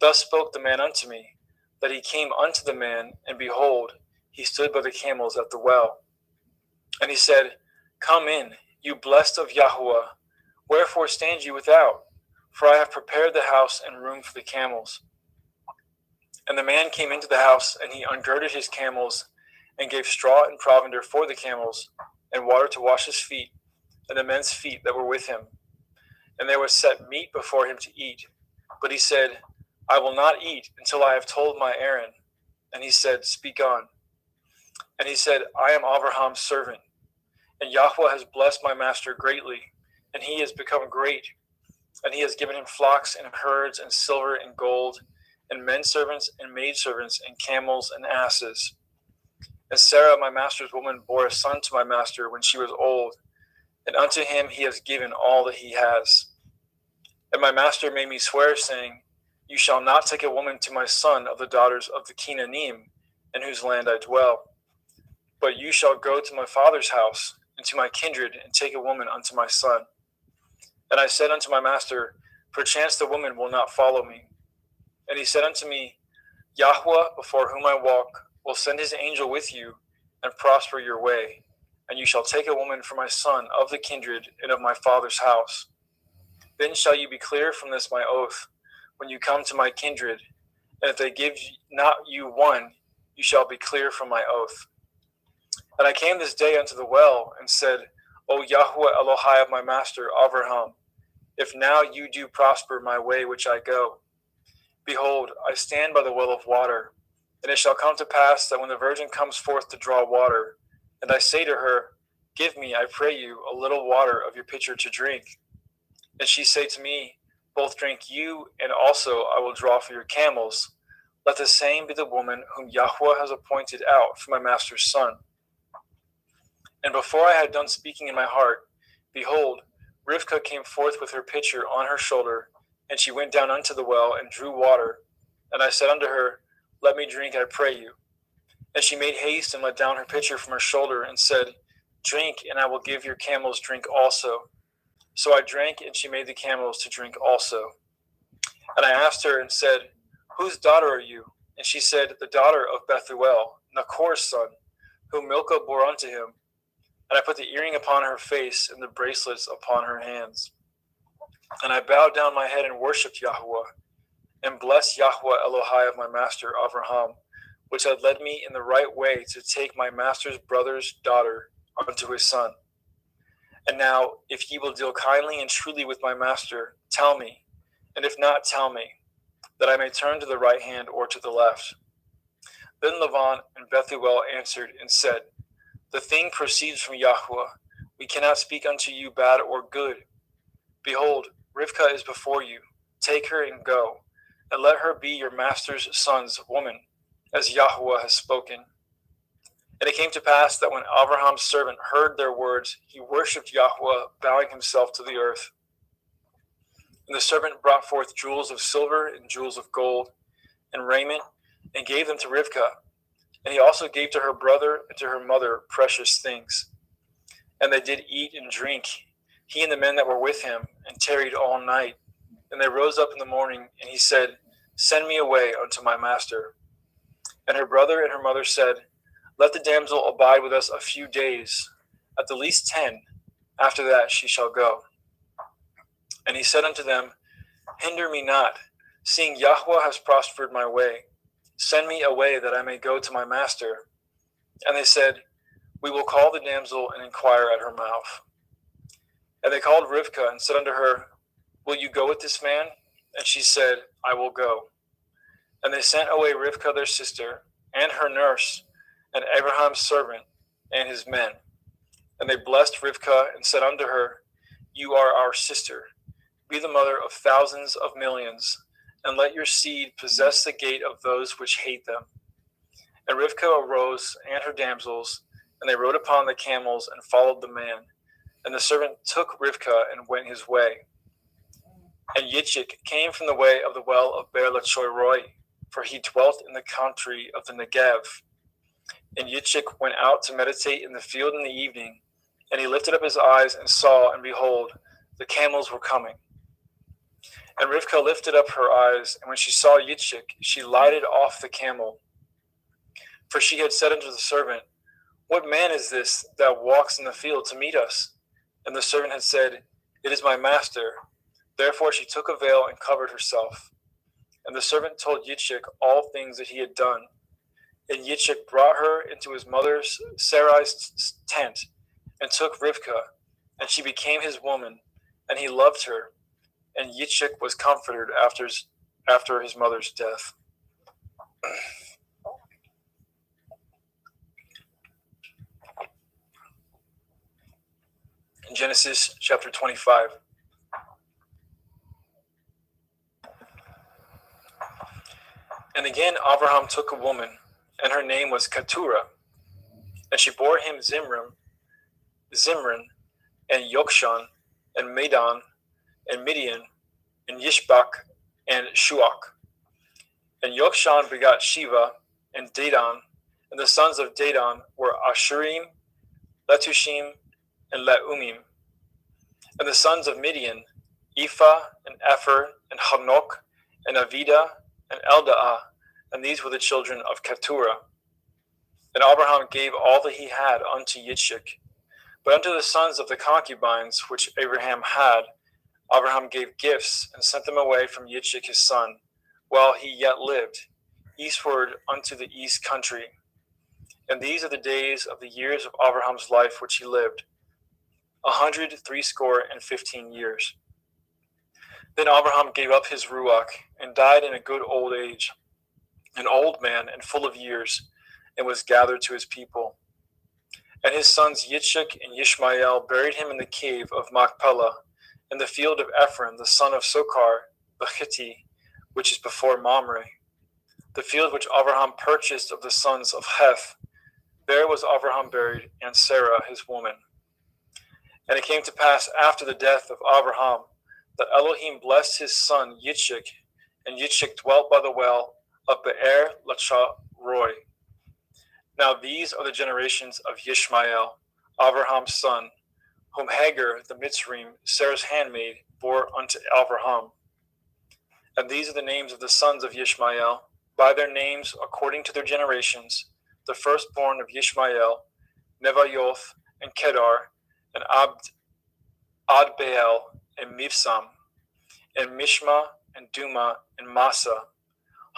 Thus spoke the man unto me, that he came unto the man, and behold, he stood by the camels at the well. And he said, Come in, you blessed of Yahuwah. Wherefore stand you without? For I have prepared the house and room for the camels. And the man came into the house, and he ungirded his camels, and gave straw and provender for the camels, and water to wash his feet, and the men's feet that were with him. And there was set meat before him to eat. But he said, I will not eat until I have told my errand. And he said, Speak on. And he said, I am Abraham's servant, and Yahweh has blessed my master greatly, and he has become great. And he has given him flocks and herds and silver and gold, and men servants and maidservants and camels and asses. And Sarah, my master's woman, bore a son to my master when she was old, and unto him he has given all that he has. And my master made me swear, saying, You shall not take a woman to my son of the daughters of the Canaanim, in whose land I dwell. But you shall go to my father's house, and to my kindred, and take a woman unto my son. And I said unto my master, Perchance the woman will not follow me. And he said unto me, Yahweh, before whom I walk, will send his angel with you, and prosper your way. And you shall take a woman for my son of the kindred and of my father's house. Then shall you be clear from this my oath, when you come to my kindred. And if they give not you one, you shall be clear from my oath. And I came this day unto the well, and said, O Yahweh Elohai of my master Abraham, if now you do prosper my way which I go. Behold, I stand by the well of water, and it shall come to pass that when the virgin comes forth to draw water, and I say to her, Give me, I pray you, a little water of your pitcher to drink. And she say to me, Both drink you, and also I will draw for your camels. Let the same be the woman whom Yahweh has appointed out for my master's son. And before I had done speaking in my heart, behold, Rivkah came forth with her pitcher on her shoulder, and she went down unto the well and drew water. And I said unto her, Let me drink, I pray you. And she made haste and let down her pitcher from her shoulder, and said, Drink, and I will give your camels drink also. So I drank, and she made the camels to drink also. And I asked her and said, Whose daughter are you? And she said, The daughter of Bethuel, Nachor's son, whom Milcah bore unto him. And I put the earring upon her face and the bracelets upon her hands. And I bowed down my head and worshipped Yahweh, and blessed Yahweh Elohai of my master Abraham, which had led me in the right way to take my master's brother's daughter unto his son. And now, if ye will deal kindly and truly with my master, tell me, and if not, tell me, that I may turn to the right hand or to the left. Then Lavan and Bethuel answered and said, The thing proceeds from Yahweh. We cannot speak unto you bad or good. Behold, Rivkah is before you. Take her and go, and let her be your master's son's woman, as Yahweh has spoken. And it came to pass that when Abraham's servant heard their words, he worshipped Yahweh, bowing himself to the earth. And the servant brought forth jewels of silver and jewels of gold, and raiment, and gave them to Rivkah. And he also gave to her brother and to her mother precious things. And they did eat and drink, he and the men that were with him, and tarried all night. And they rose up in the morning, and he said, Send me away unto my master. And her brother and her mother said, Let the damsel abide with us a few days, at the least 10. After that she shall go. And he said unto them, Hinder me not, seeing Yahweh has prospered my way. Send me away that I may go to my master. And they said, We will call the damsel and inquire at her mouth. And they called Rivkah and said unto her, Will you go with this man? And she said, I will go. And they sent away Rivkah their sister, and her nurse, and Abraham's servant, and his men. And they blessed Rivkah and said unto her, You are our sister. Be the mother of thousands of millions, and let your seed possess the gate of those which hate them. And Rivkah arose, and her damsels, and they rode upon the camels and followed the man. And the servant took Rivkah and went his way. And Yitzchak came from the way of the well of Beer Lachoiroi, for he dwelt in the country of the Negev. And Yitzchak went out to meditate in the field in the evening, and he lifted up his eyes and saw, and behold, the camels were coming. And Rivkah lifted up her eyes, and when she saw Yitzchak, she lighted off the camel. For she had said unto the servant, What man is this that walks in the field to meet us? And the servant had said, It is my master. Therefore she took a veil and covered herself. And the servant told Yitzchak all things that he had done. And Yitzchak brought her into his mother Sarai's tent, and took Rivkah, and she became his woman, and he loved her. And Yitzchak was comforted after his mother's death. In Genesis chapter 25. And again Abraham took a woman, and her name was Keturah. And she bore him Zimran, and Yokshan, and Medan, and Midian, and Yishbak, and Shuach. And Yokshan begot Shiva, and Dedan, and the sons of Dedan were Ashurim, Letushim, and Leumim. And the sons of Midian, Ephah, and Epher, and Hanok, and Avida, and Eldaah, and these were the children of Keturah. And Abraham gave all that he had unto Yitzchak. But unto the sons of the concubines which Abraham had, Abraham gave gifts, and sent them away from Yitzchak his son, while he yet lived, eastward unto the east country. And these are the days of the years of Abraham's life which he lived, 160 years. Then Abraham gave up his ruach, and died in a good old age, an old man and full of years, and was gathered to his people. And his sons Yitzchak and Yishmael buried him in the cave of Machpelah, in the field of Ephron, the son of Sochar, the Hittite, which is before Mamre. The field which Abraham purchased of the sons of Heth, there was Abraham buried, and Sarah his woman. And it came to pass after the death of Abraham, that Elohim blessed his son Yitzchak, and Yitzchak dwelt by the well of Be'er Lachai-roi. Now these are the generations of Yishmael, Abraham's son, whom Hagar the Mitzrayim, Sarah's handmaid, bore unto Abraham. And these are the names of the sons of Yishmael, by their names according to their generations: the firstborn of Yishmael, Nevayoth, and Kedar, and Adbeel, and Mibsam, and Mishma, and Duma, and Massa,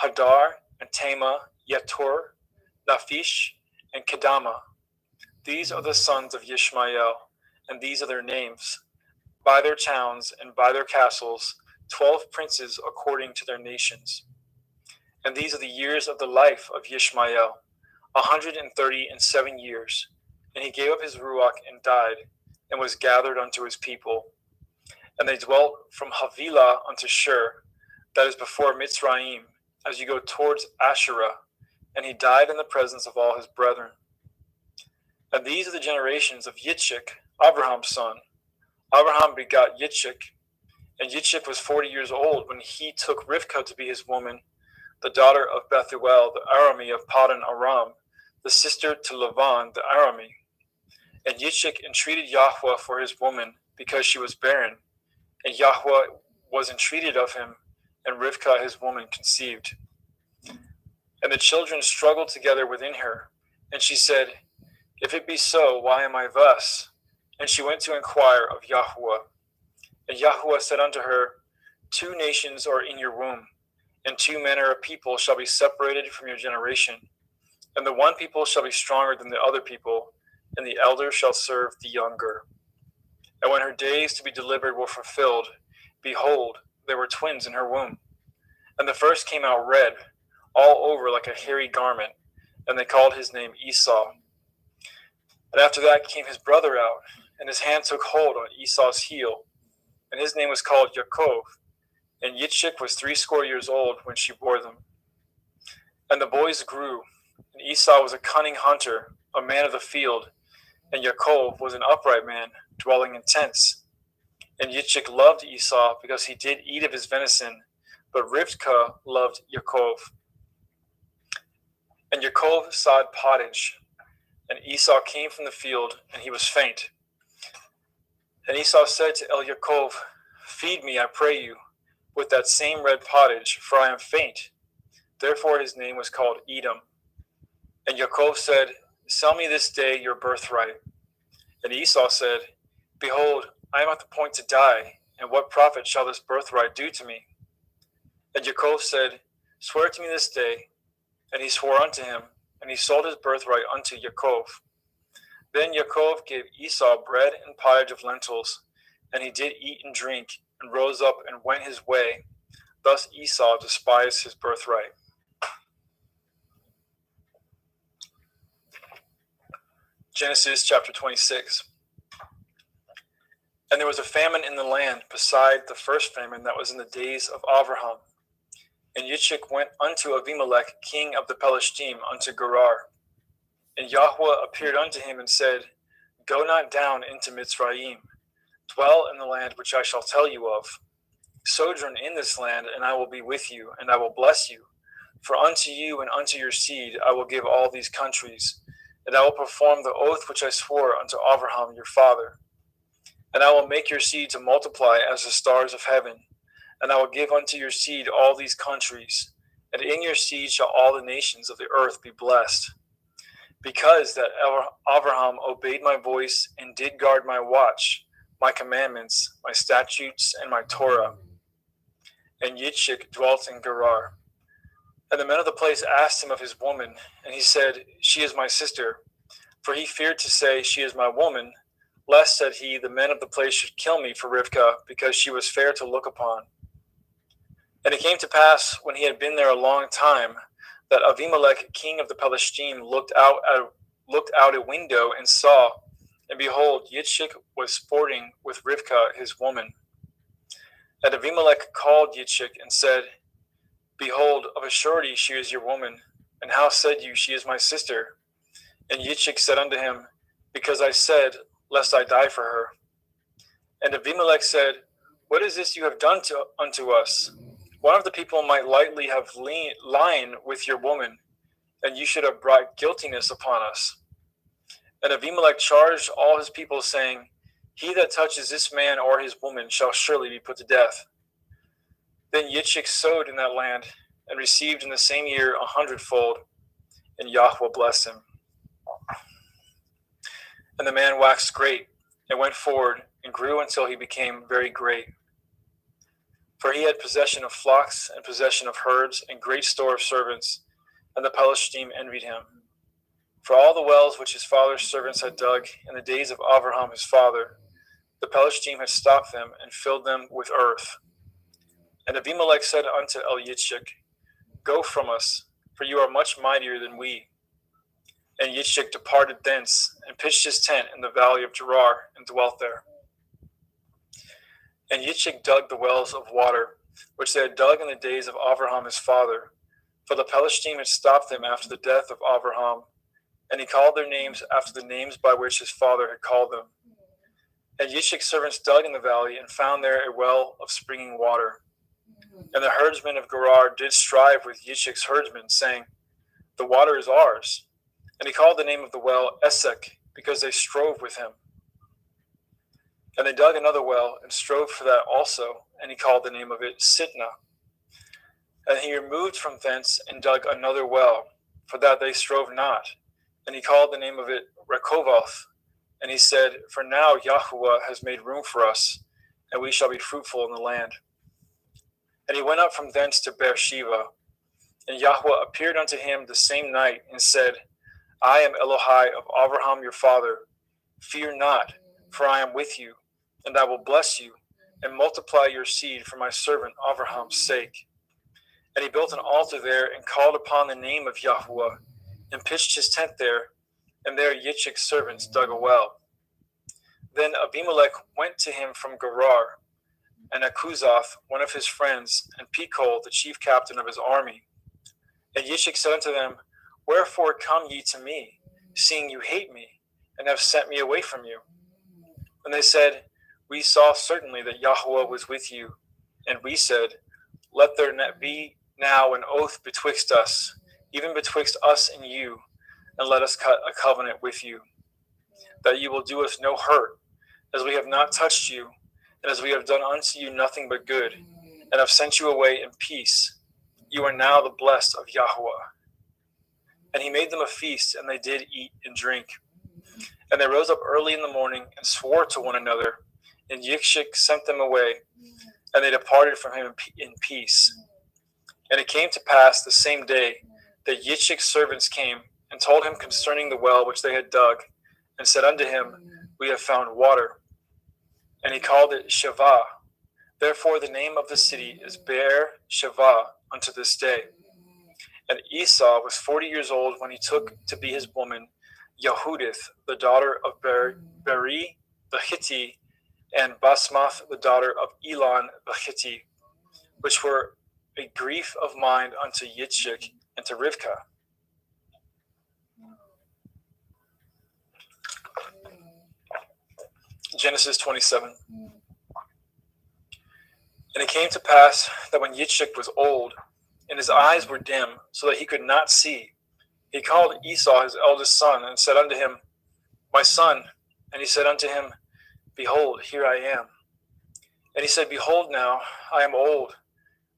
Hadar, and Tema, Yetur, Naphish, and Kedama. These are the sons of Yishmael, and these are their names, by their towns and by their castles, 12 princes according to their nations. And these are the years of the life of Yishmael, 137 years. And he gave up his ruach and died, and was gathered unto his people. And they dwelt from Havilah unto Shur, that is before Mitzrayim, as you go towards Asherah. And he died in the presence of all his brethren. And these are the generations of Yitzchak, Abraham's son. Abraham begot Yitzchak, and Yitzchak was 40 years old when he took Rivkah to be his woman, the daughter of Bethuel, the Arami of Paddan Aram, the sister to Lavan, the Arami. And Yitzchak entreated Yahweh for his woman, because she was barren. And Yahweh was entreated of him, and Rivkah his woman conceived. And the children struggled together within her. And she said, If it be so, why am I thus? And she went to inquire of Yahweh. And Yahweh said unto her, 2 nations are in your womb, and 2 manner of people shall be separated from your generation. And the one people shall be stronger than the other people, and the elder shall serve the younger. And when her days to be delivered were fulfilled, behold, there were twins in her womb. And the first came out red, all over like a hairy garment, and they called his name Esau. And after that came his brother out, and his hand took hold on Esau's heel, and his name was called Yaakov. And Yitzchak was 80 years old when she bore them. And the boys grew, and Esau was a cunning hunter, a man of the field, and Yaakov was an upright man, dwelling in tents. And Yitzchak loved Esau because he did eat of his venison, but Rivkah loved Yaakov. And Yaakov sowed pottage, and Esau came from the field, and he was faint. And Esau said to Yaakov, Feed me, I pray you. with that same red pottage, for I am faint. Therefore his name was called Edom. And Yaakov said, Sell me this day your birthright. And Esau said, Behold, I am at the point to die, and what profit shall this birthright do to me? And Yaakov said, Swear to me this day. And he swore unto him, and he sold his birthright unto Yaakov. Then Yaakov gave Esau bread and pottage of lentils, and he did eat and drink, and rose up and went his way. Thus Esau despised his birthright. Genesis chapter 26. And there was a famine in the land beside the first famine that was in the days of Abraham. And Yitzchak went unto Abimelech, king of the Pelishtim, unto Gerar. And Yahweh appeared unto him and said, Go not down into Mitzrayim. Dwell in the land which I shall tell you of. Sojourn in this land, and I will be with you, and I will bless you. For unto you and unto your seed I will give all these countries, and I will perform the oath which I swore unto Abraham your father. And I will make your seed to multiply as the stars of heaven, and I will give unto your seed all these countries, and in your seed shall all the nations of the earth be blessed. Because that Abraham obeyed my voice and did guard my watch, my commandments, my statutes, and my Torah. And Yitzchak dwelt in Gerar. And the men of the place asked him of his woman, and he said, She is my sister. For he feared to say, She is my woman, lest, said he, the men of the place should kill me for Rivkah, because she was fair to look upon. And it came to pass, when he had been there a long time, that Abimelech, king of the Pelishtim, looked out a window and saw, and behold, Yitzchak was sporting with Rivkah his woman. And Abimelech called Yitzchak and said, Behold, of a surety she is your woman. And how said you, She is my sister? And Yitzchak said unto him, Because I said, Lest I die for her. And Abimelech said, What is this you have done unto us? One of the people might lightly have lain with your woman, and you should have brought guiltiness upon us. And Abimelech charged all his people, saying, He that touches this man or his woman shall surely be put to death. Then Yitzchak sowed in that land, and received in the same year 100-fold, and Yahweh blessed him. And the man waxed great, and went forward, and grew until he became very great. For he had possession of flocks, and possession of herds, and great store of servants, and the Pelishtim envied him. For all the wells which his father's servants had dug in the days of Abraham his father, the Pelishtim had stopped them, and filled them with earth. And Abimelech said unto Yitzchak, Go from us, for you are much mightier than we. And Yitzchak departed thence, and pitched his tent in the valley of Gerar, and dwelt there. And Yitzchak dug the wells of water, which they had dug in the days of Abraham his father, for the Pelishtim had stopped them after the death of Abraham, and he called their names after the names by which his father had called them. And Yitzchak's servants dug in the valley, and found there a well of springing water. And the herdsmen of Gerar did strive with Yitzchak's herdsmen, saying, The water is ours. And he called the name of the well Esek, because they strove with him. And they dug another well, and strove for that also, and he called the name of it Sitnah. And he removed from thence, and dug another well, for that they strove not, and he called the name of it Rechovoth. And he said, For now Yahweh has made room for us, and we shall be fruitful in the land. And he went up from thence to Beersheba. And Yahweh appeared unto him the same night, and said, I am Elohai of Abraham your father. Fear not, for I am with you, and I will bless you, and multiply your seed for my servant Abraham's sake. And he built an altar there, and called upon the name of Yahweh, and pitched his tent there, and there Yitzchak's servants dug a well. Then Abimelech went to him from Gerar, and Akuzoth, one of his friends, and Pekol, the chief captain of his army. And Yitzchak said unto them, Wherefore come ye to me, seeing you hate me, and have sent me away from you? And they said, We saw certainly that Yahweh was with you. And we said, Let there be now an oath betwixt us, even betwixt us and you, and let us cut a covenant with you, that you will do us no hurt, as we have not touched you, and as we have done unto you nothing but good. and have sent you away in peace. You are now the blessed of Yahweh. And he made them a feast, and they did eat and drink. And they rose up early in the morning and swore to one another, and Yitzchak sent them away, and they departed from him in peace. And it came to pass the same day that Yitzchak's servants came and told him concerning the well which they had dug, and said unto him, We have found water. And he called it Shavah. Therefore the name of the city is Beer Shavah unto this day. And Esau was 40 years old when he took to be his woman Yehudith, the daughter of Beri the Hittite, and Basmath, the daughter of Elon the Hittite, which were a grief of mind unto Yitzchak and to Rivkah. Genesis 27. And it came to pass that when Yitzchak was old, and his eyes were dim, so that he could not see, he called Esau his eldest son, and said unto him, My son. And he said unto him, Behold, here I am. And he said, Behold now, I am old,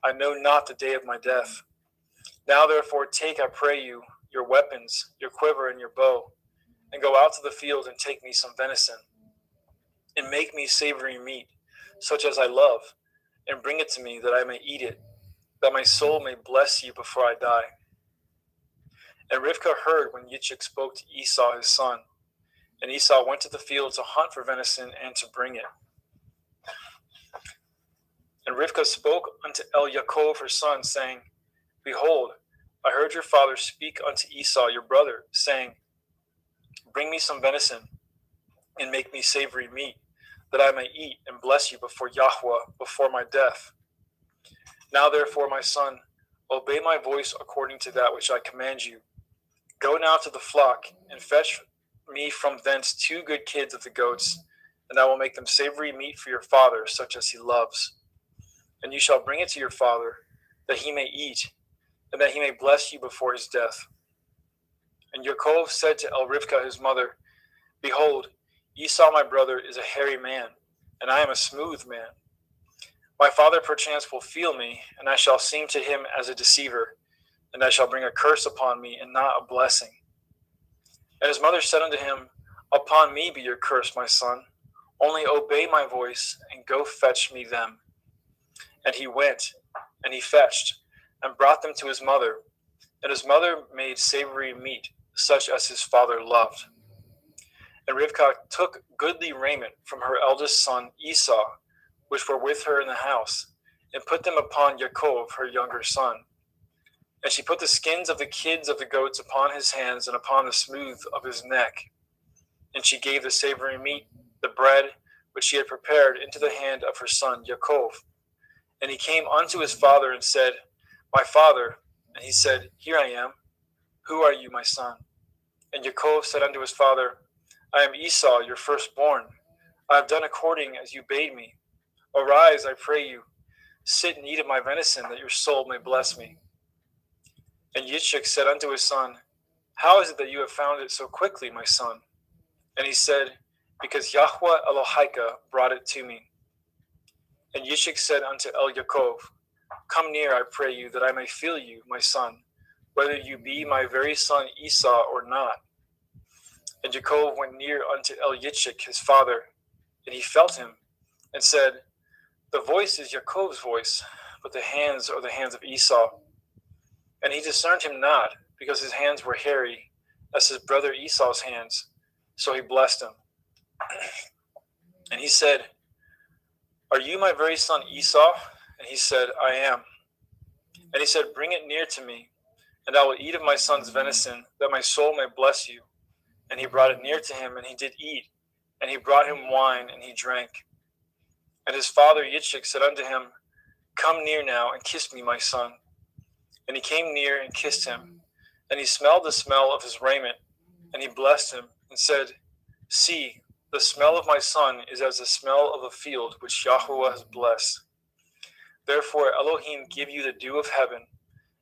I know not the day of my death. Now therefore take, I pray you, your weapons, your quiver, and your bow, and go out to the field, and take me some venison, and make me savory meat, such as I love, and bring it to me, that I may eat it, that my soul may bless you before I die. And Rivkah heard when Yitzchak spoke to Esau his son. And Esau went to the field to hunt for venison and to bring it. And Rivkah spoke unto Yaakov her son, saying, Behold, I heard your father speak unto Esau your brother, saying, Bring me some venison, and make me savory meat, that I may eat and bless you before Yahweh, before my death. Now therefore, my son, obey my voice according to that which I command you. Go now to the flock, and fetch me from thence 2 good kids of the goats, and I will make them savory meat for your father, such as he loves. And you shall bring it to your father, that he may eat, and that he may bless you before his death. And Yaakov said to Rivkah his mother, Behold, Esau my brother is a hairy man, and I am a smooth man. My father perchance will feel me, and I shall seem to him as a deceiver, and I shall bring a curse upon me, and not a blessing. And his mother said unto him, Upon me be your curse, my son. Only obey my voice, and go fetch me them. And he went, and he fetched, and brought them to his mother. And his mother made savory meat, such as his father loved. And Rivkah took goodly raiment from her eldest son Esau, which were with her in the house, and put them upon Yaakov her younger son. And she put the skins of the kids of the goats upon his hands, and upon the smooth of his neck. And she gave the savory meat, the bread, which she had prepared, into the hand of her son Yaakov. And he came unto his father, and said, My father. And he said, Here I am. Who are you, my son? And Yaakov said unto his father, I am Esau, your firstborn. I have done according as you bade me. Arise, I pray you. Sit and eat of my venison, that your soul may bless me. And Yitzchak said unto his son, How is it that you have found it so quickly, my son? And he said, Because Yahweh Elohika brought it to me. And Yitzchak said unto Yaakov, Come near, I pray you, that I may feel you, my son, whether you be my very son Esau or not. And Yaakov went near unto Yitzchak his father, and he felt him, and said, The voice is Yaakov's voice, but the hands are the hands of Esau. And he discerned him not, because his hands were hairy, as his brother Esau's hands. So he blessed him. And he said, Are you my very son Esau? And he said, I am. And he said, Bring it near to me, and I will eat of my son's venison, that my soul may bless you. And he brought it near to him, and he did eat. And he brought him wine, and he drank. And his father Yitzchak said unto him, Come near now, and kiss me, my son. And he came near and kissed him. And he smelled the smell of his raiment, and he blessed him, and said, See, the smell of my son is as the smell of a field which Yahweh has blessed. Therefore Elohim give you the dew of heaven,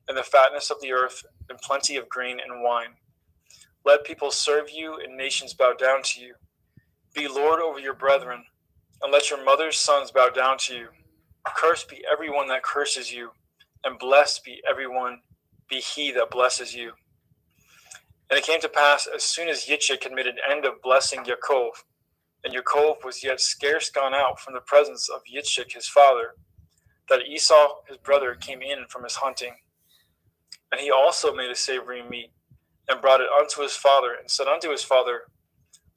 and the fatness of the earth, and plenty of grain and wine. Let people serve you, and nations bow down to you. Be Lord over your brethren, and let your mother's sons bow down to you. Cursed be everyone that curses you, and blessed be he that blesses you. And it came to pass, as soon as Yitzchak had made an end of blessing Yaakov, and Yaakov was yet scarce gone out from the presence of Yitzchak his father, that Esau his brother came in from his hunting. And he also made a savory meat, and brought it unto his father, and said unto his father,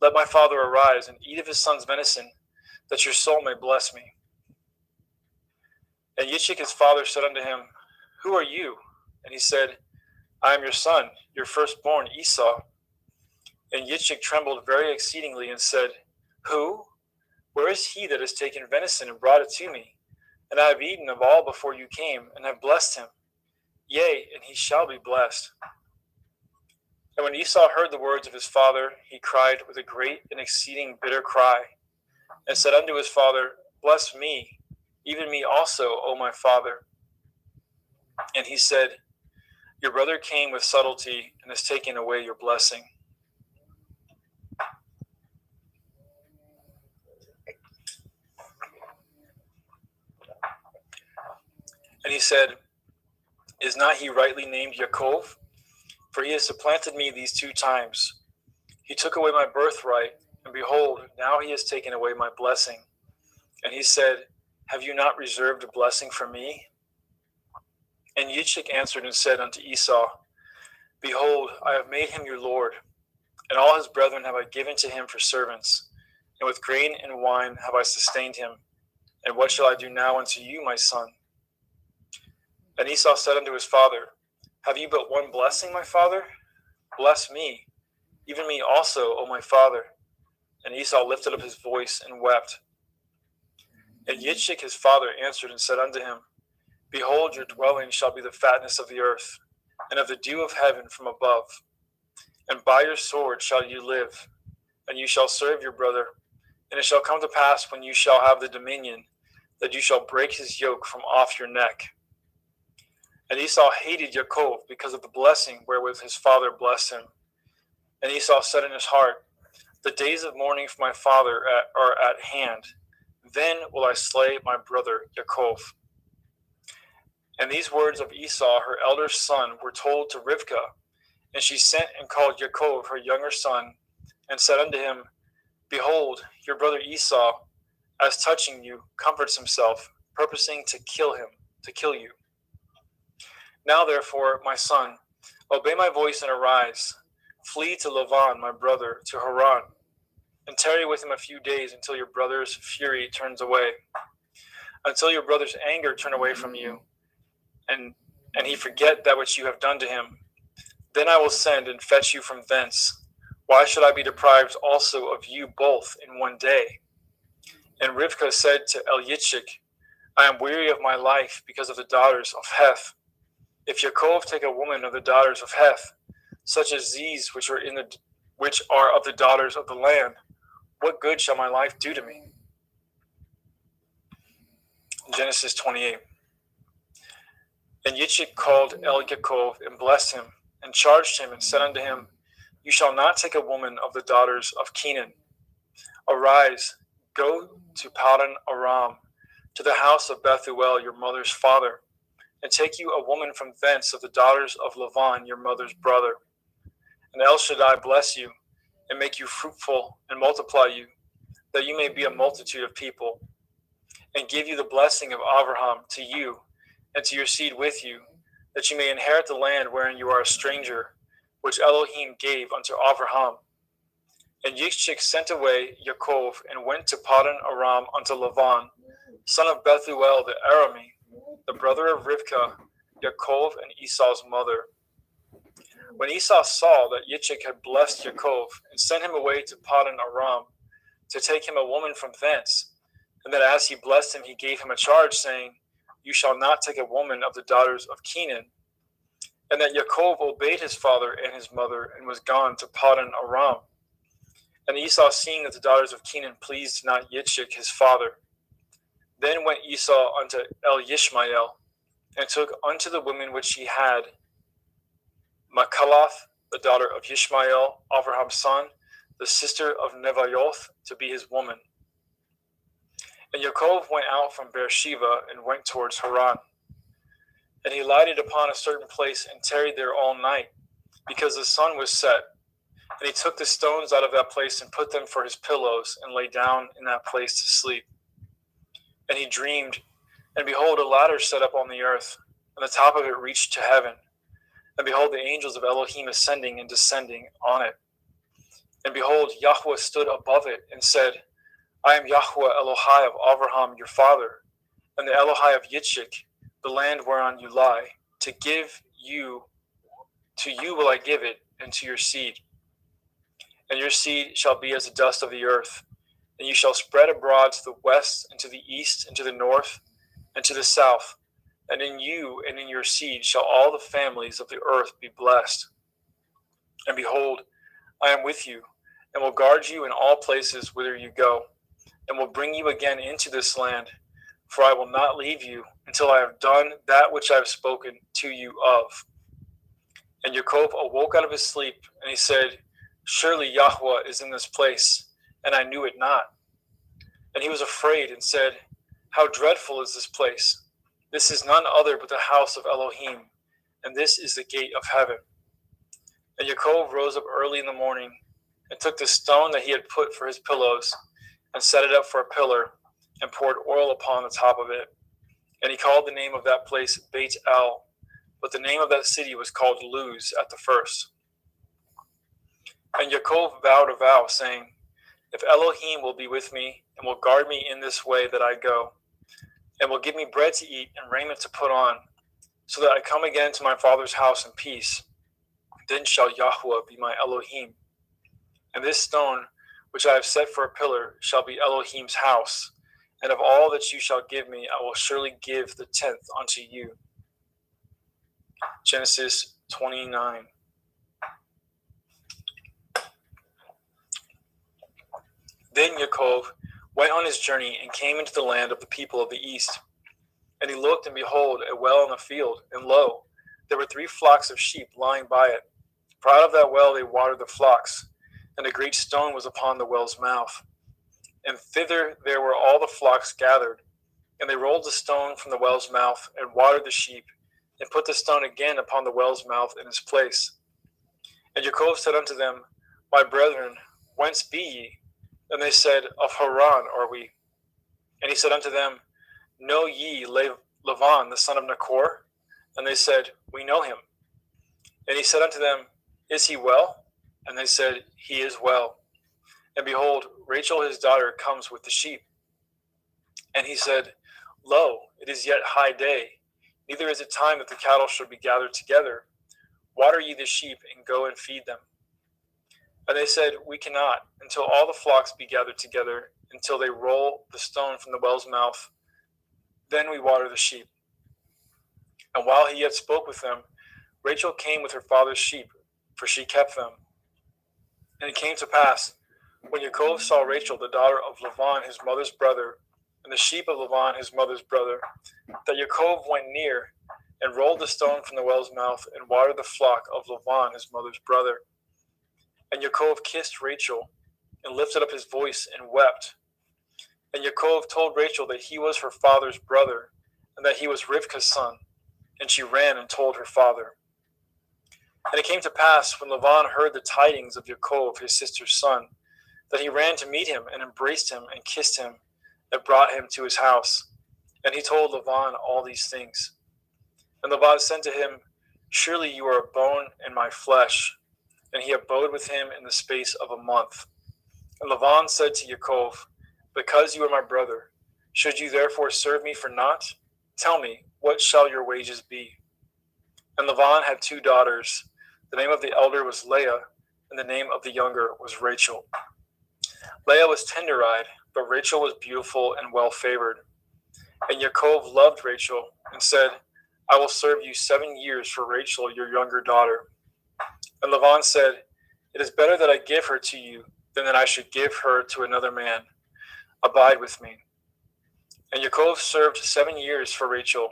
Let my father arise, and eat of his son's venison, that your soul may bless me. And Yitzchak his father said unto him, Who are you? And he said, I am your son, your firstborn Esau. And Yitzchak trembled very exceedingly, and said, Who? Where is he that has taken venison and brought it to me? And I have eaten of all before you came, and have blessed him. Yea, and he shall be blessed. And when Esau heard the words of his father, he cried with a great and exceeding bitter cry, and said unto his father, Bless me, even me also, O my father. And he said, Your brother came with subtlety, and has taken away your blessing. And he said, Is not he rightly named Yaakov? For he has supplanted me these 2 times. He took away my birthright, and behold, now he has taken away my blessing. And he said, Have you not reserved a blessing for me? And Yitzchak answered and said unto Esau, Behold, I have made him your lord, and all his brethren have I given to him for servants, and with grain and wine have I sustained him. And what shall I do now unto you, my son? And Esau said unto his father, Have you but one blessing, my father? Bless me, even me also, O my father. And Esau lifted up his voice and wept. And Yitzchak his father answered and said unto him, Behold, your dwelling shall be the fatness of the earth, and of the dew of heaven from above. And by your sword shall you live, and you shall serve your brother. And it shall come to pass, when you shall have the dominion, that you shall break his yoke from off your neck. And Esau hated Yaakov because of the blessing wherewith his father blessed him. And Esau said in his heart, The days of mourning for my father are at hand. Then will I slay my brother Yaakov. And these words of Esau, her elder son, were told to Rivkah. And she sent and called Yaakov, her younger son, and said unto him, Behold, your brother Esau, as touching you, comforts himself, purposing to kill you. Now therefore, my son, obey my voice and arise. Flee to Lavan, my brother, to Haran, and tarry with him a few days until your brother's fury turns away, until your brother's anger turn away from you, and he forget that which you have done to him. Then I will send and fetch you from thence. Why should I be deprived also of you both in one day? And Rivkah said to Yitzchak, I am weary of my life because of the daughters of Heth. If Yaakov take a woman of the daughters of Heth, such as these which are of the daughters of the land, what good shall my life do to me? Genesis 28. And Yitzchak called Yaakov and blessed him, and charged him, and said unto him, You shall not take a woman of the daughters of Canaan. Arise, go to Paddan Aram, to the house of Bethuel your mother's father, and take you a woman from thence of the daughters of Lavan your mother's brother. And El Shaddai bless you, and make you fruitful, and multiply you, that you may be a multitude of people, and give you the blessing of Abraham to you, and to your seed with you, that you may inherit the land wherein you are a stranger, which Elohim gave unto Abraham. And Yitzchak sent away Yaakov, and went to Paddan Aram unto Lavan, son of Bethuel the Arami, the brother of Rivkah, Yaakov and Esau's mother. When Esau saw that Yitzchak had blessed Yaakov, and sent him away to Paddan Aram, to take him a woman from thence, and that as he blessed him, he gave him a charge, saying, You shall not take a woman of the daughters of Canaan, and that Yaakov obeyed his father and his mother, and was gone to Paddan Aram. And Esau, seeing that the daughters of Canaan pleased not Yitzchak his father, then went Esau unto Yishmael, and took unto the women which he had Machalath, the daughter of Yishmael, Abraham's son, the sister of Nevaioth, to be his woman. And Yaakov went out from Beersheba and went towards Haran. And he lighted upon a certain place and tarried there all night, because the sun was set. And he took the stones out of that place and put them for his pillows, and lay down in that place to sleep. And he dreamed, and behold, a ladder set up on the earth, and the top of it reached to heaven. And behold, the angels of Elohim ascending and descending on it. And behold, Yahweh stood above it and said, I am Yahweh Elohai of Abraham your father, and the Elohai of Yitzchak, the land whereon you lie. To you will I give it, and to your seed. And your seed shall be as the dust of the earth, and you shall spread abroad to the west, and to the east, and to the north, and to the south. And in you and in your seed shall all the families of the earth be blessed. And behold, I am with you, and will guard you in all places whither you go, and will bring you again into this land, for I will not leave you until I have done that which I have spoken to you of. And Yaakov awoke out of his sleep, and he said, Surely Yahweh is in this place, and I knew it not. And he was afraid and said, How dreadful is this place! This is none other but the house of Elohim, and this is the gate of heaven. And Yaakov rose up early in the morning, and took the stone that he had put for his pillows, and set it up for a pillar, and poured oil upon the top of it. And he called the name of that place Beit El, but the name of that city was called Luz at the first. And Yaakov vowed a vow, saying, If Elohim will be with me, and will guard me in this way that I go, and will give me bread to eat and raiment to put on, so that I come again to my father's house in peace, then shall Yahweh be my Elohim. And this stone, which I have set for a pillar, shall be Elohim's house. And of all that you shall give me, I will surely give the 10th unto you. Genesis 29. Then Yaakov went on his journey and came into the land of the people of the east. And he looked, and behold, a well in the field, and lo, there were 3 flocks of sheep lying by it. For out of that well they watered the flocks, and a great stone was upon the well's mouth. And thither there were all the flocks gathered. And they rolled the stone from the well's mouth, and watered the sheep, and put the stone again upon the well's mouth in its place. And Yaakov said unto them, My brethren, whence be ye? And they said, Of Haran are we. And he said unto them, Know ye Lavan the son of Nachor? And they said, We know him. And he said unto them, Is he well? And they said, He is well. And behold, Rachel his daughter comes with the sheep. And he said, Lo, it is yet high day, neither is it time that the cattle should be gathered together. Water ye the sheep, and go and feed them. And they said, We cannot, until all the flocks be gathered together, until they roll the stone from the well's mouth. Then we water the sheep. And while he yet spoke with them, Rachel came with her father's sheep, for she kept them. And it came to pass, when Yaakov saw Rachel, the daughter of Lavan his mother's brother, and the sheep of Lavan his mother's brother, that Yaakov went near, and rolled the stone from the well's mouth, and watered the flock of Lavan his mother's brother. And Yaakov kissed Rachel, and lifted up his voice, and wept. And Yaakov told Rachel that he was her father's brother, and that he was Rivka's son. And she ran and told her father. And it came to pass, when Lavan heard the tidings of Yaakov his sister's son, that he ran to meet him, and embraced him, and kissed him, and brought him to his house. And he told Lavan all these things. And Laban said to him, Surely you are a bone in my flesh. And he abode with him in the space of a month. And Laban said to Yaakov, Because you are my brother, should you therefore serve me for naught? Tell me, what shall your wages be? And Laban had 2 daughters. The name of the elder was Leah, and the name of the younger was Rachel. Leah was tender-eyed, but Rachel was beautiful and well-favored. And Yaakov loved Rachel, and said, I will serve you 7 years for Rachel, your younger daughter. And Laban said, It is better that I give her to you, than that I should give her to another man. Abide with me. And Yaakov served 7 years for Rachel,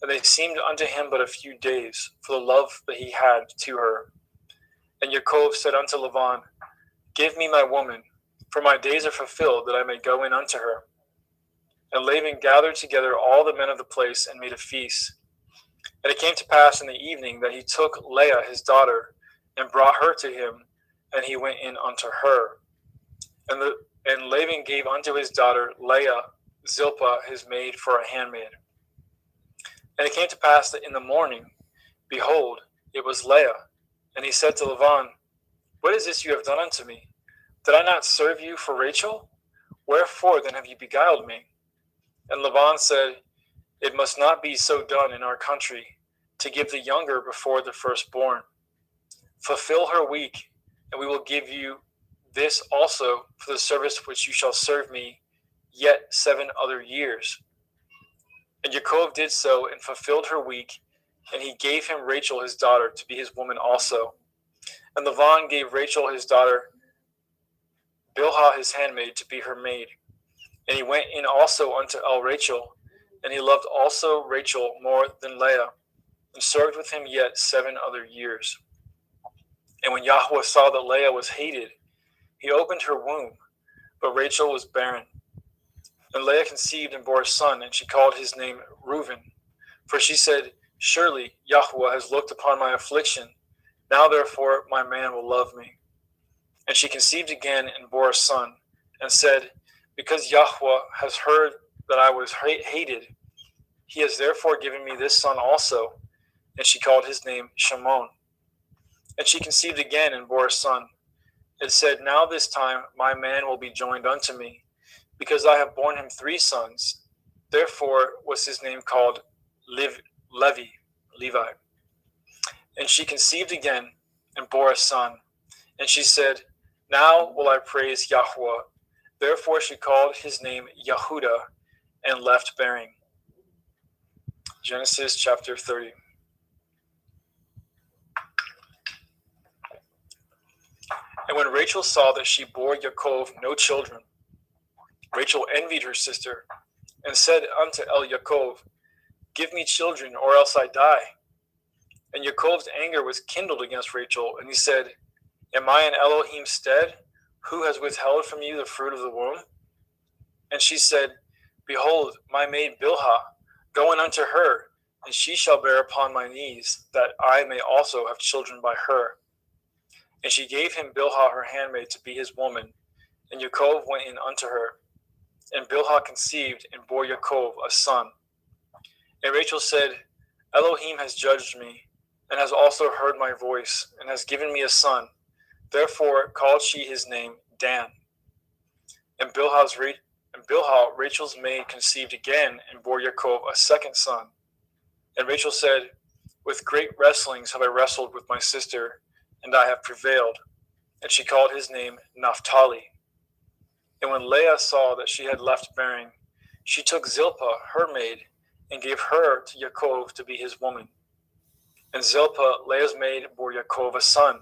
and they seemed unto him but a few days, for the love that he had to her. And Yaakov said unto Laban, Give me my woman, for my days are fulfilled, that I may go in unto her. And Laban gathered together all the men of the place and made a feast. And it came to pass in the evening that he took Leah his daughter and brought her to him, and he went in unto her. And Laban gave unto his daughter Leah Zilpah his maid for a handmaid. And it came to pass that in the morning, behold, it was Leah. And he said to Laban, What is this you have done unto me? Did I not serve you for Rachel? Wherefore then have you beguiled me? And Laban said, It must not be so done in our country, to give the younger before the firstborn. Fulfill her week, and we will give you this also for the service which you shall serve me yet 7 other years. And Yaakov did so, and fulfilled her week, and he gave him Rachel his daughter to be his woman also. And Laban gave Rachel his daughter Bilhah his handmaid to be her maid. And he went in also unto Rachel, and he loved also Rachel more than Leah, and served with him yet 7 other years. And when Yahweh saw that Leah was hated, he opened her womb, but Rachel was barren. And Leah conceived and bore a son, and she called his name Reuben. For she said, Surely Yahweh has looked upon my affliction. Now therefore my man will love me. And she conceived again and bore a son, and said, Because Yahweh has heard that I was hated, he has therefore given me this son also. And she called his name Shimon. And she conceived again and bore a son, and said, Now this time my man will be joined unto me, because I have borne him 3 sons. Therefore was his name called Levi. And she conceived again and bore a son. And she said, Now will I praise Yahweh. Therefore she called his name Yehudah, and left bearing. Genesis chapter 30. And when Rachel saw that she bore Yaakov no children, Rachel envied her sister, and said unto Yaakov, Give me children, or else I die. And Yaakov's anger was kindled against Rachel, and he said, Am I in Elohim's stead, who has withheld from you the fruit of the womb? And she said, Behold, my maid Bilhah, go in unto her, and she shall bear upon my knees, that I may also have children by her. And she gave him Bilhah her handmaid to be his woman, and Yaakov went in unto her. And Bilhah conceived and bore Yaakov a son. And Rachel said, Elohim has judged me, and has also heard my voice, and has given me a son. Therefore called she his name Dan. And Bilhah, Rachel's maid, conceived again, and bore Yaakov a second son. And Rachel said, With great wrestlings have I wrestled with my sister, and I have prevailed. And she called his name Naphtali. And when Leah saw that she had left bearing, she took Zilpah, her maid, and gave her to Yaakov to be his woman. And Zilpah, Leah's maid, bore Yaakov a son.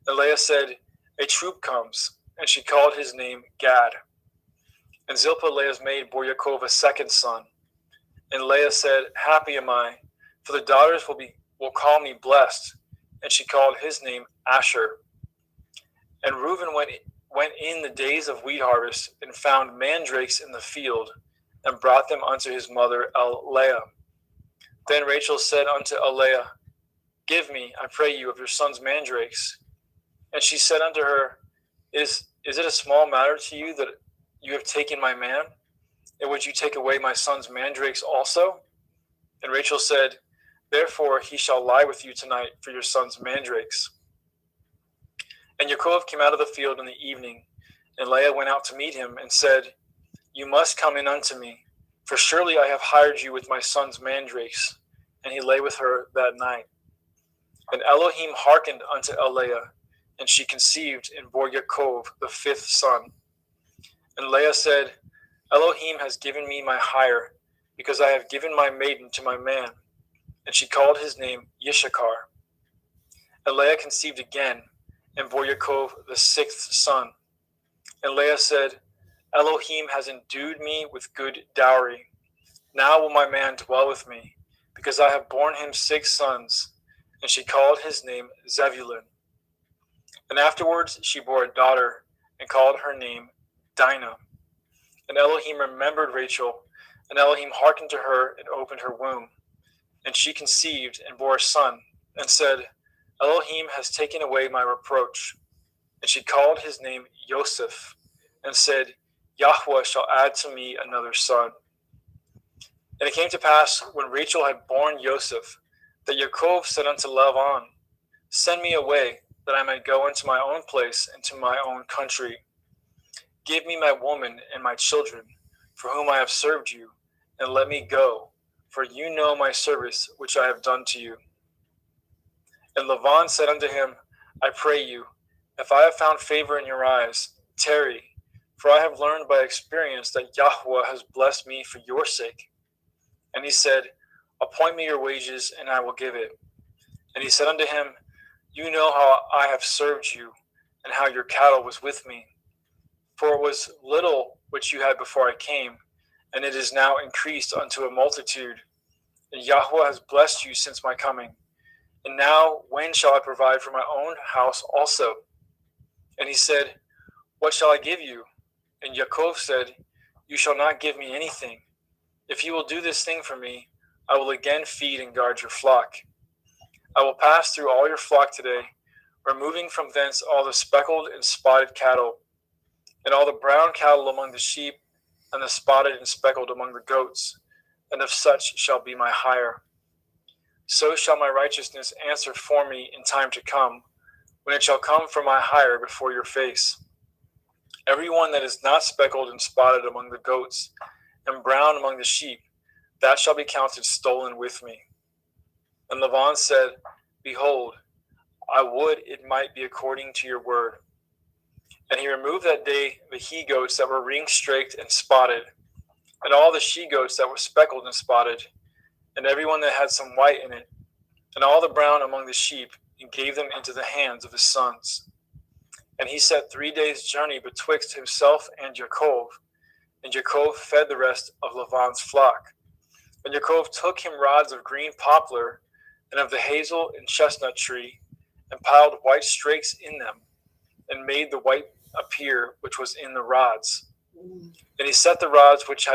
And Leah said, A troop comes, and she called his name Gad. And Zilpah, Leah's maid, bore Yaakov a second son. And Leah said, Happy am I, for the daughters will call me blessed. And she called his name Asher. And Reuben went in the days of wheat harvest, and found mandrakes in the field, and brought them unto his mother Leah. Then Rachel said unto Leah, Give me, I pray you, of your son's mandrakes. And she said unto her, Is it a small matter to you that you have taken my man? And would you take away my son's mandrakes also? And Rachel said, Therefore he shall lie with you tonight for your son's mandrakes. And Yaakov came out of the field in the evening, and Leah went out to meet him, and said, You must come in unto me, for surely I have hired you with my son's mandrakes. And he lay with her that night. And Elohim hearkened unto Leah, and she conceived and bore Yaakov the 5th son. And Leah said, Elohim has given me my hire, because I have given my maiden to my man. And she called his name Yishakar. And Leah conceived again, and bore Yaakov the 6th son. And Leah said, Elohim has endued me with good dowry. Now will my man dwell with me, because I have borne him 6 sons. And she called his name Zebulun. And afterwards she bore a daughter, and called her name Dinah. And Elohim remembered Rachel, And Elohim hearkened to her and opened her womb. And she conceived and bore a son, and said, Elohim has taken away my reproach. And she called his name Joseph, and said, Yahweh shall add to me another son. And it came to pass, when Rachel had borne Joseph, that Yaakov said unto Laban, Send me away, that I may go into my own place and to my own country. Give me my woman and my children, for whom I have served you, and let me go, for you know my service which I have done to you. And Laban said unto him, I pray you, if I have found favor in your eyes, tarry, for I have learned by experience that Yahweh has blessed me for your sake. And he said, Appoint me your wages, and I will give it. And he said unto him, You know how I have served you, and how your cattle was with me. For it was little which you had before I came, and it is now increased unto a multitude. And Yahweh has blessed you since my coming. And now when shall I provide for my own house also? And he said, What shall I give you? And Yaakov said, You shall not give me anything. If you will do this thing for me, I will again feed and guard your flock. I will pass through all your flock today, removing from thence all the speckled and spotted cattle, and all the brown cattle among the sheep, and the spotted and speckled among the goats, and of such shall be my hire. So shall my righteousness answer for me in time to come, when it shall come for my hire before your face. Every one that is not speckled and spotted among the goats, and brown among the sheep, that shall be counted stolen with me. And Laban said, Behold, I would it might be according to your word. And he removed that day the he-goats that were ring-straked and spotted, and all the she-goats that were speckled and spotted, and every one that had some white in it, and all the brown among the sheep, and gave them into the hands of his sons. And he set 3 days' journey betwixt himself and Yaakov, and Yaakov fed the rest of Laban's flock. And Yaakov took him rods of green poplar, and of the hazel and chestnut tree, and piled white strakes in them, and made the white appear which was in the rods. And he set the rods which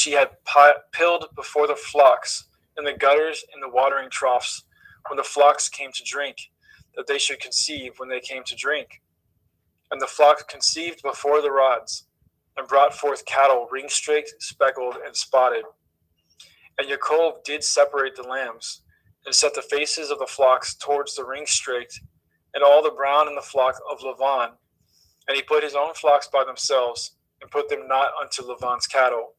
he had pilled before the flocks, in the gutters and the watering troughs, when the flocks came to drink, that they should conceive when they came to drink. And the flock conceived before the rods, and brought forth cattle ring-straked, speckled, and spotted. And Yaakov did separate the lambs, and set the faces of the flocks towards the ring-straked, and all the brown in the flock of Laban. And he put his own flocks by themselves, and put them not unto Laban's cattle.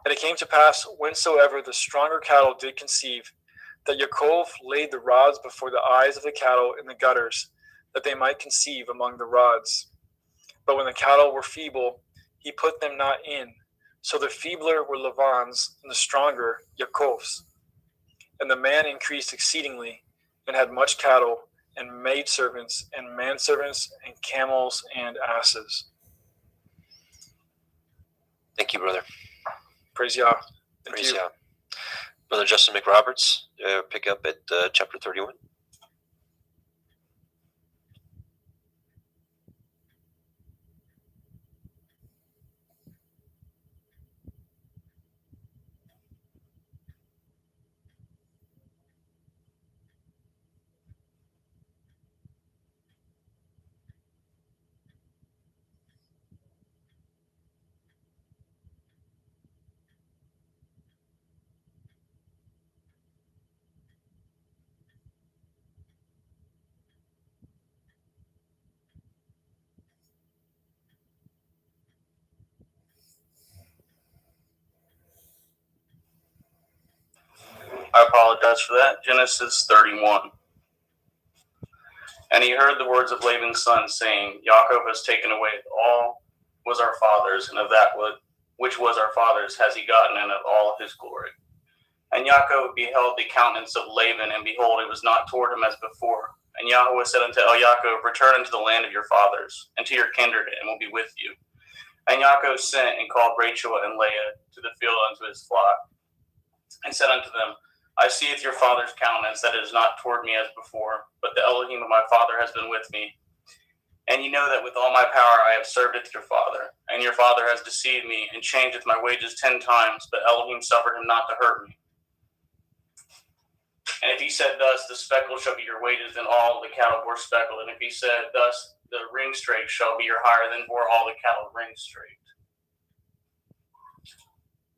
And it came to pass, whensoever the stronger cattle did conceive, that Yaakov laid the rods before the eyes of the cattle in the gutters, that they might conceive among the rods. But when the cattle were feeble, he put them not in. So the feebler were Laban's, and the stronger Yaakov's. And the man increased exceedingly, and had much cattle, and maidservants, and manservants, and camels, and asses. Thank you, brother. Praise Yah. Thank Praise you. Yah. Brother Justin McRoberts, pick up at chapter 31. I apologize for that. Genesis 31. And he heard the words of Laban's son, saying, Yaakov has taken away all was our father's, and of that which was our father's has he gotten, and of all his glory. And Yaakov beheld the countenance of Laban, and behold, it was not toward him as before. And Yahweh said unto Yaakov, Return unto the land of your fathers, and to your kindred, and will be with you. And Yaakov sent and called Rachel and Leah to the field unto his flock, and said unto them, I seeth your father's countenance, that it is not toward me as before, but the Elohim of my father has been with me. And you know that with all my power I have served your father, and your father has deceived me and changeth my wages 10 times, but Elohim suffered him not to hurt me. And if he said thus, the speckle shall be your wages, then all the cattle bore speckled. And if he said thus, the ring straked shall be your hire, then bore all the cattle ring straked.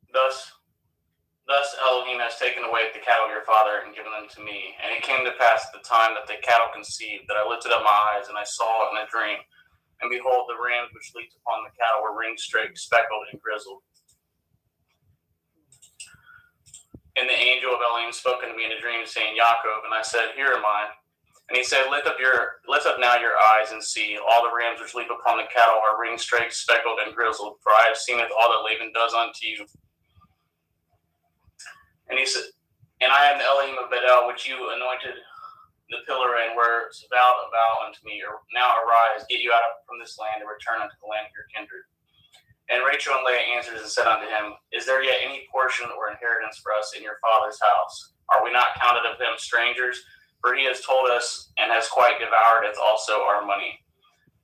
Thus Elohim has taken away the cattle of your father and given them to me. And it came to pass at the time that the cattle conceived, that I lifted up my eyes, and I saw in a dream. And behold, the rams which leaped upon the cattle were ring-straked, speckled, and grizzled. And the angel of Elohim spoke unto me in a dream, saying, Yaakov. And I said, Here am I. And he said, Lift up now your eyes and see. All the rams which leap upon the cattle are ring-straked, speckled, and grizzled. For I have seen it all that Laban does unto you. And he said, And I am the Elohim of Bedel, which you anointed the pillar and were vowed a vow unto me. Now arise, get you out from this land, and return unto the land of your kindred. And Rachel and Leah answered and said unto him, Is there yet any portion or inheritance for us in your father's house? Are we not counted of him strangers? For he has told us, and has quite devoured us also our money.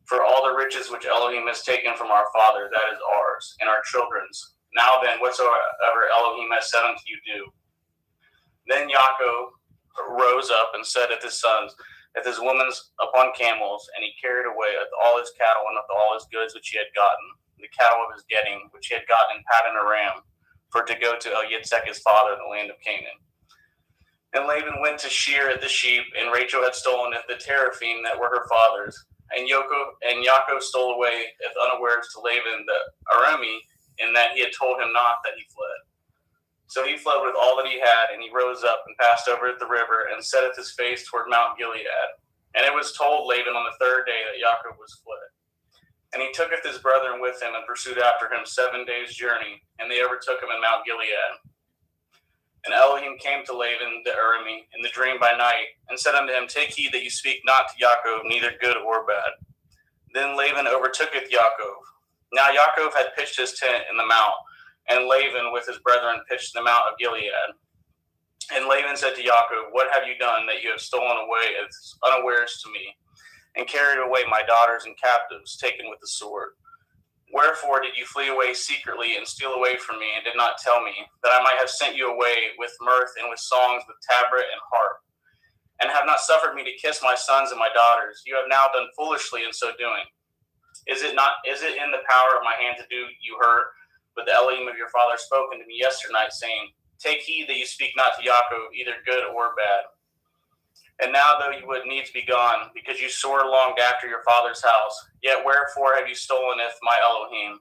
For all the riches which Elohim has taken from our father, that is ours, and our children's. Now then, whatsoever Elohim has said unto you, do. Then Yaakov rose up and said at his sons, at his women's upon camels, and he carried away with all his cattle and with all his goods which he had gotten, the cattle of his getting, which he had gotten in Paddan Aram, for to go to Yitzhak his father in the land of Canaan. And Laban went to shear at the sheep, and Rachel had stolen at the teraphim that were her father's. And Yaakov stole away at unawares to Laban the Arami, in that he had told him not that he fled. So he fled with all that he had, and he rose up and passed over at the river, and setteth his face toward Mount Gilead. And it was told Laban on the third day that Yaakov was fled. And he tooketh his brethren with him, and pursued after him 7 days' journey, and they overtook him in Mount Gilead. And Elohim came to Laban the Arami in the dream by night, and said unto him, Take heed that you speak not to Yaakov, neither good or bad. Then Laban overtooketh Yaakov. Now Yaakov had pitched his tent in the mount, and Laban with his brethren pitched the mount of Gilead. And Laban said to Yaakov, What have you done that you have stolen away as unawares to me, and carried away my daughters and captives, taken with the sword? Wherefore did you flee away secretly and steal away from me, and did not tell me, that I might have sent you away with mirth and with songs, with tabret and harp, and have not suffered me to kiss my sons and my daughters? You have now done foolishly in so doing. Is it in the power of my hand to do you hurt? But the Elohim of your father spoke unto me yesternight, saying, Take heed that you speak not to Yaakov, either good or bad. And now, though you would needs be gone, because you sore longed after your father's house, yet wherefore have you stolen my Elohim?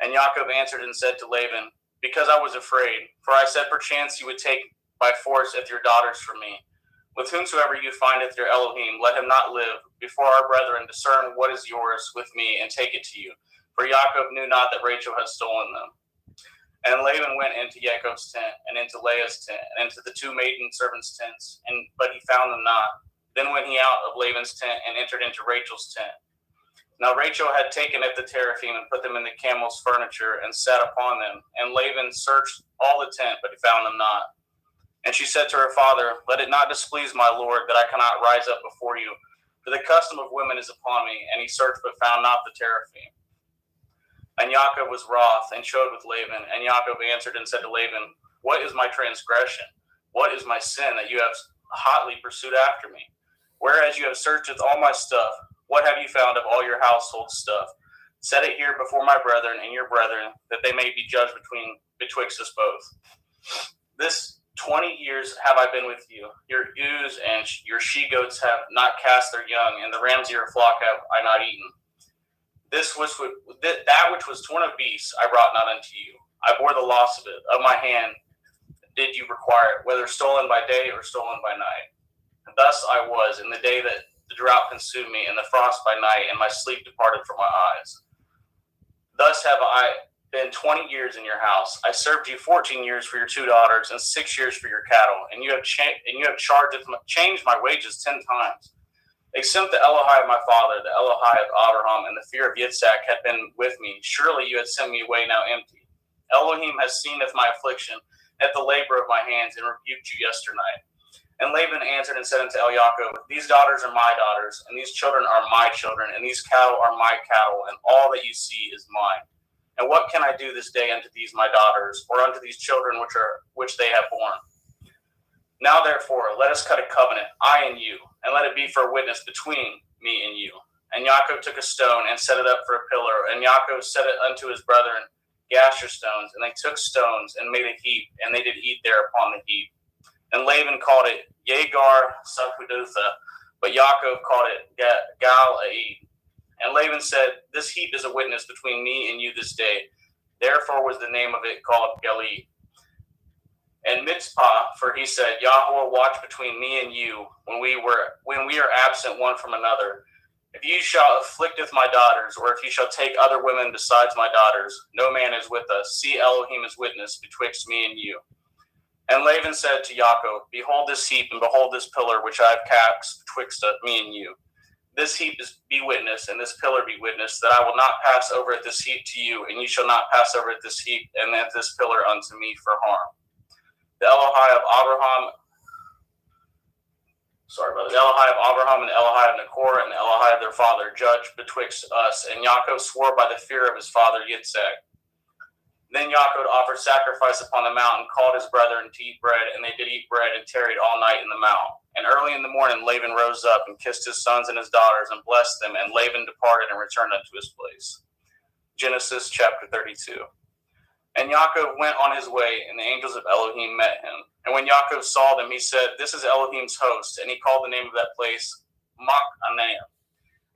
And Yaakov answered and said to Laban, Because I was afraid, for I said, Perchance you would take by force your daughters from me. With whomsoever you findeth your Elohim, let him not live. Before our brethren discern what is yours with me, and take it to you. For Yaakov knew not that Rachel had stolen them. And Laban went into Yaakov's tent, and into Leah's tent, and into the two maiden servants' tents, but he found them not. Then went he out of Laban's tent, and entered into Rachel's tent. Now Rachel had taken at the teraphim, and put them in the camel's furniture, and sat upon them. And Laban searched all the tent, but he found them not. And she said to her father, Let it not displease my lord, that I cannot rise up before you, for the custom of women is upon me. And he searched, but found not the teraphim. And Yaakov was wroth, and showed with Laban. And Yaakov answered and said to Laban, What is my transgression? What is my sin, that you have hotly pursued after me? Whereas you have searched with all my stuff, what have you found of all your household stuff? Set it here before my brethren and your brethren, that they may be judged betwixt us both. This 20 years have I been with you. Your ewes and your she-goats have not cast their young, and the rams of your flock have I not eaten. That which was torn of beasts I brought not unto you. I bore the loss of it. Of my hand did you require it, whether stolen by day or stolen by night. And thus I was in the day that the drought consumed me, and the frost by night, and my sleep departed from my eyes. Thus have I been 20 years in your house. I served you 14 years for your 2 daughters, and 6 years for your cattle, and you have changed my wages 10 times. Except the Elohai of my father, the Elohai of Abraham, and the fear of Yitzhak had been with me, surely you had sent me away now empty. Elohim has seen of my affliction, at the labor of my hands, and rebuked you yesternight. And Laban answered and said unto Yaakov, These daughters are my daughters, and these children are my children, and these cattle are my cattle, and all that you see is mine. And what can I do this day unto these my daughters, or unto these children which they have borne? Now therefore, let us cut a covenant, I and you, and let it be for a witness between me and you. And Yaakov took a stone and set it up for a pillar, and Yaakov set it unto his brethren, Gasher stones, and they took stones and made a heap, and they did eat there upon the heap. And Laban called it Yegar Sakudotha, but Yaakov called it Gal-Aid. And Laban said, This heap is a witness between me and you this day. Therefore was the name of it called Galeed. And Mitzpah, for he said, Yahweh watch between me and you when we are absent one from another. If you shall afflicteth my daughters, or if you shall take other women besides my daughters, no man is with us. See Elohim is witness betwixt me and you. And Laban said to Yaakov, Behold this heap, and behold this pillar which I have cast betwixt me and you. This heap be witness, and this pillar be witness, that I will not pass over at this heap to you, and you shall not pass over at this heap and at this pillar unto me for harm. The Elohai of Abraham and Elohai of Nachor and the Elohai of their father judged betwixt us. And Yaakov swore by the fear of his father Yitzhak. Then Yaakov offered sacrifice upon the mount and called his brethren to eat bread, and they did eat bread and tarried all night in the mount. And early in the morning Laban rose up and kissed his sons and his daughters and blessed them, and Laban departed and returned unto his place. Genesis chapter 32. And Yaakov went on his way, and the angels of Elohim met him. And when Yaakov saw them, he said, This is Elohim's host. And he called the name of that place Machanaim.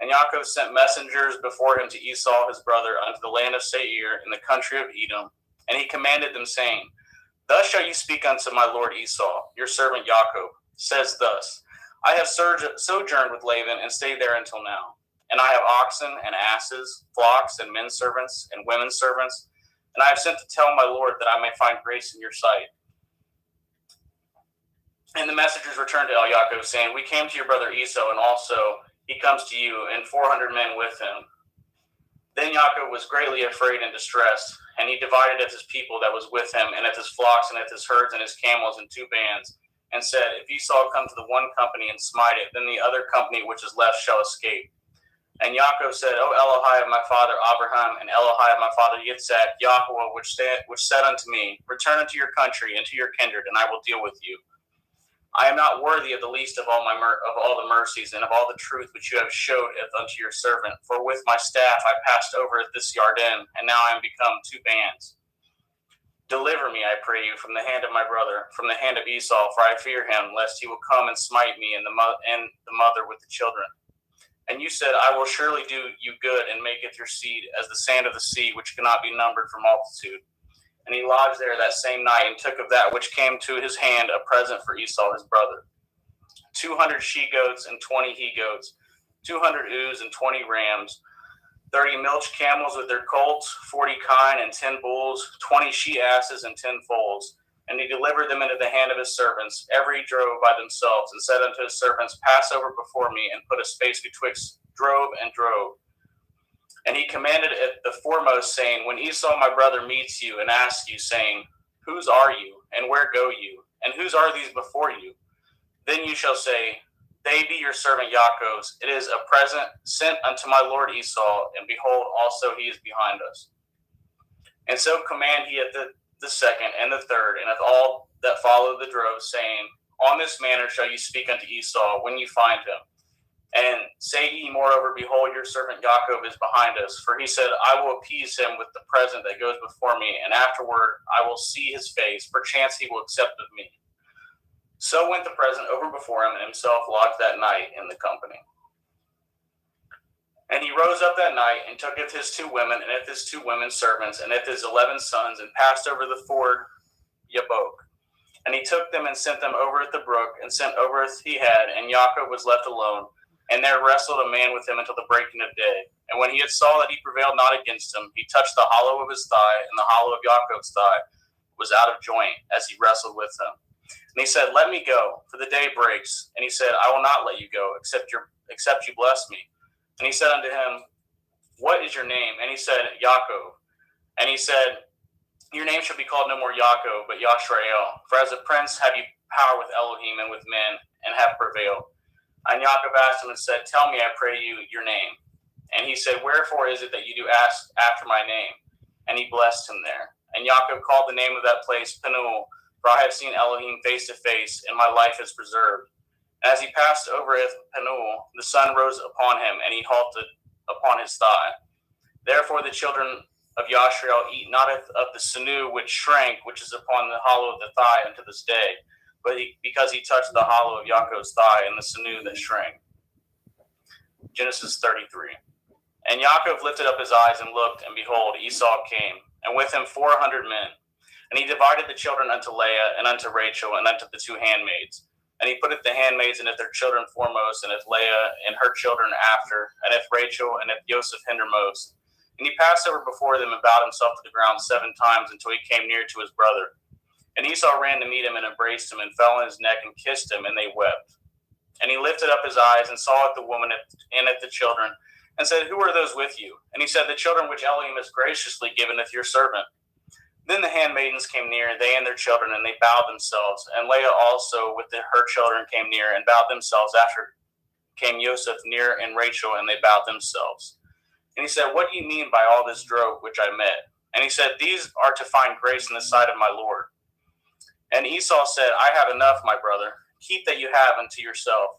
And Yaakov sent messengers before him to Esau his brother unto the land of Seir in the country of Edom. And he commanded them, saying, Thus shall you speak unto my lord Esau, your servant Yaakov, says thus, I have sojourned with Laban and stayed there until now. And I have oxen and asses, flocks and men servants and women servants. And I have sent to tell my lord that I may find grace in your sight. And the messengers returned to Yaakov, saying, We came to your brother Esau, and also he comes to you, and 400 men with him. Then Yaakov was greatly afraid and distressed, and he divided his people that was with him, and his flocks, and his herds, and his camels in 2 bands, and said, If Esau come to the one company and smite it, then the other company which is left shall escape. And Yaakov said, O Elohai of my father Abraham, and Elohai of my father Yitzhak, Yahweh, which said unto me, Return unto your country and to your kindred, and I will deal with you. I am not worthy of the least of all the mercies and of all the truth which you have showed unto your servant. For with my staff I passed over this Yarden, and now I am become 2 bands. Deliver me, I pray you, from the hand of my brother, from the hand of Esau, for I fear him, lest he will come and smite me and the mother with the children. And you said, I will surely do you good, and maketh your seed as the sand of the sea, which cannot be numbered for multitude. And he lodged there that same night, and took of that which came to his hand a present for Esau his brother, 200 she-goats and 20 he-goats, 200 ewes and 20 rams, 30 milch camels with their colts, 40 kine and 10 bulls, 20 she-asses and 10 foals. And he delivered them into the hand of his servants, every drove by themselves, and said unto his servants, Pass over before me, and put a space betwixt drove and drove. And he commanded at the foremost, saying, When Esau my brother meets you and asks you, saying, Whose are you, and where go you, and whose are these before you? Then you shall say, They be your servant Yaakov's. It is a present sent unto my lord Esau, and behold, also he is behind us. And so command he at the second and the third, and of all that follow the drove, saying, On this manner shall you speak unto Esau when you find him. And say ye moreover, Behold, your servant Yaakov is behind us. For he said, I will appease him with the present that goes before me, and afterward I will see his face. Perchance he will accept of me. So went the present over before him, and himself lodged that night in the company. And he rose up that night, and took his 2 women, and his 2 women servants, and his 11 sons, and passed over the ford Yabok. And he took them and sent them over at the brook, and sent over as he had, and Yaakov was left alone. And there wrestled a man with him until the breaking of day. And when he had saw that he prevailed not against him, he touched the hollow of his thigh, and the hollow of Yaakov's thigh was out of joint as he wrestled with him. And he said, Let me go, for the day breaks. And he said, I will not let you go, except you bless me. And he said unto him, What is your name? And he said, Yaakov. And he said, Your name shall be called no more Yaakov, but Yashrael. For as a prince have you power with Elohim and with men, and have prevailed. And Yaakov asked him and said, Tell me, I pray you, your name. And he said, Wherefore is it that you do ask after my name? And he blessed him there. And Yaakov called the name of that place Penuel, for I have seen Elohim face to face, and my life is preserved. And as he passed over Penuel, the sun rose upon him, and he halted upon his thigh. Therefore the children of Yashrael eat not of the sinew which shrank, which is upon the hollow of the thigh unto this day, but because he touched the hollow of Yaakov's thigh and the sinew that shrank. Genesis 33. And Yaakov lifted up his eyes and looked, and behold, Esau came, and with him 400 men. And he divided the children unto Leah, and unto Rachel, and unto the two handmaids. And he putteth the handmaids and if their children foremost, and if Leah and her children after, and if Rachel and if Joseph hindermost. And he passed over before them and bowed himself to the ground 7 times until he came near to his brother. And Esau ran to meet him and embraced him and fell on his neck and kissed him, and they wept. And he lifted up his eyes and saw at the woman and at the children, and said, Who are those with you? And he said, The children which Elohim has graciously given to your servant. Then the handmaidens came near, they and their children, and they bowed themselves. And Leah also with her children came near and bowed themselves. After came Joseph near and Rachel, and they bowed themselves. And he said, What do you mean by all this drove which I met? And he said, These are to find grace in the sight of my Lord. And Esau said, I have enough, my brother. Keep that you have unto yourself.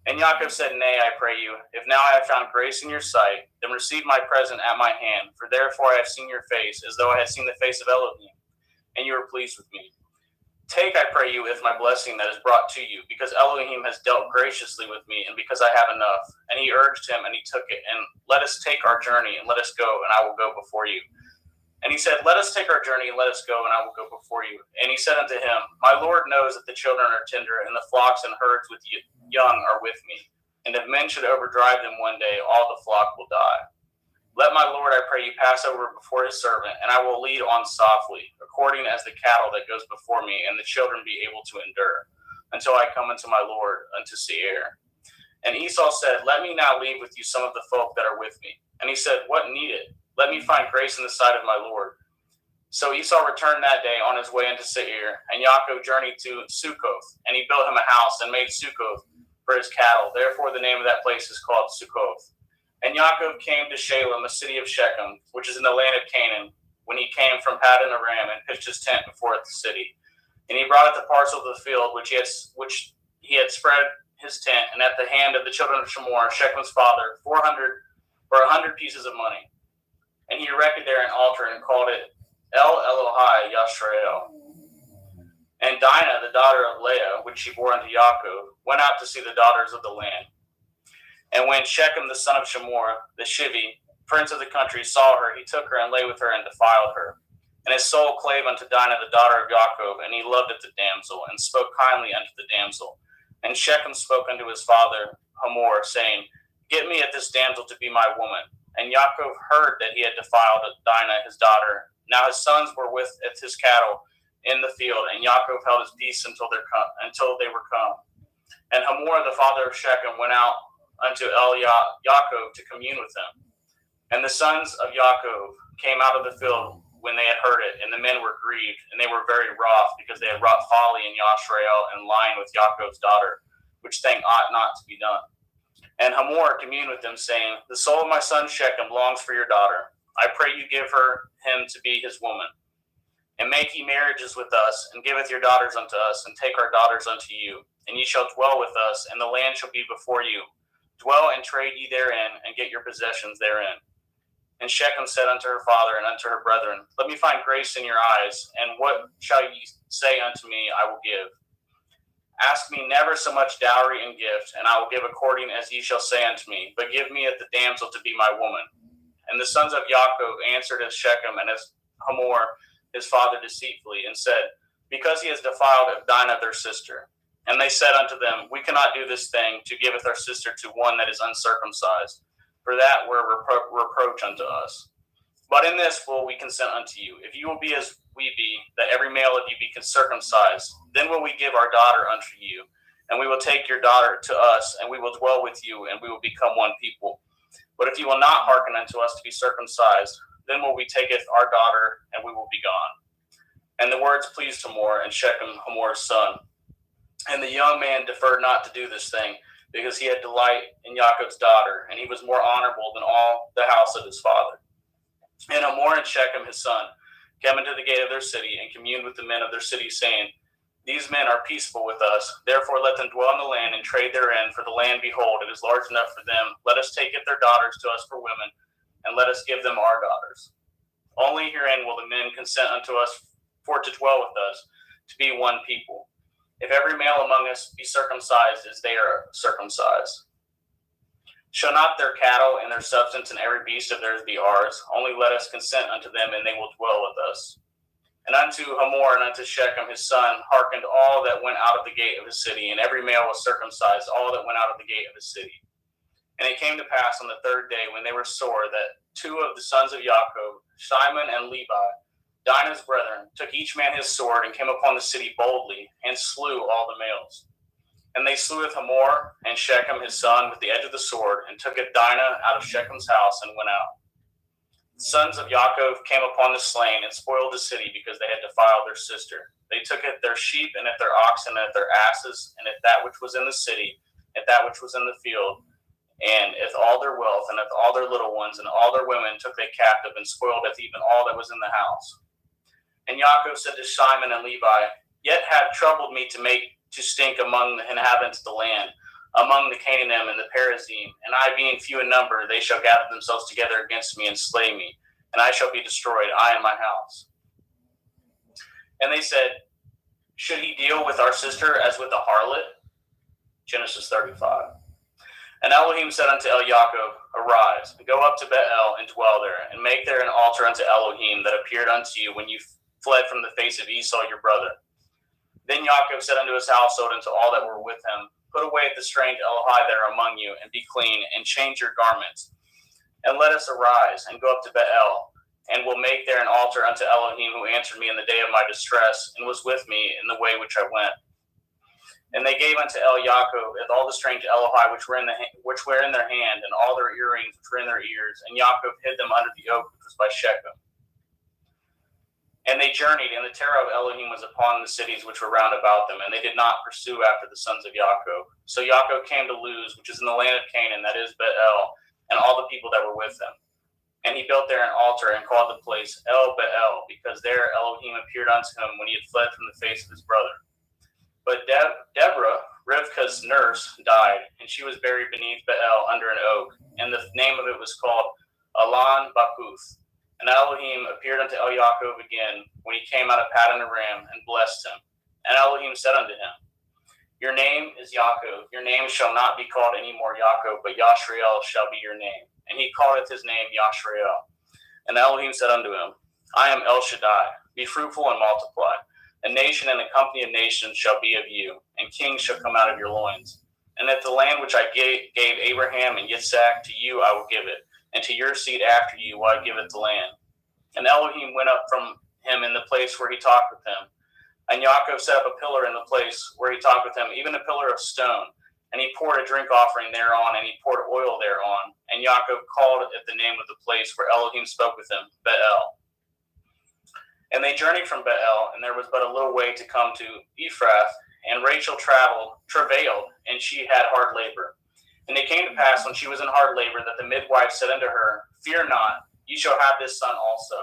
And Yaakov said, Nay, I pray you, if now I have found grace in your sight, then receive my present at my hand, for therefore I have seen your face, as though I had seen the face of Elohim, and you are pleased with me. Take, I pray you, with my blessing that is brought to you, because Elohim has dealt graciously with me, and because I have enough. And he urged him, and he took it, and let us take our journey, and let us go, and I will go before you. And he said, Let us take our journey, and let us go, and I will go before you. And he said unto him, My Lord knows that the children are tender, and the flocks and herds with young are with me. And if men should overdrive them one day, all the flock will die. Let my Lord, I pray you, pass over before his servant, and I will lead on softly, according as the cattle that goes before me, and the children be able to endure, until I come unto my Lord, unto Seir. And Esau said, Let me now leave with you some of the folk that are with me. And he said, What needed? Let me find grace in the sight of my Lord. So Esau returned that day on his way into Seir, and Yaakov journeyed to Succoth, and he built him a house and made Succoth for his cattle. Therefore the name of that place is called Succoth. And Yaakov came to Shalem, a city of Shechem, which is in the land of Canaan, when he came from Paddan Aram, and pitched his tent before the city. And he brought at the parcel of the field which he had spread his tent, and at the hand of the children of Shemor, Shechem's father, 100 pieces of money. And he erected there an altar and called it El Elohai Yashrael. And Dinah, the daughter of Leah, which she bore unto Yaakov, went out to see the daughters of the land. And when Shechem, the son of Shemor, the Shivi, prince of the country, saw her, he took her and lay with her and defiled her. And his soul clave unto Dinah, the daughter of Yaakov, and he loved at the damsel, and spoke kindly unto the damsel. And Shechem spoke unto his father Hamor, saying, Get me at this damsel to be my woman. And Yaakov heard that he had defiled Dinah, his daughter. Now his sons were with his cattle in the field, and Yaakov held his peace until they were come. And Hamor, the father of Shechem, went out unto Yaakov to commune with him. And the sons of Yaakov came out of the field when they had heard it, and the men were grieved, and they were very wroth, because they had wrought folly in Yashrael and lying with Yaakov's daughter, which thing ought not to be done. And Hamor communed with them, saying, The soul of my son Shechem longs for your daughter. I pray you give him to be his woman. And make ye marriages with us, and giveth your daughters unto us, and take our daughters unto you. And ye shall dwell with us, and the land shall be before you. Dwell and trade ye therein, and get your possessions therein. And Shechem said unto her father and unto her brethren, Let me find grace in your eyes, and what shall ye say unto me, I will give. Ask me never so much dowry and gift, and I will give according as ye shall say unto me, but give me at the damsel to be my woman. And the sons of Yaakov answered as Shechem and as Hamor his father deceitfully, and said, Because he has defiled Dinah their sister. And they said unto them, We cannot do this thing, to giveth our sister to one that is uncircumcised, for that were reproach unto us. But in this will we consent unto you, if you will be as we be, that every male of you be circumcised, then will we give our daughter unto you, and we will take your daughter to us, and we will dwell with you, and we will become one people. But if you will not hearken unto us to be circumcised, then will we taketh our daughter, and we will be gone. And the words pleased Hamor and Shechem, Hamor's son. And the young man deferred not to do this thing, because he had delight in Jacob's daughter, and he was more honorable than all the house of his father. And Hamor and Shechem his son came into the gate of their city, and communed with the men of their city, saying, These men are peaceful with us, therefore let them dwell in the land and trade therein, for the land, behold, it is large enough for them. Let us take it their daughters to us for women, and let us give them our daughters. Only herein will the men consent unto us for to dwell with us, to be one people. If every male among us be circumcised as they are circumcised. Shall not their cattle and their substance and every beast of theirs be ours? Only let us consent unto them, and they will dwell with us. And unto Hamor and unto Shechem his son hearkened all that went out of the gate of his city, and every male was circumcised, all that went out of the gate of his city. And it came to pass on the third day, when they were sore, that two of the sons of Jacob, Shimon and Levi, Dinah's brethren, took each man his sword, and came upon the city boldly, and slew all the males. And they sleweth Hamor and Shechem his son with the edge of the sword, and tooketh Dinah out of Shechem's house, and went out. The sons of Jacob came upon the slain, and spoiled the city, because they had defiled their sister. They took at their sheep, and at their oxen, and at their asses, and at that which was in the city, at that which was in the field, and at all their wealth, and at all their little ones, and all their women took they captive, and spoiled at even all that was in the house. And Jacob said to Shimon and Levi, Yet have troubled me to make to stink among the inhabitants of the land, among the Canaanim and the Perizim, and I being few in number, they shall gather themselves together against me and slay me, and I shall be destroyed, I and my house. And they said, Should he deal with our sister as with a harlot? Genesis 35. And Elohim said unto Jacob, Arise, and go up to Bethel, and dwell there, and make there an altar unto Elohim that appeared unto you when you fled from the face of Esau your brother. Then Jacob said unto his household and to all that were with him, Put away the strange Elohai that are among you, and be clean, and change your garments. And let us arise, and go up to Bethel, and will make there an altar unto Elohim, who answered me in the day of my distress, and was with me in the way which I went. And they gave unto Jacob all the strange Elohai which were in their hand, and all their earrings which were in their ears. And Jacob hid them under the oak which was by Shechem. And they journeyed, and the terror of Elohim was upon the cities which were round about them, and they did not pursue after the sons of Jacob. So Jacob came to Luz, which is in the land of Canaan, that is Bethel, and all the people that were with him. And he built there an altar, and called the place El Bethel, because there Elohim appeared unto him when he had fled from the face of his brother. But Deborah, Rivkah's nurse, died, and she was buried beneath Bethel under an oak, and the name of it was called Alon Bakuth. And Elohim appeared unto Jacob again when he came out of Paddan Aram, and blessed him. And Elohim said unto him, Your name is Jacob. Your name shall not be called any more Jacob, but Yashrael shall be your name. And he calleth his name Yashrael. And Elohim said unto him, I am El Shaddai. Be fruitful and multiply. A nation and a company of nations shall be of you, and kings shall come out of your loins. And if the land which I gave Abraham and Yitzhak, to you I will give it, and to your seed after you will I give it the land. And Elohim went up from him in the place where he talked with him. And Jacob set up a pillar in the place where he talked with him, even a pillar of stone. And he poured a drink offering thereon, and he poured oil thereon. And Jacob called it the name of the place where Elohim spoke with him, Bethel. And they journeyed from Bethel, and there was but a little way to come to Ephrath. And Rachel travailed, and she had hard labor. And it came to pass, when she was in hard labor, that the midwife said unto her, Fear not, ye shall have this son also.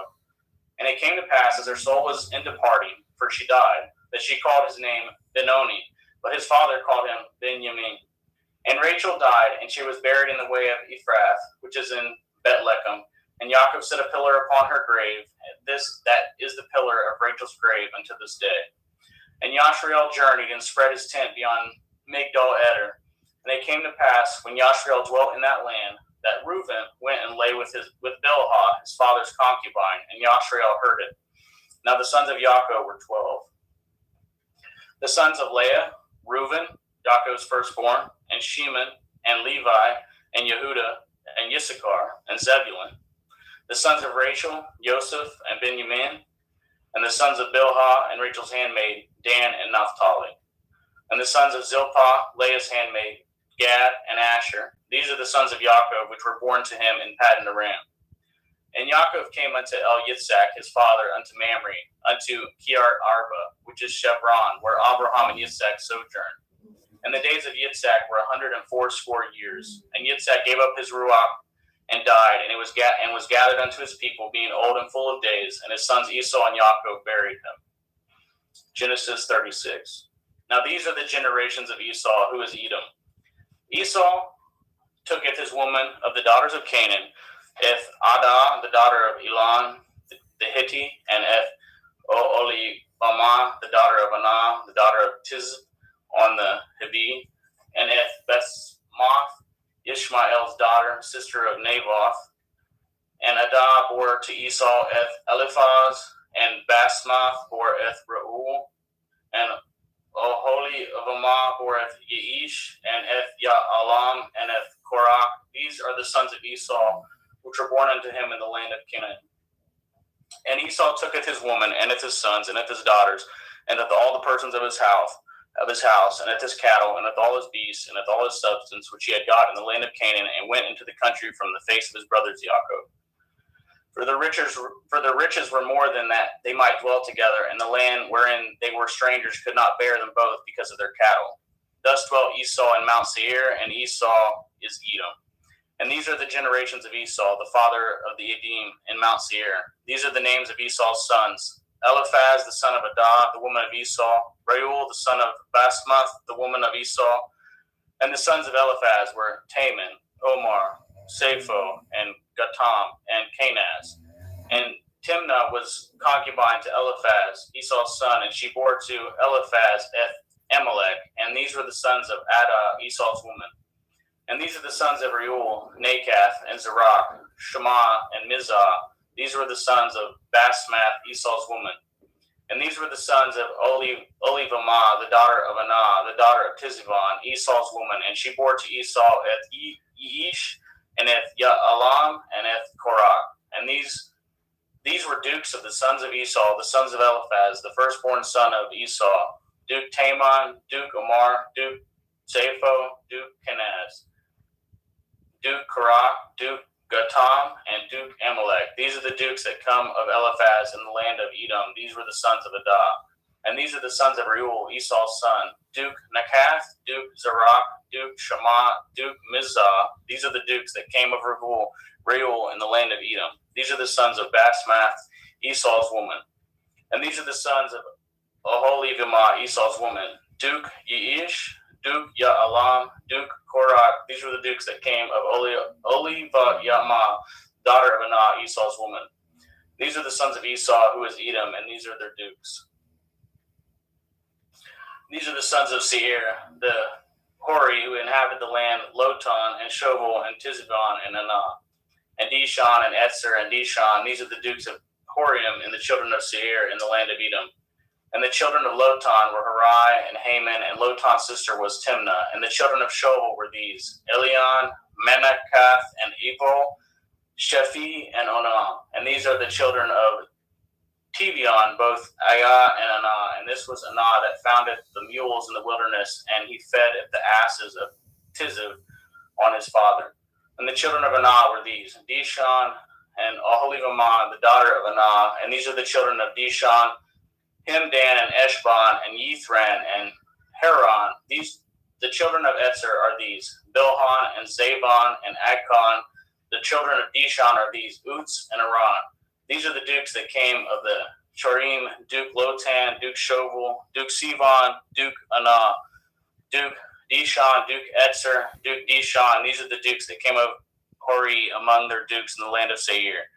And it came to pass, as her soul was in departing, for she died, that she called his name Benoni, but his father called him Benjamin. And Rachel died, and she was buried in the way of Ephrath, which is in Bethlehem. And Jacob set a pillar upon her grave. That is the pillar of Rachel's grave unto this day. And Yashrael journeyed and spread his tent beyond Migdal Eder. And it came to pass, when Yashrael dwelt in that land, that Reuben went and lay with Bilhah, his father's concubine, and Yashrael heard it. Now the sons of Jacob were 12. The sons of Leah, Reuben, Jacob's firstborn, and Shimon, and Levi, and Yehuda, and Issachar, and Zebulun. The sons of Rachel, Joseph, and Benjamin. And the sons of Bilhah, and Rachel's handmaid, Dan and Naphtali. And the sons of Zilpah, Leah's handmaid, Gad and Asher. These are the sons of Jacob, which were born to him in Paddan Aram. And Yaakov came unto Yitzhak his father, unto Mamre, unto Kiart Arba, which is Chevron, where Abraham and Yitzhak sojourned. And the days of Yitzhak were 180 years. And Yitzhak gave up his ruach and died, and was gathered unto his people, being old and full of days. And his sons Esau and Yaakov buried him. Genesis 36. Now these are the generations of Esau, who is Edom. Esau tooketh his woman of the daughters of Canaan, Eth Adah, the daughter of Elon the Hittite, and Eth Oholibamah, the daughter of Anah, the daughter of Tiz on the Hivi, and Eth Basmath, Ishmael's daughter, sister of Naboth. And Adah bore to Esau Eth Eliphaz, and Basmath bore Eth Reuel, and Oholibamah bore Eth Yeish, and Eth Ya'alam, and Eth Korah. These are the sons of Esau, which were born unto him in the land of Canaan. And Esau tooketh his woman, and his sons, and his daughters, and all the persons of his house, and his cattle, and all his beasts, and all his substance which he had got in the land of Canaan, and went into the country from the face of his brothers Jacob. For the riches were more than that they might dwell together, and the land wherein they were strangers could not bear them both because of their cattle. Thus dwelt Esau in Mount Seir, and Esau is Edom. And these are the generations of Esau, the father of the Edom in Mount Seir. These are the names of Esau's sons: Eliphaz, the son of Adah, the woman of Esau; Reuel, the son of Basmath, the woman of Esau. And the sons of Eliphaz were Taman, Omar, Sapho, and Gatam, and Kenaz. And Timnah was concubine to Eliphaz, Esau's son, and she bore to Eliphaz Amalek. And these were the sons of Adah, Esau's woman. And these are the sons of Reuel, Nakath, and Zerach, Shema, and Mizah. These were the sons of Basmath, Esau's woman. And these were the sons of Oholibamah, the daughter of Anah, the daughter of Tizivon, Esau's woman. And she bore to Esau Eth Yeish, and Eth Ya'alam, and Eth Korah. And these were dukes of the sons of Esau, the sons of Eliphaz, the firstborn son of Esau: Duke Taman, Duke Omar, Duke Sapho, Duke Kenaz, Duke Korah, Duke Gatam, and Duke Amalek. These are the dukes that come of Eliphaz in the land of Edom. These were the sons of Adah. And these are the sons of Reuel, Esau's son: Duke Nakath, Duke Zerach, Duke Shema, Duke Mizah. These are the dukes that came of Reuel in the land of Edom. These are the sons of Basmath, Esau's woman. And these are the sons of Oholibamah, Esau's woman: Duke Yeish, Duke Ya'alam, Duke Korah. These were the dukes that came of Oholibamah, daughter of Anah, Esau's woman. These are the sons of Esau, who is Edom, and these are their dukes. These are the sons of Seir, the Hori, who inhabited the land: Lotan, and Shoval, and Tizibon, and Anah, and Dishon, and Etzer, and Dishon. These are the dukes of Horium, and the children of Seir in the land of Edom. And the children of Lotan were Harai and Haman, and Lotan's sister was Timnah. And the children of Shoval were these: Elion, Menakath, and Ebal, Shephi, and Onam. And these are the children of Tevion, both Ayah and Anah. And this was Anah that founded the mules in the wilderness, and he fed the asses of Tiziv on his father. And the children of Anah were these: Dishon and Oholibamah, the daughter of Anah. And these are the children of Dishon: Himdan, and Eshban, and Yithran, and Haran. The children of Etzer are these: Bilhan, and Zabon, and Akon. The children of Dishon are these: Uts and Aran. These are the dukes that came of the Chorim: Duke Lotan, Duke Shoval, Duke Sivan, Duke Anah, Duke Dishon, Duke Etzer, Duke Dishon. These are the dukes that came of Hori among their dukes in the land of Seir.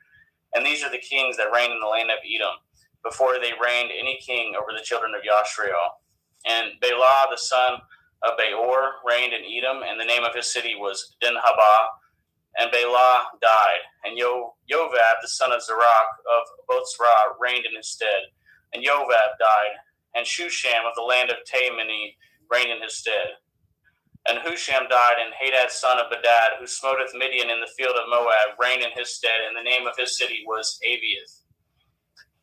And these are the kings that reigned in the land of Edom, before they reigned any king over the children of Yashrael. And Bela, the son of Beor, reigned in Edom, and the name of his city was Dinhabah. And Bela died, and Jovab, the son of Zerach of Botzrah, reigned in his stead. And Jovab died, and Shusham of the land of Taimani reigned in his stead. And Husham died, and Hadad, son of Bedad, who smoteth Midian in the field of Moab, reigned in his stead, and the name of his city was Aviath.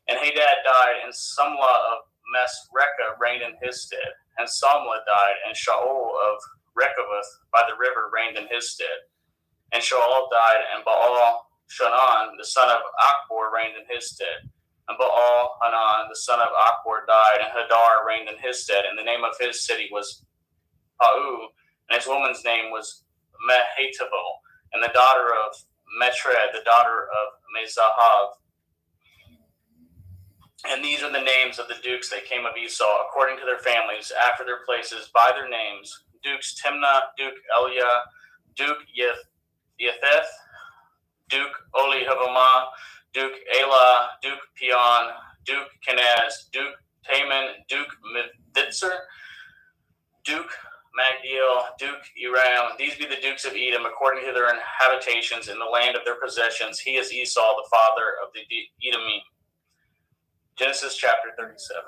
And Hadad died, and Sumlah of Mesrekah reigned in his stead. And Samlah died, and Shaul of Rechoboth by the river reigned in his stead. And Shaul died, and Baal Shunan, the son of Akbor, reigned in his stead. And Baal-Hanan, the son of Akbor, died, and Hadar reigned in his stead. And the name of his city was Pau, and his woman's name was Mehetabel, and the daughter of Metred, the daughter of Mezahav. And these are the names of the dukes that came of Esau, according to their families, after their places, by their names: Dukes Timnah, Duke Eliah, Duke Yetheth, Duke Olihavamah, Duke Elah, Duke Peon, Duke Kenaz, Duke Taman, Duke Mithitzer, Duke Magdiel, Duke Eram. These be the dukes of Edom, according to their habitations in the land of their possessions. He is Esau, the father of the Edomim. Genesis chapter 37.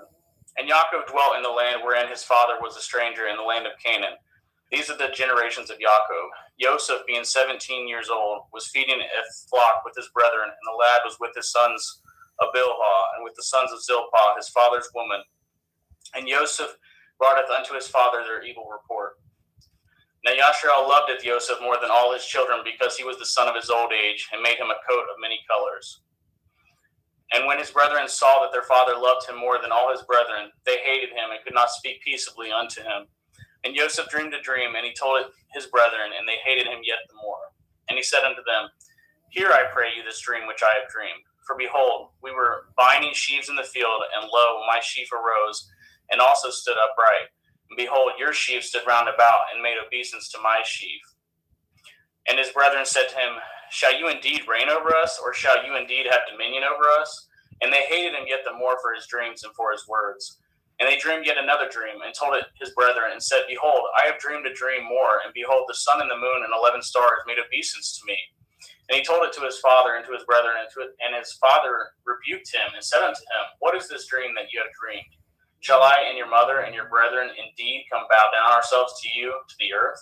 And Yaakov dwelt in the land wherein his father was a stranger, in the land of Canaan. These are the generations of Yaakov. Joseph, being 17 years old, was feeding a flock with his brethren, and the lad was with his sons of Bilhah, and with the sons of Zilpah, his father's woman. And Joseph broughteth unto his father their evil report. Now Yasharal loved Joseph more than all his children, because he was the son of his old age, and made him a coat of many colors. And when his brethren saw that their father loved him more than all his brethren, they hated him, and could not speak peaceably unto him. And Joseph dreamed a dream, and he told it his brethren, and they hated him yet the more. And he said unto them, Hear, I pray you, this dream which I have dreamed. For behold, we were binding sheaves in the field, and lo, my sheaf arose, and also stood upright. And behold, your sheaf stood round about, and made obeisance to my sheaf. And his brethren said to him, Shall you indeed reign over us, or shall you indeed have dominion over us? And they hated him yet the more for his dreams and for his words. And they dreamed yet another dream, and told it his brethren, and said, Behold, I have dreamed a dream more, and behold, the sun and the moon and 11 stars made obeisance to me. And he told it to his father and to his brethren, and his father rebuked him, and said unto him, What is this dream that you have dreamed? Shall I and your mother and your brethren indeed come bow down ourselves to you, to the earth?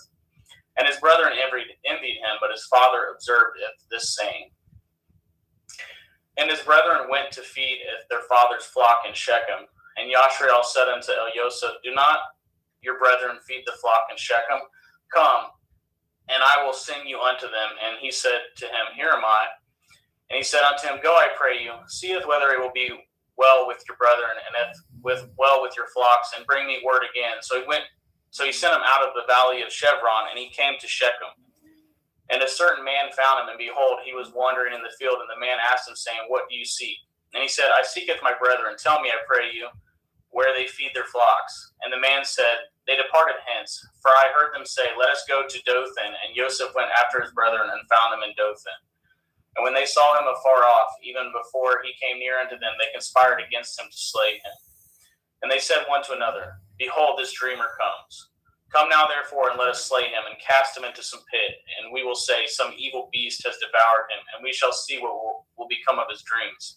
And his brethren envied him, but his father observed this saying. And his brethren went to feed their father's flock in Shechem. And Yashrael said unto Elioseph, Do not your brethren feed the flock in Shechem? Come, and I will send you unto them. And he said to him, Here am I. And he said unto him, Go, I pray you, seeth whether it will be well with your brethren, and if well with your flocks, and bring me word again. So he sent him out of the valley of Chevron, and he came to Shechem. And a certain man found him, and behold, he was wandering in the field. And the man asked him, saying, What do you seek? And he said, I seeketh my brethren. Tell me, I pray you, where they feed their flocks. And the man said, They departed hence, for I heard them say, Let us go to Dothan. And Joseph went after his brethren, and found them in Dothan. And when they saw him afar off, even before he came near unto them, they conspired against him to slay him. And they said one to another, Behold, this dreamer comes. Come now, therefore, and let us slay him, and cast him into some pit. And we will say, Some evil beast has devoured him, and we shall see what will become of his dreams.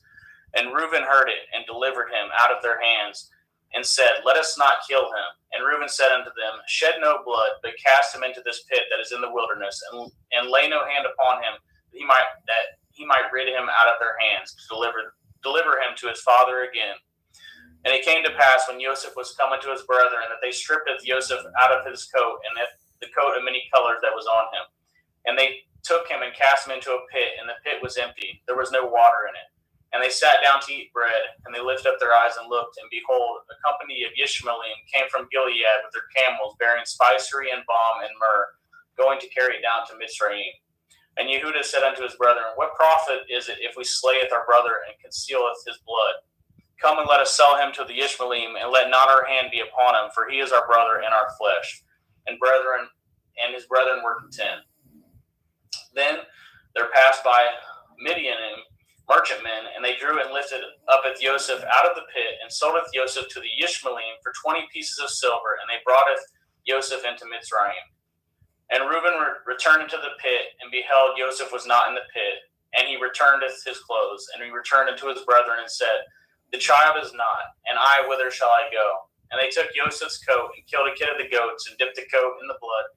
And Reuben heard it, and delivered him out of their hands, and said, Let us not kill him. And Reuben said unto them, Shed no blood, but cast him into this pit that is in the wilderness, and lay no hand upon him, that he might rid him out of their hands, to deliver him to his father again. And it came to pass, when Joseph was come unto his brethren, that they stripped Joseph out of his coat, and the coat of many colors that was on him. And they took him and cast him into a pit, and the pit was empty. There was no water in it. And they sat down to eat bread, and they lifted up their eyes and looked, and behold, a company of Ishmaelim came from Gilead with their camels, bearing spicery and balm and myrrh, going to carry it down to Mizraim. And Yehudah said unto his brethren, What profit is it if we slayeth our brother and concealeth his blood? Come and let us sell him to the Ishmaelim, and let not our hand be upon him, for he is our brother and our flesh. And his brethren were content. Then there passed by Midianim merchantmen, and they drew and lifted up Joseph out of the pit, and soldeth Joseph to the Ishmaelim for 20 pieces of silver, and they broughteth Joseph into Mizraim. And Reuben returned into the pit, and beheld Joseph was not in the pit, and he returneth his clothes, and he returned unto his brethren, and said, The child is not, and I, whither shall I go? And they took Joseph's coat, and killed a kid of the goats, and dipped the coat in the blood.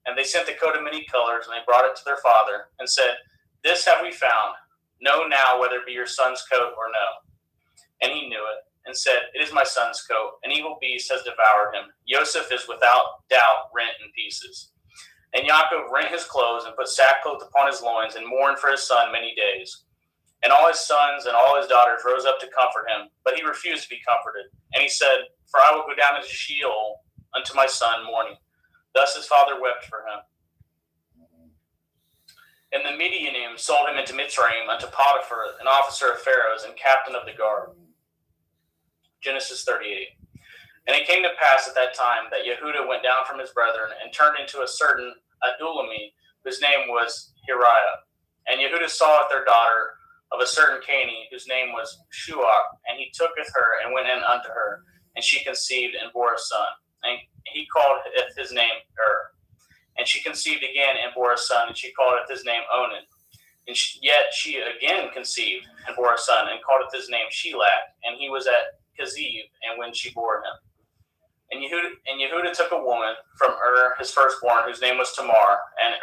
And they sent the coat of many colors, and they brought it to their father, and said, This have we found. Know now whether it be your son's coat or no. And he knew it, and said, It is my son's coat. An evil beast has devoured him. Joseph is without doubt rent in pieces. And Yaakov rent his clothes and put sackcloth upon his loins and mourned for his son many days. And all his sons and all his daughters rose up to comfort him, but he refused to be comforted. And he said, For I will go down into Sheol unto my son mourning. Thus his father wept for him. And the Midianim sold him into Mitzrayim unto Potiphar, an officer of Pharaoh's and captain of the guard. Genesis 38. And it came to pass at that time that Yehuda went down from his brethren and turned into a certain Adulami, whose name was Hiriah. And Yehuda saweth their daughter of a certain Canaanite, whose name was Shuach, and he tooketh her and went in unto her, and she conceived and bore a son. And he called his name And she conceived again and bore a son, and she called his name Onan. And yet she again conceived and bore a son, and called his name Shelach. And he was at Keziv, and when she bore him. And Yehuda took a woman from his firstborn, whose name was Tamar. And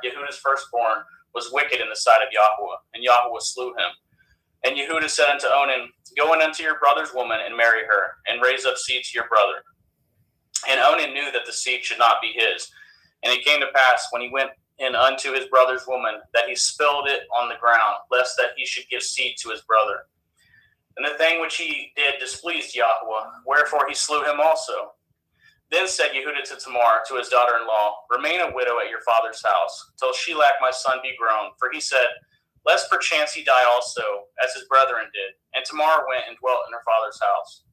Yehuda's firstborn, was wicked in the sight of Yahweh, and Yahweh slew him. And Yehuda said unto Onan, Go in unto your brother's woman, and marry her, and raise up seed to your brother. And Onan knew that the seed should not be his. And it came to pass, when he went in unto his brother's woman, that he spilled it on the ground, lest that he should give seed to his brother. And the thing which he did displeased Yahweh, wherefore he slew him also. Then said Yehuda to Tamar, to his daughter-in-law, Remain a widow at your father's house, till Shelach my son be grown. For he said, Lest perchance he die also, as his brethren did. And Tamar went and dwelt in her father's house.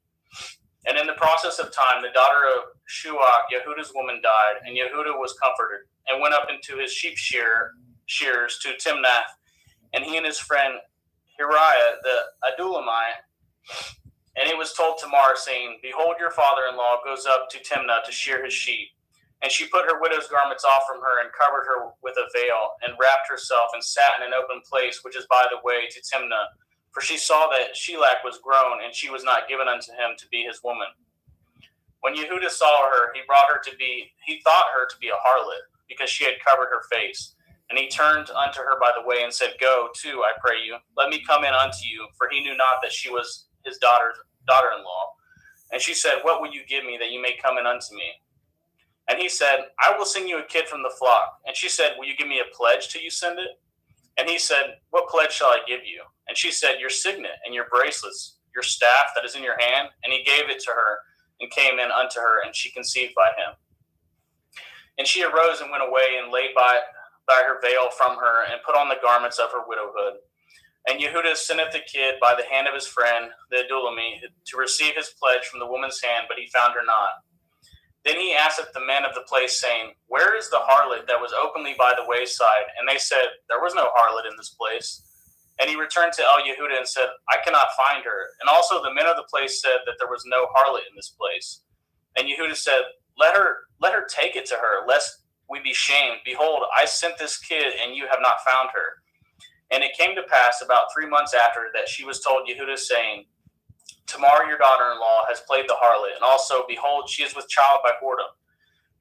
And in the process of time, the daughter of Shuach, Yehuda's woman, died, and Yehuda was comforted, and went up into his sheep shears to Timnath, and he and his friend Hiriah the Adullamite. And it was told Tamar, saying, Behold, your father-in-law goes up to Timnah to shear his sheep. And she put her widow's garments off from her, and covered her with a veil, and wrapped herself, and sat in an open place, which is by the way to Timnah. For she saw that Shelach was grown, and she was not given unto him to be his woman. When Yehuda saw her, he thought her to be a harlot, because she had covered her face. And he turned unto her by the way, and said, Go to, I pray you, let me come in unto you. For he knew not that she was his daughter-in-law. And she said, What will you give me, that you may come in unto me? And he said, I will send you a kid from the flock. And she said, Will you give me a pledge till you send it? And he said, What pledge shall I give you? And she said, Your signet and your bracelets, your staff that is in your hand. And he gave it to her, and came in unto her, and she conceived by him. And she arose and went away, and laid by her veil from her, and put on the garments of her widowhood. And Yehuda senteth the kid by the hand of his friend, the Adullamite, to receive his pledge from the woman's hand, but he found her not. Then he asketh the men of the place, saying, Where is the harlot that was openly by the wayside? And they said, There was no harlot in this place. And he returned to Yehuda and said, I cannot find her. And also the men of the place said that there was no harlot in this place. And Yehuda said, Let her take it to her, lest we be shamed. Behold, I sent this kid, and you have not found her. And it came to pass about 3 months after that she was told Yehuda, saying, Tamar, your daughter-in-law, has played the harlot, and also, behold, she is with child by whoredom.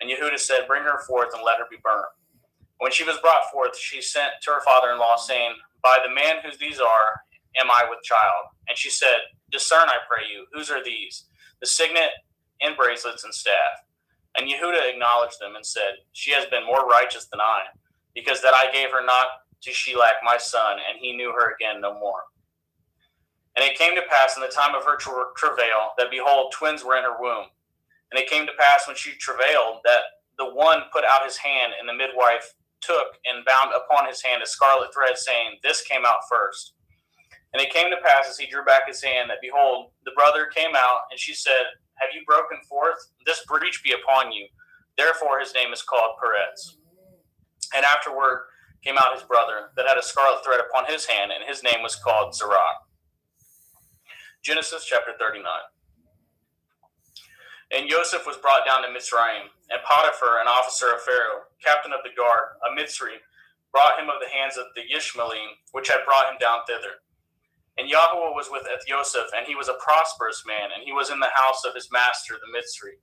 And Yehuda said, Bring her forth, and let her be burnt. When she was brought forth, she sent to her father-in-law, saying, By the man whose these are, am I with child? And she said, Discern, I pray you, whose are these? The signet, and bracelets, and staff. And Yehuda acknowledged them, and said, She has been more righteous than I, because that I gave her not to Shelach my son, and he knew her again no more. And it came to pass in the time of her travail, that behold, twins were in her womb. And it came to pass when she travailed, that the one put out his hand, and the midwife took and bound upon his hand a scarlet thread, saying, This came out first. And it came to pass, as he drew back his hand, that behold, the brother came out, and she said, Have you broken forth? This breach be upon you. Therefore his name is called Peretz. And afterward came out his brother, that had a scarlet thread upon his hand, and his name was called Zerah. Genesis chapter 39. And Joseph was brought down to Mitzrayim, and Potiphar, an officer of Pharaoh, captain of the guard, a Mitzri, brought him of the hands of the Ishmaelim, which had brought him down thither. And Yahweh was with Joseph, and he was a prosperous man, and he was in the house of his master, the Mitzri.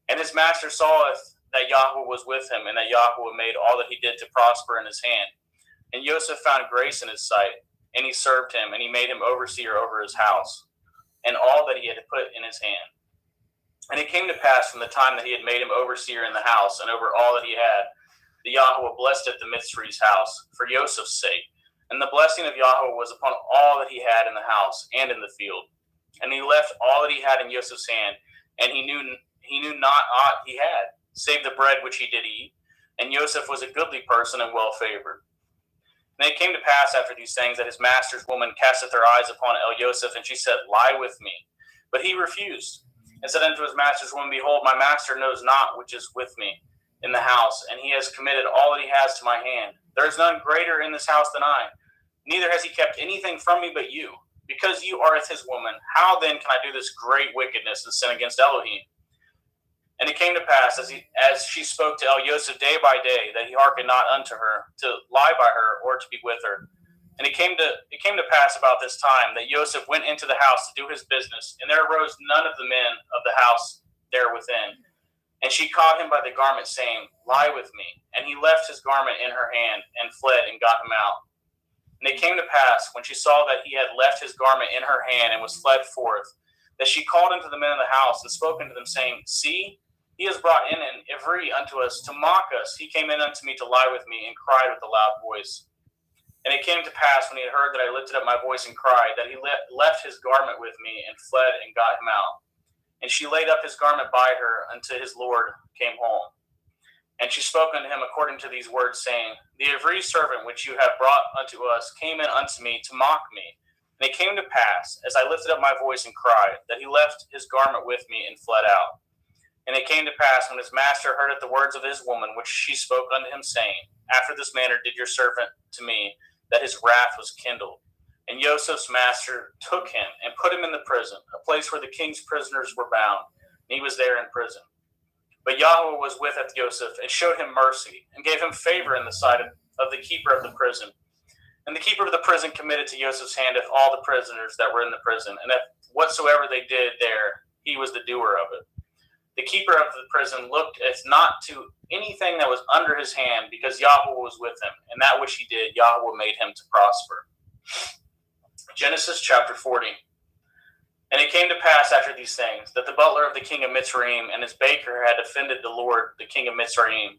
And his master saweth that Yahweh was with him, and that Yahweh made all that he did to prosper in his hand. And Joseph found grace in his sight, and he served him, and he made him overseer over his house, and all that he had put in his hand. And it came to pass from the time that he had made him overseer in the house, and over all that he had, the Yahweh blessed the Mitzri's house for Joseph's sake. And the blessing of Yahweh was upon all that he had in the house and in the field. And he left all that he had in Joseph's hand, and he knew not aught he had, save the bread which he did eat. And Joseph was a goodly person and well favored. And it came to pass after these things that his master's woman casteth her eyes upon Joseph, and she said, Lie with me. But he refused, and said unto his master's woman, Behold, my master knows not which is with me in the house, and he has committed all that he has to my hand. There is none greater in this house than I, neither has he kept anything from me but you. Because you are his woman, how then can I do this great wickedness and sin against Elohim? And it came to pass, as she spoke to Joseph day by day, that he hearkened not unto her, to lie by her, or to be with her. And it came to pass about this time, that Joseph went into the house to do his business, and there arose none of the men of the house there within. And she caught him by the garment, saying, Lie with me. And he left his garment in her hand, and fled, and got him out. And it came to pass, when she saw that he had left his garment in her hand, and was fled forth, that she called unto the men of the house, and spoke unto them, saying, See, he has brought in an Ivri unto us, to mock us. He came in unto me to lie with me, and cried with a loud voice. And it came to pass, when he had heard that I lifted up my voice and cried, that he left his garment with me, and fled, and got him out. And she laid up his garment by her, until his Lord came home. And she spoke unto him according to these words, saying, The Ivri servant which you have brought unto us came in unto me to mock me. And it came to pass, as I lifted up my voice and cried, that he left his garment with me, and fled out. And it came to pass, when his master heard the words of his woman, which she spoke unto him, saying, After this manner did your servant to me, that his wrath was kindled. And Joseph's master took him, and put him in the prison, a place where the king's prisoners were bound. And he was there in prison. But Yahweh was with Joseph, and showed him mercy, and gave him favor in the sight of the keeper of the prison. And the keeper of the prison committed to Joseph's hand all the prisoners that were in the prison, and that whatsoever they did there, he was the doer of it. The keeper of the prison looked as not to anything that was under his hand, because Yahweh was with him, and that which he did, Yahweh made him to prosper. Genesis chapter 40. And it came to pass after these things, that the butler of the king of Mitzrayim and his baker had offended the Lord, the king of Mitzrayim.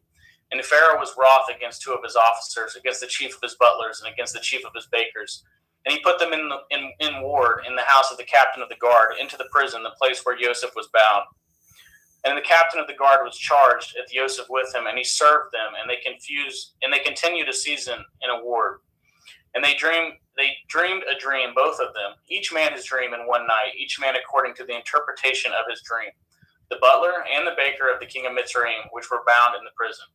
And Pharaoh was wroth against two of his officers, against the chief of his butlers, and against the chief of his bakers. And he put them in ward in the house of the captain of the guard, into the prison, the place where Joseph was bound. And the captain of the guard was charged at Joseph with him, and he served them, and they continued a season in a ward. And they dreamed a dream, both of them, each man his dream in one night, each man according to the interpretation of his dream, the butler and the baker of the king of Mitzrayim, which were bound in the prison.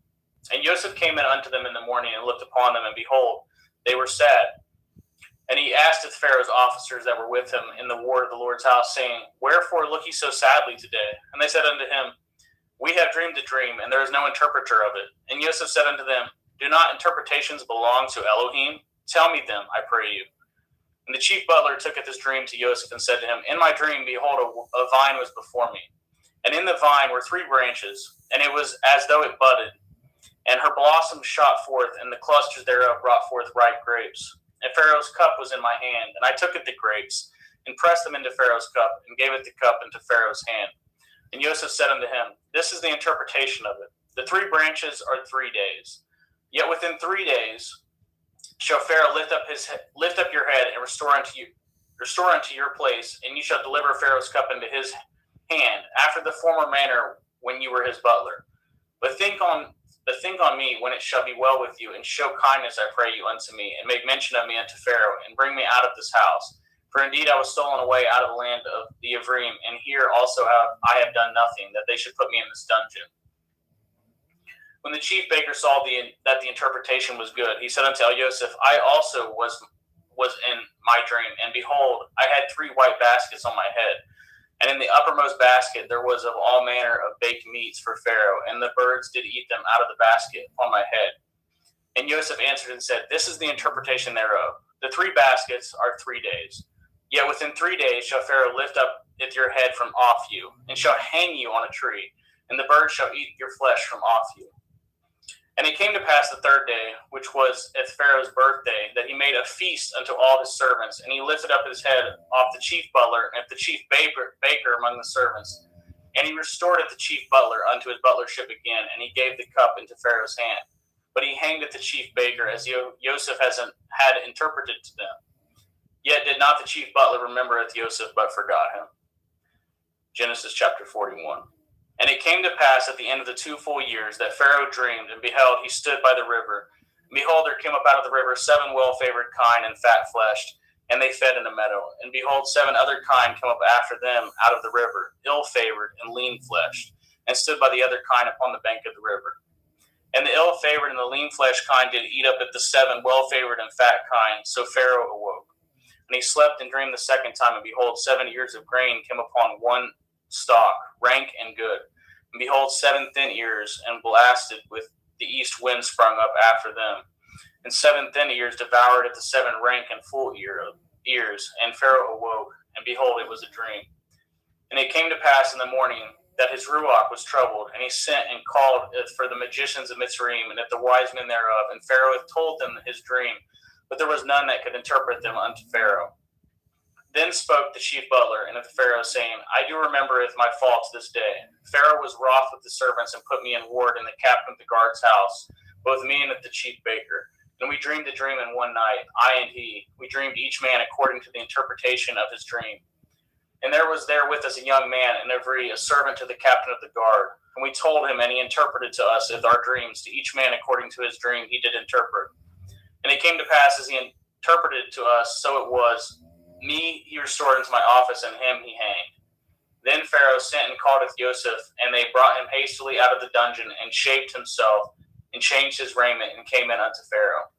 And Joseph came in unto them in the morning, and looked upon them, and behold, they were sad. And he asked of Pharaoh's officers that were with him in the ward of the Lord's house, saying, Wherefore look ye so sadly today? And they said unto him, We have dreamed a dream, and there is no interpreter of it. And Joseph said unto them, Do not interpretations belong to Elohim? Tell me them, I pray you. And the chief butler tooketh his dream to Joseph, and said to him, In my dream, behold, a vine was before me. And in the vine were 3 branches, and it was as though it budded. And her blossoms shot forth, and the clusters thereof brought forth ripe grapes. And Pharaoh's cup was in my hand, and I took it the grapes, and pressed them into Pharaoh's cup, and gave it the cup into Pharaoh's hand. And Joseph said unto him, This is the interpretation of it. The 3 branches are 3 days. Yet within 3 days shall Pharaoh lift up your head, and restore unto your place, and you shall deliver Pharaoh's cup into his hand, after the former manner when you were his butler. But think on me when it shall be well with you, and show kindness, I pray you, unto me, and make mention of me unto Pharaoh, and bring me out of this house. For indeed I was stolen away out of the land of the Ivrim, and here also I have done nothing, that they should put me in this dungeon. When the chief baker saw that the interpretation was good, he said unto Joseph, I also was in my dream, and behold, I had 3 white baskets on my head. And in the uppermost basket there was of all manner of baked meats for Pharaoh, and the birds did eat them out of the basket upon my head. And Joseph answered and said, This is the interpretation thereof. The 3 baskets are 3 days. Yet within 3 days shall Pharaoh lift up your head from off you, and shall hang you on a tree, and the birds shall eat your flesh from off you. And it came to pass the 3rd day, which was at Pharaoh's birthday, that he made a feast unto all his servants, and he lifted up his head off the chief butler and the chief baker among the servants. And he restored the chief butler unto his butlership again, and he gave the cup into Pharaoh's hand. but he hanged it the chief baker, as Joseph had interpreted to them. Yet did not the chief butler remembereth Joseph, but forgot him. Genesis chapter 41. And it came to pass at the end of the 2 full years that Pharaoh dreamed, and behold, he stood by the river. And behold, there came up out of the river 7 well-favored kine and fat-fleshed, and they fed in a meadow. And behold, 7 other kine came up after them out of the river, ill-favored and lean-fleshed, and stood by the other kine upon the bank of the river. And the ill-favored and the lean-fleshed kine did eat up at the 7 well-favored and fat kine. So Pharaoh awoke. And he slept and dreamed the second time, and behold, 7 ears of grain came upon one stalk, rank and good. And behold, 7 thin ears, and blasted with the east wind sprung up after them. And 7 thin ears devoured at the 7 rank and full ears. And Pharaoh awoke, and behold, it was a dream. And it came to pass in the morning that his ruach was troubled, and he sent and called for the magicians of Mitzrayim, and at the wise men thereof. And Pharaoh told them his dream, but there was none that could interpret them unto Pharaoh. Then spoke the chief butler unto Pharaoh, saying, I do remembereth my faults this day. Pharaoh was wroth with the servants, and put me in ward in the captain of the guard's house, both me and the chief baker. And we dreamed a dream in one night, I and he. We dreamed each man according to the interpretation of his dream. And there was there with us a young man, and a servant to the captain of the guard. And we told him, and he interpreted to us our dreams, to each man according to his dream he did interpret. And it came to pass, as he interpreted to us, so it was. Me he restored into my office, and him he hanged. Then Pharaoh sent and called Joseph, and they brought him hastily out of the dungeon, and shaved himself, and changed his raiment, and came in unto Pharaoh.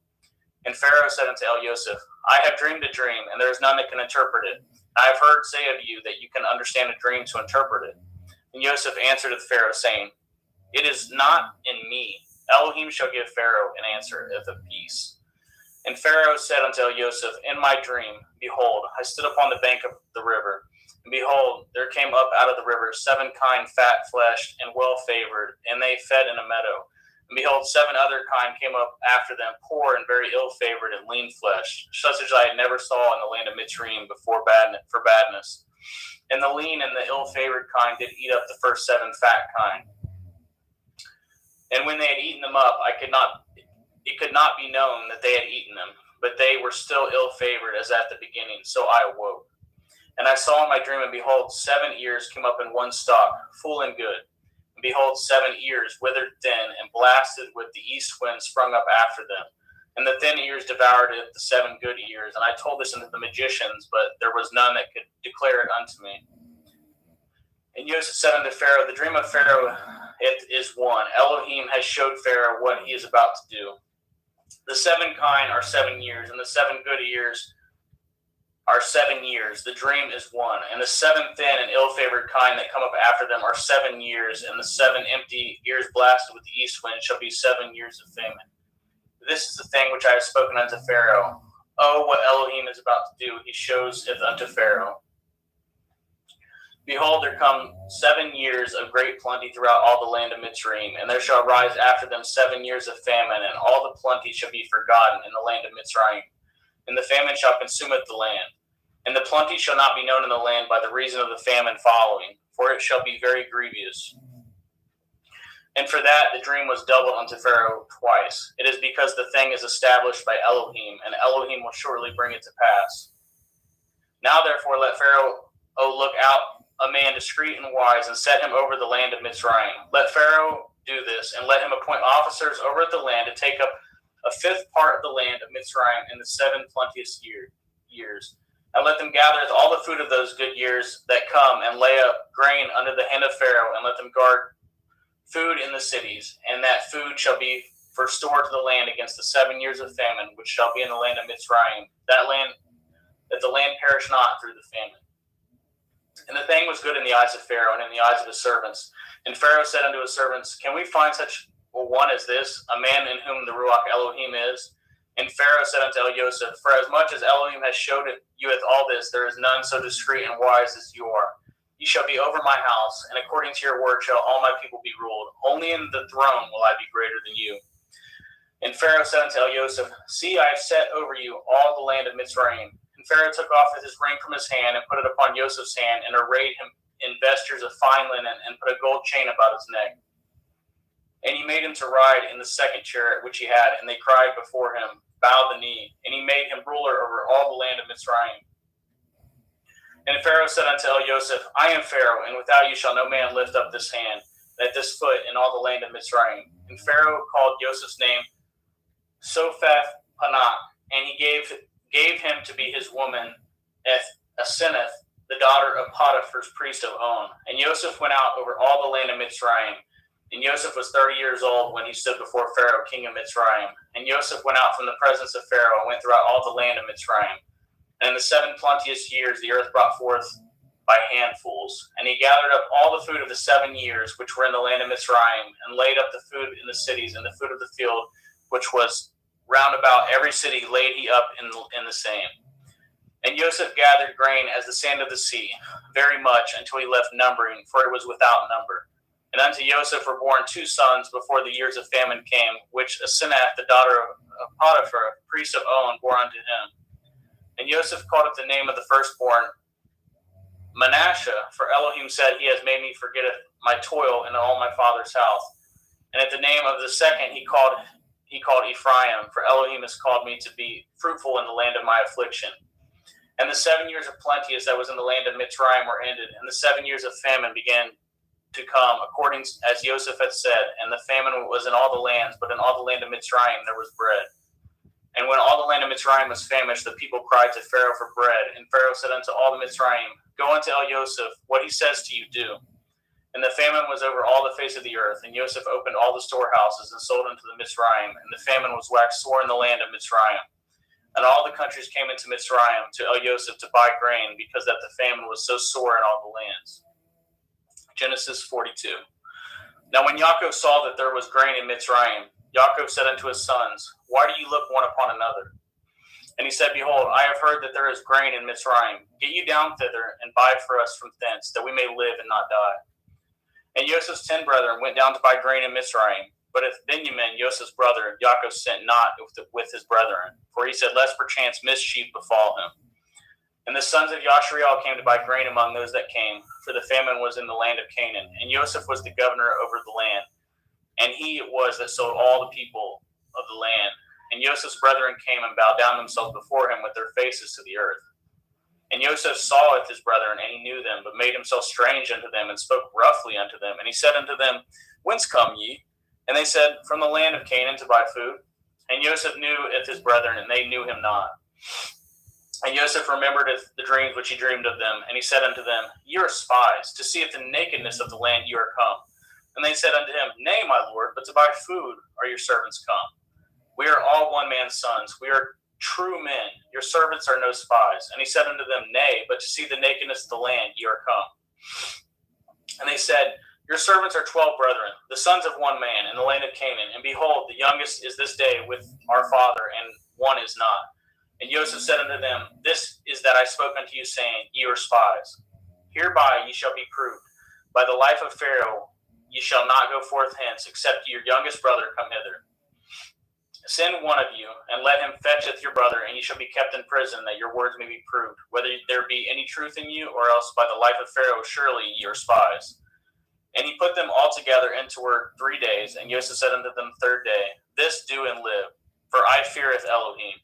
And Pharaoh said unto Joseph, I have dreamed a dream, and there is none that can interpret it. I have heard say of you that you can understand a dream to interpret it. And Joseph answered the Pharaoh, saying, It is not in me. Elohim shall give Pharaoh an answer of peace. And Pharaoh said unto Joseph, In my dream, behold, I stood upon the bank of the river, and behold, there came up out of the river 7 kine fat-fleshed and well-favored, and they fed in a meadow. And behold, 7 other kine came up after them, poor and very ill-favored and lean-fleshed, such as I had never saw in the land of Mitzrayim for badness. And the lean and the ill-favored kine did eat up the first 7 fat kine. And when they had eaten them up, it could not be known that they had eaten them, but they were still ill-favored as at the beginning. So I awoke. And I saw in my dream, and behold, 7 ears came up in one stalk, full and good. And behold, 7 ears withered thin, and blasted with the east wind sprung up after them. And the thin ears devoured at the 7 good ears. And I told this unto the magicians, but there was none that could declare it unto me. And Joseph said unto Pharaoh, The dream of Pharaoh it is one. Elohim has showed Pharaoh what he is about to do. The 7 kine are 7 years, and the 7 good ears are 7 years. The dream is one. And the 7 thin and ill-favored kine that come up after them are 7 years, and the 7 empty ears blasted with the east wind shall be 7 years of famine. This is the thing which I have spoken unto Pharaoh. Oh, what Elohim is about to do, he shows it unto Pharaoh. Behold, there come 7 years of great plenty throughout all the land of Mitzrayim, and there shall rise after them 7 years of famine, and all the plenty shall be forgotten in the land of Mitzrayim. And the famine shall consume the land. And the plenty shall not be known in the land by the reason of the famine following, for it shall be very grievous. And for that the dream was doubled unto Pharaoh twice. It is because the thing is established by Elohim, and Elohim will shortly bring it to pass. Now therefore let Pharaoh look out a man discreet and wise, and set him over the land of Mitzrayim. Let Pharaoh do this, and let him appoint officers over the land to take up a 5th part of the land of Mitzrayim in the 7 plenteous years. And let them gather all the food of those good years that come, and lay up grain under the hand of Pharaoh, and let them guard food in the cities. And that food shall be for store to the land against the 7 years of famine, which shall be in the land of Mitzrayim, that the land perish not through the famine. And the thing was good in the eyes of Pharaoh and in the eyes of his servants. And Pharaoh said unto his servants, Can we find such a one as this, a man in whom the Ruach Elohim is? And Pharaoh said unto Joseph, For as much as Elohim has showed you with all this, there is none so discreet and wise as you are. You shall be over my house, and according to your word shall all my people be ruled. Only in the throne will I be greater than you. And Pharaoh said unto Joseph, See, I have set over you all the land of Mitzrayim. And Pharaoh took off his ring from his hand, and put it upon Joseph's hand, and arrayed him in vestures of fine linen, and put a gold chain about his neck. And he made him to ride in the second chariot which he had, and they cried before him, bowed the knee, and he made him ruler over all the land of Mitzrayim. And Pharaoh said unto Joseph, I am Pharaoh, and without you shall no man lift up this hand, at this foot in all the land of Mitzrayim. And Pharaoh called Joseph's name Sopheth-Panah, and he gave him to be his woman, Asenath, the daughter of Potiphar's priest of On. And Joseph went out over all the land of Mitzrayim. And Joseph was 30 years old when he stood before Pharaoh, king of Mitzrayim. And Joseph went out from the presence of Pharaoh and went throughout all the land of Mitzrayim. And in the 7 plenteous years the earth brought forth by handfuls. And he gathered up all the food of the 7 years which were in the land of Mitzrayim, and laid up the food in the cities, and the food of the field which was round about every city laid he up in the same. And Joseph gathered grain as the sand of the sea, very much, until he left numbering, for it was without number. And unto Joseph were born 2 sons before the years of famine came, which Asenath, the daughter of Potiphar, priest of On, bore unto him. And Joseph called it the name of the firstborn Manasseh, for Elohim said, He has made me forget my toil in all my father's house. And at the name of the second he called Ephraim, for Elohim has called me to be fruitful in the land of my affliction. And the 7 years of plenteous that was in the land of Mitzrayim were ended, and the 7 years of famine began to come, according as Joseph had said. And the famine was in all the lands, but in all the land of Mitzrayim there was bread. And when all the land of Mitzrayim was famished, the people cried to Pharaoh for bread. And Pharaoh said unto all the Mitzrayim, Go unto Joseph, what he says to you, do. And the famine was over all the face of the earth. And Joseph opened all the storehouses and sold unto the Mitzrayim. And the famine was waxed sore in the land of Mitzrayim. And all the countries came into Mitzrayim to Joseph to buy grain, because that the famine was so sore in all the lands. Genesis 42. Now when Yaakov saw that there was grain in Mitzrayim, Yaakov said unto his sons, Why do you look one upon another? And he said, Behold, I have heard that there is grain in Mitzrayim. Get you down thither, and buy for us from thence, that we may live and not die. And Joseph's 10 brethren went down to buy grain in Mitzrayim. But if Benjamin, Joseph's brother, Yaakov sent not with his brethren, for he said, Lest perchance mischief befall him. And the sons of Yashriel came to buy grain among those that came, for the famine was in the land of Canaan. And Joseph was the governor over the land, and he it was that sold all the people of the land. And Joseph's brethren came and bowed down themselves before him with their faces to the earth. And Joseph saweth his brethren, and he knew them, but made himself strange unto them, and spoke roughly unto them. And he said unto them, Whence come ye? And they said, From the land of Canaan to buy food. And Joseph knew his brethren, and they knew him not. And Joseph remembered the dreams which he dreamed of them. And he said unto them, Ye are spies, to see if the nakedness of the land ye are come. And they said unto him, Nay, my lord, but to buy food are your servants come. We are all one man's sons. We are true men. Your servants are no spies. And he said unto them, Nay, but to see the nakedness of the land ye are come. And they said, Your servants are 12 brethren, the sons of one man in the land of Canaan. And behold, the youngest is this day with our father, and one is not. And Joseph said unto them, This is that I spoke unto you, saying, Ye are spies. Hereby ye shall be proved. By the life of Pharaoh ye shall not go forth hence, except your youngest brother come hither. Send one of you, and let him fetcheth your brother, and ye shall be kept in prison, that your words may be proved, whether there be any truth in you, or else by the life of Pharaoh surely ye are spies. And he put them all together into 3 days. And Joseph said unto them the 3rd day, This do and live, for I feareth Elohim.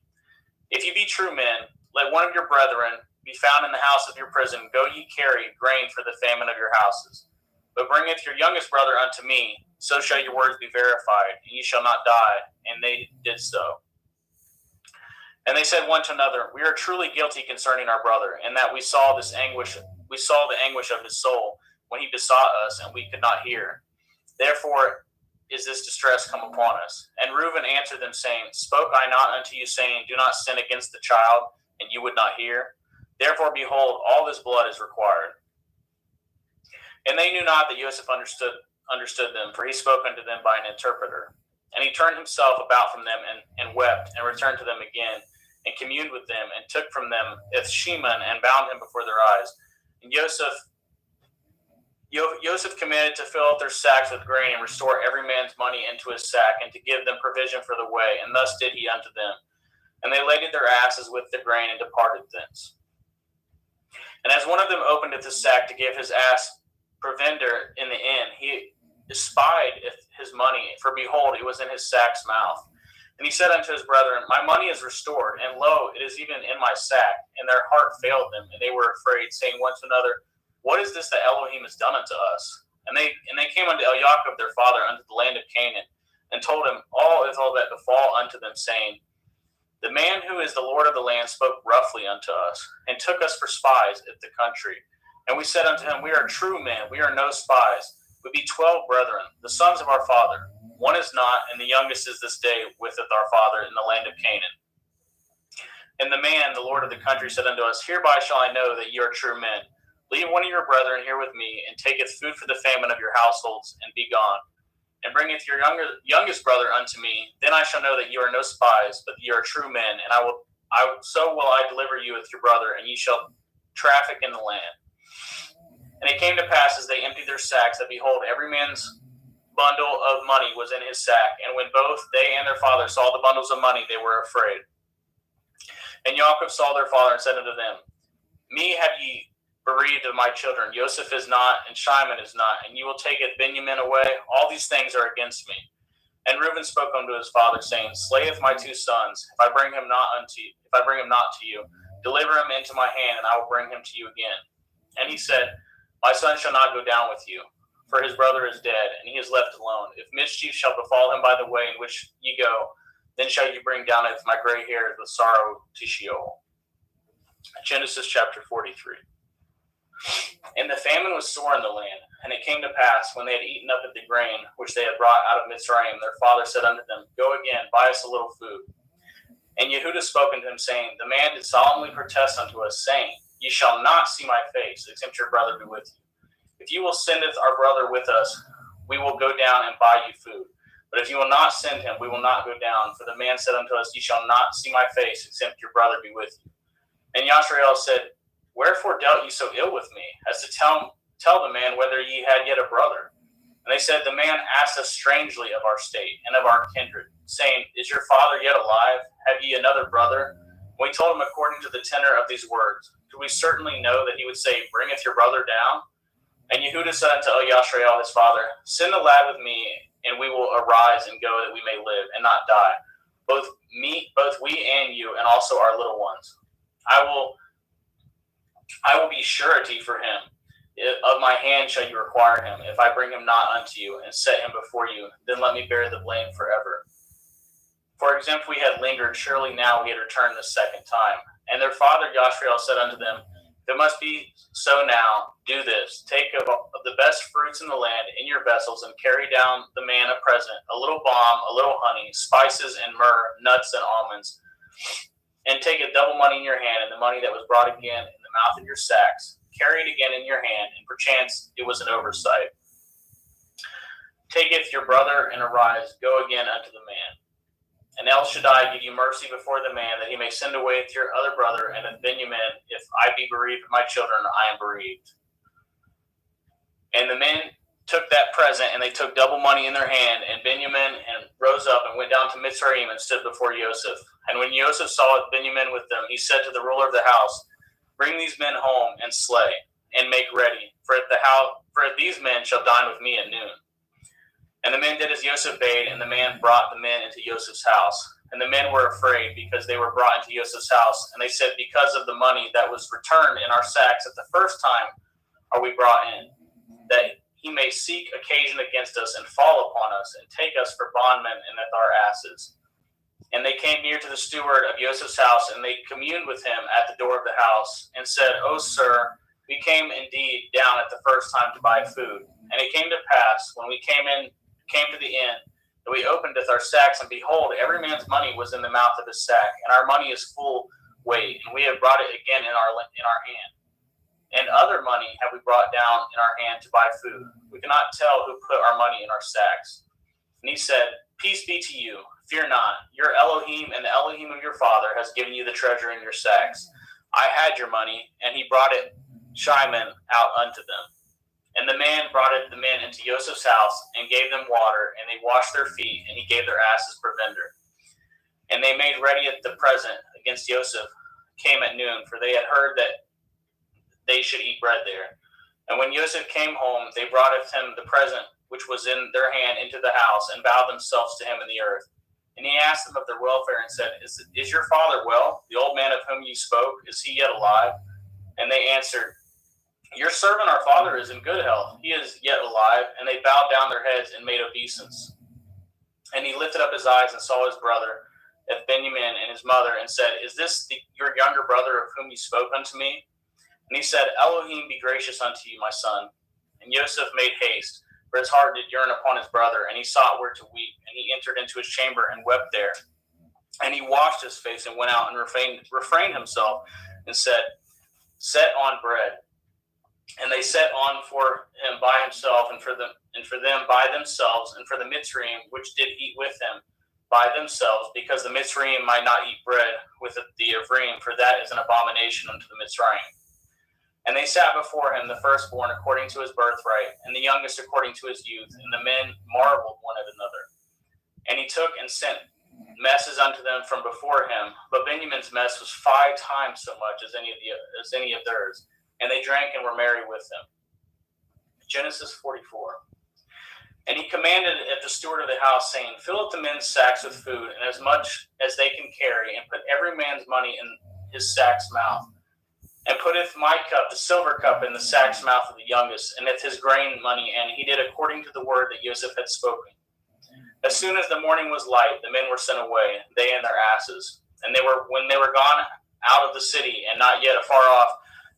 If ye be true men, let one of your brethren be found in the house of your prison. Go ye carry grain for the famine of your houses. But bringeth your youngest brother unto me, so shall your words be verified, and ye shall not die. And they did so. And they said one to another, We are truly guilty concerning our brother, in that we saw the anguish of his soul when he besought us, and we could not hear. Therefore is this distress come upon us. And Reuben answered them, saying, Spoke I not unto you, saying, Do not sin against the child, and you would not hear? Therefore, behold, all this blood is required. And they knew not that Joseph understood them, for he spoke unto them by an interpreter. And he turned himself about from them, and wept, and returned to them again, and communed with them, and took from them Ithsheman, and bound him before their eyes. And Joseph commanded to fill up their sacks with grain, and restore every man's money into his sack, and to give them provision for the way. And thus did he unto them. And they laded their asses with the grain, and departed thence. And as one of them opened his sack to give his ass provender in the inn, he espied his money, for behold, it was in his sack's mouth. And he said unto his brethren, My money is restored, and lo, it is even in my sack. And their heart failed them, and they were afraid, saying one to another, What is this that Elohim has done unto us? And they came unto Jacob their father unto the land of Canaan, and told him all that befall unto them, saying, The man who is the Lord of the land spoke roughly unto us, and took us for spies at the country. And we said unto him, We are true men, we are no spies. We be 12 brethren, the sons of our father. One is not, and the youngest is this day witheth our father in the land of Canaan. And the man, the Lord of the country, said unto us, Hereby shall I know that ye are true men. Leave one of your brethren here with me, and taketh food for the famine of your households, and be gone. And bringeth your youngest brother unto me. Then I shall know that ye are no spies, but that ye are true men. And so will I deliver you with your brother, and ye shall traffic in the land. And it came to pass, as they emptied their sacks, that behold, every man's bundle of money was in his sack. And when both they and their father saw the bundles of money, they were afraid. And Jacob saw their father, and said unto them, Me have ye bereaved of my children. Joseph is not, and Shimon is not, and you will take Benjamin away. All these things are against me. And Reuben spoke unto his father, saying, Slayeth my 2 sons, if I bring him not to you, deliver him into my hand, and I will bring him to you again. And he said, My son shall not go down with you, for his brother is dead, and he is left alone. If mischief shall befall him by the way in which ye go, then shall you bring down my gray hairs with sorrow to Sheol. Genesis chapter 43. And the famine was sore in the land. And it came to pass, when they had eaten up the grain which they had brought out of Mitzrayim, their father said unto them, Go again, buy us a little food. And Yehudah spoke unto him, saying, The man did solemnly protest unto us, saying, Ye shall not see my face, except your brother be with you. If you will sendeth our brother with us, we will go down and buy you food. But if you will not send him, we will not go down. For the man said unto us, Ye shall not see my face, except your brother be with you. And Yashrael said, Wherefore dealt ye so ill with me, as to tell the man whether ye had yet a brother? And they said, The man asked us strangely of our state and of our kindred, saying, Is your father yet alive? Have ye another brother? And we told him according to the tenor of these words. Do we certainly know that he would say, Bringeth your brother down? And Yehudah said unto Yashrael his father, Send the lad with me, and we will arise and go, that we may live and not die, both we and you, and also our little ones. I will be surety for him. Of my hand shall you require him, if I bring him not unto you, and set him before you, then let me bear the blame forever. For example, we had lingered, surely now we had returned the second time. And their father Yashrael said unto them, If it must be so now, do this. Take of the best fruits in the land in your vessels, and carry down the man a present, a little balm, a little honey, spices and myrrh, nuts and almonds. And take a double money in your hand, and the money that was brought again in the mouth of your sacks. Carry it again in your hand, and perchance it was an oversight. Taketh your brother, and arise, go again unto the man. And El Shaddai give you mercy before the man, that he may send away with your other brother, and of Benjamin, if I be bereaved of my children, I am bereaved. And the men took that present, and they took double money in their hand, and Benjamin and rose up and went down to Mitzrayim and stood before Joseph. And when Joseph saw Benjamin with them, he said to the ruler of the house, Bring these men home and slay, and make ready, for these men shall dine with me at noon. And the men did as Joseph bade, and the man brought the men into Joseph's house. And the men were afraid, because they were brought into Joseph's house. And they said, Because of the money that was returned in our sacks at the first time are we brought in, that he may seek occasion against us, and fall upon us, and take us for bondmen and with our asses. And they came near to the steward of Joseph's house, and they communed with him at the door of the house, and said, O sir, we came indeed down at the first time to buy food. And it came to pass, when we came to the inn, that we opened our sacks, and behold, every man's money was in the mouth of his sack, and our money is full weight, and we have brought it again in our hand. And other money have we brought down in our hand to buy food. We cannot tell who put our money in our sacks. And he said, Peace be to you. Fear not. Your Elohim and the Elohim of your father has given you the treasure in your sacks. I had your money, and he brought it Shimon out unto them. And the man brought the men into Joseph's house, and gave them water, and they washed their feet, and he gave their asses provender. And they made ready at the present against Joseph, came at noon, for they had heard that they should eat bread there. And when Joseph came home, they brought him the present which was in their hand into the house, and bowed themselves to him in the earth. And he asked them of their welfare and said, Is your father well? The old man of whom you spoke, is he yet alive? And they answered, Your servant our father is in good health. He is yet alive. And they bowed down their heads and made obeisance. And he lifted up his eyes and saw his brother, Benjamin, and his mother, and said, Is this your younger brother of whom you spoke unto me? And he said, Elohim be gracious unto you, my son. And Joseph made haste, for his heart did yearn upon his brother, and he sought where to weep. And he entered into his chamber and wept there. And he washed his face and went out and refrained himself and said, Set on bread. And they set on for him by himself, and for them by themselves, and for the Mitzrayim which did eat with him by themselves, because the Mitzrayim might not eat bread with the Ephraim, for that is an abomination unto the Mitzrayim. And they sat before him, the firstborn according to his birthright, and the youngest according to his youth, and the men marveled one at another. And he took and sent messes unto them from before him, but Benjamin's mess was 5 times so much as any of theirs, and they drank and were merry with them. Genesis 44. And he commanded at the steward of the house, saying, Fill up the men's sacks with food, and as much as they can carry, and put every man's money in his sack's mouth. And putteth my cup, the silver cup, in the sack's mouth of the youngest, and his grain money, and he did according to the word that Joseph had spoken. As soon as the morning was light, the men were sent away, they and their asses. And when they were gone out of the city, and not yet afar off,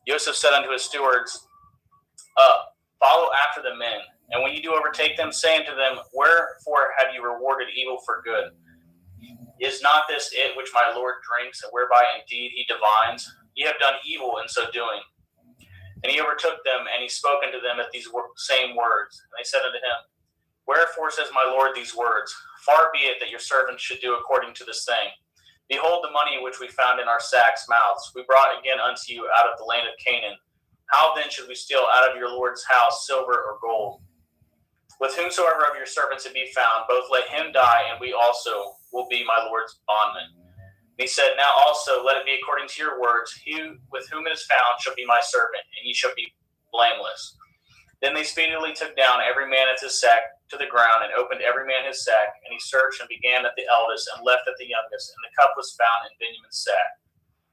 Joseph said unto his stewards, Follow after the men, and when you do overtake them, say unto them, Wherefore have you rewarded evil for good? Is not this it which my Lord drinks, and whereby indeed he divines? Ye have done evil in so doing. And he overtook them, and he spoke unto them at these same words. And they said unto him, Wherefore says my Lord these words? Far be it that your servants should do according to this thing. Behold the money which we found in our sacks' mouths, we brought again unto you out of the land of Canaan. How then should we steal out of your Lord's house silver or gold? With whomsoever of your servants it be found, both let him die, and we also will be my Lord's bondmen. And he said, Now also let it be according to your words. He with whom it is found shall be my servant, and ye shall be blameless. Then they speedily took down every man at his sack to the ground, and opened every man his sack. And he searched and began at the eldest, and left at the youngest. And the cup was found in Benjamin's sack.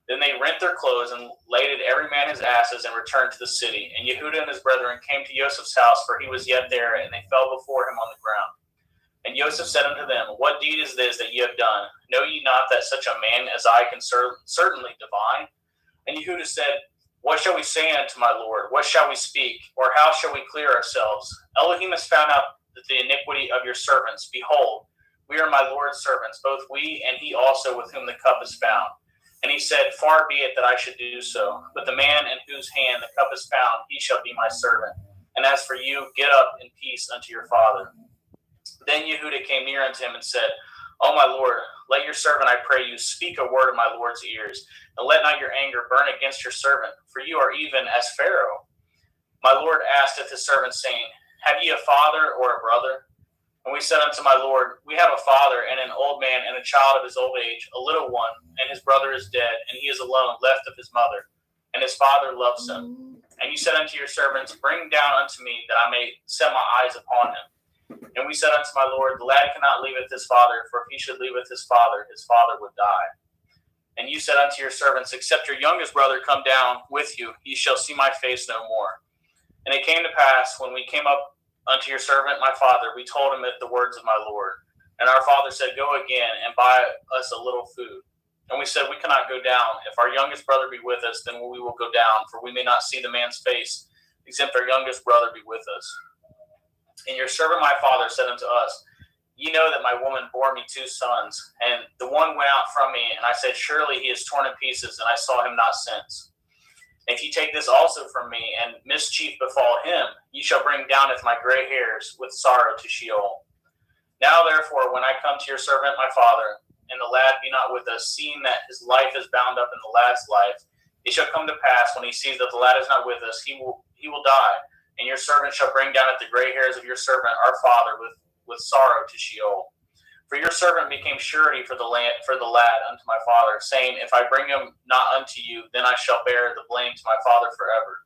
Then they rent their clothes, and laded every man his asses, and returned to the city. And Yehuda and his brethren came to Joseph's house, for he was yet there, and they fell before him on the ground. And Joseph said unto them, What deed is this that ye have done? Know ye not that such a man as I can certainly divine? And Yehuda said, What shall we say unto my Lord? What shall we speak? Or how shall we clear ourselves? Elohim has found out that the iniquity of your servants. Behold, we are my Lord's servants, both we and he also with whom the cup is found. And he said, Far be it that I should do so. But the man in whose hand the cup is found, he shall be my servant. And as for you, get up in peace unto your father. Then Yehuda came near unto him and said, O my Lord, let your servant, I pray you, speak a word in my Lord's ears, and let not your anger burn against your servant, for you are even as Pharaoh. My Lord asked his servant, saying, Have ye a father or a brother? And we said unto my Lord, We have a father, and an old man, and a child of his old age, a little one, and his brother is dead, and he is alone, left of his mother, and his father loves him. And you said unto your servants, Bring down unto me, that I may set my eyes upon him. And we said unto my Lord, The lad cannot leave with his father, for if he should leave with his father would die. And you said unto your servants, Except your youngest brother come down with you, ye shall see my face no more. And it came to pass, when we came up unto your servant my father, we told him the words of my Lord. And our father said, Go again, and buy us a little food. And we said, We cannot go down. If our youngest brother be with us, then we will go down, for we may not see the man's face, except our youngest brother be with us. And your servant my father said unto us, Ye know that my woman bore me 2 sons, and the one went out from me, and I said, Surely he is torn in pieces, and I saw him not since. And if ye take this also from me, and mischief befall him, ye shall bring down with my gray hairs with sorrow to Sheol. Now therefore, when I come to your servant my father, and the lad be not with us, seeing that his life is bound up in the lad's life, it shall come to pass, when he sees that the lad is not with us, he will die. And your servant shall bring down at the gray hairs of your servant our father with sorrow to Sheol. For your servant became surety for the lad unto my father, saying, If I bring him not unto you, then I shall bear the blame to my father forever.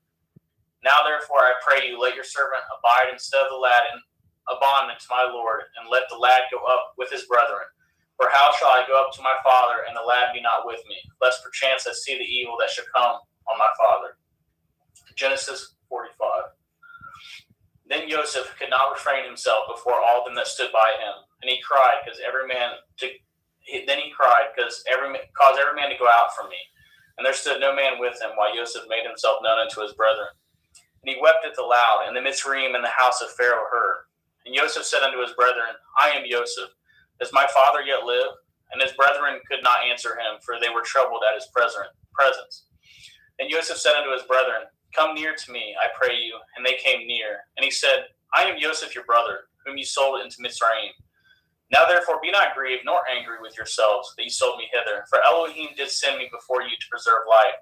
Now therefore I pray you, let your servant abide instead of the lad a bondman to my lord, and let the lad go up with his brethren. For how shall I go up to my father, and the lad be not with me, lest perchance I see the evil that should come on my father? Genesis 45. Then Joseph could not refrain himself before all them that stood by him, and he cried, because every man caused every man to go out from me. And there stood no man with him, while Joseph made himself known unto his brethren. And he wept at the loud, and the Mitzrayim in the house of Pharaoh heard. And Joseph said unto his brethren, I am Joseph. Does my father yet live? And his brethren could not answer him, for they were troubled at his presence. And Joseph said unto his brethren, Come near to me, I pray you. And they came near. And he said, I am Joseph your brother, whom you sold into Mitzrayim. Now therefore be not grieved nor angry with yourselves that ye sold me hither, for Elohim did send me before you to preserve life.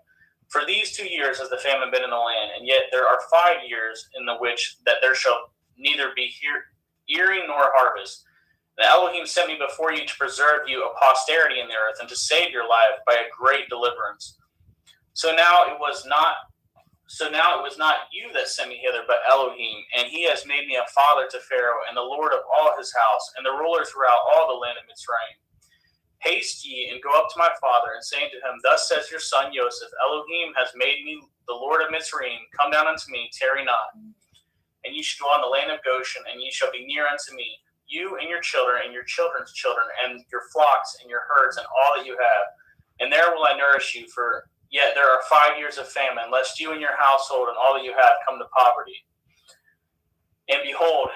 For these 2 years has the famine been in the land, and yet there are 5 years in the which that there shall neither be earing nor harvest. And Elohim sent me before you to preserve you a posterity in the earth, and to save your life by a great deliverance. So now it was not you that sent me hither, but Elohim, and he has made me a father to Pharaoh, and the lord of all his house, and the ruler throughout all the land of Mitzrayim. Haste ye, and go up to my father, and say unto him, Thus says your son Joseph, Elohim has made me the lord of Mitzrayim. Come down unto me, tarry not. And ye shall dwell in the land of Goshen, and ye shall be near unto me, you and your children, and your children's children, and your flocks, and your herds, and all that you have. And there will I nourish you, for yet there are 5 years of famine, lest you and your household and all that you have come to poverty. And behold,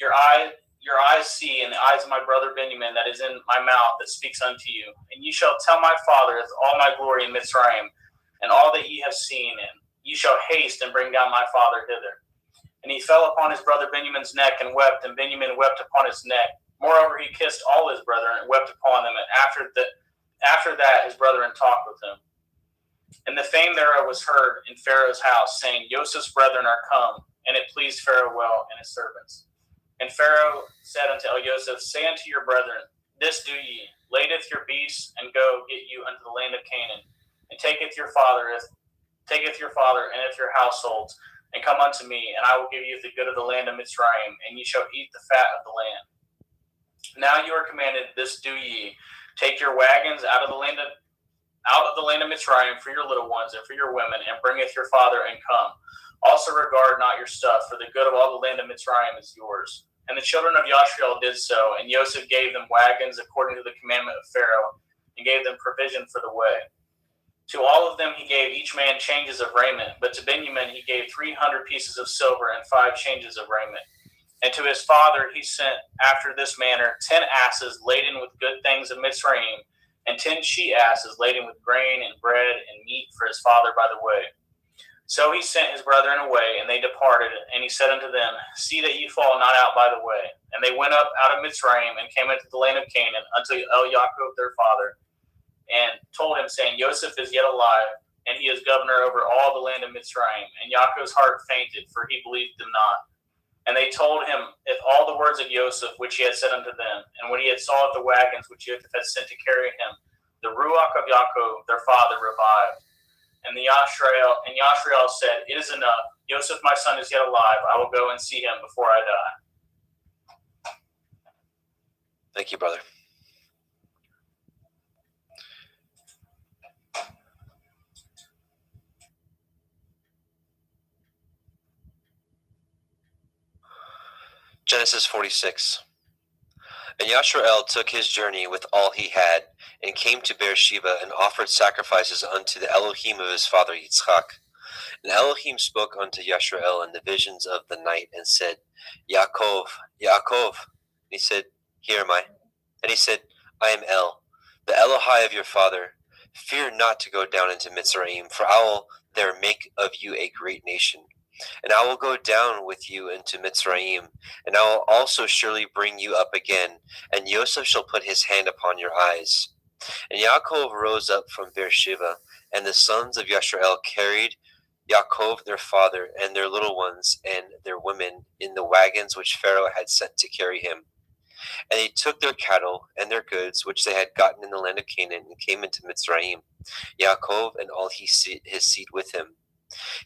your eyes see, and the eyes of my brother Benjamin that is in my mouth that speaks unto you. And ye shall tell my father all my glory in Mitzrayim, and all that ye have seen, and ye shall haste and bring down my father hither. And he fell upon his brother Benjamin's neck and wept, and Benjamin wept upon his neck. Moreover, he kissed all his brethren and wept upon them. And after that, his brethren talked with him. And the fame thereof was heard in Pharaoh's house, saying, Joseph's brethren are come, and it pleased Pharaoh well and his servants. And Pharaoh said unto Joseph, Say unto your brethren, This do ye, ladeth your beasts, and go get you unto the land of Canaan, and taketh your father and your households, and come unto me, and I will give you the good of the land of Mitzrayim, and ye shall eat the fat of the land. Now you are commanded, this do ye, take your wagons out of the land of Mitzrayim for your little ones and for your women, and bringeth your father, and come. Also regard not your stuff, for the good of all the land of Mitzrayim is yours. And the children of Yashriel did so, and Joseph gave them wagons according to the commandment of Pharaoh, and gave them provision for the way. To all of them he gave each man changes of raiment, but to Benjamin he gave 300 pieces of silver and 5 changes of raiment. And to his father he sent after this manner 10 asses laden with good things of Mitzrayim, and 10 she-asses laden with grain and bread and meat for his father by the way. So he sent his brethren away, and they departed, and he said unto them, See that ye fall not out by the way. And they went up out of Mitzrayim, and came into the land of Canaan, unto Yaakov their father, and told him, saying, Joseph is yet alive, and he is governor over all the land of Mitzrayim. And Yaakov's heart fainted, for he believed them not. And they told him all the words of Joseph, which he had said unto them. And when he had saw the wagons which Joseph had sent to carry him, the ruach of Yaakov their father revived. And Yashriel said, It is enough. Joseph my son is yet alive. I will go and see him before I die. Thank you, brother. Genesis 46. And Yashrael took his journey with all he had, and came to Beersheba, and offered sacrifices unto the Elohim of his father Yitzchak. And Elohim spoke unto Yashrael in the visions of the night, and said, Yaakov, Yaakov. And he said, Here am I. And he said, I am El, the Elohai of your father. Fear not to go down into Mitzrayim, for I will there make of you a great nation. And I will go down with you into Mitzrayim, and I will also surely bring you up again, and Joseph shall put his hand upon your eyes. And Yaakov rose up from Beersheba, and the sons of Yashrael carried Yaakov their father, and their little ones, and their women, in the wagons which Pharaoh had sent to carry him. And they took their cattle and their goods, which they had gotten in the land of Canaan, and came into Mitzrayim, Yaakov and all his seed with him.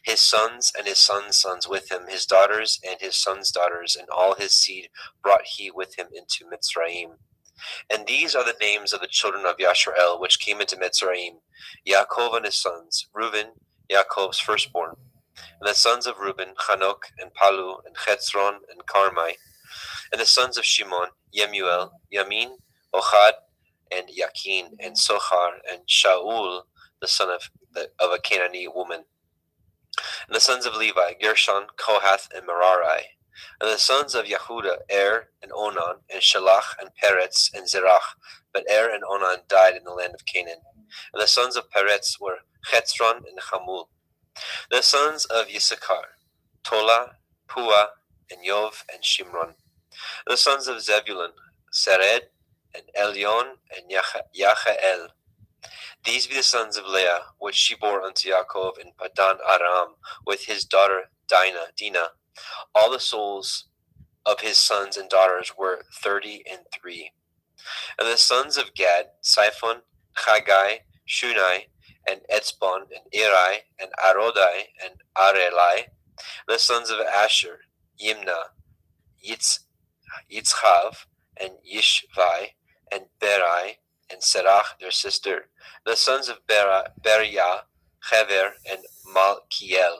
His sons and his sons' sons with him, his daughters and his sons' daughters, and all his seed brought he with him into Mitzrayim. And these are the names of the children of Yashrael, which came into Mitzrayim: Yaakov and his sons, Reuben, Yaakov's firstborn. And the sons of Reuben, Hanok, and Palu, and Chetzron, and Carmi. And the sons of Shimon, Yemuel, Yamin, Ohad, and Yakin, and Sochar, and Shaul, the son of a Canaanite woman. And the sons of Levi, Gershon, Kohath, and Merari. And the sons of Yehuda, Er, and Onan, and Shelach, and Peretz, and Zerach. But Er and Onan died in the land of Canaan. And the sons of Peretz were Chetzron and Hamul. The sons of Yisachar, Tola, Pua, and Yov, and Shimron. The sons of Zebulun, Sered, and Elyon, and Yachael. These be the sons of Leah, which she bore unto Yaakov in Padan Aram, with his daughter Dinah. All the souls of his sons and daughters were 33. And the sons of Gad, Siphon, Chagai, Shunai, and Etzbon, and Eri, and Arodai, and Arelai. The sons of Asher, Yimna, Yitzchav, and Yishvai, and Berai, and Serach, their sister. The sons of Beriah, Hever, and Malkiel.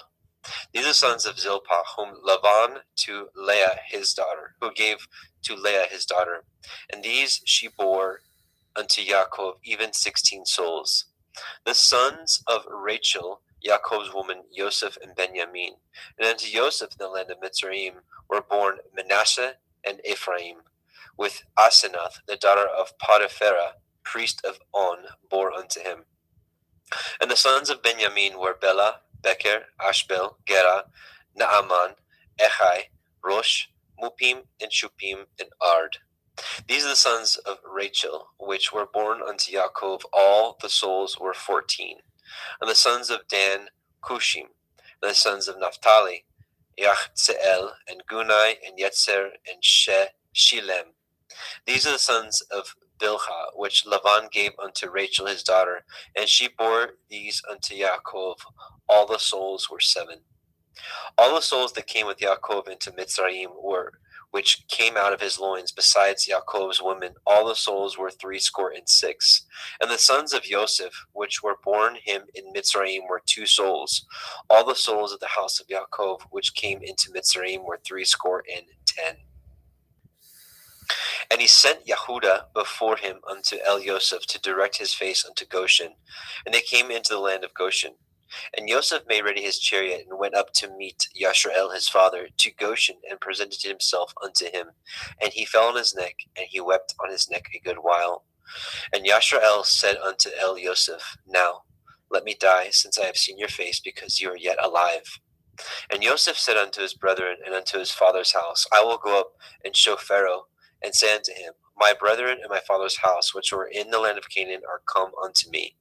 These are the sons of Zilpah, whom Laban to Leah his daughter, who gave to Leah his daughter. And these she bore unto Yaakov, even 16 souls. The sons of Rachel, Yaakov's woman, Joseph and Benjamin. And unto Joseph in the land of Mitzrayim were born Manasseh and Ephraim, with Asenath, the daughter of Potipharah, priest of On, bore unto him. And the sons of Benjamin were Bela, Becher, Ashbel, Gera, Naaman, Echai, Rosh, Mupim, and Shupim, and Ard. These are the sons of Rachel, which were born unto Yaakov. All the souls were 14. And the sons of Dan, Cushim. And the sons of Naphtali, Yachzeel, and Gunai, and Yetzer, and Shilem. These are the sons of Bilhah, which Laban gave unto Rachel his daughter, and she bore these unto Yaakov. All the souls were 7. All the souls that came with Yaakov into Mitzrayim were, which came out of his loins, besides Yaakov's women, all the souls were 66. And the sons of Joseph, which were born him in Mitzrayim, were 2 souls. All the souls of the house of Yaakov, which came into Mitzrayim, were 70. And he sent Yehuda before him unto El Yosef to direct his face unto Goshen. And they came into the land of Goshen. And Yosef made ready his chariot, and went up to meet Yashrael his father to Goshen, and presented himself unto him. And he fell on his neck, and he wept on his neck a good while. And Yashrael said unto El Yosef, Now let me die, since I have seen your face, because you are yet alive. And Yosef said unto his brethren and unto his father's house, I will go up and show Pharaoh, and say unto him, My brethren and my father's house, which were in the land of Canaan, are come unto me.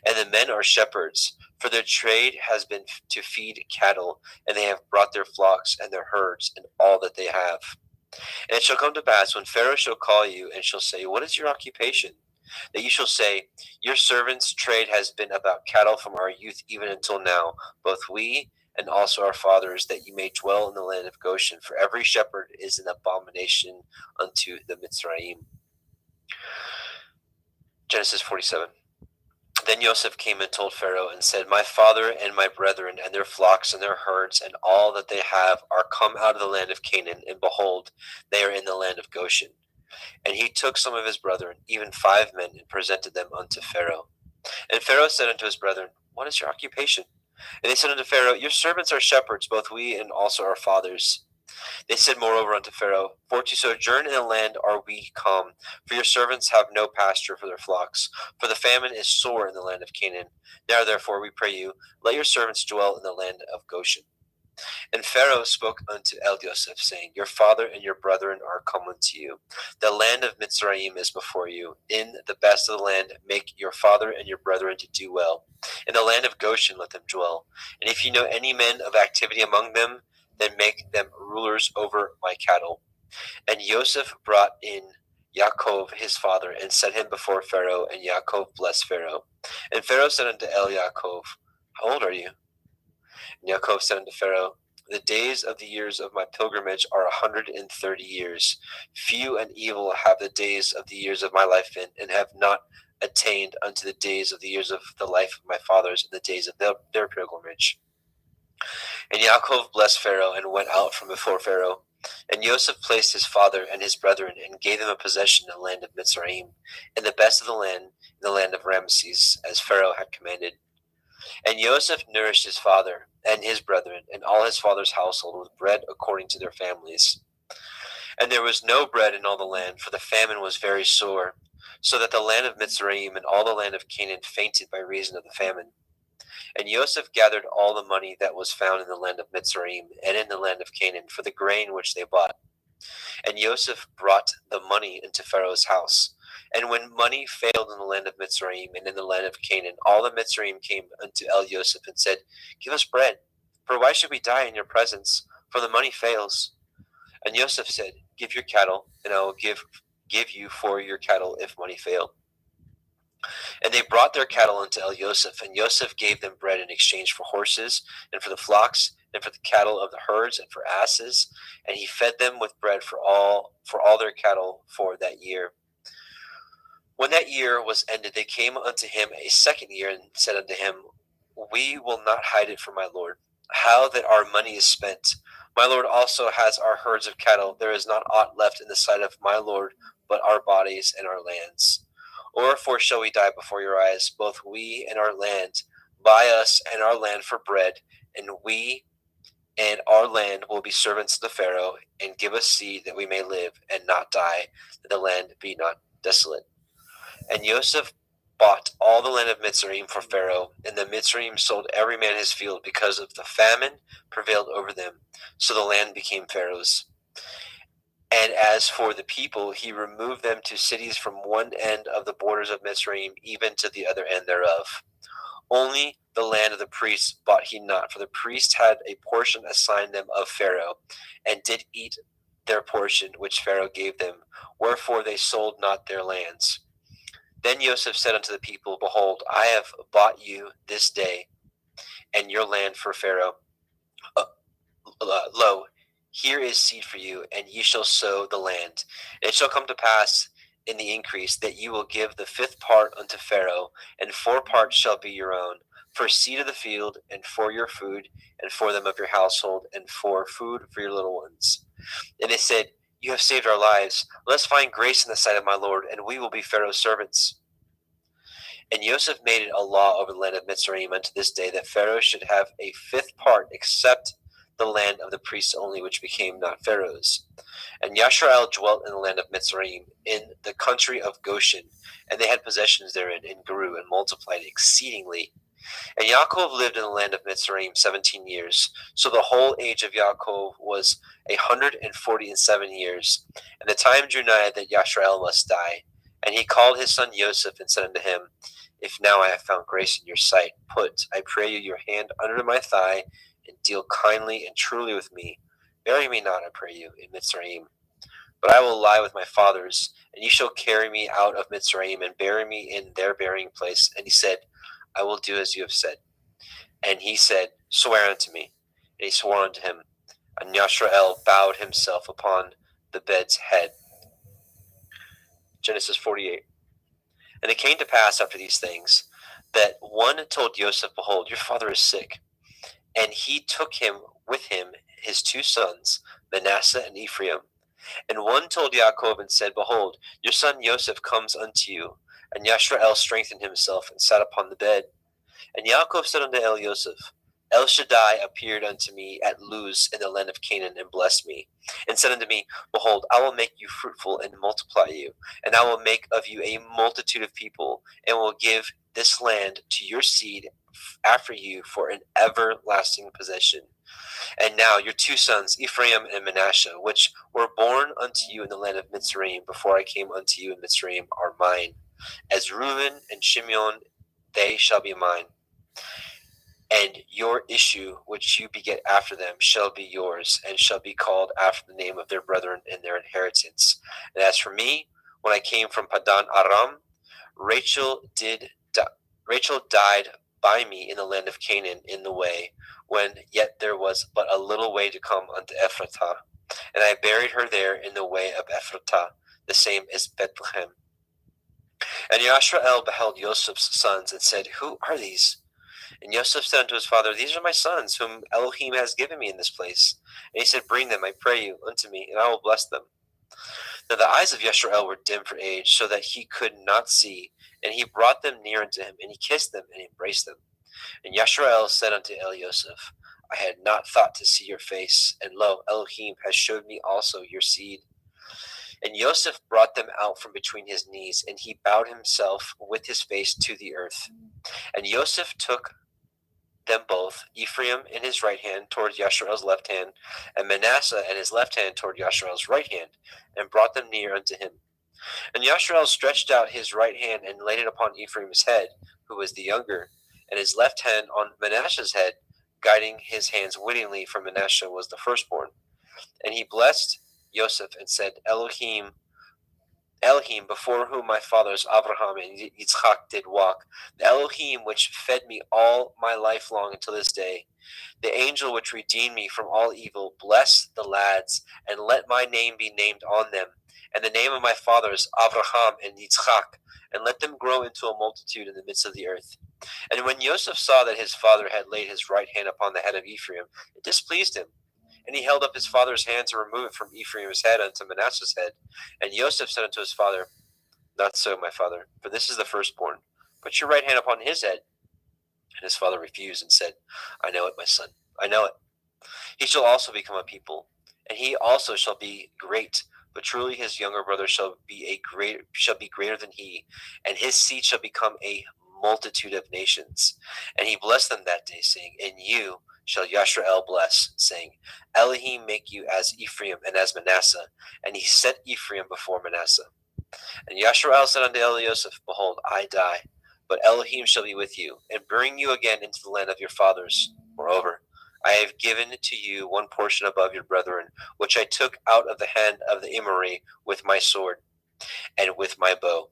And the men are shepherds, for their trade has been to feed cattle, and they have brought their flocks and their herds and all that they have. And it shall come to pass, when Pharaoh shall call you, and shall say, What is your occupation? That you shall say, Your servant's trade has been about cattle from our youth even until now, both we and also our fathers, that you may dwell in the land of Goshen. For every shepherd is an abomination unto the Mitzrayim. Genesis 47. Then Joseph came and told Pharaoh, and said, My father and my brethren and their flocks and their herds and all that they have are come out of the land of Canaan, and behold, they are in the land of Goshen. And he took some of his brethren, even 5 men, and presented them unto Pharaoh. And Pharaoh said unto his brethren, What is your occupation? And they said unto Pharaoh, Your servants are shepherds, both we and also our fathers. They said moreover unto Pharaoh, For to sojourn in the land are we come, for your servants have no pasture for their flocks, for the famine is sore in the land of Canaan. Now therefore, we pray you, let your servants dwell in the land of Goshen. And Pharaoh spoke unto El Yosef, saying, Your father and your brethren are come unto you. The land of Mitzrayim is before you. In the best of the land make your father and your brethren to do well. In the land of Goshen let them dwell. And if you know any men of activity among them, then make them rulers over my cattle. And Joseph brought in Yaakov his father, and set him before Pharaoh, and Yaakov blessed Pharaoh. And Pharaoh said unto El Yaakov, How old are you? And Yaakov said unto Pharaoh, the days of the years of my pilgrimage are 130 years. Few and evil have the days of the years of my life been, and have not attained unto the days of the years of the life of my fathers, in the days of their pilgrimage. And Yaakov blessed Pharaoh, and went out from before Pharaoh. And Joseph placed his father and his brethren, and gave them a possession in the land of Mitzrayim, and the best of the land, in the land of Ramesses, as Pharaoh had commanded. And Joseph nourished his father and his brethren, and all his father's household, with bread according to their families. And there was no bread in all the land, for the famine was very sore, so that the land of Mitzrayim and all the land of Canaan fainted by reason of the famine. And Joseph gathered all the money that was found in the land of Mitzrayim and in the land of Canaan for the grain which they bought. And Joseph brought the money into Pharaoh's house. And when money failed in the land of Mitzrayim and in the land of Canaan, all the Mitzrayim came unto Joseph and said, give us bread, for why should we die in your presence? For the money fails. And Joseph said, give your cattle, and I will give you for your cattle if money fail. And they brought their cattle unto Joseph, and Joseph gave them bread in exchange for horses, and for the flocks, and for the cattle of the herds, and for asses. And he fed them with bread for all their cattle for that year. When that year was ended, they came unto him a second year, and said unto him, we will not hide it from my lord, how that our money is spent. My lord also has our herds of cattle. There is not aught left in the sight of my lord but our bodies and our lands. Wherefore shall we die before your eyes, both we and our land? Buy us and our land for bread, and we and our land will be servants to Pharaoh, and give us seed that we may live and not die, that the land be not desolate. And Joseph bought all the land of Mitzrayim for Pharaoh, and the Mitzrayim sold every man his field, because of the famine prevailed over them. So the land became Pharaoh's. And as for the people, he removed them to cities from one end of the borders of Mitzrayim, even to the other end thereof. Only the land of the priests bought he not, for the priests had a portion assigned them of Pharaoh, and did eat their portion which Pharaoh gave them, wherefore they sold not their lands. Then Joseph said unto the people, behold, I have bought you this day and your land for Pharaoh. Lo, here is seed for you, and ye shall sow the land. And it shall come to pass in the increase that you will give the fifth part unto Pharaoh, and 4 parts shall be your own, for seed of the field, and for your food, and for them of your household, and for food for your little ones. And they said, you have saved our lives. Let us find grace in the sight of my Lord, and we will be Pharaoh's servants. And Joseph made it a law over the land of Mitzrayim unto this day, that Pharaoh should have a 5th part, except the land of the priests only, which became not Pharaoh's. And Yashrael dwelt in the land of Mitzrayim, in the country of Goshen, and they had possessions therein, and grew and multiplied exceedingly. And Yaakov lived in the land of Mitzrayim 17 years. So the whole age of Yaakov was 147 years. And the time drew nigh that Yashrael must die. And he called his son Joseph, and said unto him, if now I have found grace in your sight, put, I pray you, your hand under my thigh, and deal kindly and truly with me. Bury me not, I pray you, in Mitzrayim. But I will lie with my fathers, and ye shall carry me out of Mitzrayim, and bury me in their burying place. And he said, I will do as you have said. And he said, swear unto me. And he swore unto him. And Yashrael bowed himself upon the bed's head. Genesis 48. And it came to pass after these things, that one told Joseph, behold, your father is sick. And he took him with him his 2 sons, Manasseh and Ephraim. And one told Yaakov, and said, behold, your son Joseph comes unto you. And Yashrael strengthened himself, and sat upon the bed. And Yaakov said unto Joseph, El Shaddai appeared unto me at Luz in the land of Canaan, and blessed me, and said unto me, behold, I will make you fruitful, and multiply you, and I will make of you a multitude of people, and will give this land to your seed after you for an everlasting possession. And now your 2 sons, Ephraim and Manasseh, which were born unto you in the land of Mitzrayim, before I came unto you in Mitzrayim, are mine. As Reuben and Shimeon, they shall be mine. And your issue, which you beget after them, shall be yours, and shall be called after the name of their brethren in their inheritance. And as for me, when I came from Padan Aram, Rachel died by me in the land of Canaan in the way, when yet there was but a little way to come unto Ephratah. And I buried her there in the way of Ephratah, the same as Bethlehem. And Yashrael beheld Joseph's sons, and said, Who are these? And Joseph said unto his father, These are my sons, whom Elohim has given me in this place. And he said, Bring them, I pray you, unto me, and I will bless them. Now the eyes of Yashrael were dim for age, so that he could not see. And he brought them near unto him, and he kissed them, and embraced them. And Yashrael said unto Elioseph, I had not thought to see your face, and lo, Elohim has showed me also your seed. And Joseph brought them out from between his knees, and he bowed himself with his face to the earth. And Joseph took them both, Ephraim in his right hand toward Yashrael's left hand, and Manasseh in his left hand toward Yashrael's right hand, and brought them near unto him. And Yashrael stretched out his right hand and laid it upon Ephraim's head, who was the younger, and his left hand on Manasseh's head, guiding his hands wittingly, for Manasseh was the firstborn. And he blessed Joseph and said, Elohim, before whom my fathers Abraham and Yitzchak did walk, the Elohim which fed me all my life long until this day, the angel which redeemed me from all evil, bless the lads, and let my name be named on them, and the name of my fathers Abraham and Yitzchak, and let them grow into a multitude in the midst of the earth. And when Joseph saw that his father had laid his right hand upon the head of Ephraim, it displeased him. And he held up his father's hand to remove it from Ephraim's head unto Manasseh's head. And Joseph said unto his father, Not so, my father, for this is the firstborn. Put your right hand upon his head. And his father refused and said, I know it, my son, I know it. He shall also become a people, and he also shall be great. But truly his younger brother shall be greater than he, and his seed shall become a multitude of nations. And he blessed them that day, saying, In you shall Yashrael bless, saying, Elohim make you as Ephraim and as Manasseh. And he set Ephraim before Manasseh. And Yashrael said unto Elioseph, Behold, I die, but Elohim shall be with you, and bring you again into the land of your fathers. Moreover, I have given to you one portion above your brethren, which I took out of the hand of the Emori with my sword and with my bow.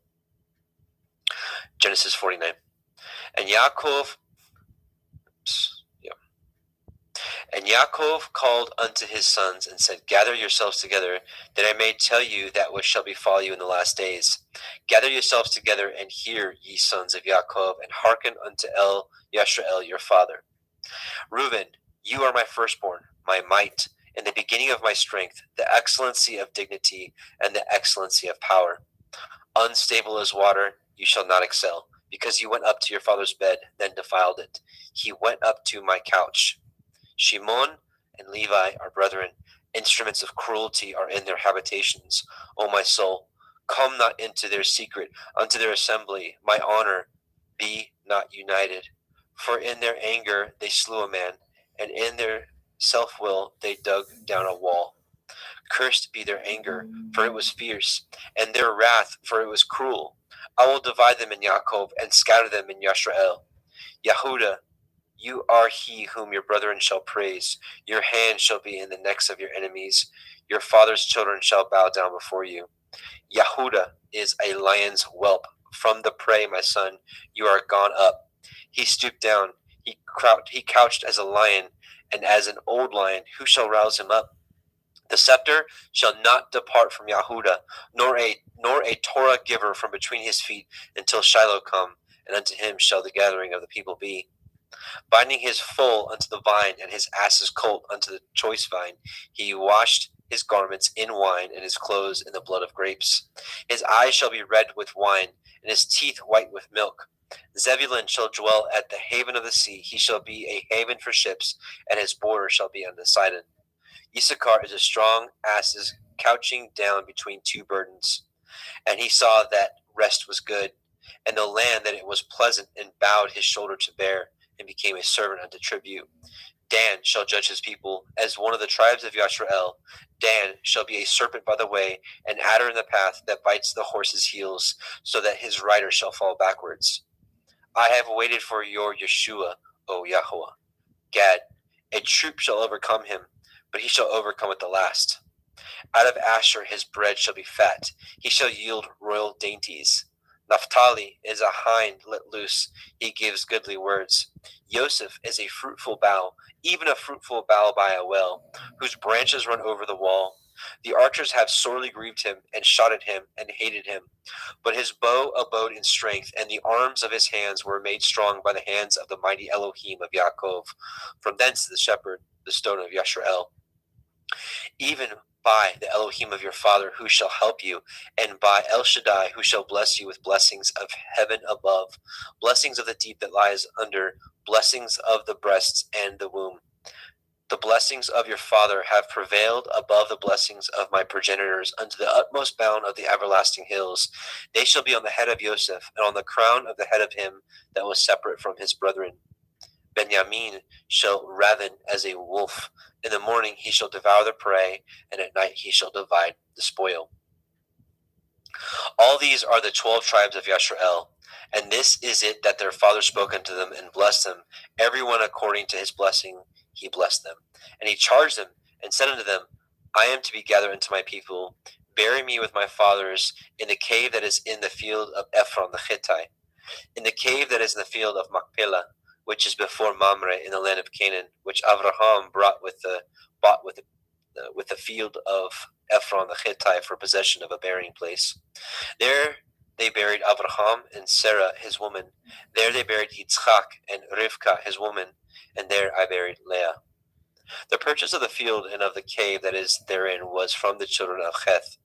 Genesis 49. And Yaakov called unto his sons, and said, Gather yourselves together, that I may tell you that which shall befall you in the last days. Gather yourselves together, and hear, ye sons of Yaakov, and hearken unto Yashrael your father. Reuben, you are my firstborn, my might, in the beginning of my strength, the excellency of dignity, and the excellency of power. Unstable as water, you shall not excel, because you went up to your father's bed, then defiled it. He went up to my couch. Shimon and Levi are brethren. Instruments of cruelty are in their habitations. O my soul, come not into their secret, unto their assembly. My honor, be not united. For in their anger they slew a man, and in their self-will they dug down a wall. Cursed be their anger, for it was fierce, and their wrath, for it was cruel. I will divide them in Yaakov, and scatter them in Yashrael. Yehuda, you are he whom your brethren shall praise. Your hand shall be in the necks of your enemies. Your father's children shall bow down before you. Yehuda is a lion's whelp. From the prey, my son, you are gone up. He stooped down. He couched as a lion, and as an old lion, who shall rouse him up? The scepter shall not depart from Yehuda, nor a Torah giver from between his feet, until Shiloh come, and unto him shall the gathering of the people be. Binding his foal unto the vine, and his ass's colt unto the choice vine, he washed his garments in wine, and his clothes in the blood of grapes. His eyes shall be red with wine, and his teeth white with milk. Zebulun shall dwell at the haven of the sea. He shall be a haven for ships, and his border shall be unto Sidon. Issachar is a strong asses couching down between two burdens. And he saw that rest was good, and the land that it was pleasant, and bowed his shoulder to bear, and became a servant unto tribute. Dan shall judge his people as one of the tribes of Yashrael. Dan shall be a serpent by the way, an adder in the path that bites the horse's heels, so that his rider shall fall backwards. I have waited for your Yeshua, O Yahweh. Gad, a troop shall overcome him, but he shall overcome at the last. Out of Asher his bread shall be fat. He shall yield royal dainties. Naphtali is a hind let loose, he gives goodly words. Joseph is a fruitful bough, even a fruitful bough by a well, whose branches run over the wall. The archers have sorely grieved him, and shot at him, and hated him. But his bow abode in strength, and the arms of his hands were made strong by the hands of the mighty Elohim of Yaakov. From thence the shepherd, the stone of Yashrael. Even by the Elohim of your father, who shall help you, and by El Shaddai, who shall bless you with blessings of heaven above, blessings of the deep that lies under, blessings of the breasts and the womb. The blessings of your father have prevailed above the blessings of my progenitors unto the utmost bound of the everlasting hills. They shall be on the head of Joseph, and on the crown of the head of him that was separate from his brethren. Benjamin shall raven as a wolf. In the morning he shall devour the prey, and at night he shall divide the spoil. All these are the 12 tribes of Yashrael, and this is it that their father spoke unto them and blessed them, every one according to his blessing he blessed them. And he charged them and said unto them, I am to be gathered unto my people. Bury me with my fathers in the cave that is in the field of Ephron the Hittite, in the cave that is in the field of Machpelah, which is before Mamre in the land of Canaan, which Abraham bought with the field of Ephron the Hittite for possession of a burying place. There they buried Abraham and Sarah his woman. There they buried Yitzchak and Rivka his woman, and there I buried Leah. The purchase of the field and of the cave that is therein was from the children of Heth.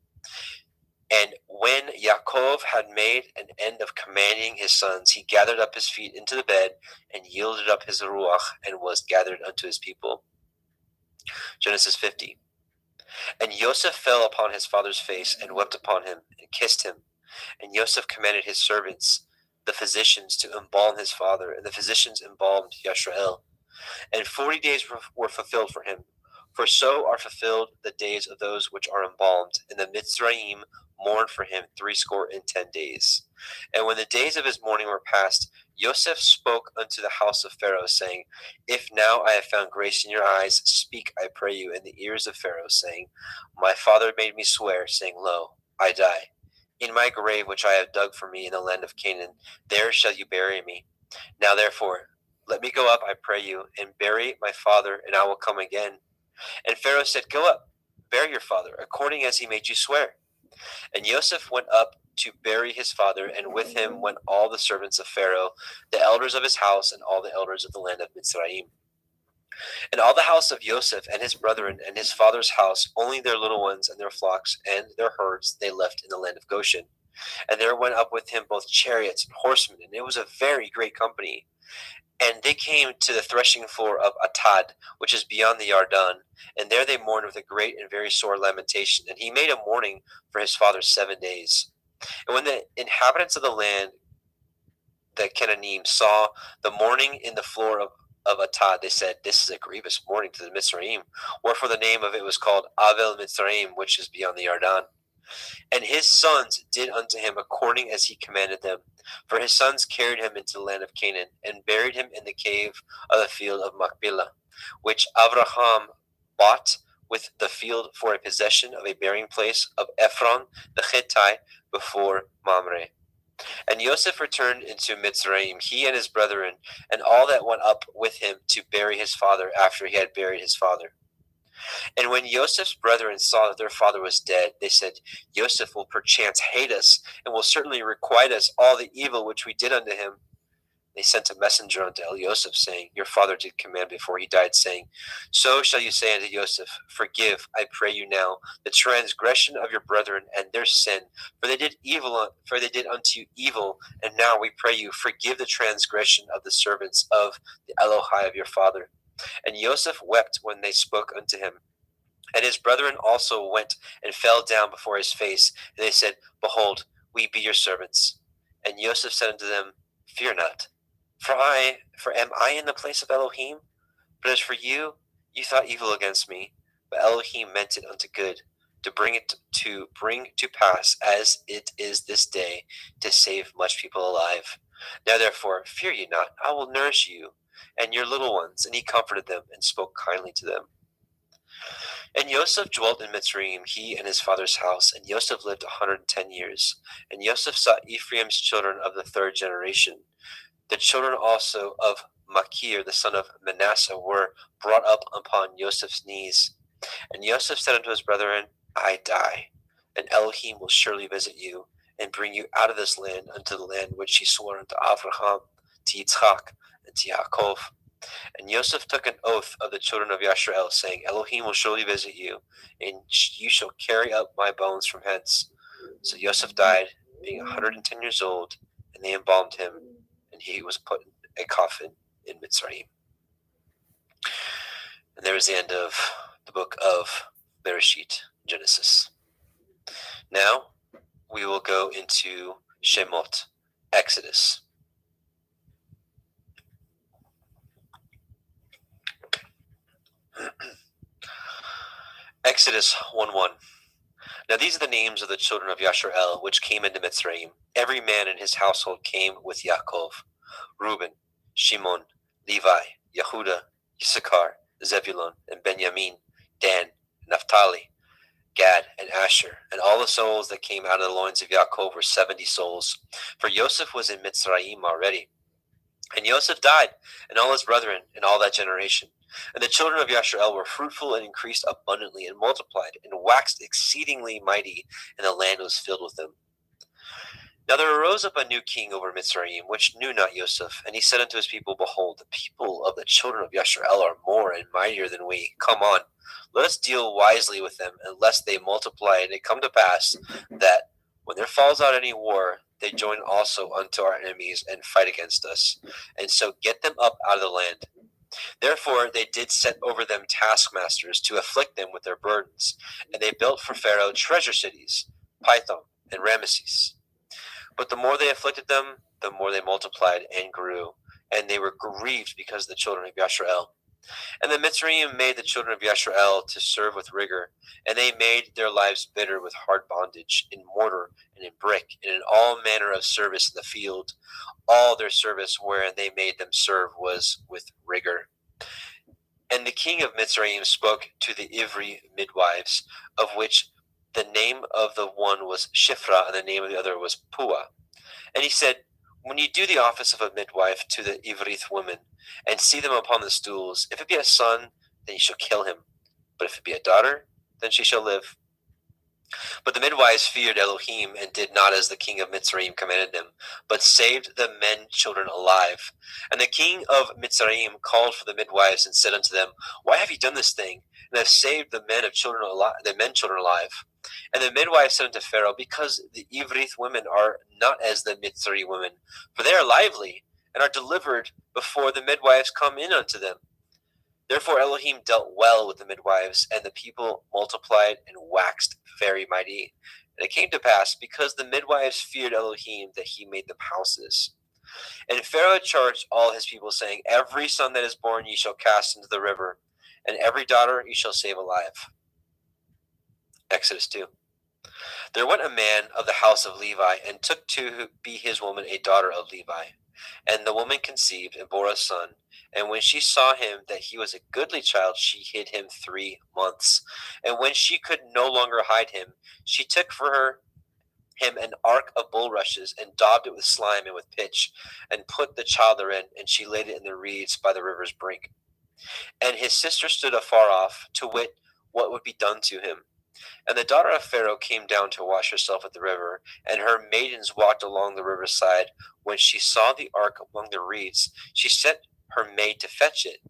And when Yaakov had made an end of commanding his sons, he gathered up his feet into the bed and yielded up his ruach and was gathered unto his people. Genesis 50. And Joseph fell upon his father's face and wept upon him and kissed him. And Joseph commanded his servants, the physicians, to embalm his father, and the physicians embalmed Yashrael. And 40 days were fulfilled for him. For so are fulfilled the days of those which are embalmed, and the Mitzrayim mourned for him 60 days. And when the days of his mourning were past, Joseph spoke unto the house of Pharaoh, saying, If now I have found grace in your eyes, speak, I pray you, in the ears of Pharaoh, saying, My father made me swear, saying, Lo, I die. In my grave which I have dug for me in the land of Canaan, there shall you bury me. Now therefore, let me go up, I pray you, and bury my father, and I will come again. And Pharaoh said, Go up, bury your father, according as he made you swear. And Joseph went up to bury his father, and with him went all the servants of Pharaoh, the elders of his house, and all the elders of the land of Mitzrayim. And all the house of Joseph and his brethren and his father's house, only their little ones and their flocks and their herds they left in the land of Goshen. And there went up with him both chariots and horsemen, and it was a very great company. And they came to the threshing floor of Atad, which is beyond the Yarden, and there they mourned with a great and very sore lamentation. And he made a mourning for his father 7 days. And when the inhabitants of the land, the Canaanim, saw the mourning in the floor of Atad, they said, This is a grievous mourning to the Mitzrayim. Wherefore the name of it was called Avel Mitzrayim, which is beyond the Yarden. And his sons did unto him according as he commanded them. For his sons carried him into the land of Canaan, and buried him in the cave of the field of Machpelah, which Abraham bought with the field for a possession of a burying place of Ephron the Hittite before Mamre. And Joseph returned into Mitzrayim, he and his brethren, and all that went up with him to bury his father after he had buried his father. And when Joseph's brethren saw that their father was dead, they said, Joseph will perchance hate us, and will certainly requite us all the evil which we did unto him. They sent a messenger unto Joseph, saying, Your father did command before he died, saying, So shall you say unto Joseph, Forgive, I pray you now, the transgression of your brethren and their sin, for they did unto you evil, and now we pray you, forgive the transgression of the servants of the Elohai of your father. And Joseph wept when they spoke unto him. And his brethren also went and fell down before his face. And they said, Behold, we be your servants. And Joseph said unto them, Fear not, for am I in the place of Elohim? But as for you, you thought evil against me, but Elohim meant it unto good, to bring to pass as it is this day, to save much people alive. Now therefore, fear ye not, I will nourish you and your little ones. And he comforted them and spoke kindly to them. And Yosef dwelt in Mitzrayim, he and his father's house, and Yosef lived 110 years. And Yosef saw Ephraim's children of the third generation. The children also of Machir, the son of Manasseh, were brought up upon Yosef's knees. And Yosef said unto his brethren, I die, and Elohim will surely visit you, and bring you out of this land unto the land which he swore unto Abraham, to Yitzchak, and to Yaakov. And Yosef took an oath of the children of Yashrael, saying, Elohim will surely visit you, and you shall carry up my bones from hence. So Yosef died, being 110 years old, and they embalmed him, and he was put in a coffin in Mitzrayim. And there is the end of the book of Bereshit, Genesis. Now we will go into Shemot, Exodus. Exodus 1:1. Now these are the names of the children of Yashrael, which came into Mitzrayim. Every man in his household came with Yaakov: Reuben, Shimon, Levi, Yehuda, Issachar, Zebulun, and Benjamin, Dan, Naphtali, Gad, and Asher. And all the souls that came out of the loins of Yaakov were 70 souls. For Joseph was in Mitzrayim already. And Joseph died, and all his brethren, and all that generation. And the children of Yashrael were fruitful and increased abundantly and multiplied and waxed exceedingly mighty, and the land was filled with them. Now there arose up a new king over Mitzrayim, which knew not Joseph. And he said unto his people, Behold, the people of the children of Yashrael are more and mightier than we. Come on, let us deal wisely with them, and lest they multiply. And it come to pass that when there falls out any war, they join also unto our enemies and fight against us, and so get them up out of the land. Therefore they did set over them taskmasters to afflict them with their burdens, and they built for Pharaoh treasure cities, Pithom and Ramesses. But the more they afflicted them, the more they multiplied and grew, and they were grieved because of the children of Yashrael. And the Mitzrayim made the children of Yashrael to serve with rigor, and they made their lives bitter with hard bondage, in mortar and in brick, and in all manner of service in the field. All their service wherein they made them serve was with rigor. And the king of Mitzrayim spoke to the Ivri midwives, of which the name of the one was Shifra, and the name of the other was Pua. And he said, When you do the office of a midwife to the Ivrith women, and see them upon the stools, if it be a son, then you shall kill him. But if it be a daughter, then she shall live. But the midwives feared Elohim, and did not as the king of Mitzrayim commanded them, but saved the men children alive. And the king of Mitzrayim called for the midwives, and said unto them, Why have ye done this thing, and have saved the men children alive? And the midwives said unto Pharaoh, Because the Ivrith women are not as the Mitzri women, for they are lively, and are delivered before the midwives come in unto them. Therefore Elohim dealt well with the midwives, and the people multiplied and waxed very mighty. And it came to pass, because the midwives feared Elohim, that he made them houses. And Pharaoh charged all his people, saying, Every son that is born ye shall cast into the river, and every daughter ye shall save alive. Exodus 2. There went a man of the house of Levi, and took to be his woman a daughter of Levi. And the woman conceived, and bore a son. And when she saw him that he was a goodly child, she hid him 3 months. And when she could no longer hide him, she took for him an ark of bulrushes, and daubed it with slime and with pitch, and put the child therein, and she laid it in the reeds by the river's brink. And his sister stood afar off, to wit what would be done to him. And the daughter of Pharaoh came down to wash herself at the river, and her maidens walked along the riverside. When she saw the ark among the reeds, she sent her maid to fetch it.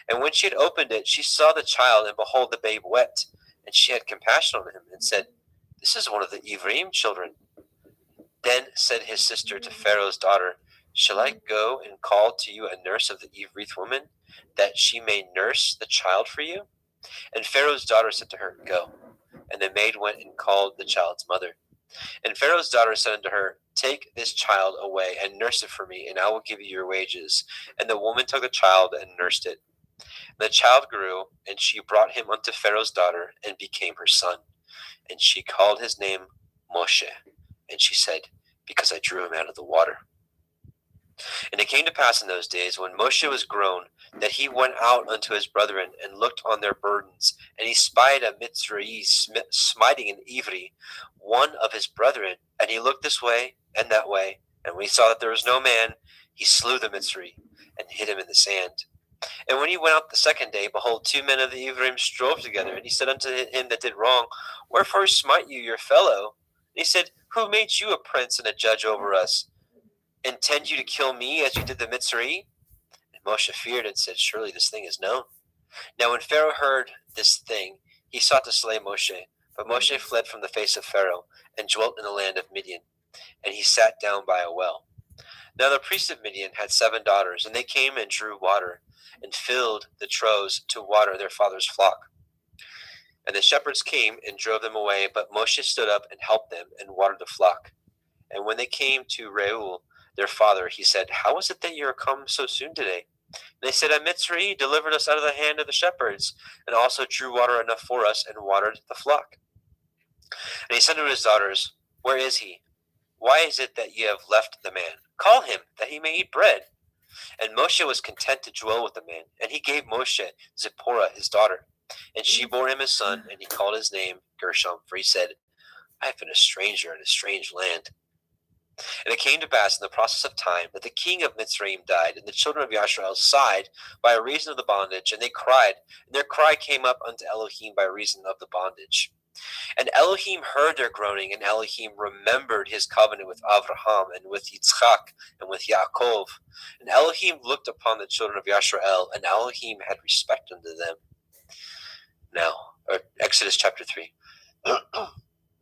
And when she had opened it, she saw the child, and behold, the babe wept. And she had compassion on him, and said, This is one of the Ephraim children. Then said his sister to Pharaoh's daughter, Shall I go and call to you a nurse of the Evrith woman, that she may nurse the child for you? And Pharaoh's daughter said to her, Go. And the maid went and called the child's mother. And Pharaoh's daughter said unto her, Take this child away, and nurse it for me, and I will give you your wages. And the woman took the child, and nursed it. And the child grew, and she brought him unto Pharaoh's daughter, and became her son. And she called his name Moshe. And she said, Because I drew him out of the water. And it came to pass in those days, when Moshe was grown, that he went out unto his brethren, and looked on their burdens. And he spied a Mitzri smiting an Ivri, one of his brethren. And he looked this way and that way. And when he saw that there was no man, he slew the Mitzri, and hid him in the sand. And when he went out the second day, behold, 2 men of the Ivrim strove together. And he said unto him that did wrong, Wherefore smite you your fellow? And he said, Who made you a prince and a judge over us? Intend you to kill me as you did the Mitzri? And Moshe feared and said, Surely this thing is known. Now when Pharaoh heard this thing, he sought to slay Moshe. But Moshe fled from the face of Pharaoh, and dwelt in the land of Midian. And he sat down by a well. Now the priest of Midian had 7 daughters, and they came and drew water, and filled the troughs to water their father's flock. And the shepherds came and drove them away, but Moshe stood up and helped them, and watered the flock. And when they came to Reuel, their father, he said, How is it that you are come so soon today? And they said, A Mitzri delivered us out of the hand of the shepherds, and also drew water enough for us, and watered the flock. And he said to his daughters, Where is he? Why is it that ye have left the man? Call him, that he may eat bread. And Moshe was content to dwell with the man. And he gave Moshe Zipporah his daughter. And she bore him a son, and he called his name Gershom, for he said, I have been a stranger in a strange land. And it came to pass in the process of time that the king of Mitzrayim died, and the children of Yashrael sighed by reason of the bondage, and they cried, and their cry came up unto Elohim by reason of the bondage. And Elohim heard their groaning, and Elohim remembered his covenant with Avraham, and with Yitzchak, and with Yaakov. And Elohim looked upon the children of Yashrael, and Elohim had respect unto them. Exodus chapter 3.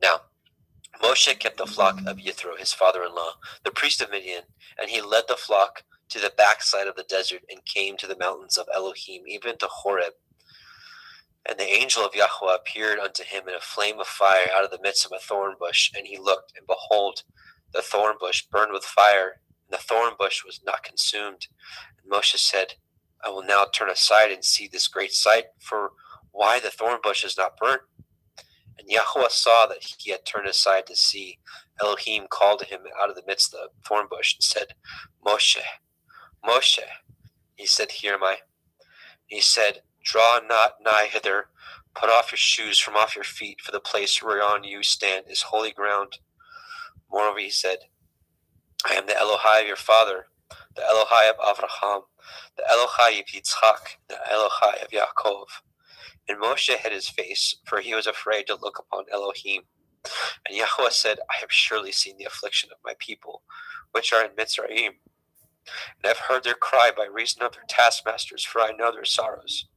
Now, Moshe kept the flock of Yithro, his father-in-law, the priest of Midian, and he led the flock to the backside of the desert, and came to the mountains of Elohim, even to Horeb. And the angel of Yahweh appeared unto him in a flame of fire out of the midst of a thorn bush. And he looked, and behold, the thorn bush burned with fire, and the thorn bush was not consumed. And Moshe said, I will now turn aside and see this great sight, for why the thorn bush is not burnt? And Yahweh saw that he had turned aside to see. Elohim called to him out of the midst of the thorn bush and said, Moshe, Moshe. He said, Here am I. He said, Draw not nigh hither, put off your shoes from off your feet, for the place whereon you stand is holy ground. Moreover, he said, I am the Elohai of your father, the Elohai of Avraham, the Elohai of Yitzchak, the Elohai of Yaakov. And Moshe hid his face, for he was afraid to look upon Elohim. And Yahweh said, I have surely seen the affliction of my people, which are in Mitzrayim, and I have heard their cry by reason of their taskmasters, for I know their sorrows.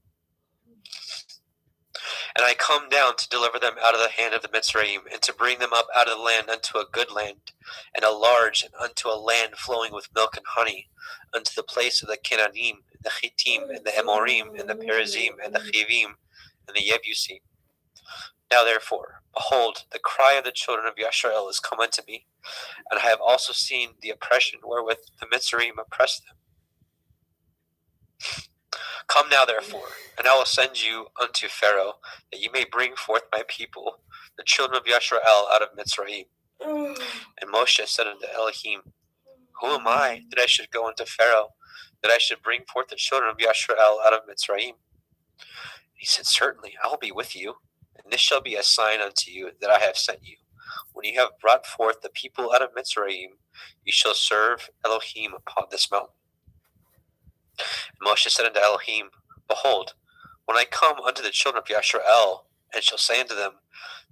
And I come down to deliver them out of the hand of the Mitzrayim, and to bring them up out of the land unto a good land, and a large, and unto a land flowing with milk and honey, unto the place of the Kenanim, and the Chittim, and the Amorim, and the Perizim, and the Chivim, and the Yebusim. Now therefore, behold, the cry of the children of Yashrael is come unto me, and I have also seen the oppression wherewith the Mitzrayim oppress them. Come now therefore, and I will send you unto Pharaoh, that you may bring forth my people, the children of Yashrael, out of Mitzrayim. And Moshe said unto Elohim, Who am I that I should go unto Pharaoh, that I should bring forth the children of Yashrael out of Mitzrayim? He said, Certainly, I will be with you, and this shall be a sign unto you that I have sent you. When you have brought forth the people out of Mitzrayim, you shall serve Elohim upon this mountain. And Moshe said unto Elohim, Behold, when I come unto the children of Yashrael, and shall say unto them,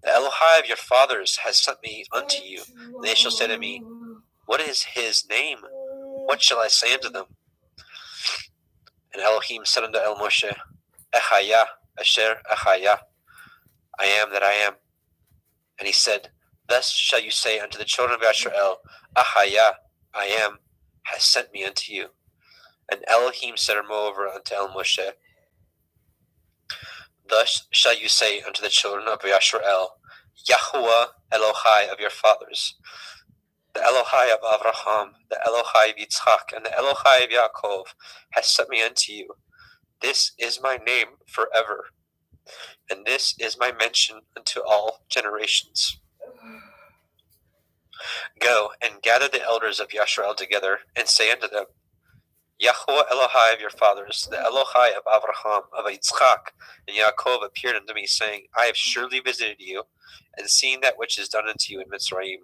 The Elohai of your fathers has sent me unto you, and they shall say to me, What is his name? What shall I say unto them? And Elohim said unto Moshe, Echaya, Asher Echaya, I am that I am. And he said, Thus shall you say unto the children of Yashrael, Ahaya, I am, has sent me unto you. And Elohim said moreover unto Moshe, Thus shall you say unto the children of Yashrael, Yahuwah Elohai of your fathers, the Elohai of Avraham, the Elohai of Yitzchak, and the Elohai of Yaakov, has sent me unto you. This is my name forever, and this is my mention unto all generations. Go and gather the elders of Yashrael together, and say unto them, Yahweh Elohai of your fathers, the Elohai of Abraham, of Yitzchak, and Yaakov appeared unto me, saying, I have surely visited you, and seen that which is done unto you in Mitzrayim.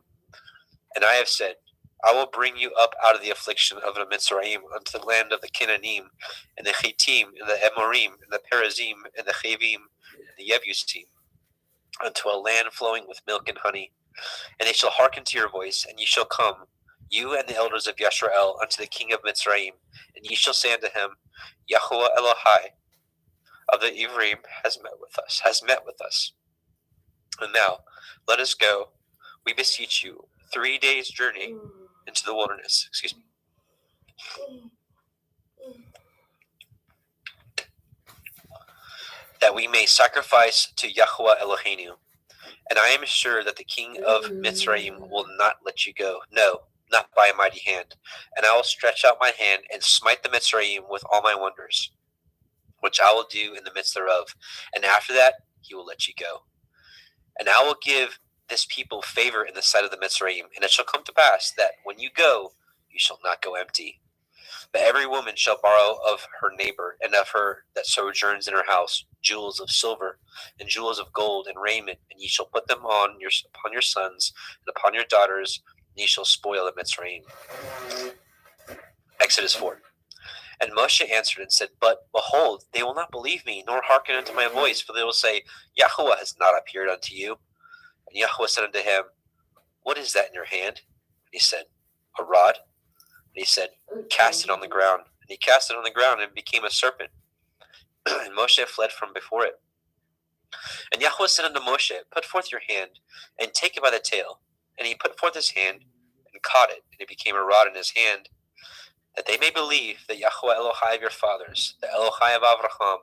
And I have said, I will bring you up out of the affliction of the Mitzrayim unto the land of the Canaanim, and the Hittim, and the Amorim, and the Perizim, and the Chavim, and the Yebusim, unto a land flowing with milk and honey. And they shall hearken to your voice, and ye shall come, you and the elders of Yisrael, unto the king of Mitzrayim, and ye shall say unto him, Yahuwah Elohai of the Ivrim has met with us. And now let us go, we beseech you, 3 days' journey into the wilderness. That we may sacrifice to Yahuwah Eloheinu. And I am sure that the king of Mitzrayim will not let you go. No, not by a mighty hand. And I will stretch out my hand and smite the Mitzrayim with all my wonders, which I will do in the midst thereof. And after that, he will let you go. And I will give this people favor in the sight of the Mitzrayim. And it shall come to pass that when you go, you shall not go empty. But every woman shall borrow of her neighbor, and of her that sojourns in her house, jewels of silver, and jewels of gold, and raiment, and ye shall put them upon your sons, and upon your daughters, and ye shall spoil the Mitzrayim. Exodus 4. And Moshe answered and said, But behold, they will not believe me, nor hearken unto my voice, for they will say, Yahuwah has not appeared unto you. And Yahuwah said unto him, What is that in your hand? And he said, A rod. And he said, Cast it on the ground. And he cast it on the ground, and it became a serpent. And Moshe fled from before it. And Yahuwah said unto Moshe, Put forth your hand, and take it by the tail. And he put forth his hand, and caught it, and it became a rod in his hand, that they may believe that Yahuwah Elohai of your fathers, the Elohai of Abraham,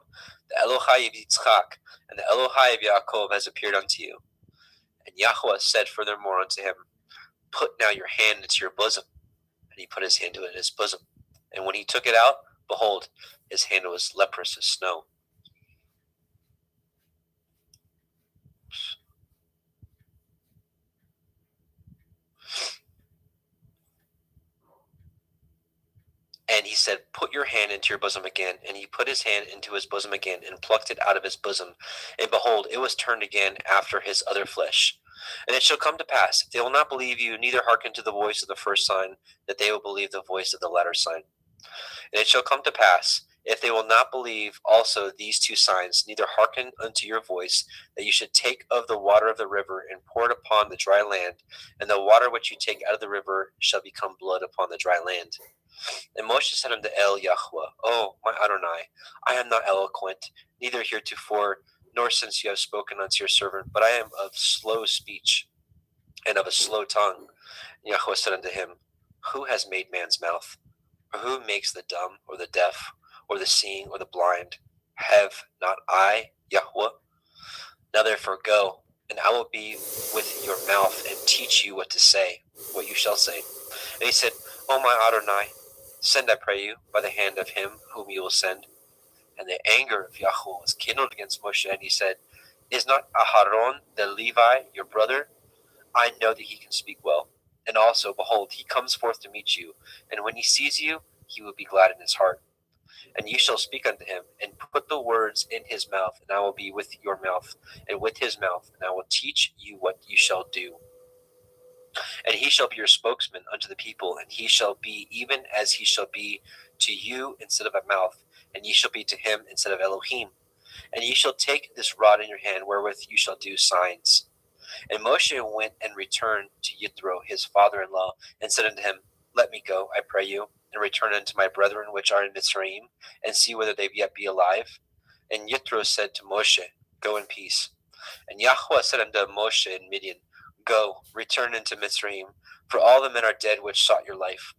the Elohai of Yitzchak, and the Elohai of Yaakov has appeared unto you. And Yahuwah said furthermore unto him, Put now your hand into your bosom. And he put his hand into his bosom. And when he took it out, behold, his hand was leprous as snow. And he said, Put your hand into your bosom again. And he put his hand into his bosom again, and plucked it out of his bosom. And behold, it was turned again after his other flesh. And it shall come to pass, if they will not believe you, neither hearken to the voice of the first sign, that they will believe the voice of the latter sign. And it shall come to pass, if they will not believe also these two signs, neither hearken unto your voice, that you should take of the water of the river, and pour it upon the dry land, and the water which you take out of the river shall become blood upon the dry land. And Moshe said unto El Yahweh, O my Adonai, I am not eloquent, neither heretofore, nor since you have spoken unto your servant, but I am of slow speech, and of a slow tongue. And Yahweh said unto him, Who has made man's mouth? Or who makes the dumb, or the deaf, or the seeing, or the blind? Have not I, Yahweh? Now therefore go, and I will be with your mouth, and teach you what to say, what you shall say. And he said, O my Adonai, send, I pray you, by the hand of him whom you will send. And the anger of Yahweh was kindled against Moshe, and he said, Is not Aharon the Levi your brother? I know that he can speak well. And also, behold, he comes forth to meet you, and when he sees you, he will be glad in his heart. And ye shall speak unto him, and put the words in his mouth, and I will be with your mouth, and with his mouth, and I will teach you what you shall do. And he shall be your spokesman unto the people, and he shall be even as he shall be to you instead of a mouth, and ye shall be to him instead of Elohim. And ye shall take this rod in your hand, wherewith you shall do signs. And Moshe went and returned to Yithro his father-in-law, and said unto him, Let me go, I pray you, and return unto my brethren which are in Mitzrayim, and see whether they yet be alive. And Yithro said to Moshe, Go in peace. And Yahweh said unto Moshe in Midian, Go, return into Mitzrayim, for all the men are dead which sought your life.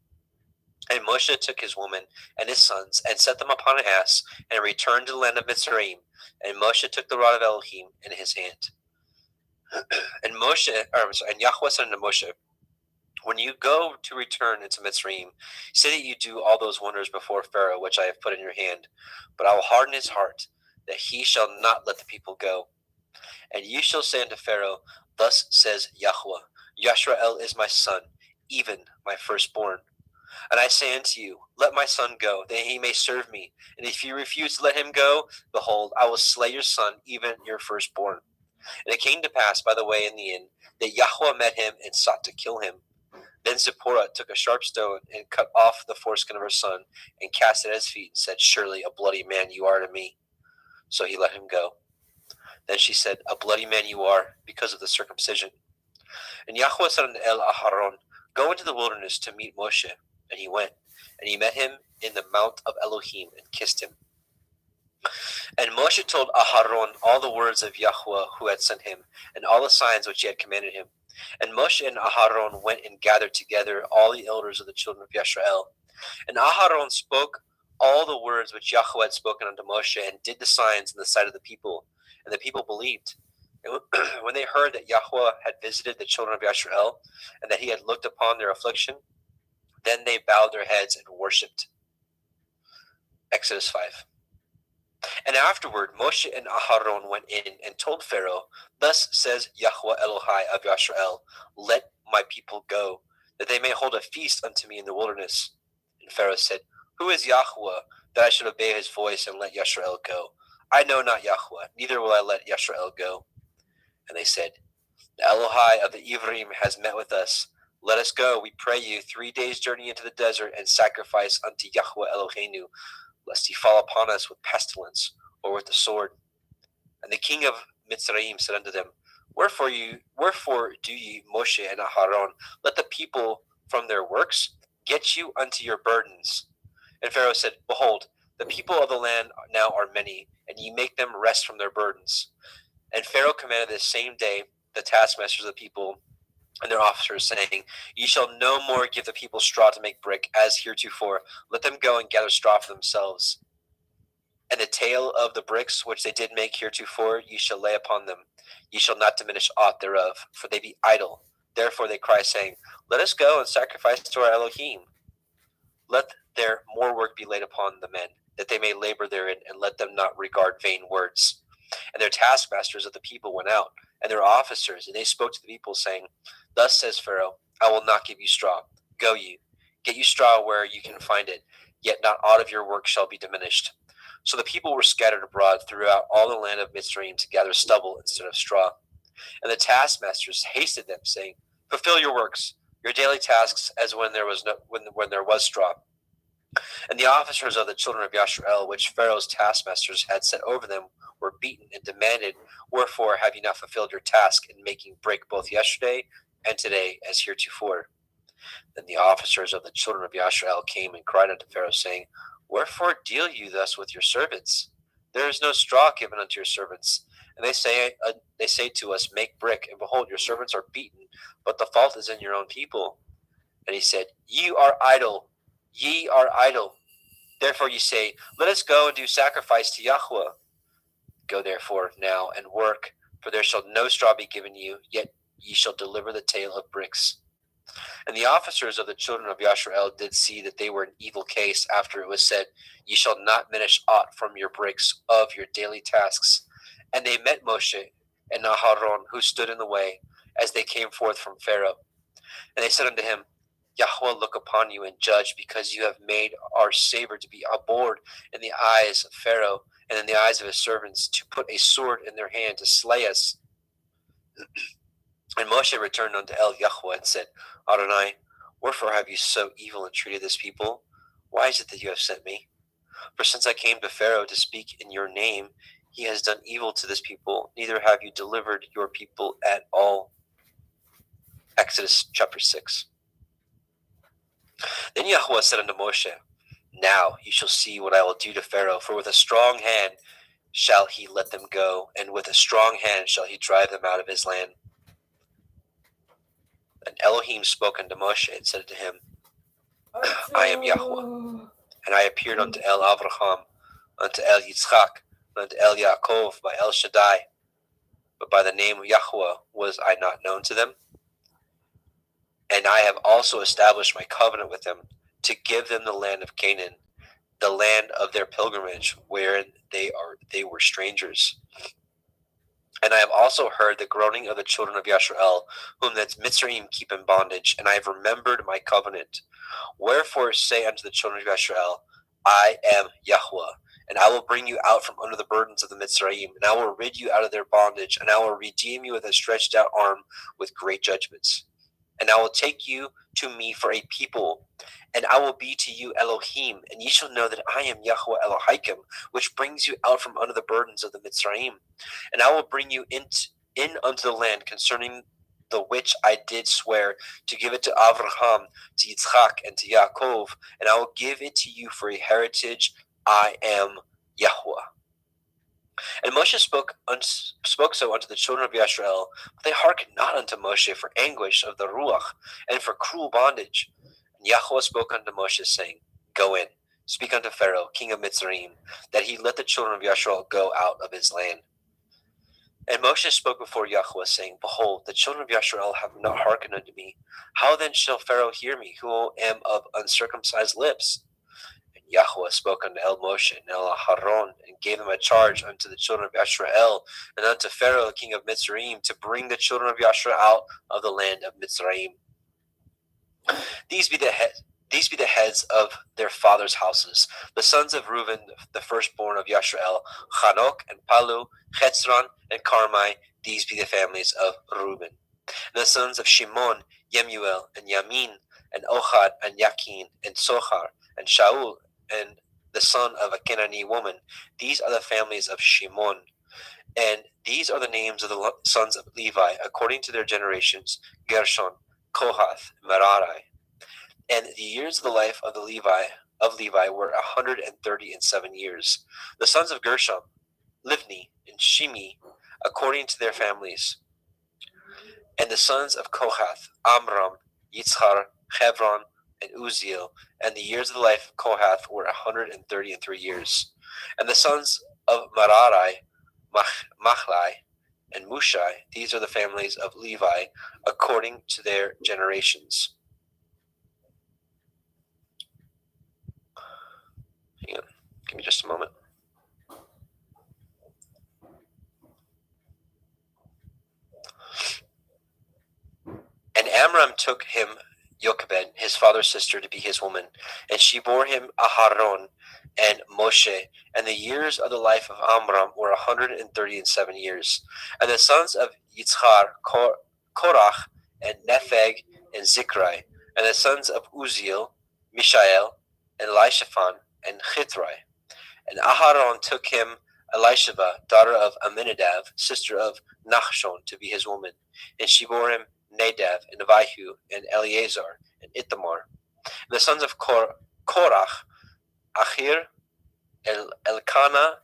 And Moshe took his woman and his sons, and set them upon an ass, and returned to the land of Mitzrayim. And Moshe took the rod of Elohim in his hand. And Yahweh said unto Moshe, When you go to return into Mitzrayim, say that you do all those wonders before Pharaoh, which I have put in your hand. But I will harden his heart, that he shall not let the people go. And you shall say unto Pharaoh, Thus says Yahweh, Yashrael is my son, even my firstborn. And I say unto you, let my son go, that he may serve me. And if you refuse to let him go, behold, I will slay your son, even your firstborn. And it came to pass by the way in the inn, that Yahweh met him and sought to kill him. Then Zipporah took a sharp stone and cut off the foreskin of her son, and cast it at his feet, and said, surely a bloody man you are to me. So he let him go. Then she said, a bloody man you are, because of the circumcision. And Yahweh said unto Aharon, go into the wilderness to meet Moshe. And he went, and he met him in the mount of Elohim, and kissed him. And Moshe told Aharon all the words of Yahweh who had sent him, and all the signs which he had commanded him. And Moshe and Aharon went and gathered together all the elders of the children of Yisrael. And Aharon spoke all the words which Yahweh had spoken unto Moshe, and did the signs in the sight of the people. And the people believed. And when they heard that Yahweh had visited the children of Yisrael, and that he had looked upon their affliction, then they bowed their heads and worshipped. Exodus 5. And afterward Moshe and Aharon went in and told Pharaoh, thus says Yahweh Elohai of Yisrael, let my people go, that they may hold a feast unto me in the wilderness. And Pharaoh said, who is Yahweh, that I should obey his voice and let Yisrael go? I know not Yahweh, neither will I let Yisrael go. And they said, the Elohai of the Ivrim has met with us. Let us go, we pray you, 3 days' journey into the desert, and sacrifice unto Yahweh Eloheinu, lest he fall upon us with pestilence, or with the sword. And the king of Mitzrayim said unto them, wherefore do ye, Moshe and Aharon, let the people from their works get you unto your burdens? And Pharaoh said, behold, the people of the land now are many, and ye make them rest from their burdens. And Pharaoh commanded this same day the taskmasters of the people and their officers, saying, ye shall no more give the people straw to make brick, as heretofore. Let them go and gather straw for themselves. And the tale of the bricks which they did make heretofore ye shall lay upon them. Ye shall not diminish aught thereof, for they be idle. Therefore they cry, saying, let us go and sacrifice to our Elohim. Let there more work be laid upon the men, that they may labor therein, and let them not regard vain words. And their taskmasters of the people went out, and their officers, and they spoke to the people, saying, thus says Pharaoh, I will not give you straw. Go you, get you straw where you can find it, yet not aught of your work shall be diminished. So the people were scattered abroad throughout all the land of Mitzrayim to gather stubble instead of straw. And the taskmasters hasted them, saying, fulfill your works, your daily tasks, as when there was straw. And the officers of the children of Yisrael, which Pharaoh's taskmasters had set over them, were beaten and demanded, wherefore have ye not fulfilled your task in making brick both yesterday and today as heretofore? Then the officers of the children of Yisrael came and cried unto Pharaoh, saying, wherefore deal you thus with your servants? There is no straw given unto your servants. And they say to us, make brick, and behold, your servants are beaten, but the fault is in your own people. And he said, ye are idle. Therefore ye say, let us go and do sacrifice to Yahweh. Go therefore now and work, for there shall no straw be given you, yet ye shall deliver the tale of bricks. And the officers of the children of Yisrael did see that they were in evil case, after it was said, ye shall not diminish aught from your bricks of your daily tasks. And they met Moshe and Aharon, who stood in the way, as they came forth from Pharaoh. And they said unto him, Yahweh look upon you and judge, because you have made our savor to be abhorred in the eyes of Pharaoh, and in the eyes of his servants, to put a sword in their hand to slay us. And Moshe returned unto Yahweh and said, Adonai, wherefore have you so evil entreated this people? Why is it that you have sent me? For since I came to Pharaoh to speak in your name, he has done evil to this people, neither have you delivered your people at all. Exodus chapter 6. Then Yahweh said unto Moshe, now you shall see what I will do to Pharaoh, for with a strong hand shall he let them go, and with a strong hand shall he drive them out of his land. And Elohim spoke unto Moshe and said to him, I am Yahweh, and I appeared unto Avraham, unto Yitzchak, and unto Yaakov by El Shaddai, but by the name of Yahweh was I not known to them. And I have also established my covenant with them, to give them the land of Canaan, the land of their pilgrimage, wherein they were strangers. And I have also heard the groaning of the children of Yashrael, whom the Mitzrayim keep in bondage, and I have remembered my covenant. Wherefore say unto the children of Yashrael, I am Yahweh, and I will bring you out from under the burdens of the Mitzrayim, and I will rid you out of their bondage, and I will redeem you with a stretched out arm with great judgments. And I will take you to me for a people, and I will be to you Elohim, and ye shall know that I am Yahweh Elohaikim, which brings you out from under the burdens of the Mitzrayim. And I will bring you in unto the land concerning the which I did swear to give it to Avraham, to Yitzchak, and to Yaakov, and I will give it to you for a heritage. I am Yahweh. And Moshe spoke so unto the children of Yashrael, but they hearkened not unto Moshe for anguish of the Ruach, and for cruel bondage. And Yahweh spoke unto Moshe, saying, Go in, speak unto Pharaoh, king of Mitzrayim, that he let the children of Yashrael go out of his land. And Moshe spoke before Yahweh, saying, Behold, the children of Yashrael have not hearkened unto me. How then shall Pharaoh hear me, who am of uncircumcised lips? And Yahweh spoke unto El Moshe and El Aharon, and gave them a charge unto the children of Yashrael, and unto Pharaoh, king of Mitzrayim, to bring the children of Yashrael out of the land of Mitzrayim. These be the heads of their fathers' houses. The sons of Reuben, the firstborn of Yashrael, Chanok and Palu, Chetzron and Carmi. These be the families of Reuben. And the sons of Shimon, Yemuel and Yamin, and Ohad and Yakin and Sochar and Shaul, and the son of a Canaanite woman. These are the families of Shimon. And these are the names of the sons of Levi, according to their generations: Gershon, Kohath, Merari. And the years of the life of Levi were 137 years. The sons of Gershom, Livni and Shimi, according to their families. And the sons of Kohath, Amram, Yitzhar, Hebron, and Uziel. And the years of the life of Kohath were 133 years. And the sons of Merari, Machlai, and Mushai. These are the families of Levi, according to their generations. Hang on, give me just a moment. And Amram took him Jochebed, his father's sister, to be his woman, and she bore him Aharon and Moshe. And the years of the life of Amram were 137 years. And the sons of Yitzhar, Korach, and Nepheg, and Zikri. And the sons of Uziel, Mishael, and Elishaphan, and Chithrai. And Aharon took him Elisheva, daughter of Aminadab, sister of Nachshon, to be his woman. And she bore him Nadav, and Abihu, and Eleazar, and Ithamar. And the sons of Korach, Achir, Elkanah,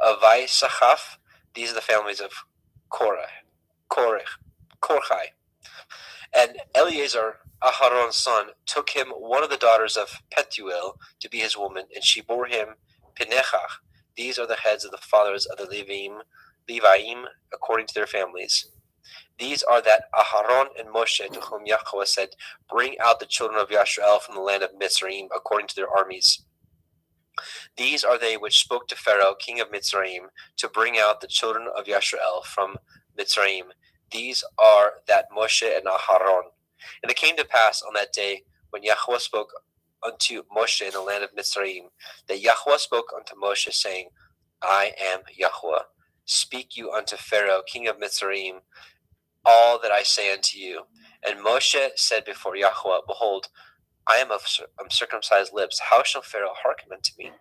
Avisachaf. These are the families of Korchai. And Eleazar, Aharon's son, took him one of the daughters of Petuel to be his woman, and she bore him Pinechach. These are the heads of the fathers of the Leviim, according to their families. These are that Aharon and Moshe, to whom Yahweh said, Bring out the children of Yashrael from the land of Mitzrayim, according to their armies. These are they which spoke to Pharaoh, king of Mitzrayim, to bring out the children of Yashrael from Mitzrayim. These are that Moshe and Aharon. And it came to pass on that day, when Yahweh spoke unto Moshe in the land of Mitzrayim, that Yahweh spoke unto Moshe, saying, I am Yahweh. Speak you unto Pharaoh, king of Mitzrayim, all that I say unto you. And Moshe said before Yahweh, Behold, I am of uncircumcised lips. How shall Pharaoh hearken unto me?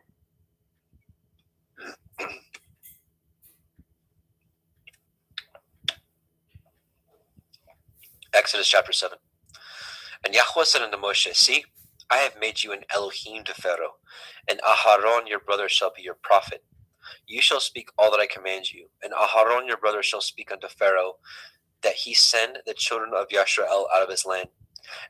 Exodus chapter 7. And Yahweh said unto Moshe, See, I have made you an Elohim to Pharaoh, and Aharon your brother shall be your prophet. You shall speak all that I command you, and Aharon your brother shall speak unto Pharaoh, that he send the children of Yashrael out of his land.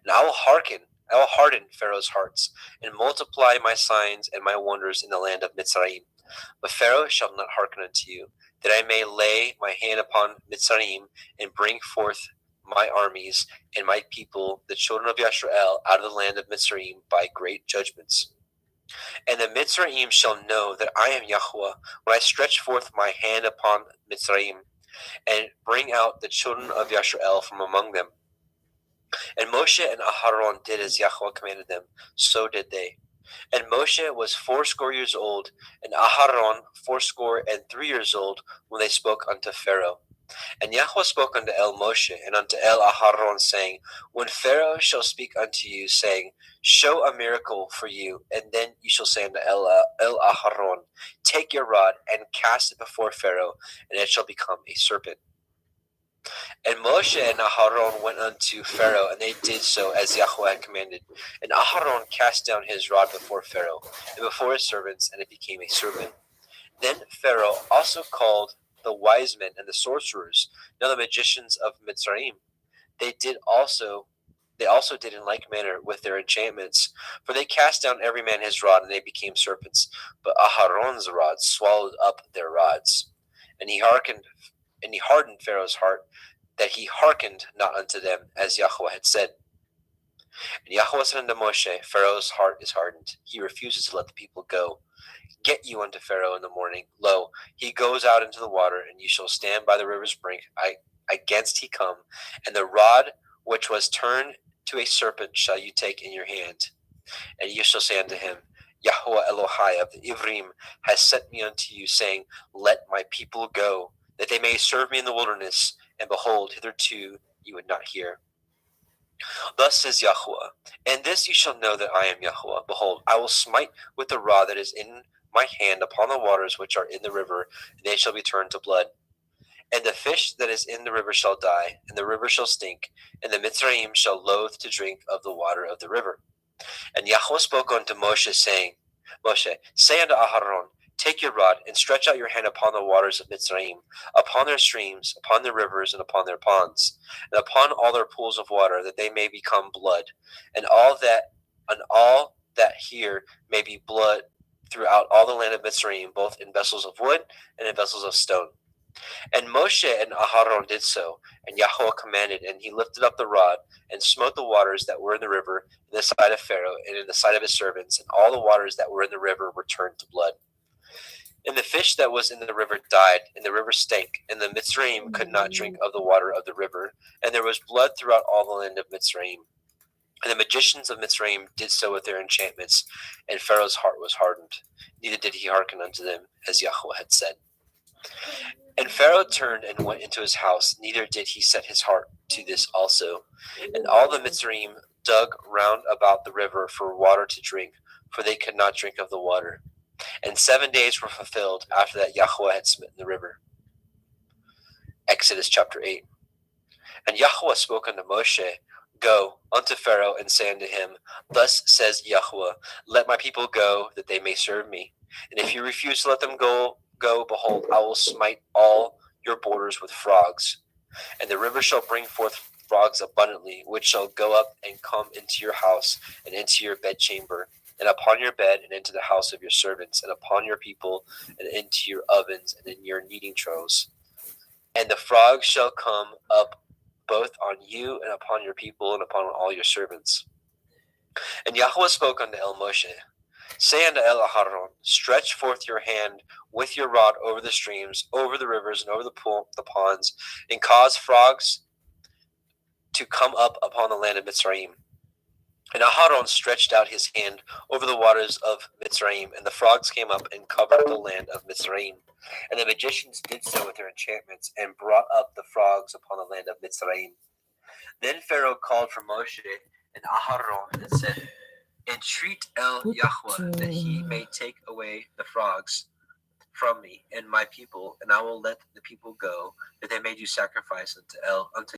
And I will harden Pharaoh's hearts, and multiply my signs and my wonders in the land of Mitzrayim. But Pharaoh shall not hearken unto you, that I may lay my hand upon Mitzrayim, and bring forth my armies and my people, the children of Yashrael, out of the land of Mitzrayim by great judgments. And the Mitzrayim shall know that I am Yahweh, when I stretch forth my hand upon Mitzrayim, and bring out the children of Yashrael from among them. And Moshe and Aharon did as Yahweh commanded them, so did they. And Moshe was 80 years old, and Aharon 83 years old, when they spoke unto Pharaoh. And Yahweh spoke unto El Moshe and unto El Aharon, saying, When Pharaoh shall speak unto you, saying, Show a miracle for you, and then you shall say unto El Aharon, Take your rod and cast it before Pharaoh, and it shall become a serpent. And Moshe and Aharon went unto Pharaoh, and they did so as Yahweh had commanded. And Aharon cast down his rod before Pharaoh, and before his servants, and it became a serpent. Then Pharaoh also called the wise men and the sorcerers, now the magicians of Mitzrayim. They also did in like manner with their enchantments, for they cast down every man his rod, and they became serpents. But Aharon's rod swallowed up their rods. And he hardened Pharaoh's heart, that he hearkened not unto them, as Yahweh had said. And Yahweh said unto Moshe, Pharaoh's heart is hardened. He refuses to let the people go. Get you unto Pharaoh in the morning. Lo, he goes out into the water, and you shall stand by the river's brink against he come. And the rod which was turned to a serpent shall you take in your hand. And you shall say unto him, Yahweh Elohai of the Ivrim has sent me unto you, saying, Let my people go, that they may serve me in the wilderness. And behold, hitherto you would not hear. Thus says Yahweh, and this you shall know that I am Yahweh. Behold, I will smite with the rod that is in my hand upon the waters which are in the river, and they shall be turned to blood. And the fish that is in the river shall die, and the river shall stink, and the Mitzrayim shall loathe to drink of the water of the river. And Yahweh spoke unto Moshe, saying, Moshe, say unto Aharon, Take your rod, and stretch out your hand upon the waters of Mitzrayim, upon their streams, upon their rivers, and upon their ponds, and upon all their pools of water, that they may become blood, and all that here may be blood throughout all the land of Mitzrayim, both in vessels of wood and in vessels of stone. And Moshe and Aharon did so, and Yahweh commanded, and he lifted up the rod, and smote the waters that were in the river in the sight of Pharaoh, and in the sight of his servants, and all the waters that were in the river were turned to blood. And the fish that was in the river died, and the river stank, and the Mitzrayim could not drink of the water of the river, and there was blood throughout all the land of Mitzrayim. And the magicians of Mitzrayim did so with their enchantments, and Pharaoh's heart was hardened, neither did he hearken unto them, as Yahweh had said. And Pharaoh turned and went into his house, neither did he set his heart to this also. And all the Mitzrayim dug round about the river for water to drink, for they could not drink of the water. And 7 days were fulfilled after that Yahweh had smitten the river. Exodus chapter 8. And Yahweh spoke unto Moshe, Go unto Pharaoh, and say unto him, Thus says Yahweh, Let my people go, that they may serve me. And if you refuse to let them go, behold, I will smite all your borders with frogs. And the river shall bring forth frogs abundantly, which shall go up and come into your house, and into your bedchamber, and upon your bed, and into the house of your servants, and upon your people, and into your ovens, and in your kneading troughs. And the frogs shall come up both on you, and upon your people, and upon all your servants. And Yahweh spoke unto El Moshe, Say unto El Aharon, Stretch forth your hand with your rod over the streams, over the rivers, and over the ponds, and cause frogs to come up upon the land of Mitzrayim. And Aharon stretched out his hand over the waters of Mitzrayim, and the frogs came up and covered the land of Mitzrayim. And the magicians did so with their enchantments, and brought up the frogs upon the land of Mitzrayim. Then Pharaoh called for Moshe and Aharon, and said, Entreat El Yahweh, that he may take away the frogs from me and my people, and I will let the people go, that they may do sacrifice unto